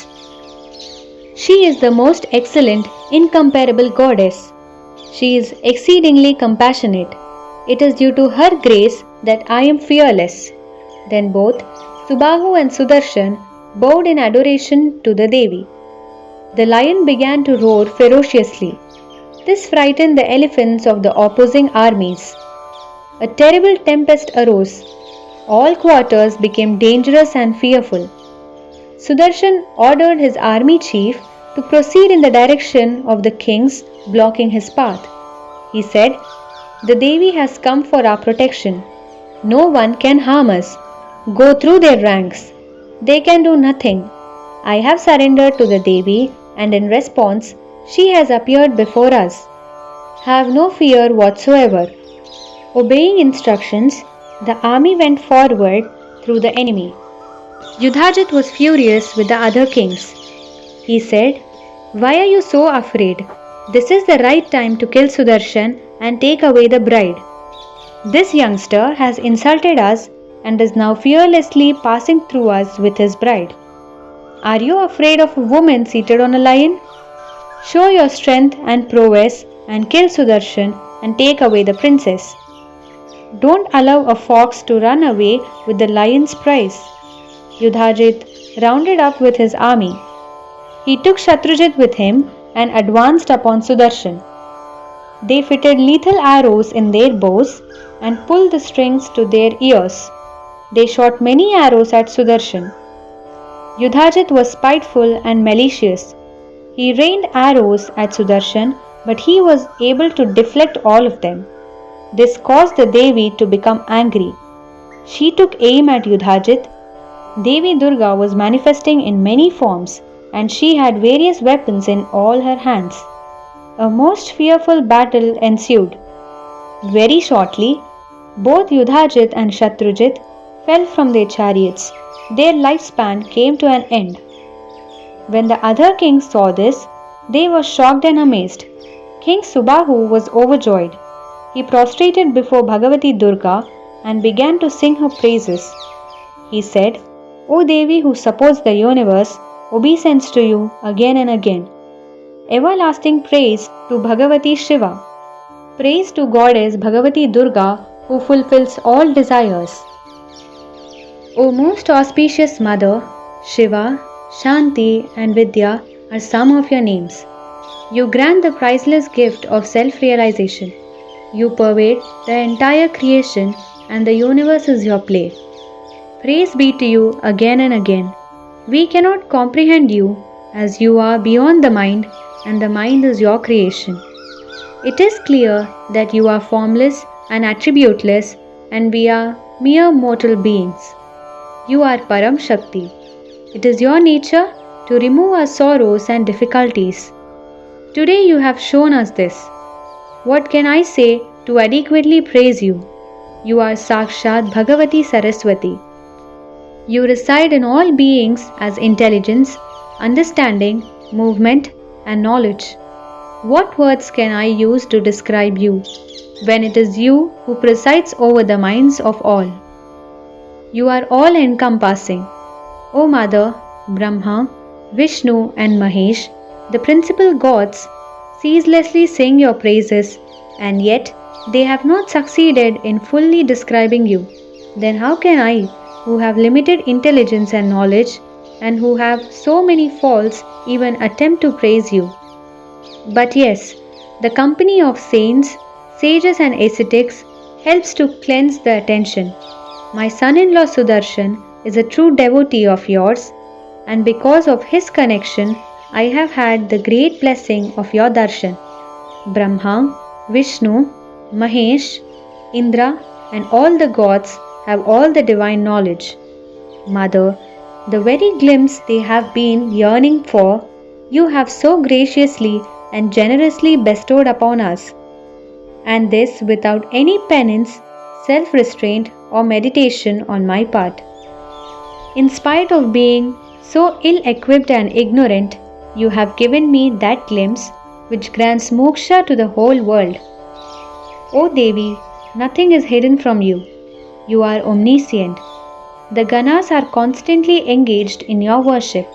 She is the most excellent, incomparable goddess. She is exceedingly compassionate. It is due to her grace that I am fearless." Then both Subahu and Sudarshan bowed in adoration to the Devi. The lion began to roar ferociously. This frightened the elephants of the opposing armies. A terrible tempest arose. All quarters became dangerous and fearful. Sudarshan ordered his army chief to proceed in the direction of the kings, blocking his path. He said, "The Devi has come for our protection. No one can harm us. Go through their ranks. They can do nothing. I have surrendered to the Devi and in response, she has appeared before us. Have no fear whatsoever." Obeying instructions, the army went forward through the enemy. Yudhajit was furious with the other kings. He said, "Why are you so afraid? This is the right time to kill Sudarshan and take away the bride. This youngster has insulted us and is now fearlessly passing through us with his bride. Are you afraid of a woman seated on a lion? Show your strength and prowess and kill Sudarshan and take away the princess. Don't allow a fox to run away with the lion's prize." Yudhajit rounded up with his army. He took Shatrujit with him and advanced upon Sudarshan. They fitted lethal arrows in their bows and pulled the strings to their ears. They shot many arrows at Sudarshan. Yudhajit was spiteful and malicious. He rained arrows at Sudarshan, but he was able to deflect all of them. This caused the Devi to become angry. She took aim at Yudhajit. Devi Durga was manifesting in many forms and she had various weapons in all her hands. A most fearful battle ensued. Very shortly, both Yudhajit and Shatrujit fell from their chariots. Their lifespan came to an end. When the other kings saw this, they were shocked and amazed. King Subahu was overjoyed. He prostrated before Bhagavati Durga and began to sing her praises. He said, "O Devi who supports the universe, obeisance to you again and again. Everlasting praise to Bhagavati Shiva. Praise to Goddess Bhagavati Durga who fulfills all desires. O most auspicious Mother, Shiva, Shanti and Vidya are some of your names. You grant the priceless gift of self-realization. You pervade the entire creation and the universe is your play. Praise be to you again and again. We cannot comprehend you as you are beyond the mind and the mind is your creation. It is clear that you are formless and attributeless and we are mere mortal beings. You are Param Shakti. It is your nature to remove our sorrows and difficulties. Today you have shown us this. What can I say to adequately praise you? You are Sakshat Bhagavati Saraswati. You reside in all beings as intelligence, understanding, movement, and knowledge. What words can I use to describe you when it is you who presides over the minds of all? You are all-encompassing. O Mother, Brahma, Vishnu and Mahesh, the principal gods, ceaselessly sing your praises and yet they have not succeeded in fully describing you. Then how can I, who have limited intelligence and knowledge and who have so many faults, even attempt to praise you? But yes, the company of saints, sages and ascetics helps to cleanse the attention. My son-in-law Sudarshan is a true devotee of yours, and because of his connection, I have had the great blessing of your darshan. Brahma, Vishnu, Mahesh, Indra and all the gods have all the divine knowledge. Mother, the very glimpse they have been yearning for, you have so graciously and generously bestowed upon us. And this without any penance, self-restraint or meditation on my part. In spite of being so ill-equipped and ignorant, you have given me that glimpse which grants moksha to the whole world. O Devi, nothing is hidden from you. You are omniscient. The Ganas are constantly engaged in your worship.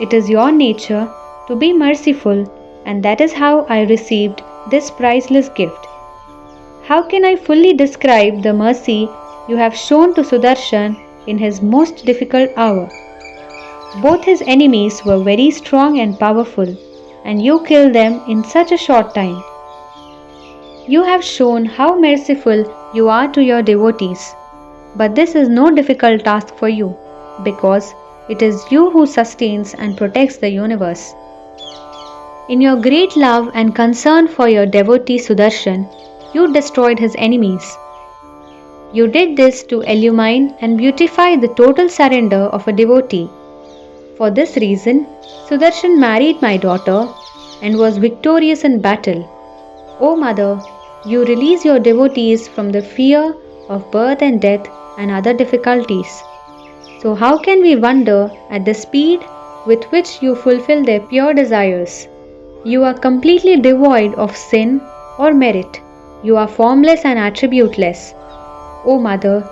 It is your nature to be merciful, and that is how I received this priceless gift. How can I fully describe the mercy you have shown to Sudarshan in his most difficult hour? Both his enemies were very strong and powerful, and you killed them in such a short time. You have shown how merciful you are to your devotees. But this is no difficult task for you, because it is you who sustains and protects the universe. In your great love and concern for your devotee Sudarshan, you destroyed his enemies. You did this to illumine and beautify the total surrender of a devotee. For this reason, Sudarshan married my daughter and was victorious in battle. O Mother, you release your devotees from the fear of birth and death and other difficulties. So how can we wonder at the speed with which you fulfill their pure desires? You are completely devoid of sin or merit. You are formless and attributeless. O Mother,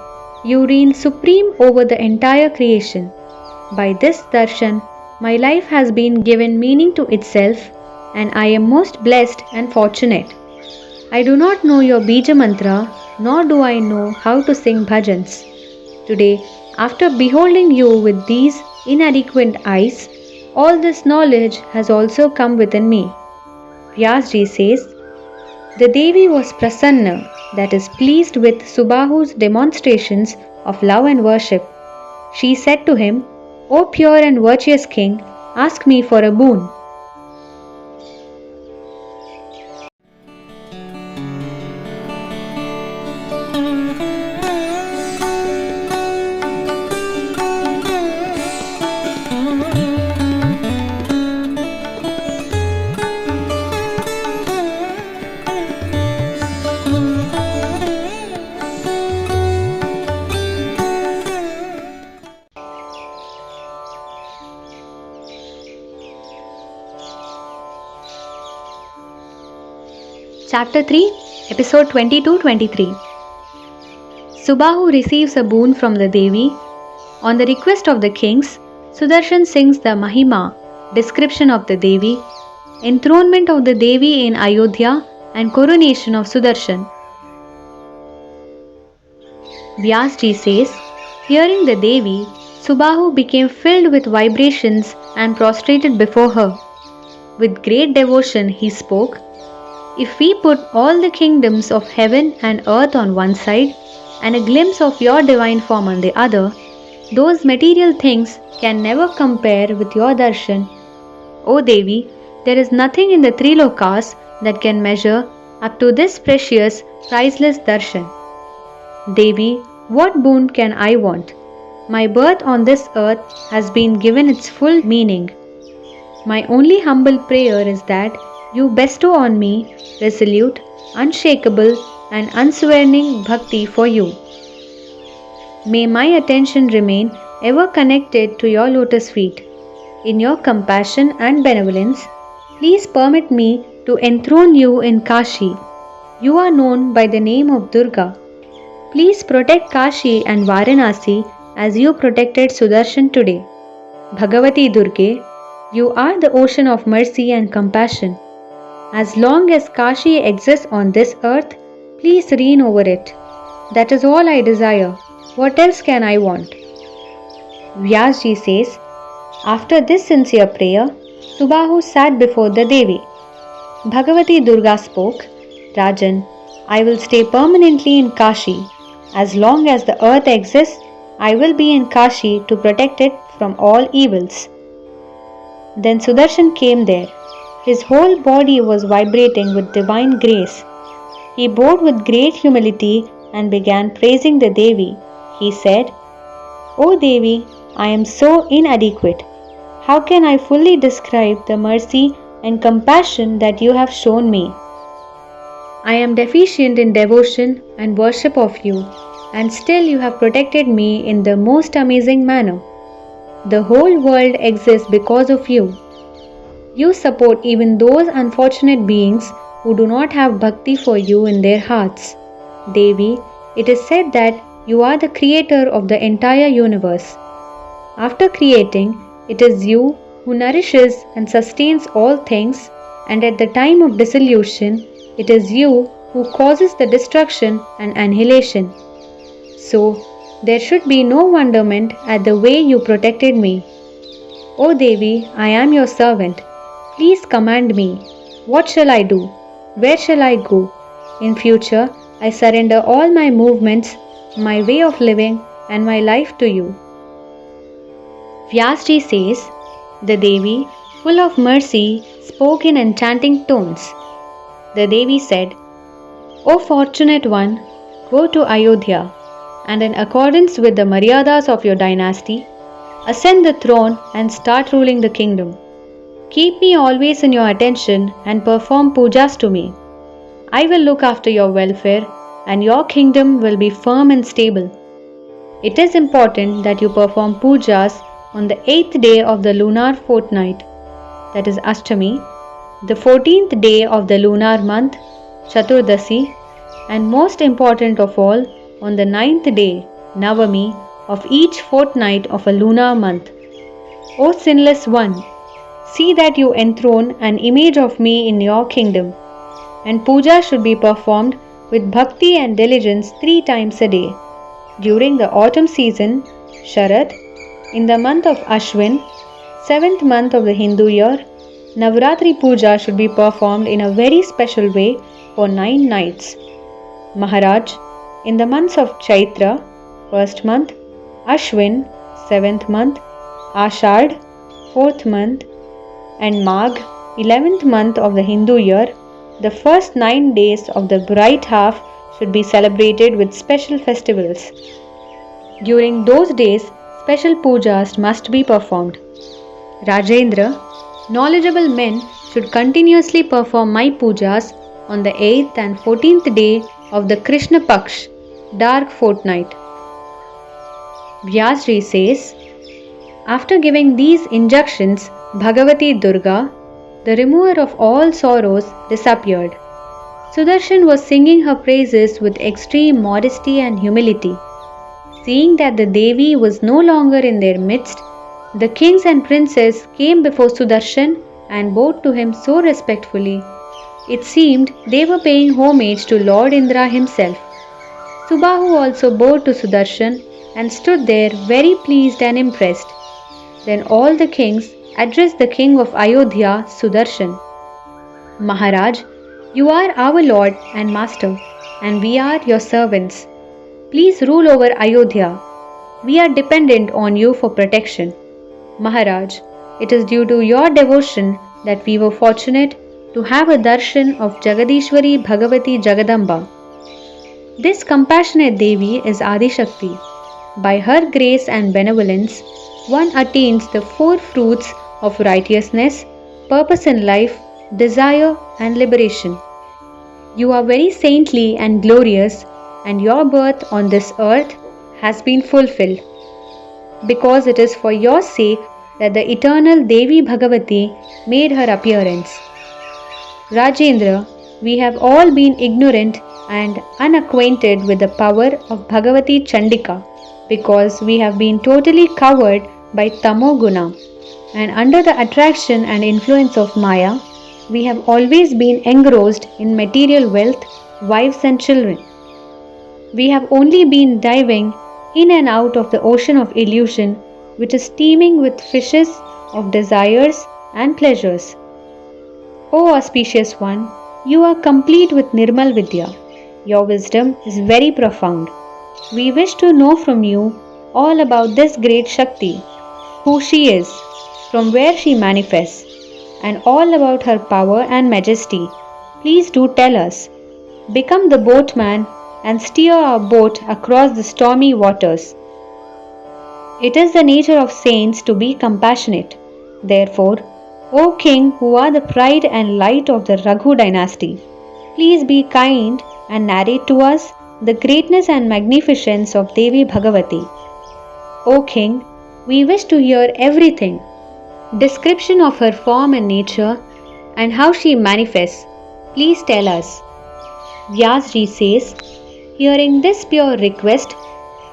you reign supreme over the entire creation. By this darshan, my life has been given meaning to itself, and I am most blessed and fortunate. I do not know your bija mantra, nor do I know how to sing bhajans. Today, after beholding you with these inadequate eyes, all this knowledge has also come within me. Vyasji says, the Devi was prasanna, that is pleased with Subahu's demonstrations of love and worship. She said to him, O pure and virtuous king, ask me for a boon. Chapter 3, Episode 22-23. Subahu receives a boon from the Devi. On the request of the kings, Sudarshan sings the Mahima, description of the Devi. enthronement of the Devi in Ayodhya and coronation of Sudarshan. Vyasji says, hearing the Devi, Subahu became filled with vibrations and prostrated before her. With great devotion he spoke, "If we put all the kingdoms of heaven and earth on one side and a glimpse of your divine form on the other, those material things can never compare with your darshan. O Devi, there is nothing in the three lokas that can measure up to this precious, priceless darshan. Devi, what boon can I want? My birth on this earth has been given its full meaning. My only humble prayer is that you bestow on me resolute, unshakable, and unswerving bhakti for you. May my attention remain ever connected to your lotus feet. In your compassion and benevolence, please permit me to enthrone you in Kashi. You are known by the name of Durga. Please protect Kashi and Varanasi as you protected Sudarshan today. Bhagavati Durge, you are the ocean of mercy and compassion. As long as Kashi exists on this earth, please reign over it. That is all I desire. What else can I want? Vyasji says, after this sincere prayer, Subahu sat before the Devi. Bhagavati Durga spoke, Rajan, I will stay permanently in Kashi. As long as the earth exists, I will be in Kashi to protect it from all evils. Then Sudarshan came there. His whole body was vibrating with divine grace. He bowed with great humility and began praising the Devi. He said, O Devi, I am so inadequate. How can I fully describe the mercy and compassion that you have shown me? I am deficient in devotion and worship of you, and still you have protected me in the most amazing manner. The whole world exists because of you. You support even those unfortunate beings who do not have bhakti for you in their hearts. Devi, it is said that you are the creator of the entire universe. After creating, it is you who nourishes and sustains all things, and at the time of dissolution, it is you who causes the destruction and annihilation. So, there should be no wonderment at the way you protected me. O Devi, I am your servant. Please command me. What shall I do? Where shall I go? In future, I surrender all my movements, my way of living, and my life to you. Vyasji says, the Devi, full of mercy, spoke in enchanting tones. The Devi said, O fortunate one, go to Ayodhya, and in accordance with the maryadas of your dynasty, ascend the throne and start ruling the kingdom. Keep me always in your attention and perform pujas to me. I will look after your welfare, and your kingdom will be firm and stable. It is important that you perform pujas on the 8th day of the lunar fortnight, that is Ashtami, the 14th day of the lunar month, Chaturdasi, and most important of all, on the 9th day, Navami, of each fortnight of a lunar month. O sinless one, see that you enthrone an image of me in your kingdom, and puja should be performed with bhakti and diligence 3 times a day. During the autumn season, Sharad, in the month of Ashwin, 7th month of the Hindu year, Navratri puja should be performed in a very special way for 9 nights. Maharaj, in the months of Chaitra, 1st month, Ashwin, 7th month, Ashad, 4th month, and Magh, 11th month of the Hindu year, the first 9 days of the bright half should be celebrated with special festivals. During those days, special pujas must be performed. Rajendra, knowledgeable men should continuously perform my pujas on the 8th and 14th day of the Krishna Paksh, dark fortnight. Vyasji says, after giving these injunctions, Bhagavati Durga, the remover of all sorrows, disappeared. Sudarshan was singing her praises with extreme modesty and humility. Seeing that the Devi was no longer in their midst, the kings and princes came before Sudarshan and bowed to him so respectfully. It seemed they were paying homage to Lord Indra himself. Subahu also bowed to Sudarshan and stood there very pleased and impressed. Then all the kings addressed the king of Ayodhya, Sudarshan. Maharaj, you are our lord and master, and we are your servants. Please rule over Ayodhya. We are dependent on you for protection. Maharaj, it is due to your devotion that we were fortunate to have a darshan of Jagadishwari Bhagavati Jagadamba. This compassionate Devi is Adi Shakti. By her grace and benevolence, one attains the four fruits of righteousness, purpose in life, desire, and liberation. You are very saintly and glorious, and your birth on this earth has been fulfilled. Because it is for your sake that the eternal Devi Bhagavati made her appearance. Rajendra, we have all been ignorant and unacquainted with the power of Bhagavati Chandika because we have been totally covered by Tamoguna, and under the attraction and influence of Maya, we have always been engrossed in material wealth, wives and children. We have only been diving in and out of the ocean of illusion, which is teeming with fishes of desires and pleasures. O auspicious one, you are complete with Nirmal Vidya. Your wisdom is very profound. We wish to know from you all about this great Shakti, who she is, from where she manifests, and all about her power and majesty. Please do tell us. Become the boatman and steer our boat across the stormy waters. It is the nature of saints to be compassionate. Therefore, O King, who are the pride and light of the Raghu dynasty, please be kind and narrate to us the greatness and magnificence of Devi Bhagavati. O King, we wish to hear everything. Description of her form and nature and how she manifests. Please tell us. Vyasji says, hearing this pure request,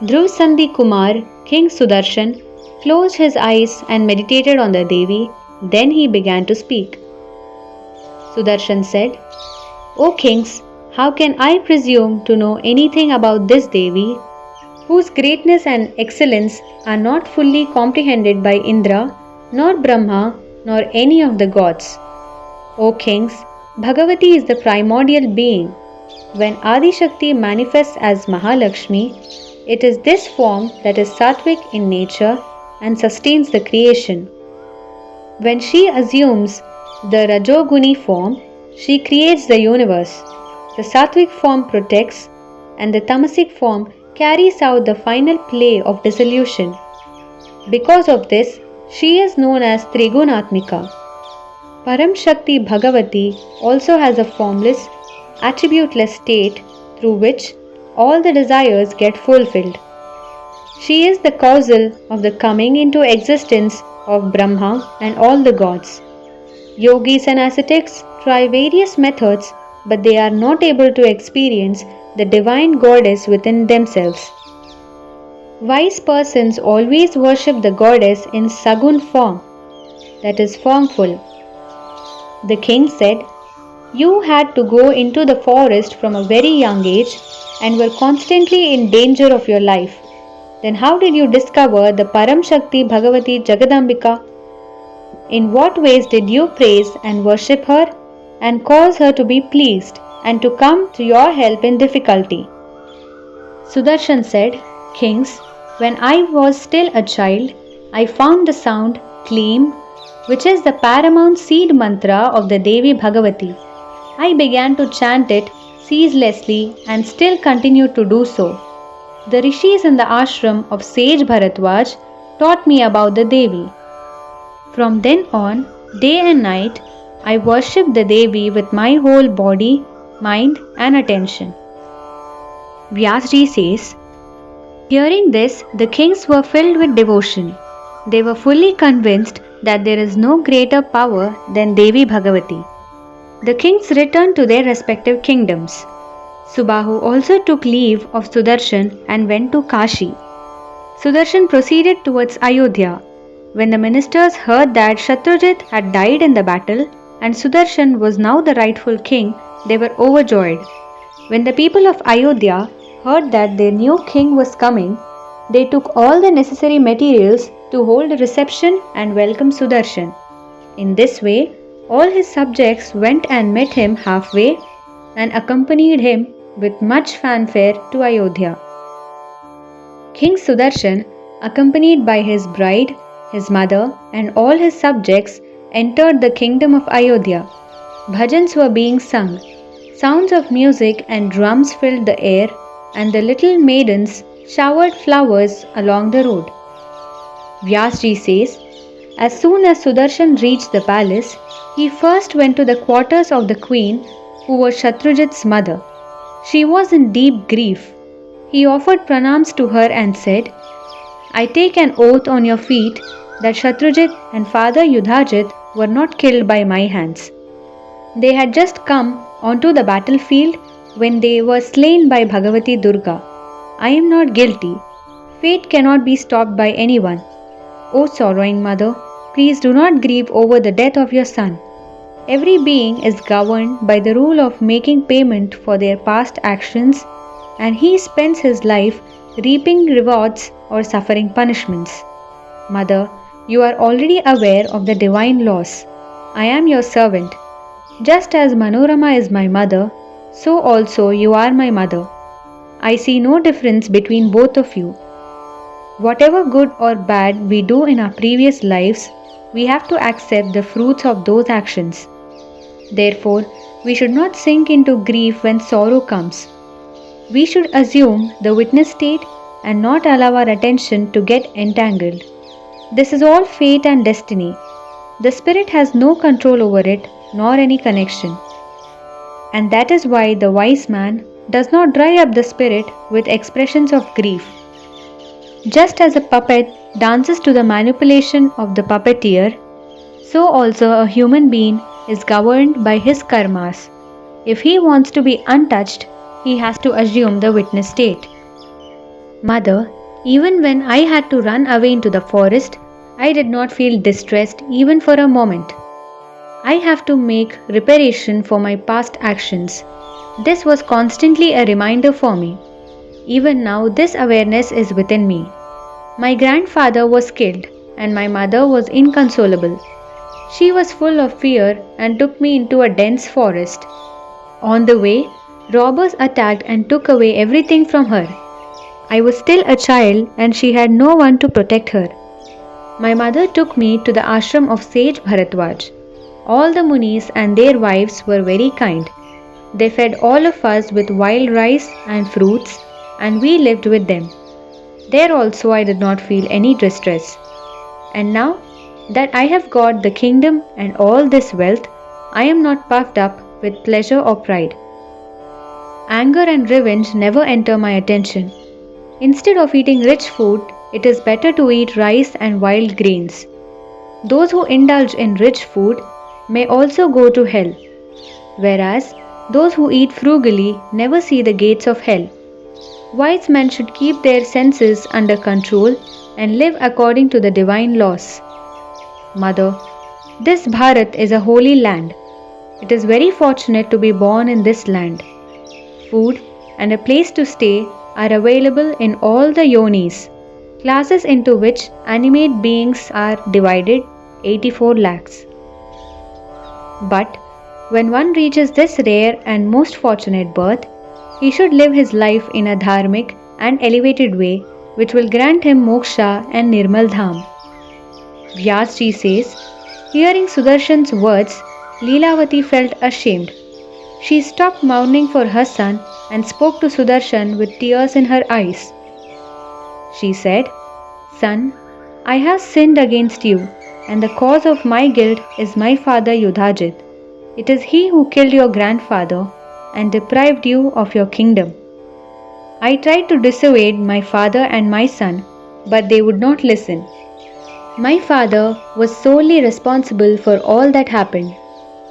Dhruv Sandhi Kumar, King Sudarshan, closed his eyes and meditated on the Devi. Then he began to speak. Sudarshan said, O kings, how can I presume to know anything about this Devi, whose greatness and excellence are not fully comprehended by Indra, nor Brahma, nor any of the gods? O kings, Bhagavati is the primordial being. When Adi Shakti manifests as Mahalakshmi, it is this form that is sattvic in nature and sustains the creation. When she assumes the Rajoguni form, she creates the universe. The sattvic form protects, and the tamasic form carries out the final play of dissolution. Because of this, she is known as Trigunatmika. Param Shakti Bhagavati also has a formless, attributeless state through which all the desires get fulfilled. She is the causal of the coming into existence of Brahma and all the gods. Yogis and ascetics try various methods, but they are not able to experience the divine goddess within themselves. Wise persons always worship the goddess in Sagun form, that is formful. The king said, you had to go into the forest from a very young age and were constantly in danger of your life. Then how did you discover the Param Shakti Bhagavati Jagadambika? In what ways did you praise and worship her and cause her to be pleased and to come to your help in difficulty? Sudarshan said, Kings, when I was still a child, I found the sound Kleem, which is the paramount seed mantra of the Devi Bhagavati. I began to chant it ceaselessly and still continue to do so. The rishis in the ashram of sage Bharatwaj taught me about the Devi. From then on, day and night, I worshipped the Devi with my whole body, mind and attention. Vyasji says, hearing this, the kings were filled with devotion. They were fully convinced that there is no greater power than Devi Bhagavati. The kings returned to their respective kingdoms. Subahu also took leave of Sudarshan and went to Kashi. Sudarshan proceeded towards Ayodhya. When the ministers heard that Shatrujit had died in the battle and Sudarshan was now the rightful king, they were overjoyed. When the people of Ayodhya heard that their new king was coming, they took all the necessary materials to hold a reception and welcome Sudarshan. In this way, all his subjects went and met him halfway and accompanied him with much fanfare to Ayodhya. King Sudarshan, accompanied by his bride, his mother, and all his subjects, entered the kingdom of Ayodhya. Bhajans were being sung. Sounds of music and drums filled the air, and the little maidens showered flowers along the road. Vyasji says, as soon as Sudarshan reached the palace, he first went to the quarters of the queen, who was Shatrujit's mother. She was in deep grief. He offered pranams to her and said, I take an oath on your feet that Shatrujit and father Yudhajit were not killed by my hands. They had just come onto the battlefield when they were slain by Bhagawati Durga. I am not guilty. Fate cannot be stopped by anyone. O sorrowing mother, please do not grieve over the death of your son. Every being is governed by the rule of making payment for their past actions, and he spends his life reaping rewards or suffering punishments. Mother, you are already aware of the divine laws. I am your servant. Just as Manorama is my mother, so also you are my mother. I see no difference between both of you. Whatever good or bad we do in our previous lives, we have to accept the fruits of those actions. Therefore, we should not sink into grief when sorrow comes. We should assume the witness state and not allow our attention to get entangled. This is all fate and destiny. The spirit has no control over it nor any connection. And that is why the wise man does not dry up the spirit with expressions of grief. Just as a puppet dances to the manipulation of the puppeteer, so also a human being is governed by his karmas. If he wants to be untouched, he has to assume the witness state. Mother, even when I had to run away into the forest, I did not feel distressed even for a moment. I have to make reparation for my past actions. This was constantly a reminder for me. Even now, this awareness is within me. My grandfather was killed, and my mother was inconsolable. She was full of fear and took me into a dense forest. On the way, robbers attacked and took away everything from her. I was still a child, and she had no one to protect her. My mother took me to the ashram of sage Bharadwaj. All the munis and their wives were very kind. They fed all of us with wild rice and fruits, and we lived with them. There also I did not feel any distress. And now that I have got the kingdom and all this wealth, I am not puffed up with pleasure or pride. Anger and revenge never enter my attention. Instead of eating rich food, it is better to eat rice and wild grains. Those who indulge in rich food may also go to hell, whereas those who eat frugally never see the gates of hell. Wise men should keep their senses under control and live according to the divine laws. Mother, this Bharat is a holy land. It is very fortunate to be born in this land. Food and a place to stay are available in all the yonis, classes into which animate beings are divided, 84 lakhs. But when one reaches this rare and most fortunate birth, he should live his life in a dharmic and elevated way which will grant him moksha and Nirmal Dham. Vyasji says, hearing Sudarshan's words, Leelavati felt ashamed. She stopped mourning for her son and spoke to Sudarshan with tears in her eyes. She said, Son, I have sinned against you, and the cause of my guilt is my father Yudhajit. It is he who killed your grandfather and deprived you of your kingdom. I tried to dissuade my father and my son, but they would not listen. My father was solely responsible for all that happened.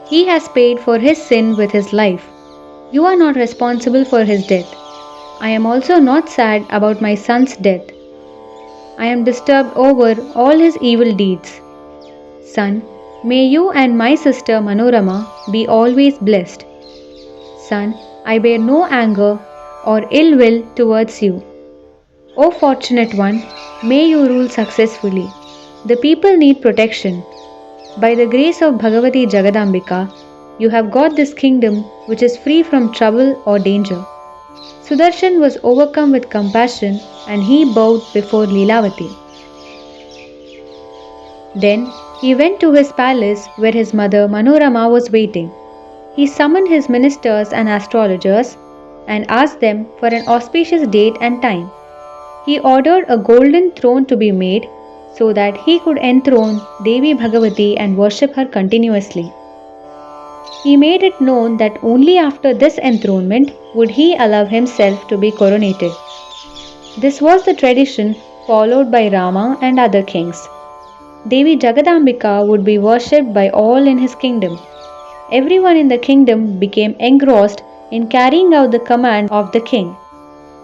He has paid for his sin with his life. You are not responsible for his death. I am also not sad about my son's death. I am disturbed over all his evil deeds. Sun, may you and my sister Manorama be always blessed. Sun, I bear no anger or ill will towards you. O fortunate one, may you rule successfully. The people need protection. By the grace of Bhagavati Jagadambika, you have got this kingdom which is free from trouble or danger. Sudarshan was overcome with compassion and he bowed before Leelavati. Then he went to his palace where his mother Manorama was waiting. He summoned his ministers and astrologers and asked them for an auspicious date and time. He ordered a golden throne to be made so that he could enthrone Devi Bhagavati and worship her continuously. He made it known that only after this enthronement would he allow himself to be coronated. This was the tradition followed by Rama and other kings. Devi Jagadambika would be worshipped by all in his kingdom. Everyone in the kingdom became engrossed in carrying out the command of the king.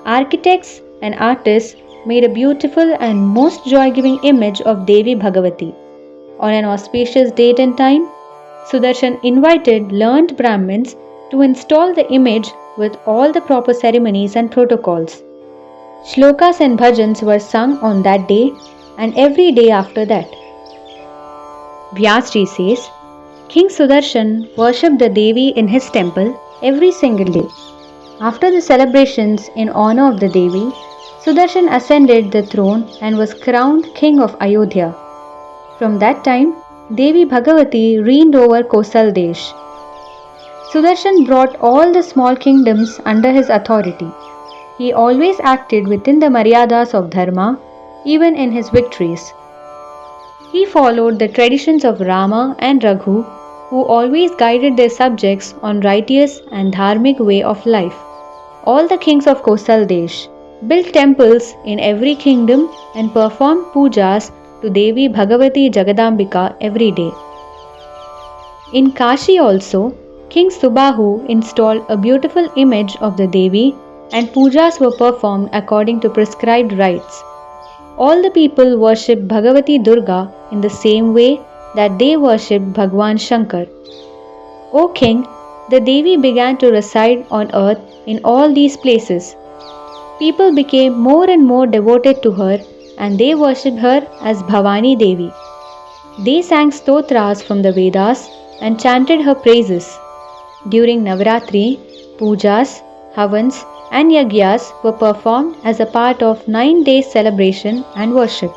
Architects and artists made a beautiful and most joy-giving image of Devi Bhagavati. On an auspicious date and time, Sudarshan invited learned Brahmins to install the image with all the proper ceremonies and protocols. Shlokas and bhajans were sung on that day and every day after that. Vyasji says, King Sudarshan worshipped the Devi in his temple every single day. After the celebrations in honor of the Devi, Sudarshan ascended the throne and was crowned king of Ayodhya. From that time, Devi Bhagavati reigned over Kosal Desh. Sudarshan brought all the small kingdoms under his authority. He always acted within the maryadas of dharma, even in his victories. He followed the traditions of Rama and Raghu, who always guided their subjects on righteous and dharmic way of life. All the kings of Kosal Desh built temples in every kingdom and performed pujas to Devi Bhagavati Jagadambika every day. In Kashi also, King Subahu installed a beautiful image of the Devi and pujas were performed according to prescribed rites. All the people worshipped Bhagavati Durga in the same way that they worshipped Bhagwan Shankar. O King, the Devi began to reside on earth in all these places. People became more and more devoted to her and they worshipped her as Bhavani Devi. They sang stotras from the Vedas and chanted her praises. During Navratri, pujas, havans and yagyas were performed as a part of 9 days celebration and worship.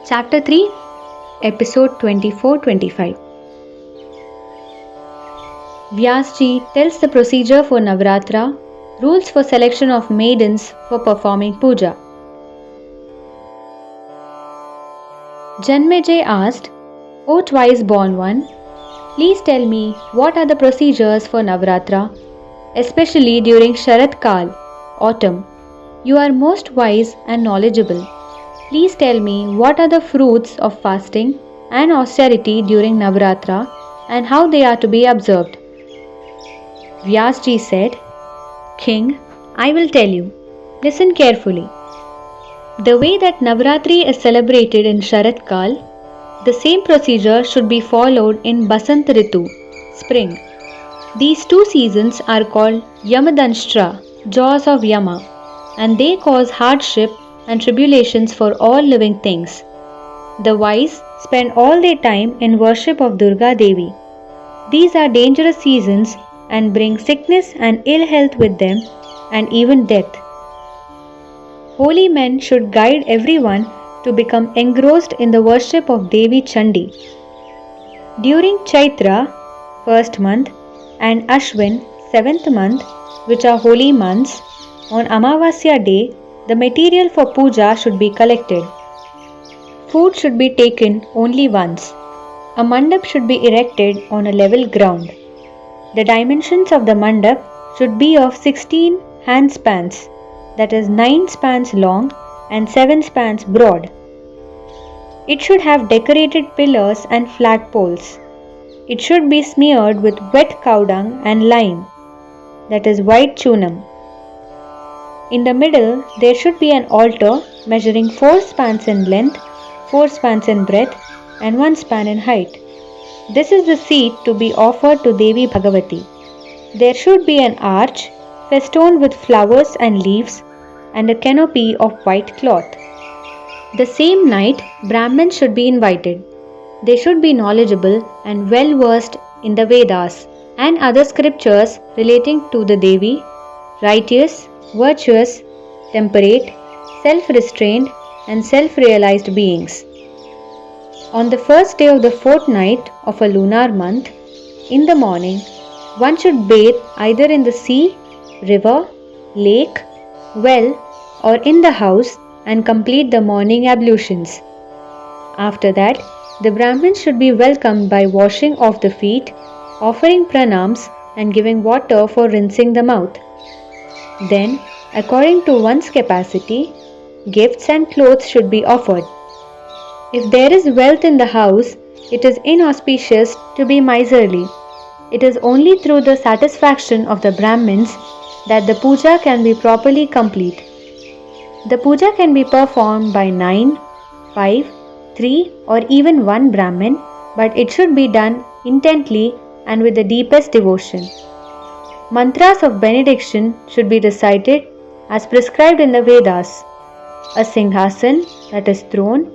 Chapter 3, Episode 24-25. Vyasji tells the procedure for Navratra, rules for selection of maidens for performing puja. Janmejay asked, O twice born one, please tell me what are the procedures for Navratra, especially during Sharat Kal, autumn. You are most wise and knowledgeable. Please tell me what are the fruits of fasting and austerity during Navratra and how they are to be observed. Vyasji said, King, I will tell you. Listen carefully. The way that Navratri is celebrated in Sharat Kal, the same procedure should be followed in Basant Ritu, spring. These 2 seasons are called Yamadanshtra, jaws of Yama, and they cause hardship and tribulations for all living things. The wise spend all their time in worship of Durga Devi. These are dangerous seasons and bring sickness and ill health with them and even death. Holy men should guide everyone to become engrossed in the worship of Devi Chandi. During Chaitra, 1st month, and Ashwin, 7th month, which are holy months, on Amavasya day, the material for puja should be collected. food should be taken only once. A mandap should be erected on a level ground. The dimensions of the mandap should be of 16 handspans, that is 9 spans long and 7 spans broad. It should have decorated pillars and flagpoles. It should be smeared with wet cow dung and lime, that is white chunam. In the middle, there should be an altar measuring 4 spans in length, 4 spans in breadth, and 1 span in height. This is the seat to be offered to Devi Bhagavati. There should be an arch festooned with flowers and leaves and a canopy of white cloth. The same night, Brahmins should be invited. They should be knowledgeable and well versed in the Vedas and other scriptures relating to the Devi, righteous, virtuous, temperate, self-restrained, and self-realized beings. On the first day of the fortnight of a lunar month, in the morning, one should bathe either in the sea, river, lake, well, or in the house and complete the morning ablutions. After that, the Brahmins should be welcomed by washing off the feet, offering pranams, and giving water for rinsing the mouth. Then, according to one's capacity, gifts and clothes should be offered. If there is wealth in the house, it is inauspicious to be miserly. It is only through the satisfaction of the Brahmins that the puja can be properly complete. The puja can be performed by 9, 5, 3 or even 1 Brahmin, but it should be done intently and with the deepest devotion. Mantras of benediction should be recited as prescribed in the Vedas. A singhasan, that is throne,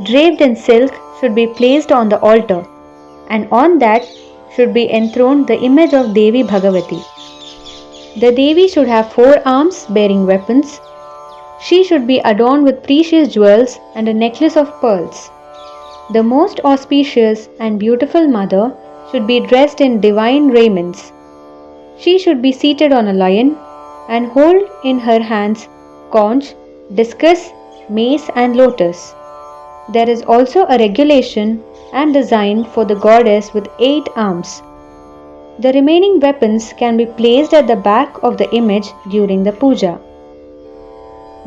draped in silk should be placed on the altar, and on that should be enthroned the image of Devi Bhagavati. The Devi should have 4 arms bearing weapons. She should be adorned with precious jewels and a necklace of pearls. The most auspicious and beautiful mother should be dressed in divine raiments. She should be seated on a lion and hold in her hands conch, discus, mace and lotus. There is also a regulation and design for the goddess with 8 arms. The remaining weapons can be placed at the back of the image during the puja.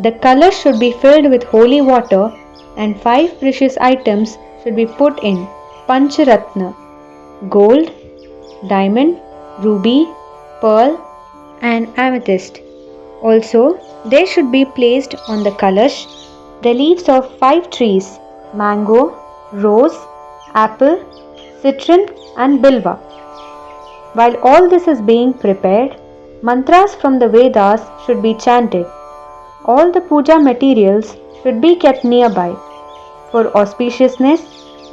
The kalash should be filled with holy water and 5 precious items should be put in Pancharatna: gold, diamond, ruby, pearl and amethyst. Also, there should be placed on the kalash the leaves of 5 trees: mango, rose, apple, citron and bilva. While all this is being prepared, mantras from the Vedas should be chanted. All the puja materials should be kept nearby. For auspiciousness,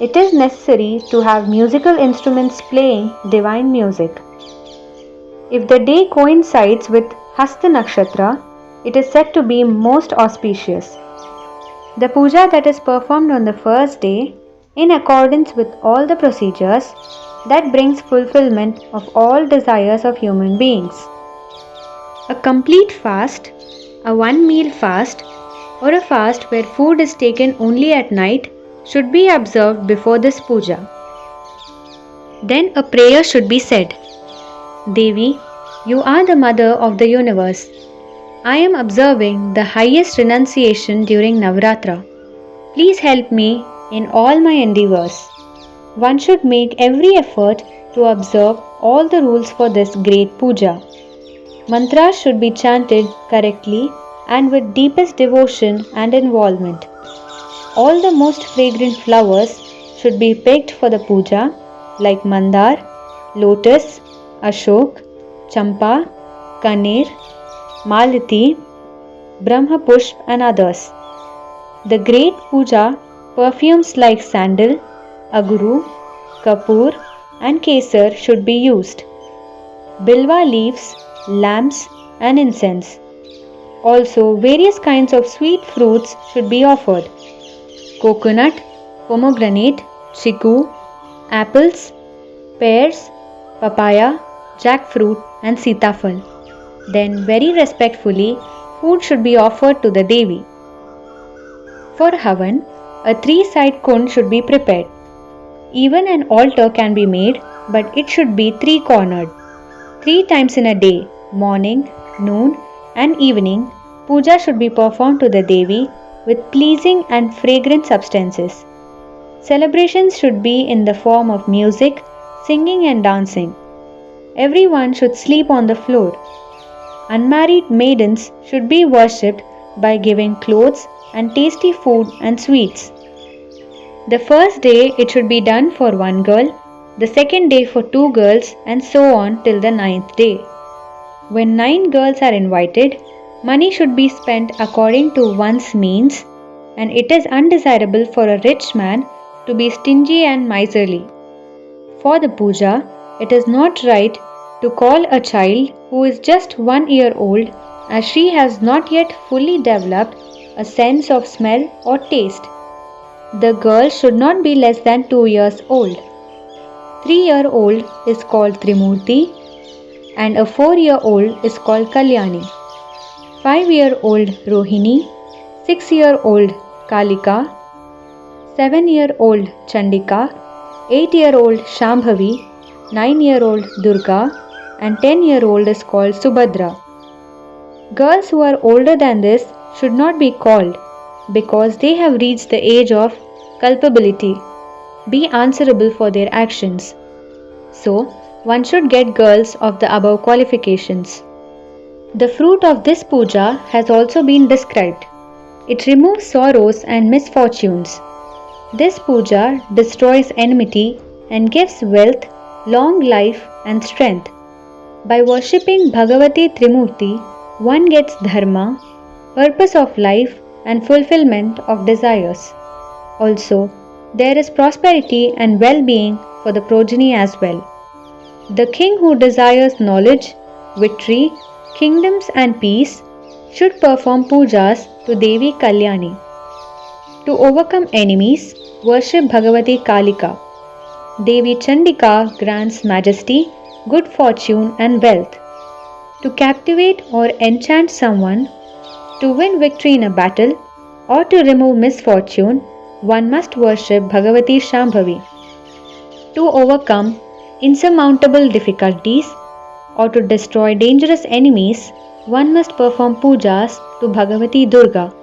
it is necessary to have musical instruments playing divine music. If the day coincides with Hasta Nakshatra, it is said to be most auspicious. The puja that is performed on the first day, in accordance with all the procedures, that brings fulfillment of all desires of human beings. A complete fast, a 1-meal fast, or a fast where food is taken only at night should be observed before this puja. Then a prayer should be said. Devi, you are the mother of the universe. I am observing the highest renunciation during Navratra. Please help me in all my endeavors. One should make every effort to observe all the rules for this great puja. Mantras should be chanted correctly and with deepest devotion and involvement. All the most fragrant flowers should be picked for the puja, like mandar, lotus, ashok, champa, kaneer, malati, brahma pushp and others. The great puja perfumes like sandal, aguru, kapoor and kesar should be used. Bilva leaves, lamps and incense. Also, various kinds of sweet fruits should be offered. Coconut, pomegranate, chiku, apples, pears, papaya, jackfruit and sitafal. Then very respectfully, food should be offered to the Devi. For Havan, a 3-side kund should be prepared. Even an altar can be made, but it should be 3-cornered. 3 times in a day, morning, noon, and evening, puja should be performed to the Devi with pleasing and fragrant substances. Celebrations should be in the form of music, singing, and dancing. Everyone should sleep on the floor. Unmarried maidens should be worshipped by giving clothes and tasty food and sweets. The first day it should be done for 1 girl, the second day for 2 girls, and so on till the 9th day. When 9 girls are invited, money should be spent according to one's means, and it is undesirable for a rich man to be stingy and miserly. For the puja, it is not right to call a child who is just 1 year old, as she has not yet fully developed a sense of smell or taste. The girl should not be less than 2 years old. 3-year-old is called Trimurti, and a 4-year-old is called Kalyani. 5-year-old Rohini, 6-year-old Kalika, 7-year-old Chandika, 8-year-old Shambhavi, 9-year-old Durga, and 10-year-old is called Subhadra. Girls who are older than this should not be called because they have reached the age of culpability, be answerable for their actions. So, one should get girls of the above qualifications. The fruit of this puja has also been described. It removes sorrows and misfortunes. This puja destroys enmity and gives wealth, long life, and strength. By worshipping Bhagavati Trimurti, one gets dharma, purpose of life, and fulfillment of desires. Also, there is prosperity and well-being for the progeny as well. The king who desires knowledge, victory, kingdoms, and peace should perform pujas to Devi Kalyani. To overcome enemies, worship Bhagavati Kalika. Devi Chandika grants majesty, good fortune, and wealth. To captivate or enchant someone, to win victory in a battle, or to remove misfortune, one must worship Bhagavati Shambhavi. To overcome insurmountable difficulties, or to destroy dangerous enemies, one must perform pujas to Bhagavati Durga.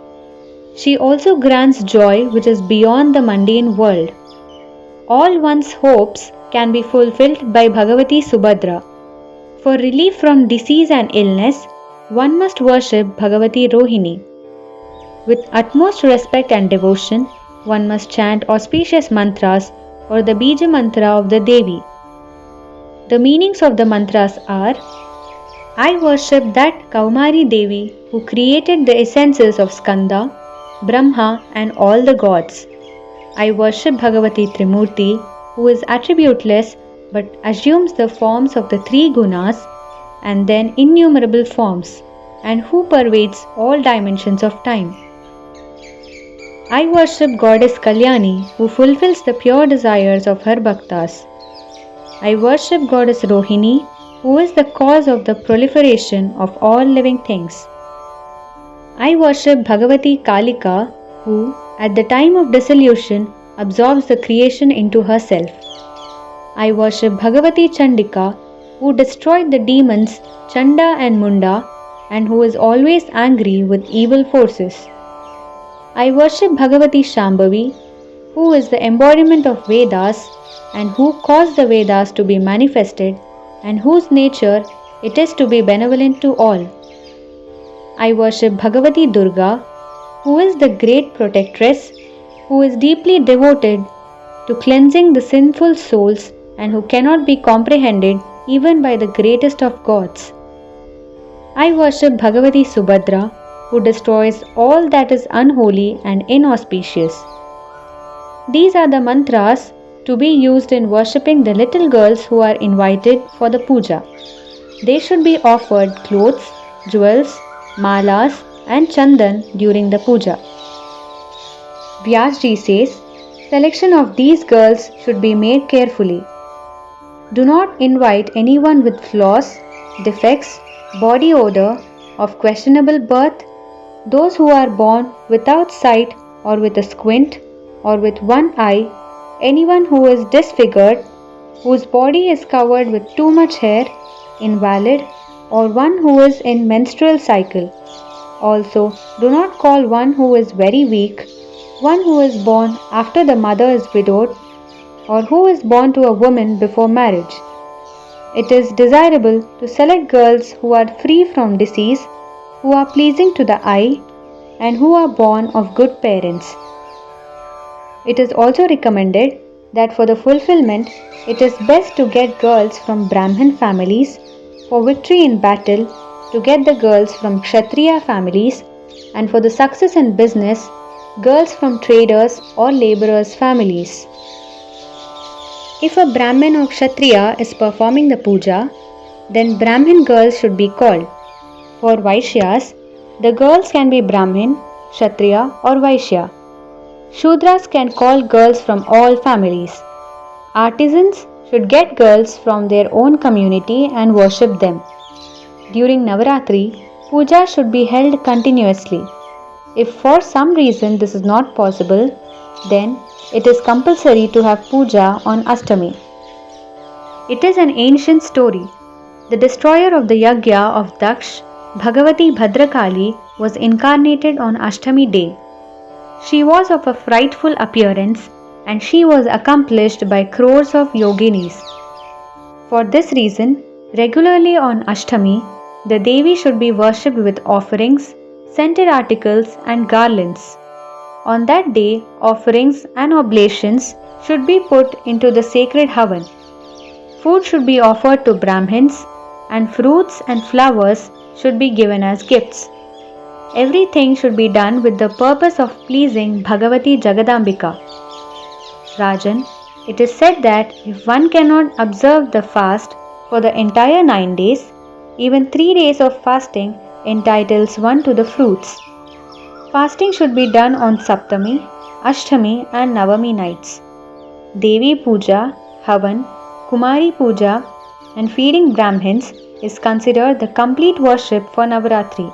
She also grants joy which is beyond the mundane world. All one's hopes can be fulfilled by Bhagavati Subhadra. For relief from disease and illness, one must worship Bhagavati Rohini. With utmost respect and devotion, one must chant auspicious mantras or the Bija mantra of the Devi. The meanings of the mantras are: I worship that Kaumari Devi who created the essences of Skanda, Brahma, and all the gods. I worship Bhagavati Trimurti who is attributeless but assumes the forms of the 3 gunas and then innumerable forms, and who pervades all dimensions of time. I worship Goddess Kalyani who fulfills the pure desires of her bhaktas. I worship Goddess Rohini who is the cause of the proliferation of all living things. I worship Bhagavati Kalika who, at the time of dissolution, absorbs the creation into herself. I worship Bhagavati Chandika who destroyed the demons Chanda and Munda and who is always angry with evil forces. I worship Bhagavati Shambhavi who is the embodiment of Vedas and who caused the Vedas to be manifested and whose nature it is to be benevolent to all. I worship Bhagavati Durga who is the great protectress who is deeply devoted to cleansing the sinful souls and who cannot be comprehended even by the greatest of gods. I worship Bhagavati Subhadra who destroys all that is unholy and inauspicious. These are the mantras to be used in worshipping the little girls who are invited for the puja. They should be offered clothes, jewels, malas, and chandan during the puja. Vyasji says, selection of these girls should be made carefully. Do not invite anyone with flaws, defects, body odor, of questionable birth, those who are born without sight or with a squint, or with one eye, anyone who is disfigured, whose body is covered with too much hair, invalid, or one who is in menstrual cycle. Also, do not call one who is very weak, one who is born after the mother is widowed, or who is born to a woman before marriage. It is desirable to select girls who are free from disease, who are pleasing to the eye, and who are born of good parents. It is also recommended that for the fulfillment, it is best to get girls from Brahmin families, for victory in battle, to get the girls from Kshatriya families, and for the success in business, girls from traders or laborers' families. If a Brahmin or Kshatriya is performing the puja, then Brahmin girls should be called. For Vaishyas, the girls can be Brahmin, Kshatriya or Vaishya. Shudras can call girls from all families. Artisans should get girls from their own community and worship them. During Navaratri, puja should be held continuously. If for some reason this is not possible, then it is compulsory to have puja on Ashtami. It is an ancient story. The destroyer of the Yagya of Daksh, Bhagavati Bhadrakali, was incarnated on Ashtami day. She was of a frightful appearance and she was accomplished by crores of yoginis. For this reason, regularly on Ashtami, the Devi should be worshipped with offerings, scented articles and garlands. On that day, offerings and oblations should be put into the sacred havan. Food should be offered to Brahmins and fruits and flowers should be given as gifts. Everything should be done with the purpose of pleasing Bhagavati Jagadambika. Rajan, it is said that if one cannot observe the fast for the entire 9 days, even 3 days of fasting entitles one to the fruits. Fasting should be done on Saptami, Ashtami and Navami nights. Devi Puja, Havan, Kumari Puja and feeding Brahmins is considered the complete worship for Navaratri.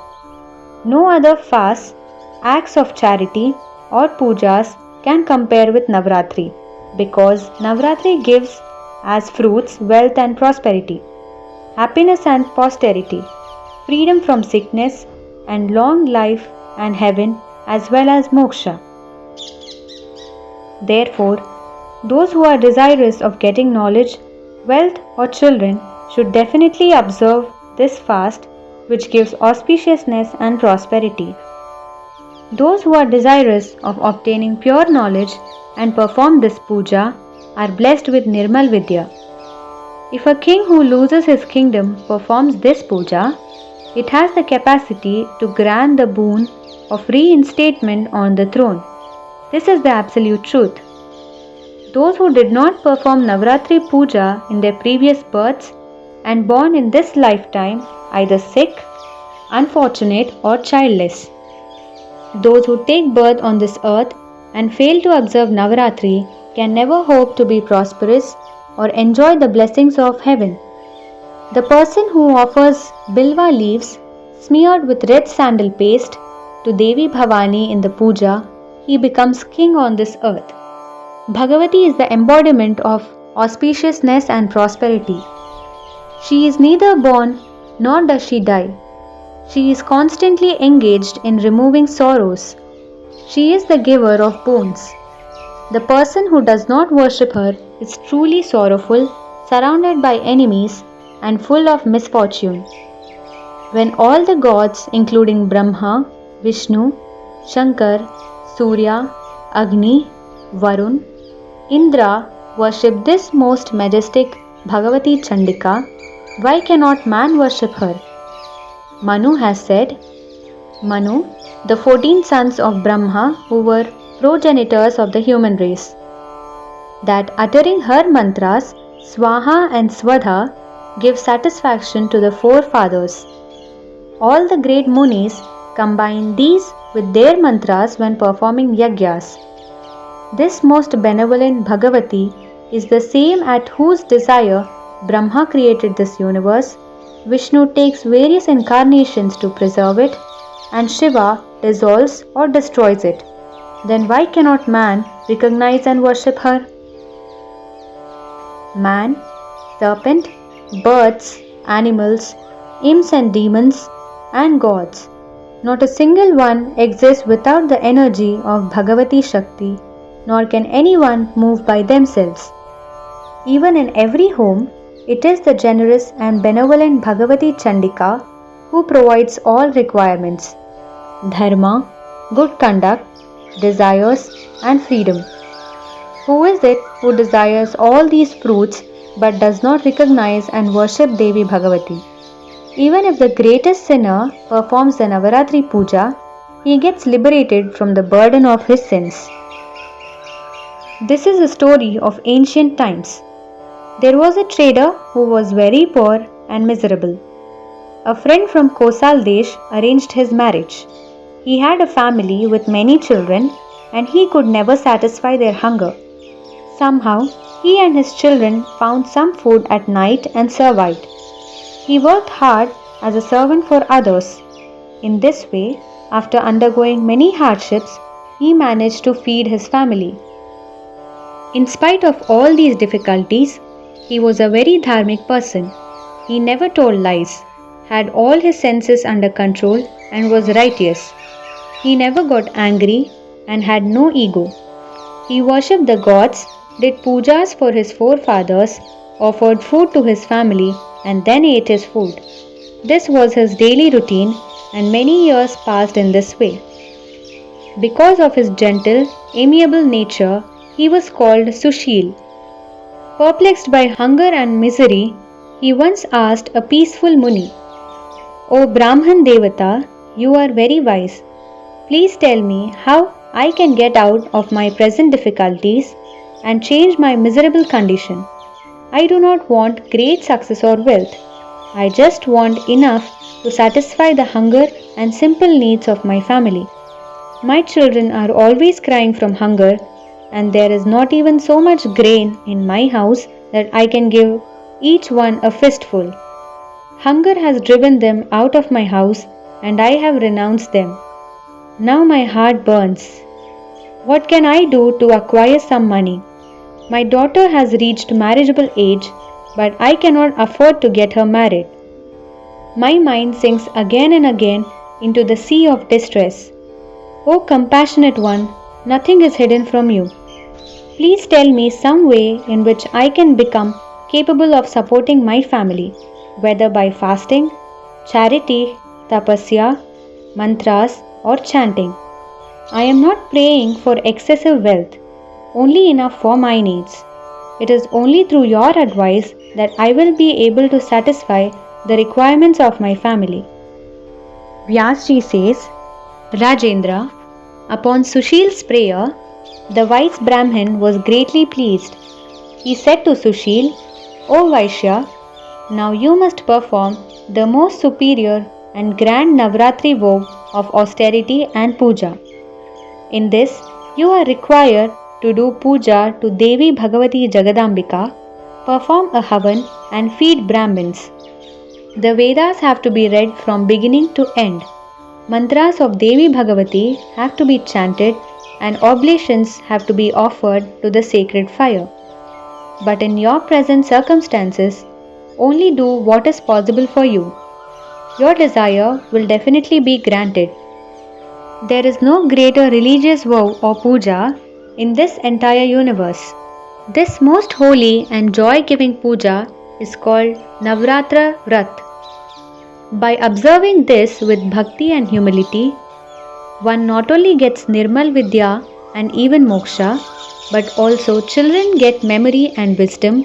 No other fasts, acts of charity or pujas can compare with Navaratri because Navaratri gives as fruits wealth and prosperity, happiness and posterity, freedom from sickness and long life and heaven as well as moksha. Therefore, those who are desirous of getting knowledge, wealth or children should definitely observe this fast which gives auspiciousness and prosperity. Those who are desirous of obtaining pure knowledge and perform this puja are blessed with Nirmal Vidya. If a king who loses his kingdom performs this puja, it has the capacity to grant the boon of reinstatement on the throne. This is the absolute truth. Those who did not perform Navaratri puja in their previous births and born in this lifetime either sick, unfortunate or childless. Those who take birth on this earth and fail to observe Navaratri can never hope to be prosperous or enjoy the blessings of heaven. The person who offers bilva leaves smeared with red sandal paste to Devi Bhavani in the puja, he becomes king on this earth. Bhagavati is the embodiment of auspiciousness and prosperity. She is neither born nor does she die. She is constantly engaged in removing sorrows. She is the giver of boons. The person who does not worship her is truly sorrowful, surrounded by enemies, and full of misfortune. When all the gods, including Brahma, Vishnu, Shankar, Surya, Agni, Varun, Indra, worship this most majestic Bhagavati Chandika, why cannot man worship her? Manu has said, Manu, the 14 sons of Brahma who were progenitors of the human race, that uttering her mantras, Swaha and Swadha, give satisfaction to the forefathers. All the great munis combine these with their mantras when performing yagyas. This most benevolent Bhagavati is the same at whose desire Brahma created this universe, Vishnu takes various incarnations to preserve it, and Shiva dissolves or destroys it. Then why cannot man recognize and worship her? Man, serpent, birds, animals, imps and demons, and gods. Not a single one exists without the energy of Bhagavati Shakti, nor can anyone move by themselves. Even in every home, it is the generous and benevolent Bhagavati Chandika who provides all requirements: dharma, good conduct, desires, and freedom. Who is it who desires all these fruits but does not recognize and worship Devi Bhagavati? Even if the greatest sinner performs the Navaratri Puja, he gets liberated from the burden of his sins. This is a story of ancient times. There was a trader who was very poor and miserable. A friend from Kosal Desh arranged his marriage. He had a family with many children and he could never satisfy their hunger. Somehow, he and his children found some food at night and survived. He worked hard as a servant for others. In this way, after undergoing many hardships, he managed to feed his family. In spite of all these difficulties, he was a very dharmic person. He never told lies, had all his senses under control, and was righteous. He never got angry and had no ego. He worshipped the gods, did pujas for his forefathers, offered food to his family, and then ate his food. This was his daily routine, and many years passed in this way. Because of his gentle, amiable nature, he was called Sushil. Perplexed by hunger and misery, he once asked a peaceful Muni, "O Brahman Devata, you are very wise. Please tell me how I can get out of my present difficulties and change my miserable condition. I do not want great success or wealth. I just want enough to satisfy the hunger and simple needs of my family. My children are always crying from hunger, and there is not even so much grain in my house that I can give each one a fistful. Hunger has driven them out of my house, and I have renounced them. Now my heart burns. What can I do to acquire some money? My daughter has reached marriageable age, but I cannot afford to get her married. My mind sinks again and again into the sea of distress. O compassionate one, nothing is hidden from you. Please tell me some way in which I can become capable of supporting my family, whether by fasting, charity, tapasya, mantras, or chanting. I am not praying for excessive wealth, only enough for my needs. It is only through your advice that I will be able to satisfy the requirements of my family." Vyasji says, Rajendra, upon Sushil's prayer, the wise Brahmin was greatly pleased. He said to Sushil, "O Vaishya, now you must perform the most superior and grand Navratri vow of austerity and puja. In this, you are required to do puja to Devi Bhagavati Jagadambika, perform a havan and feed Brahmins. The Vedas have to be read from beginning to end. Mantras of Devi Bhagavati have to be chanted and oblations have to be offered to the sacred fire. But in your present circumstances, only do what is possible for you. Your desire will definitely be granted. There is no greater religious vow or puja in this entire universe. This most holy and joy-giving puja is called Navratra Vrat. By observing this with bhakti and humility, one not only gets Nirmal Vidya and even moksha, but also children get memory and wisdom,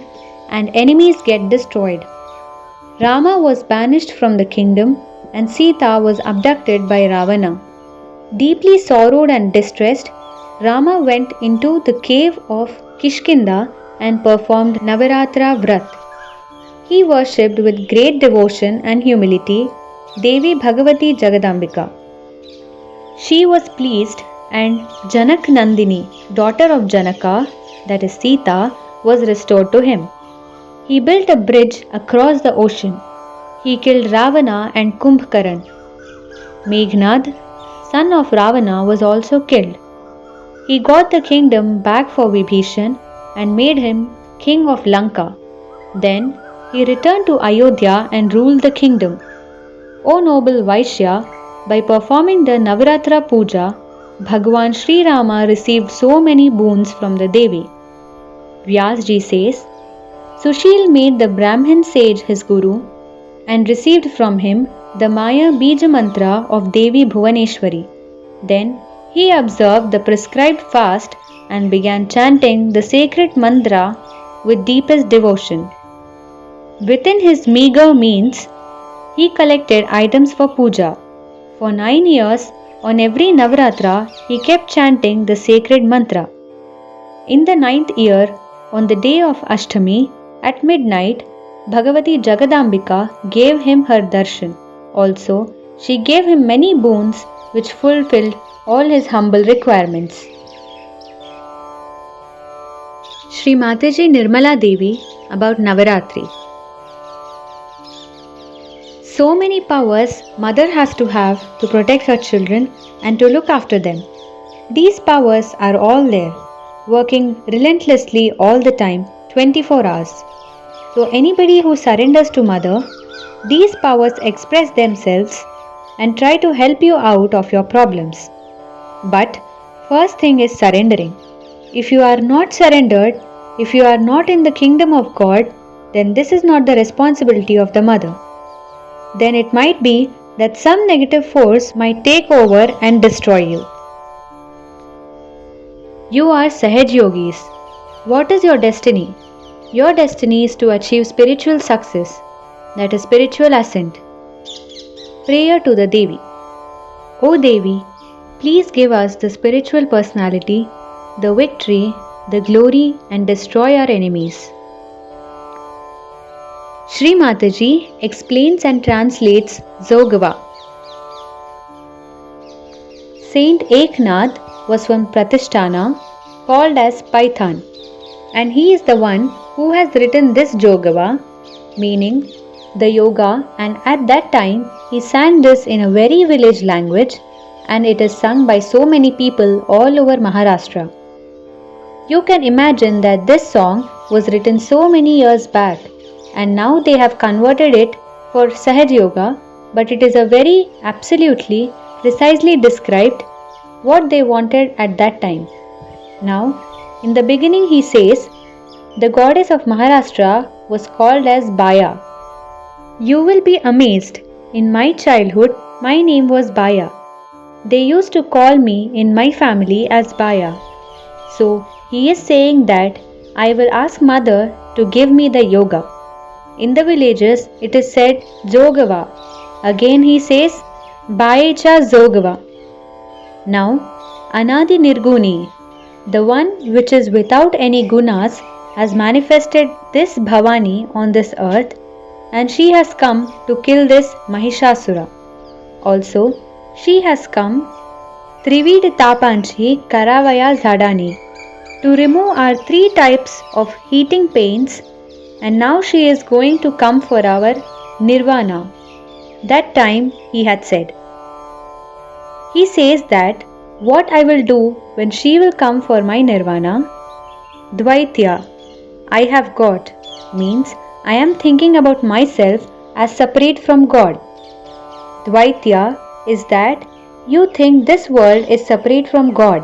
and enemies get destroyed. Rama was banished from the kingdom, and Sita was abducted by Ravana. Deeply sorrowed and distressed, Rama went into the cave of Kishkinda and performed Navaratra Vrat. He worshipped with great devotion and humility Devi Bhagavati Jagadambika. She was pleased, and Janak Nandini, daughter of Janaka, that is Sita, was restored to him. He built a bridge across the ocean. He killed Ravana and Kumbhkaran. Meghnad, son of Ravana, was also killed. he got the kingdom back for Vibhishan and made him king of Lanka. Then he returned to Ayodhya and ruled the kingdom. O noble Vaishya, by performing the Navaratra Puja, Bhagavan Shri Rama received so many boons from the Devi. Vyasji says, Sushil made the Brahmin sage his guru and received from him the Maya Bija Mantra of Devi Bhuvaneshwari. Then he observed the prescribed fast and began chanting the sacred mantra with deepest devotion. Within his meager means, he collected items for puja. For 9 years, on every Navratra, he kept chanting the sacred mantra. In the 9th year, on the day of Ashtami, at midnight, Bhagavati Jagadambika gave him her darshan. Also, she gave him many boons which fulfilled all his humble requirements. Shri Mataji Nirmala Devi about Navaratri. So many powers mother has to have to protect her children and to look after them. These powers are all there, working relentlessly all the time, 24 hours. So anybody who surrenders to mother, these powers express themselves and try to help you out of your problems. But first thing is surrendering. If you are not surrendered, if you are not in the kingdom of God, then this is not the responsibility of the mother. Then it might be that some negative force might take over and destroy you. You are Sahaj Yogis. What is your destiny? Your destiny is to achieve spiritual success, that is spiritual ascent. Prayer to the Devi. O Devi, please give us the spiritual personality, the victory, the glory and destroy our enemies. Shri Mataji explains and translates Zogava. Saint Eknath was from Pratishtana, called as Paithan, and he is the one who has written this Jogava, meaning the yoga, and at that time he sang this in a very village language and it is sung by so many people all over Maharashtra. You can imagine that this song was written so many years back and now they have converted it for Sahaj Yoga, but it is a very absolutely, precisely described what they wanted at that time. Now, in the beginning he says, the goddess of Maharashtra was called as Baya. You will be amazed, in my childhood my name was Baya. They used to call me in my family as Baya. So he is saying that I will ask mother to give me the yoga. In the villages, it is said Jogava. Again he says Baicha Zogava. Now, Anadi Nirguni, the one which is without any gunas, has manifested this Bhavani on this earth and she has come to kill this Mahishasura. Also, she has come Trivid Tapanchi Karavaya Zadani to remove our 3 types of heating pains, and now she is going to come for our nirvana. That time he had said. He says that what I will do when she will come for my nirvana, Dvaitya, I have got, means I am thinking about myself as separate from God. Dvaitya is that you think this world is separate from God.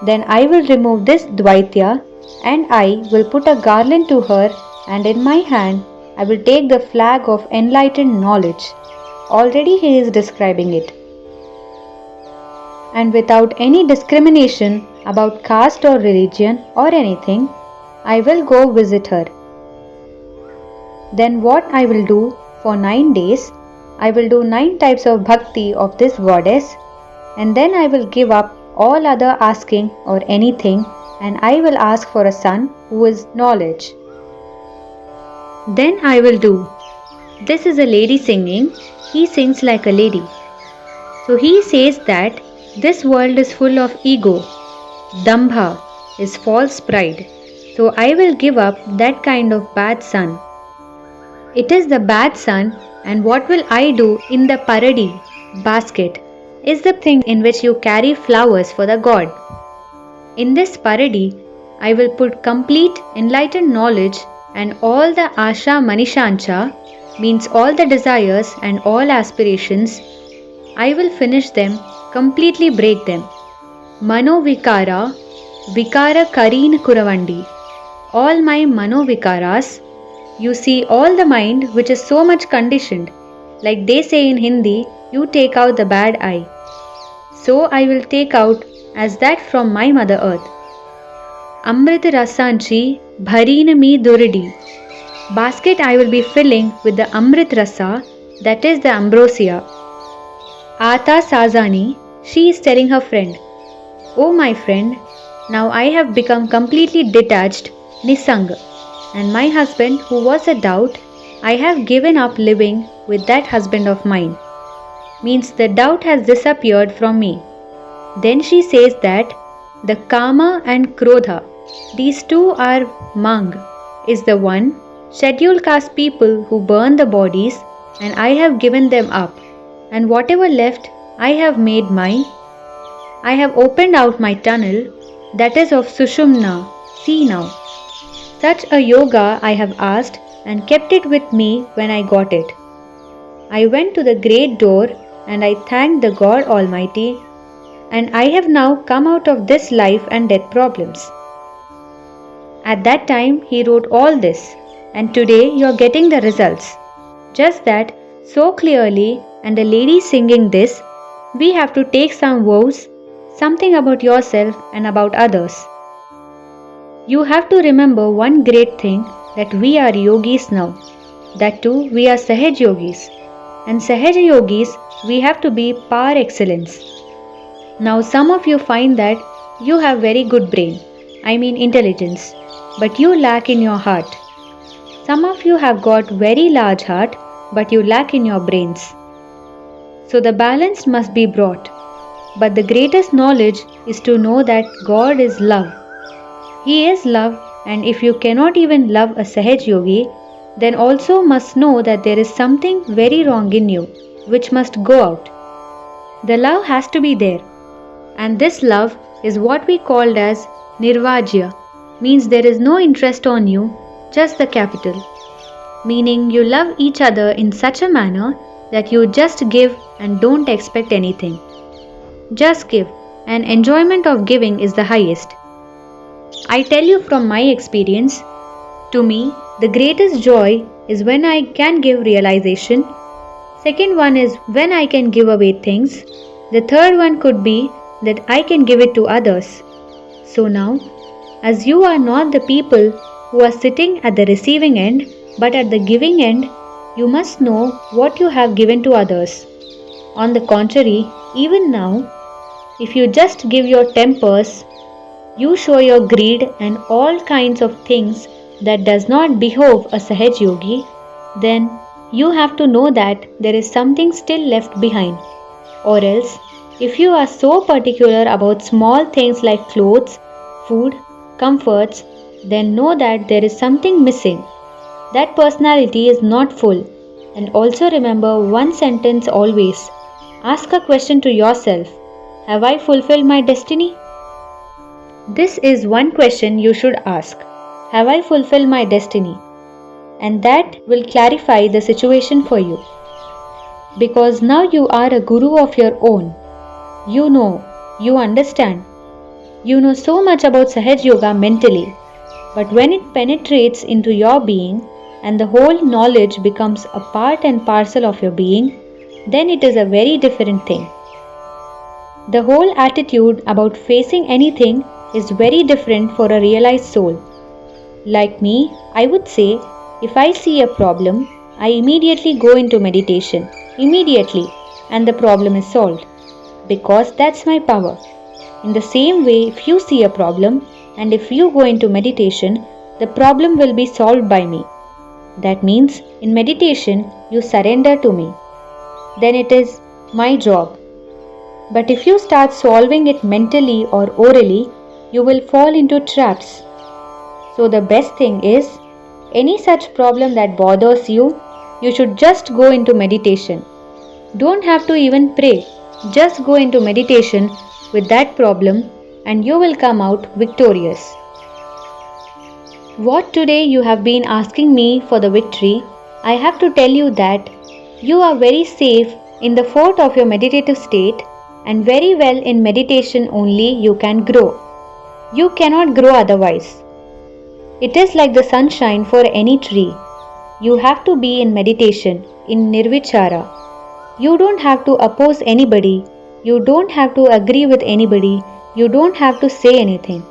Then I will remove this Dvaitya and I will put a garland to her, and in my hand I will take the flag of enlightened knowledge. Already he is describing it. And without any discrimination about caste or religion or anything, I will go visit her. Then what I will do for 9 days, I will do 9 types of bhakti of this goddess, and then I will give up all other asking or anything, and I will ask for a son who is knowledge. Then I will do. This is a lady singing, he sings like a lady. So he says that this world is full of ego, dambha is false pride. So I will give up that kind of bad son. It is the bad son, and what will I do in the paradi basket is the thing in which you carry flowers for the god. In this parody, I will put complete enlightened knowledge and all the Asha Manishancha, means all the desires and all aspirations, I will finish them, completely break them. Mano Vikara, Vikara Kareen Kuravandi. All my Mano Vikaras, you see all the mind which is so much conditioned. Like they say in Hindi, you take out the bad eye. So I will take out as that from my Mother Earth. Amrit Rasanchi Bhareen Mi Duridi. Basket I will be filling with the Amrit Rasa, that is the ambrosia. Ata Sazani, she is telling her friend, "Oh my friend, now I have become completely detached, Nisang, and my husband who was a doubt, I have given up living with that husband of mine." Means the doubt has disappeared from me. Then she says that the Kama and Krodha, these two are Mang, is the one, scheduled caste people who burn the bodies, and I have given them up, and whatever left I have made mine. I have opened out my tunnel, that is of Sushumna, see now. Such a yoga I have asked and kept it with me when I got it. I went to the great door and I thanked the God Almighty, and I have now come out of this life and death problems. At that time he wrote all this, and today you are getting the results. Just that so clearly, and a lady singing this, we have to take some vows, something about yourself and about others. You have to remember one great thing, that we are yogis now. That too we are Sahaj yogis. And Sahaj yogis we have to be par excellence. Now some of you find that you have very good brain, I mean intelligence, but you lack in your heart. Some of you have got very large heart, but you lack in your brains. So the balance must be brought. But the greatest knowledge is to know that God is love. He is love, and if you cannot even love a Sahaj yogi, then also must know that there is something very wrong in you, which must go out. The love has to be there. And this love is what we called as Nirvajya, means there is no interest on you, just the capital. Meaning you love each other in such a manner that you just give and don't expect anything. Just give, and enjoyment of giving is the highest. I tell you from my experience, to me, the greatest joy is when I can give realization. Second one is when I can give away things. The third one could be that I can give it to others. So now, as you are not the people who are sitting at the receiving end, but at the giving end, you must know what you have given to others. On the contrary, even now, if you just give your tempers, you show your greed and all kinds of things that does not behove a Sahaj yogi, then you have to know that there is something still left behind. Or else, if you are so particular about small things like clothes, food, comforts, then know that there is something missing. That personality is not full. And also remember one sentence always. Ask a question to yourself. Have I fulfilled my destiny? This is one question you should ask. Have I fulfilled my destiny? And that will clarify the situation for you. Because now you are a guru of your own. You know, you understand. You know so much about Sahaj Yoga mentally. But when it penetrates into your being and the whole knowledge becomes a part and parcel of your being, then it is a very different thing. The whole attitude about facing anything is very different for a realized soul. Like me, I would say, if I see a problem, I immediately go into meditation. Immediately. And the problem is solved. Because that's my power. In the same way, if you see a problem, and if you go into meditation, the problem will be solved by me. That means, in meditation, you surrender to me. Then it is my job. But if you start solving it mentally or orally, you will fall into traps. So the best thing is, any such problem that bothers you, you should just go into meditation. Don't have to even pray. Just go into meditation with that problem and you will come out victorious. What today you have been asking me for the victory, I have to tell you that you are very safe in the fort of your meditative state, and very well in meditation only you can grow. You cannot grow otherwise. It is like the sunshine for any tree. You have to be in meditation, in nirvichara. You don't have to oppose anybody. You don't have to agree with anybody. You don't have to say anything.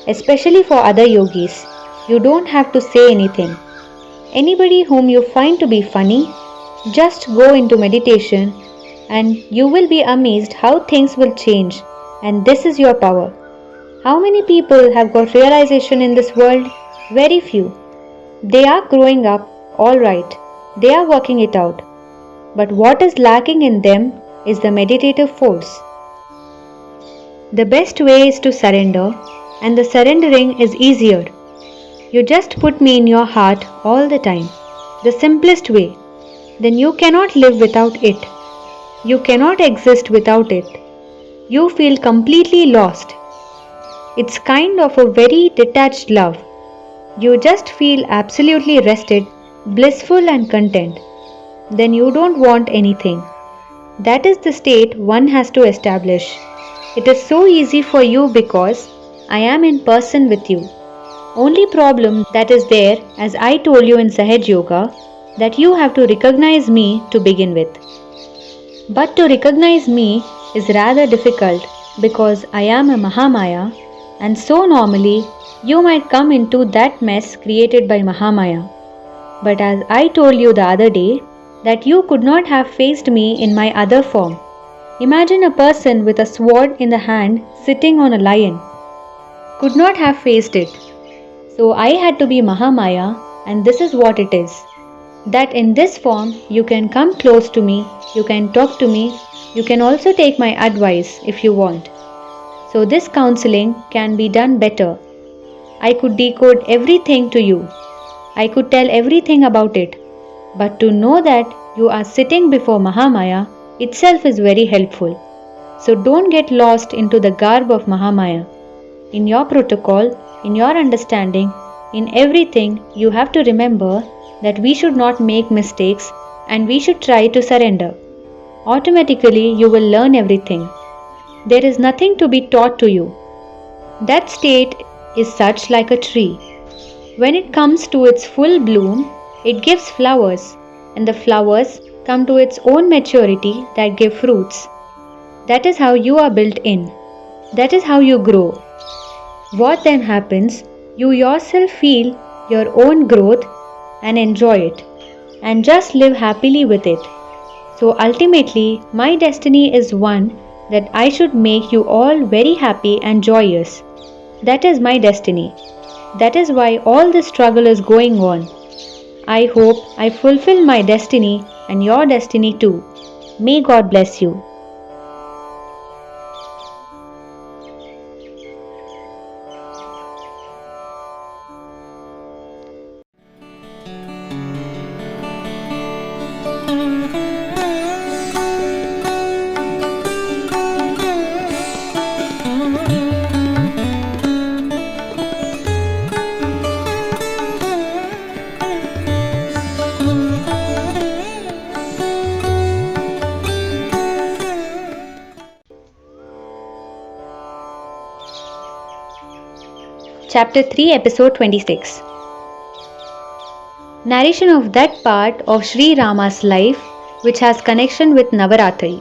Especially for other yogis, you don't have to say anything. Anybody whom you find to be funny, just go into meditation and you will be amazed how things will change, and this is your power. How many people have got realization in this world? Very few. They are growing up, alright. They are working it out. But what is lacking in them is the meditative force. The best way is to surrender, and the surrendering is easier. You just put me in your heart all the time. The simplest way. Then you cannot live without it. You cannot exist without it. You feel completely lost. It's kind of a very detached love. You just feel absolutely rested, blissful and content. Then you don't want anything. That is the state one has to establish. It is so easy for you because I am in person with you. Only problem that is there, as I told you in Sahaj Yoga, that you have to recognize me to begin with. But to recognize me is rather difficult because I am a Mahamaya, and so normally you might come into that mess created by Mahamaya. But as I told you the other day, that you could not have faced me in my other form. Imagine a person with a sword in the hand sitting on a lion. Could not have faced it. So I had to be Mahamaya, and this is what it is. That in this form you can come close to me, you can talk to me, you can also take my advice if you want. So this counseling can be done better. I could decode everything to you. I could tell everything about it. But to know that you are sitting before Mahamaya itself is very helpful. So don't get lost into the garb of Mahamaya. In your protocol, in your understanding, in everything, you have to remember that we should not make mistakes and we should try to surrender. Automatically, you will learn everything. There is nothing to be taught to you. That state is such like a tree. When it comes to its full bloom, it gives flowers, and the flowers come to its own maturity that give fruits. That is how you are built in. That is how you grow. What then happens? You yourself feel your own growth and enjoy it, and just live happily with it. So ultimately, my destiny is one that I should make you all very happy and joyous. That is my destiny. That is why all this struggle is going on. I hope I fulfill my destiny and your destiny too. May God bless you. Chapter 3, Episode 26. Narration of that part of Sri Rama's life which has connection with Navaratri.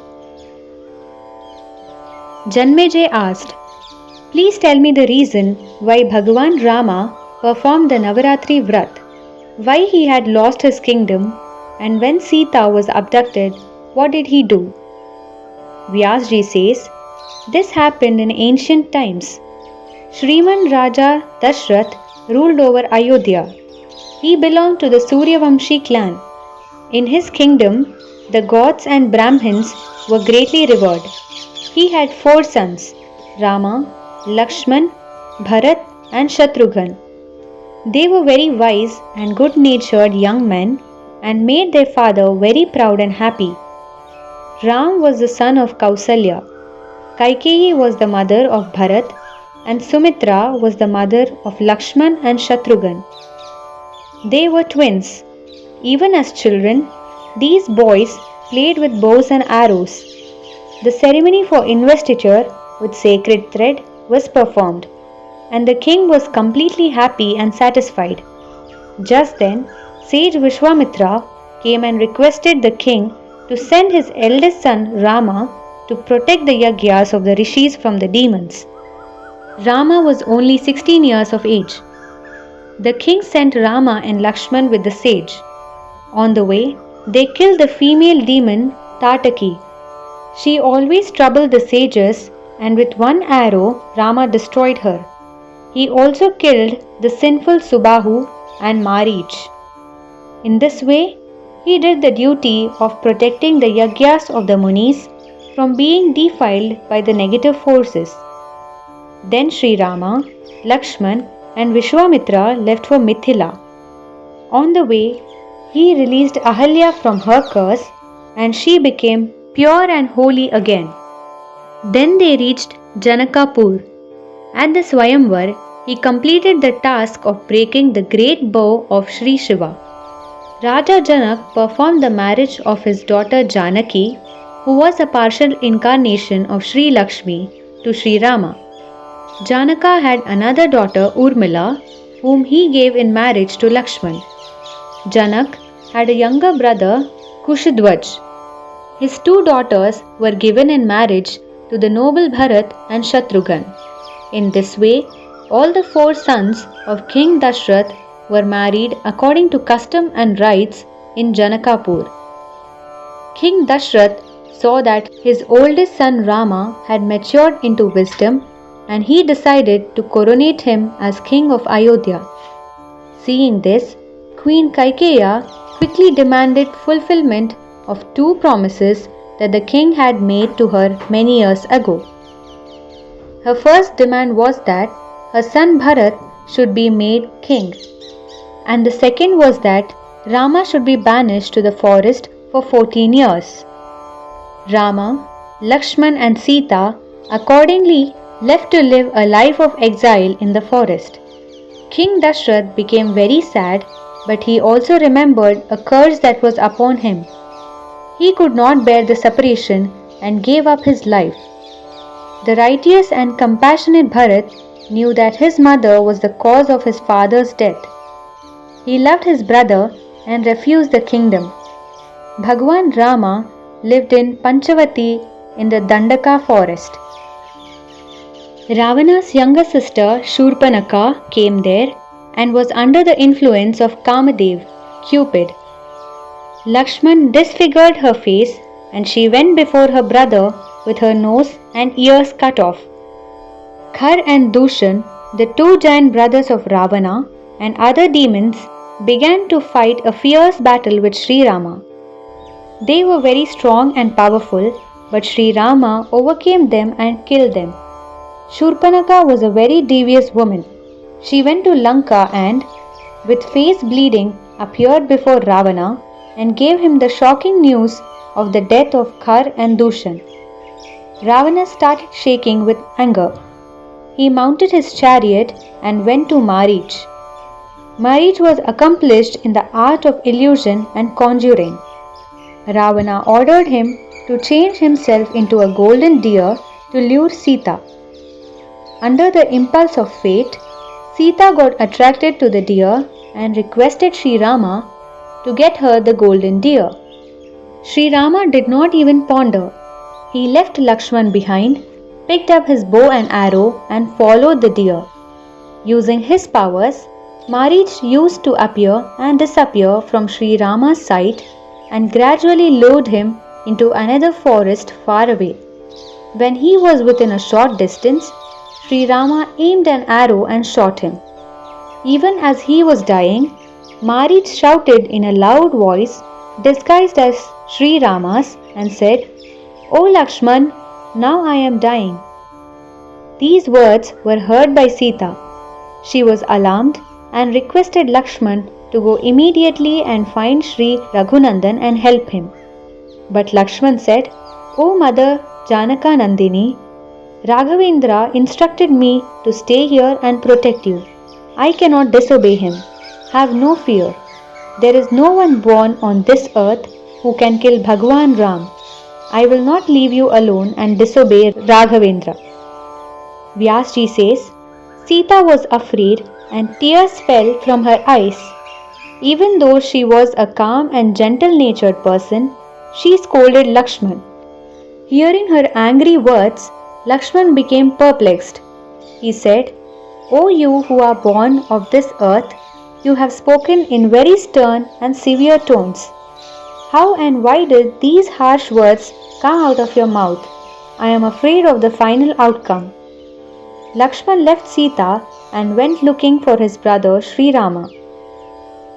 Janmejay asked, "Please tell me the reason why Bhagavan Rama performed the Navaratri Vrat, why he had lost his kingdom, and when Sita was abducted, what did he do?" Vyasji says, this happened in ancient times. Shriman Raja Dashrath ruled over Ayodhya. He belonged to the Suryavamshi clan. In his kingdom, the gods and Brahmins were greatly revered. He had 4 sons, Rama, Lakshman, Bharat and Shatrughan. They were very wise and good-natured young men and made their father very proud and happy. Ram was the son of Kausalya. Kaikeyi was the mother of Bharat and Sumitra was the mother of Lakshman and Shatrughan. They were twins. Even as children, these boys played with bows and arrows. The ceremony for investiture with sacred thread was performed, and the king was completely happy and satisfied. Just then, sage Vishwamitra came and requested the king to send his eldest son Rama to protect the Yagyas of the rishis from the demons. Rama was only 16 years of age. The king sent Rama and Lakshman with the sage. On the way, they killed the female demon Tataki. She always troubled the sages, and with one arrow Rama destroyed her. He also killed the sinful Subahu and Marich. In this way, he did the duty of protecting the Yagyas of the Munis from being defiled by the negative forces. Then Sri Rama, Lakshman and Vishwamitra left for Mithila. On the way, he released Ahalya from her curse and she became pure and holy again. Then they reached Janakapur. At the Swayamvar, he completed the task of breaking the great bow of Shri Shiva. Raja Janak performed the marriage of his daughter Janaki, who was a partial incarnation of Shri Lakshmi, to Sri Rama. Janaka had another daughter Urmila, whom he gave in marriage to Lakshman. Janak had a younger brother Kushadwaj. His two daughters were given in marriage to the noble Bharat and Shatrughan. In this way, all the four sons of King Dashrath were married according to custom and rites in Janakapur. King Dashrath saw that his oldest son Rama had matured into wisdom, and he decided to coronate him as king of Ayodhya. Seeing this, Queen Kaikeya quickly demanded fulfillment of two promises that the king had made to her many years ago. Her first demand was that her son Bharat should be made king, and the second was that Rama should be banished to the forest for 14 years. Rama, Lakshman and Sita accordingly left to live a life of exile in the forest. King Dashrath became very sad, but he also remembered a curse that was upon him. He could not bear the separation and gave up his life. The righteous and compassionate Bharat knew that his mother was the cause of his father's death. He loved his brother and refused the kingdom. Bhagwan Rama lived in Panchavati in the Dandaka forest. Ravana's younger sister Shurpanaka came there and was under the influence of Kamadev, Cupid. Lakshman disfigured her face and she went before her brother with her nose and ears cut off. Khar and Dushan, the two giant brothers of Ravana and other demons, began to fight a fierce battle with Sri Rama. They were very strong and powerful, but Sri Rama overcame them and killed them. Shurpanaka was a very devious woman. She went to Lanka and, with face bleeding, appeared before Ravana and gave him the shocking news of the death of Khar and Dushan. Ravana started shaking with anger. He mounted his chariot and went to Marich. Marich was accomplished in the art of illusion and conjuring. Ravana ordered him to change himself into a golden deer to lure Sita. Under the impulse of fate, Sita got attracted to the deer and requested Sri Rama to get her the golden deer. Sri Rama did not even ponder. He left Lakshman behind, picked up his bow and arrow and followed the deer. Using his powers, Marich used to appear and disappear from Sri Rama's sight and gradually lured him into another forest far away. When he was within a short distance, Sri Rama aimed an arrow and shot him. Even as he was dying, Marich shouted in a loud voice disguised as Sri Rama's and said, "O Lakshman, now I am dying." These words were heard by Sita. She was alarmed and requested Lakshman to go immediately and find Sri Raghunandan and help him. But Lakshman said, "O Mother Janaka Nandini, Raghavendra instructed me to stay here and protect you. I cannot disobey him. Have no fear. There is no one born on this earth who can kill Bhagwan Ram. I will not leave you alone and disobey Raghavendra. Vyasji says, Sita was afraid and tears fell from her eyes. Even though she was a calm and gentle-natured person, she scolded Lakshman. Hearing her angry words, Lakshman became perplexed. He said, O you who are born of this earth, you have spoken in very stern and severe tones. How and why did these harsh words come out of your mouth? I am afraid of the final outcome. Lakshman left Sita and went looking for his brother Sri Rama.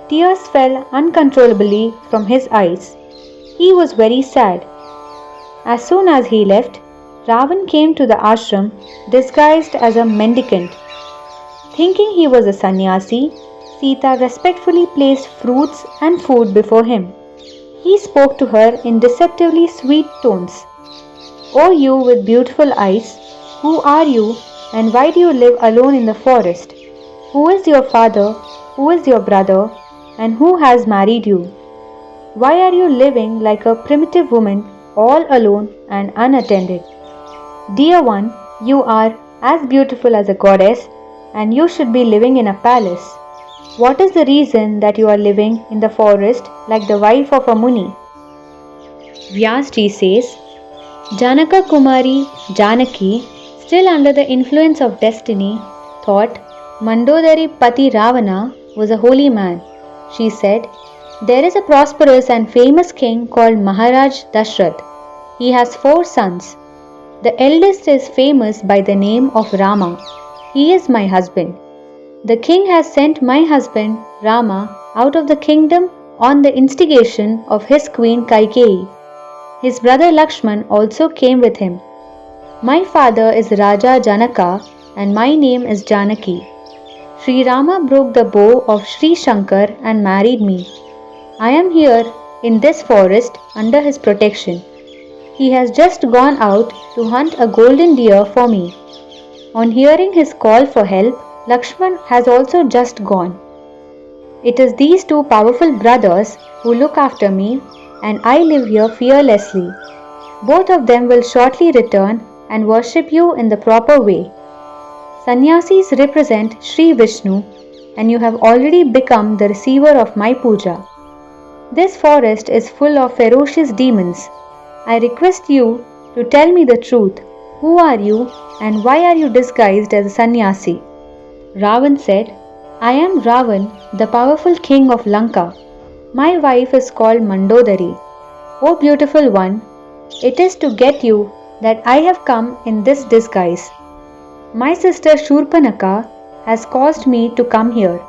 Tears fell uncontrollably from his eyes. He was very sad. As soon as he left, Ravan came to the ashram disguised as a mendicant. Thinking he was a sannyasi, Sita respectfully placed fruits and food before him. He spoke to her in deceptively sweet tones. O you with beautiful eyes, who are you and why do you live alone in the forest? Who is your father? Who is your brother? And who has married you? Why are you living like a primitive woman, all alone and unattended? Dear one, you are as beautiful as a goddess and you should be living in a palace. What is the reason that you are living in the forest like the wife of a Muni? Vyasji says, Janaka Kumari Janaki, still under the influence of destiny, thought Mandodari Pati Ravana was a holy man. She said, There is a prosperous and famous king called Maharaj Dashrath. He has 4 sons. The eldest is famous by the name of Rama. He is my husband. The king has sent my husband Rama out of the kingdom on the instigation of his queen Kaikeyi. His brother Lakshman also came with him. My father is Raja Janaka and my name is Janaki. Sri Rama broke the bow of Sri Shankar and married me. I am here in this forest under his protection. He has just gone out to hunt a golden deer for me. On hearing his call for help, Lakshman has also just gone. It is these 2 powerful brothers who look after me and I live here fearlessly. Both of them will shortly return and worship you in the proper way. Sannyasis represent Shri Vishnu and you have already become the receiver of my puja. This forest is full of ferocious demons. I request you to tell me the truth. Who are you and why are you disguised as a sannyasi? Ravan said, I am Ravan, the powerful king of Lanka. My wife is called Mandodari. O beautiful one, it is to get you that I have come in this disguise. My sister Shurpanaka has caused me to come here.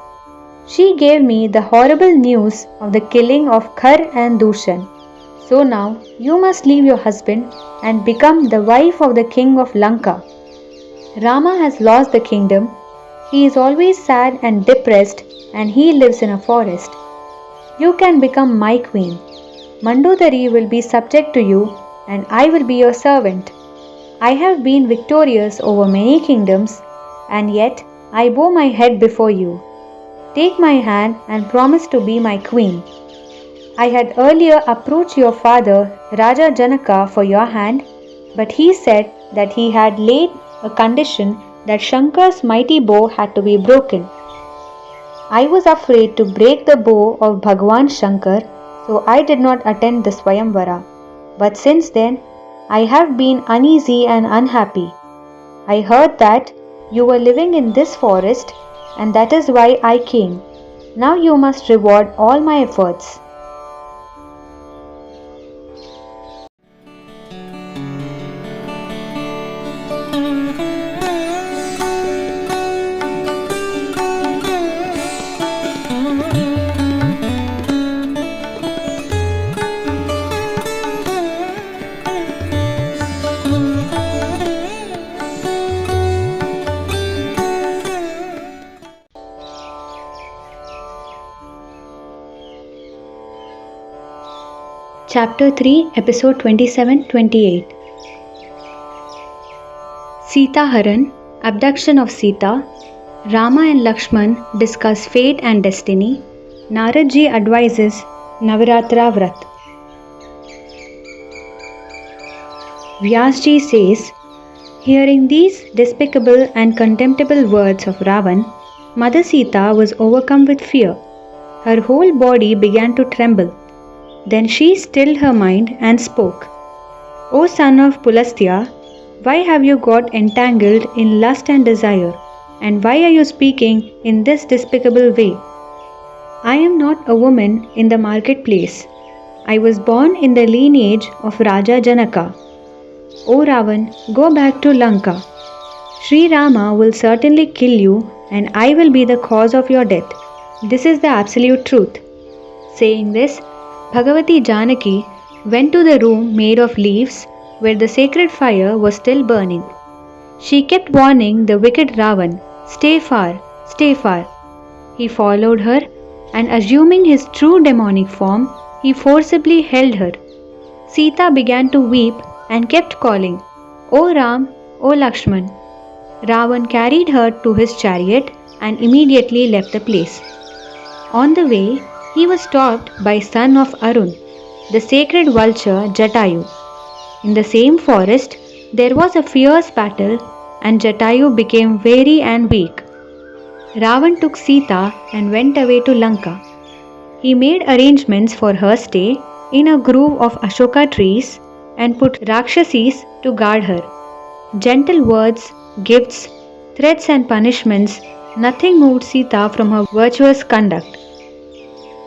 She gave me the horrible news of the killing of Khar and Dushan. So now you must leave your husband and become the wife of the king of Lanka. Rama has lost the kingdom. He is always sad and depressed and he lives in a forest. You can become my queen. Mandodari will be subject to you and I will be your servant. I have been victorious over many kingdoms and yet I bow my head before you. Take my hand and promise to be my queen. I had earlier approached your father Raja Janaka for your hand, but he said that he had laid a condition that Shankar's mighty bow had to be broken. I was afraid to break the bow of Bhagwan Shankar, so I did not attend the Swayamvara. But since then, I have been uneasy and unhappy. I heard that you were living in this forest and that is why I came. Now you must reward all my efforts. Chapter 3, Episode 27-28. Sita Haran, abduction of Sita. Rama and Lakshman discuss fate and destiny. Naradji advises Navratra Vrat. Vyasji says, hearing these despicable and contemptible words of Ravan, Mother Sita was overcome with fear. Her whole body began to tremble. Then she stilled her mind and spoke. O son of Pulastya, why have you got entangled in lust and desire, and why are you speaking in this despicable way? I am not a woman in the marketplace. I was born in the lineage of Raja Janaka. O Ravan, go back to Lanka. Shri Rama will certainly kill you, and I will be the cause of your death. This is the absolute truth. Saying this, Bhagawati Janaki went to the room made of leaves where the sacred fire was still burning. She kept warning the wicked Ravan, stay far, stay far. He followed her, and assuming his true demonic form, he forcibly held her. Sita began to weep and kept calling, O Ram, O Lakshman. Ravan carried her to his chariot and immediately left the place. On the way, he was stopped by son of Arun, the sacred vulture Jatayu. In the same forest, there was a fierce battle, and Jatayu became weary and weak. Ravan took Sita and went away to Lanka. He made arrangements for her stay in a grove of Ashoka trees and put Rakshasis to guard her. Gentle words, gifts, threats and punishments, nothing moved Sita from her virtuous conduct.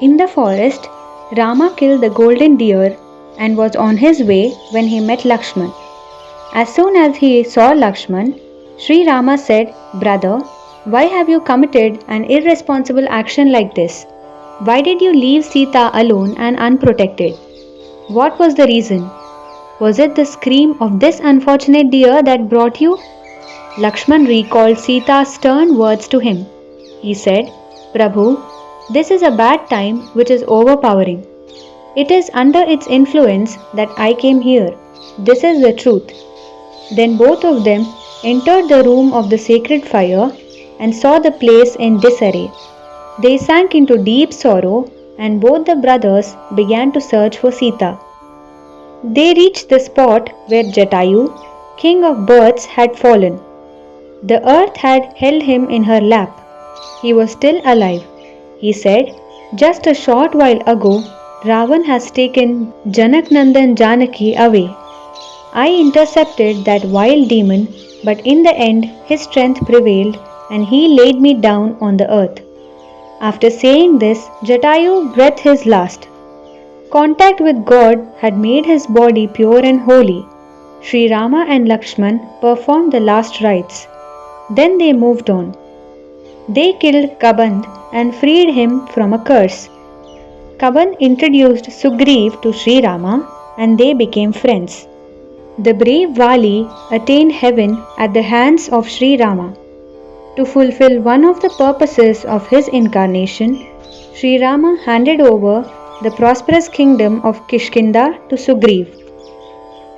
In the forest, Rama killed the golden deer and was on his way when he met Lakshman. As soon as he saw Lakshman, Sri Rama said, Brother, why have you committed an irresponsible action like this? Why did you leave Sita alone and unprotected? What was the reason? Was it the scream of this unfortunate deer that brought you? Lakshman recalled Sita's stern words to him. He said, Prabhu, this is a bad time which is overpowering. It is under its influence that I came here. This is the truth. Then both of them entered the room of the sacred fire and saw the place in disarray. They sank into deep sorrow, and both the brothers began to search for Sita. They reached the spot where Jatayu, king of birds, had fallen. The earth had held him in her lap. He was still alive. He said, Just a short while ago, Ravan has taken Janaknandan Janaki away. I intercepted that wild demon, but in the end his strength prevailed and he laid me down on the earth. After saying this, Jatayu breathed his last. Contact with God had made his body pure and holy. Sri Rama and Lakshman performed the last rites. Then they moved on. They killed Kaband and freed him from a curse. Kaband introduced Sugriv to Sri Rama and they became friends. The brave Vali attained heaven at the hands of Sri Rama. To fulfill one of the purposes of his incarnation, Sri Rama handed over the prosperous kingdom of Kishkinda to Sugriv.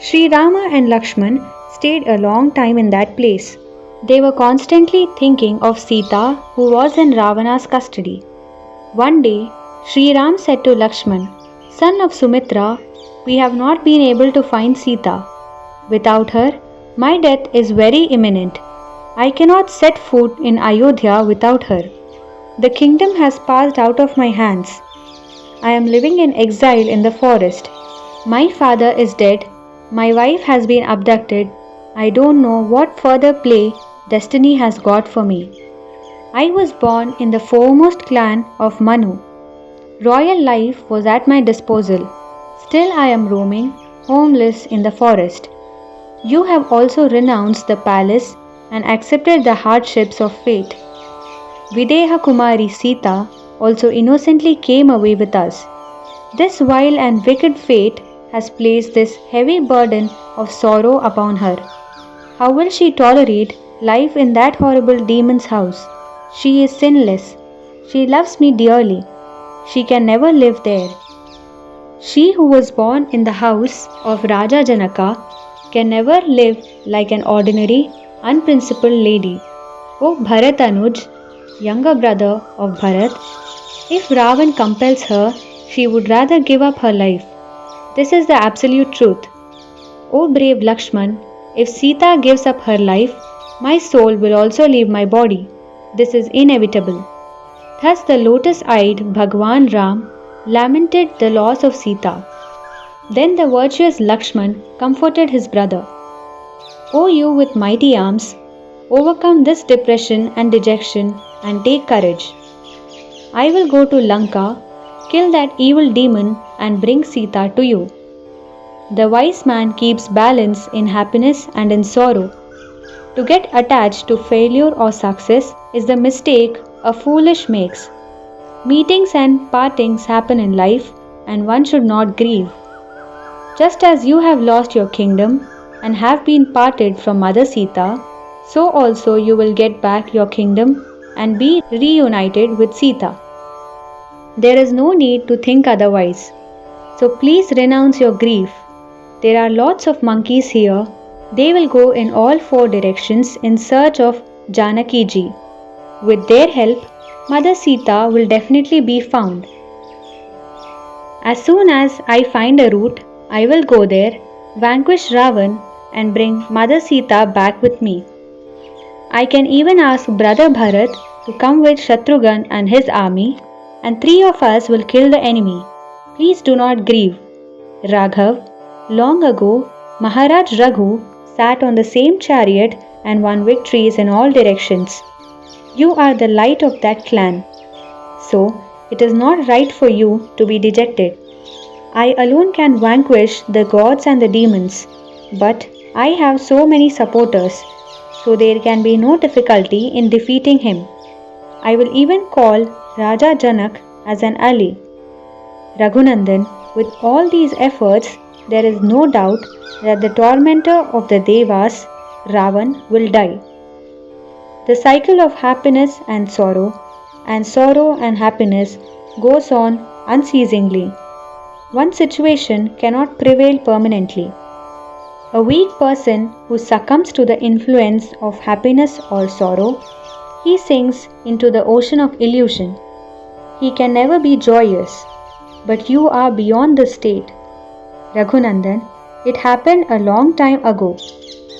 Sri Rama and Lakshman stayed a long time in that place. They were constantly thinking of Sita, who was in Ravana's custody. One day, Sri Ram said to Lakshman, Son of Sumitra, we have not been able to find Sita. Without her, my death is very imminent. I cannot set foot in Ayodhya without her. The kingdom has passed out of my hands. I am living in exile in the forest. My father is dead. My wife has been abducted. I don't know what further play destiny has got for me. I was born in the foremost clan of Manu. Royal life was at my disposal. Still I am roaming, homeless in the forest. You have also renounced the palace and accepted the hardships of fate. Videha Kumari Sita also innocently came away with us. This vile and wicked fate has placed this heavy burden of sorrow upon her. How will she tolerate life in that horrible demon's house? She is sinless. She loves me dearly. She can never live there. She who was born in the house of Raja Janaka can never live like an ordinary unprincipled lady. O Bharat Anuj, younger brother of Bharat, if Ravan compels her, she would rather give up her life. This is the absolute truth. O brave Lakshman, if Sita gives up her life, my soul will also leave my body. This is inevitable. Thus the lotus-eyed Bhagwan Ram lamented the loss of Sita. Then the virtuous Lakshman comforted his brother. O you with mighty arms, overcome this depression and dejection and take courage. I will go to Lanka, kill that evil demon and bring Sita to you. The wise man keeps balance in happiness and in sorrow. To get attached to failure or success is the mistake a foolish makes. Meetings and partings happen in life and one should not grieve. Just as you have lost your kingdom and have been parted from Mother Sita, so also you will get back your kingdom and be reunited with Sita. There is no need to think otherwise. So please renounce your grief. There are lots of monkeys here. They will go in all four directions in search of Janaki ji. With their help, Mother Sita will definitely be found. As soon as I find a route, I will go there, vanquish Ravan and bring Mother Sita back with me. I can even ask Brother Bharat to come with Shatrughan and his army, and 3 of us will kill the enemy. Please do not grieve. Raghav, long ago, Maharaj Raghu sat on the same chariot and won victories in all directions. You are the light of that clan. So, it is not right for you to be dejected. I alone can vanquish the gods and the demons, but I have so many supporters, so there can be no difficulty in defeating him. I will even call Raja Janak as an ally. Raghunandan, with all these efforts, there is no doubt that the tormentor of the Devas, Ravan, will die. The cycle of happiness and sorrow and happiness goes on unceasingly. One situation cannot prevail permanently. A weak person who succumbs to the influence of happiness or sorrow, he sinks into the ocean of illusion. He can never be joyous, but you are beyond the state. Raghunandan, it happened a long time ago.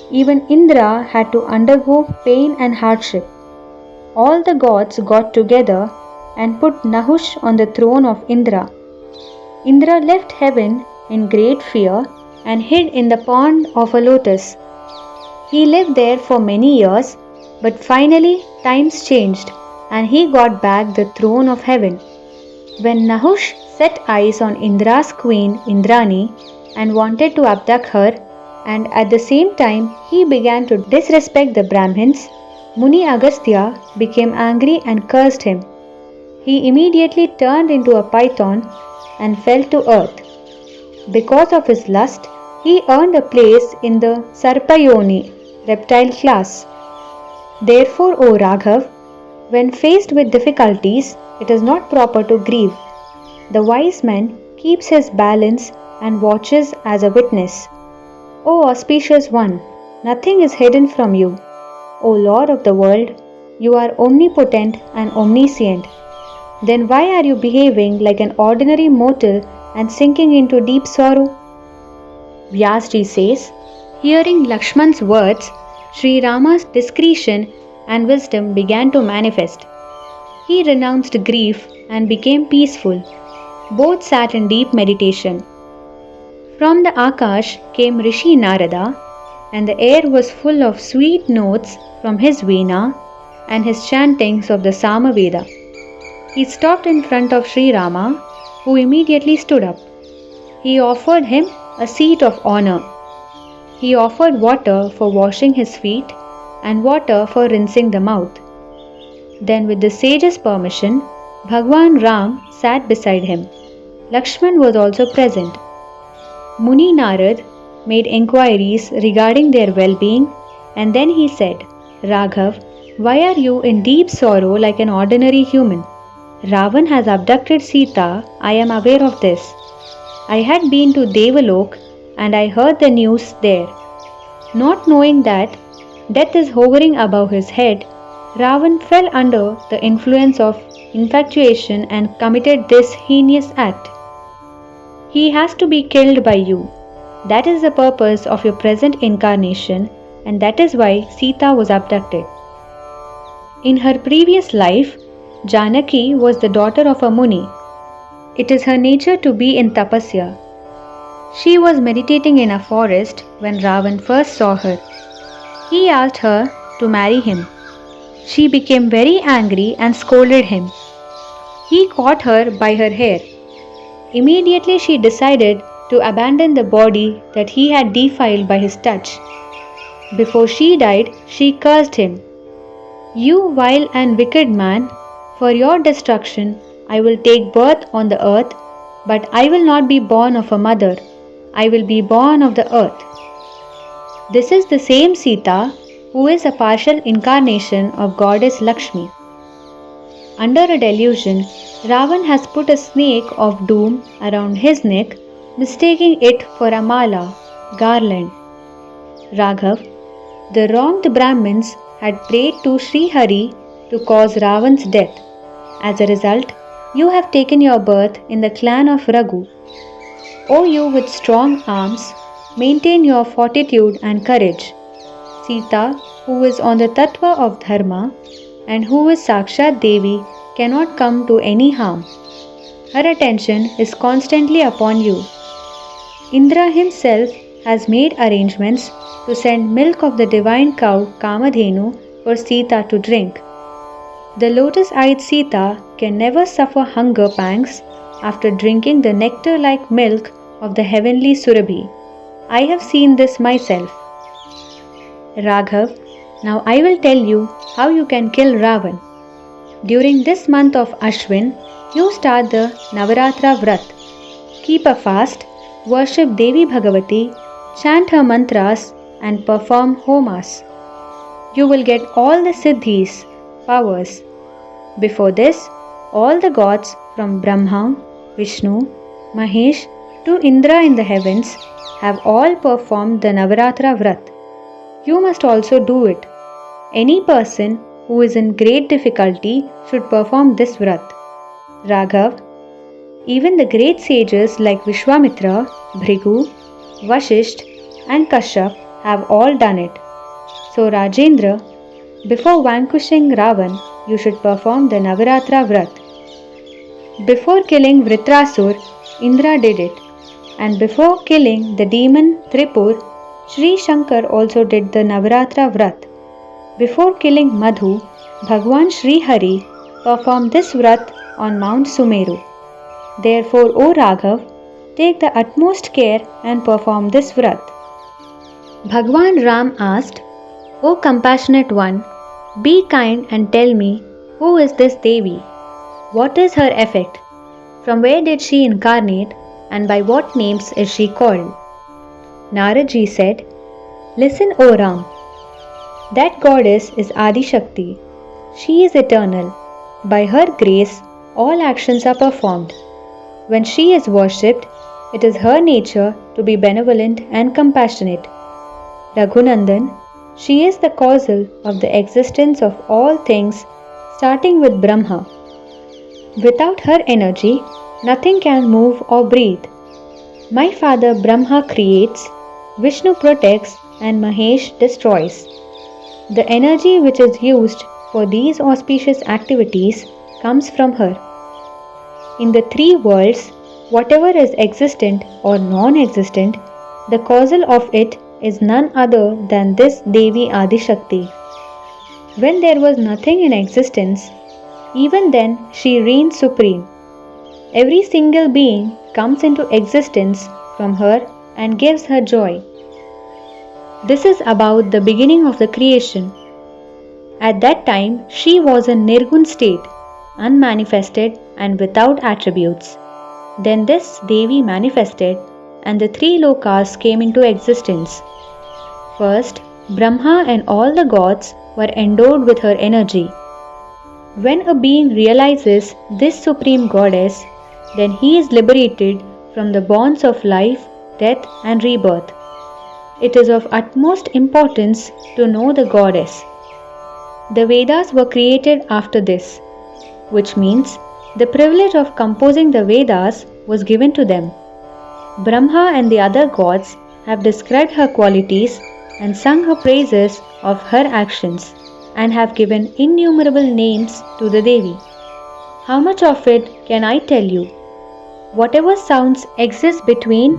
Even Indra had to undergo pain and hardship. All the gods got together and put Nahush on the throne of Indra. Indra left heaven in great fear and hid in the pond of a lotus. He lived there for many years, but finally times changed and he got back the throne of heaven. When Nahush set eyes on Indra's queen Indrani and wanted to abduct her, and at the same time he began to disrespect the Brahmins, Muni Agastya became angry and cursed him. He immediately turned into a python and fell to earth. Because of his lust, he earned a place in the Sarpayoni, reptile class. Therefore, O Raghav, when faced with difficulties, it is not proper to grieve. The wise man keeps his balance and watches as a witness. O auspicious one, nothing is hidden from you. O Lord of the world, you are omnipotent and omniscient. Then why are you behaving like an ordinary mortal and sinking into deep sorrow? Vyasji says, hearing Lakshman's words, Sri Rama's discretion and wisdom began to manifest. He renounced grief and became peaceful. Both sat in deep meditation. From the Akash came Rishi Narada, and the air was full of sweet notes from his veena and his chantings of the Samaveda. He stopped in front of Sri Rama, who immediately stood up. He offered him a seat of honor. He offered water for washing his feet and water for rinsing the mouth. Then with the sage's permission, Bhagwan Ram sat beside him. Lakshman was also present. Muni Narad made enquiries regarding their well-being, and then he said, Raghav, why are you in deep sorrow like an ordinary human? Ravan has abducted Sita, I am aware of this. I had been to Devalok and I heard the news there. Not knowing that death is hovering above his head, Ravan fell under the influence of infatuation and committed this heinous act. He has to be killed by you. That is the purpose of your present incarnation, and that is why Sita was abducted. In her previous life, Janaki was the daughter of a Muni. It is her nature to be in tapasya. She was meditating in a forest when Ravan first saw her. He asked her to marry him. She became very angry and scolded him. He caught her by her hair. Immediately she decided to abandon the body that he had defiled by his touch. Before she died, she cursed him. You vile and wicked man, for your destruction I will take birth on the earth, but I will not be born of a mother. I will be born of the earth. This is the same Sita who is a partial incarnation of goddess Lakshmi. Under a delusion, Ravan has put a snake of doom around his neck, mistaking it for a mala, garland. Raghav, the wronged Brahmins had prayed to Sri Hari to cause Ravan's death. As a result, you have taken your birth in the clan of Raghu. O you with strong arms, maintain your fortitude and courage. Sita, who is on the tattva of dharma and who is Sakshat Devi, cannot come to any harm. Her attention is constantly upon you. Indra himself has made arrangements to send milk of the divine cow Kamadhenu for Sita to drink. The lotus-eyed Sita can never suffer hunger pangs after drinking the nectar-like milk of the heavenly Surabhi. I have seen this myself. Raghav, now I will tell you how you can kill Ravan. During this month of Ashwin, you start the Navaratra Vrat. Keep a fast, worship Devi Bhagavati, chant her mantras and perform homas. You will get all the siddhis, powers. Before this, all the gods from Brahma, Vishnu, Mahesh to Indra in the heavens have all performed the Navaratra Vrat. You must also do it. Any person who is in great difficulty should perform this Vrat. Raghav, even the great sages like Vishwamitra, Bhrigu, Vashisht and Kashyap have all done it. So Rajendra, before vanquishing Ravan, you should perform the Navaratra Vrat. Before killing Vritrasur, Indra did it. And before killing the demon Tripur, Sri Shankar also did the Navaratra Vrat. Before killing Madhu, Bhagwan Sri Hari performed this Vrat on Mount Sumeru. Therefore, O Raghav, take the utmost care and perform this Vrat. Bhagwan Ram asked, O compassionate one, be kind and tell me, who is this Devi? What is her effect? From where did she incarnate and by what names is she called? Narada said, Listen, O Ram. That goddess is Adi Shakti. She is eternal. By her grace, all actions are performed. When she is worshipped, it is her nature to be benevolent and compassionate. Raghunandan, she is the causal of the existence of all things, starting with Brahma. Without her energy, nothing can move or breathe. My father Brahma creates, Vishnu protects, and Mahesh destroys. The energy which is used for these auspicious activities comes from her. In the three worlds, whatever is existent or non-existent, the causal of it is none other than this Devi Adi Shakti. When there was nothing in existence, even then she reigns supreme. Every single being comes into existence from her and gives her joy. This is about the beginning of the creation. At that time, she was in Nirgun state, unmanifested and without attributes. Then this Devi manifested and the three lokas came into existence. First, Brahma and all the gods were endowed with her energy. When a being realizes this supreme goddess, then he is liberated from the bonds of life, death and rebirth. It is of utmost importance to know the goddess. The Vedas were created after this, which means the privilege of composing the Vedas was given to them. Brahma and the other gods have described her qualities and sung her praises of her actions and have given innumerable names to the Devi. How much of it can I tell you? Whatever sounds exist between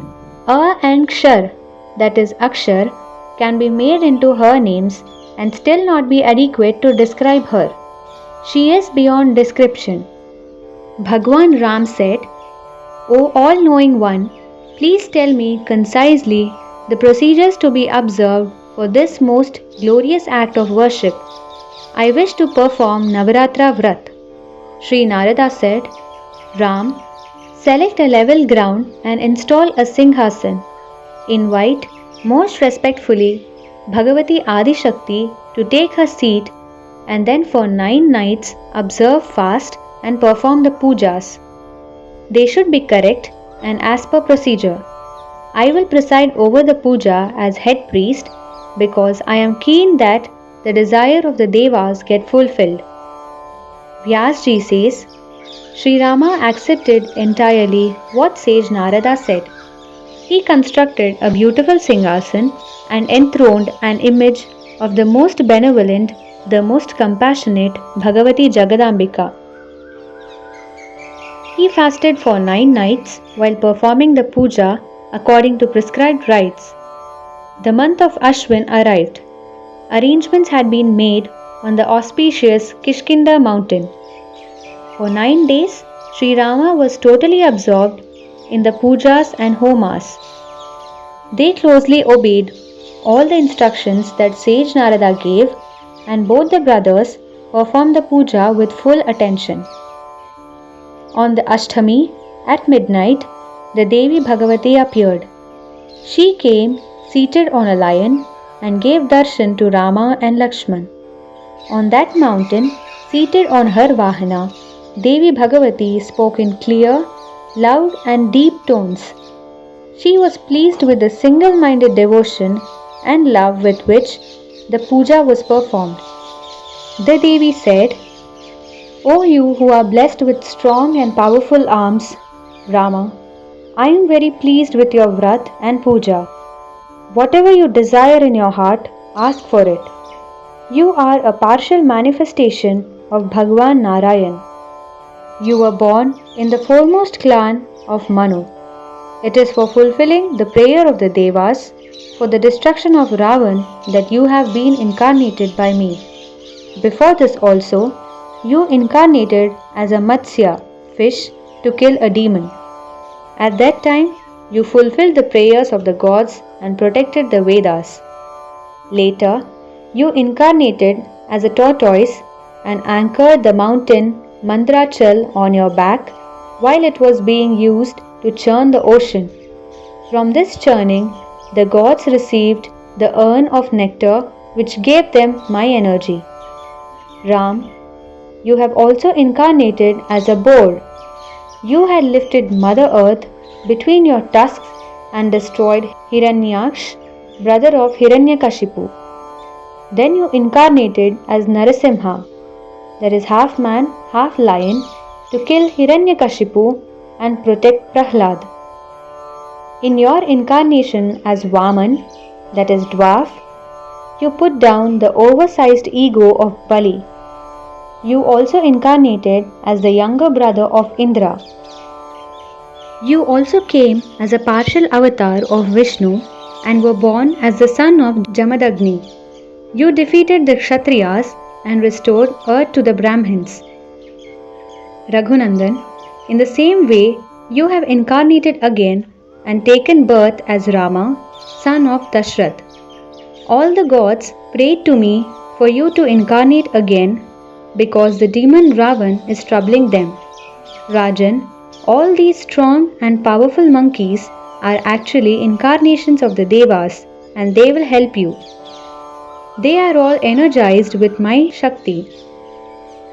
A and Kshar, that is Akshar, can be made into her names and still not be adequate to describe her. She is beyond description. Bhagwan Ram said, O all-knowing one, please tell me concisely the procedures to be observed for this most glorious act of worship. I wish to perform Navaratra Vrat. Shri Narada said, Ram, select a level ground and install a Singhasan. Invite, most respectfully, Bhagawati Adya Shakti to take her seat and then for 9 nights observe fast and perform the pujas. They should be correct and as per procedure. I will preside over the puja as head priest because I am keen that the desire of the Devas get fulfilled. Vyasji says, Sri Rama accepted entirely what sage Narada said. He constructed a beautiful Singhasan and enthroned an image of the most benevolent, the most compassionate Bhagavati Jagadambika. He fasted for 9 nights while performing the puja according to prescribed rites. The month of Ashwin arrived. Arrangements had been made on the auspicious Kishkinda mountain. For 9 days, Sri Rama was totally absorbed in the pujas and homas. They closely obeyed all the instructions that sage Narada gave, and both the brothers performed the puja with full attention. On the Ashtami, at midnight, the Devi Bhagavati appeared. She came seated on a lion and gave darshan to Rama and Lakshman. On that mountain, seated on her Vahana, Devi Bhagavati spoke in clear, loud and deep tones. She was pleased with the single-minded devotion and love with which the puja was performed. The Devi said, O you who are blessed with strong and powerful arms, Rama, I am very pleased with your vrat and puja. Whatever you desire in your heart, ask for it. You are a partial manifestation of Bhagwan Narayan. You were born in the foremost clan of Manu. It is for fulfilling the prayer of the Devas for the destruction of Ravan that you have been incarnated by me. Before this also, you incarnated as a Matsya, fish, to kill a demon. At that time, you fulfilled the prayers of the gods and protected the Vedas. Later, you incarnated as a tortoise and anchored the mountain Mandrachal on your back while it was being used to churn the ocean. From this churning, the gods received the urn of nectar which gave them my energy. Ram, you have also incarnated as a boar. You had lifted Mother Earth between your tusks and destroyed Hiranyaksh, brother of Hiranyakashipu. Then you incarnated as Narasimha, that is half man, half lion, to kill Hiranyakashipu and protect Prahlad. In your incarnation as Vaman, that is dwarf, you put down the oversized ego of Bali. You also incarnated as the younger brother of Indra. You also came as a partial avatar of Vishnu and were born as the son of Jamadagni. You defeated the Kshatriyas and restored earth to the Brahmins. Raghunandan, in the same way, you have incarnated again and taken birth as Rama, son of Dashrath. All the gods prayed to me for you to incarnate again because the demon Ravan is troubling them. Rajan, all these strong and powerful monkeys are actually incarnations of the Devas and they will help you. They are all energized with my Shakti.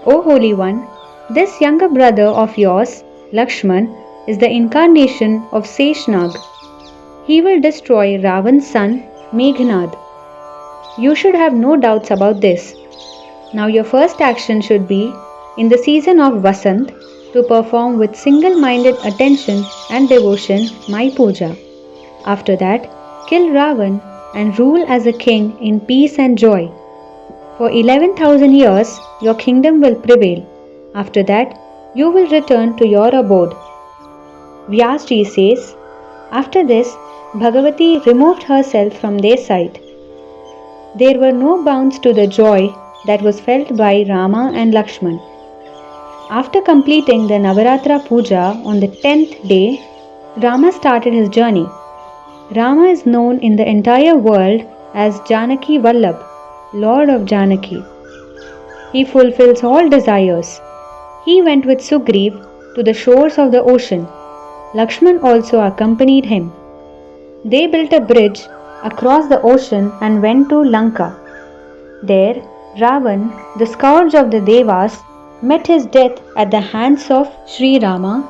O Holy One, this younger brother of yours, Lakshman, is the incarnation of Seshnag. He will destroy Ravan's son, Meghnad. You should have no doubts about this. Now your first action should be, in the season of Vasant, to perform with single-minded attention and devotion my puja. After that, kill Ravan and rule as a king in peace and joy. For 11,000 years, your kingdom will prevail. After that, you will return to your abode. Vyasji says, after this, Bhagavati removed herself from their sight. There were no bounds to the joy that was felt by Rama and Lakshman. After completing the Navaratra Puja on the 10th day, Rama started his journey. Rama is known in the entire world as Janaki Vallabh, Lord of Janaki. He fulfills all desires. He went with Sugriv to the shores of the ocean. Lakshman also accompanied him. They built a bridge across the ocean and went to Lanka. There, Ravan, the scourge of the Devas, met his death at the hands of Shri Rama.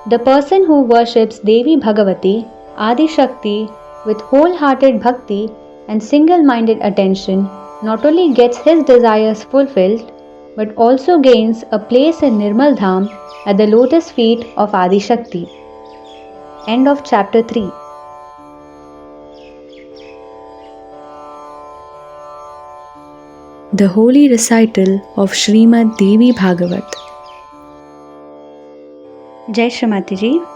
The person who worships Devi Bhagavati Adi Shakti with wholehearted bhakti and single-minded attention not only gets his desires fulfilled but also gains a place in Nirmal Dham at the lotus feet of Adi Shakti. End of chapter 3. The holy recital of Srimad Devi Bhagavat. Jai Shri Mataji.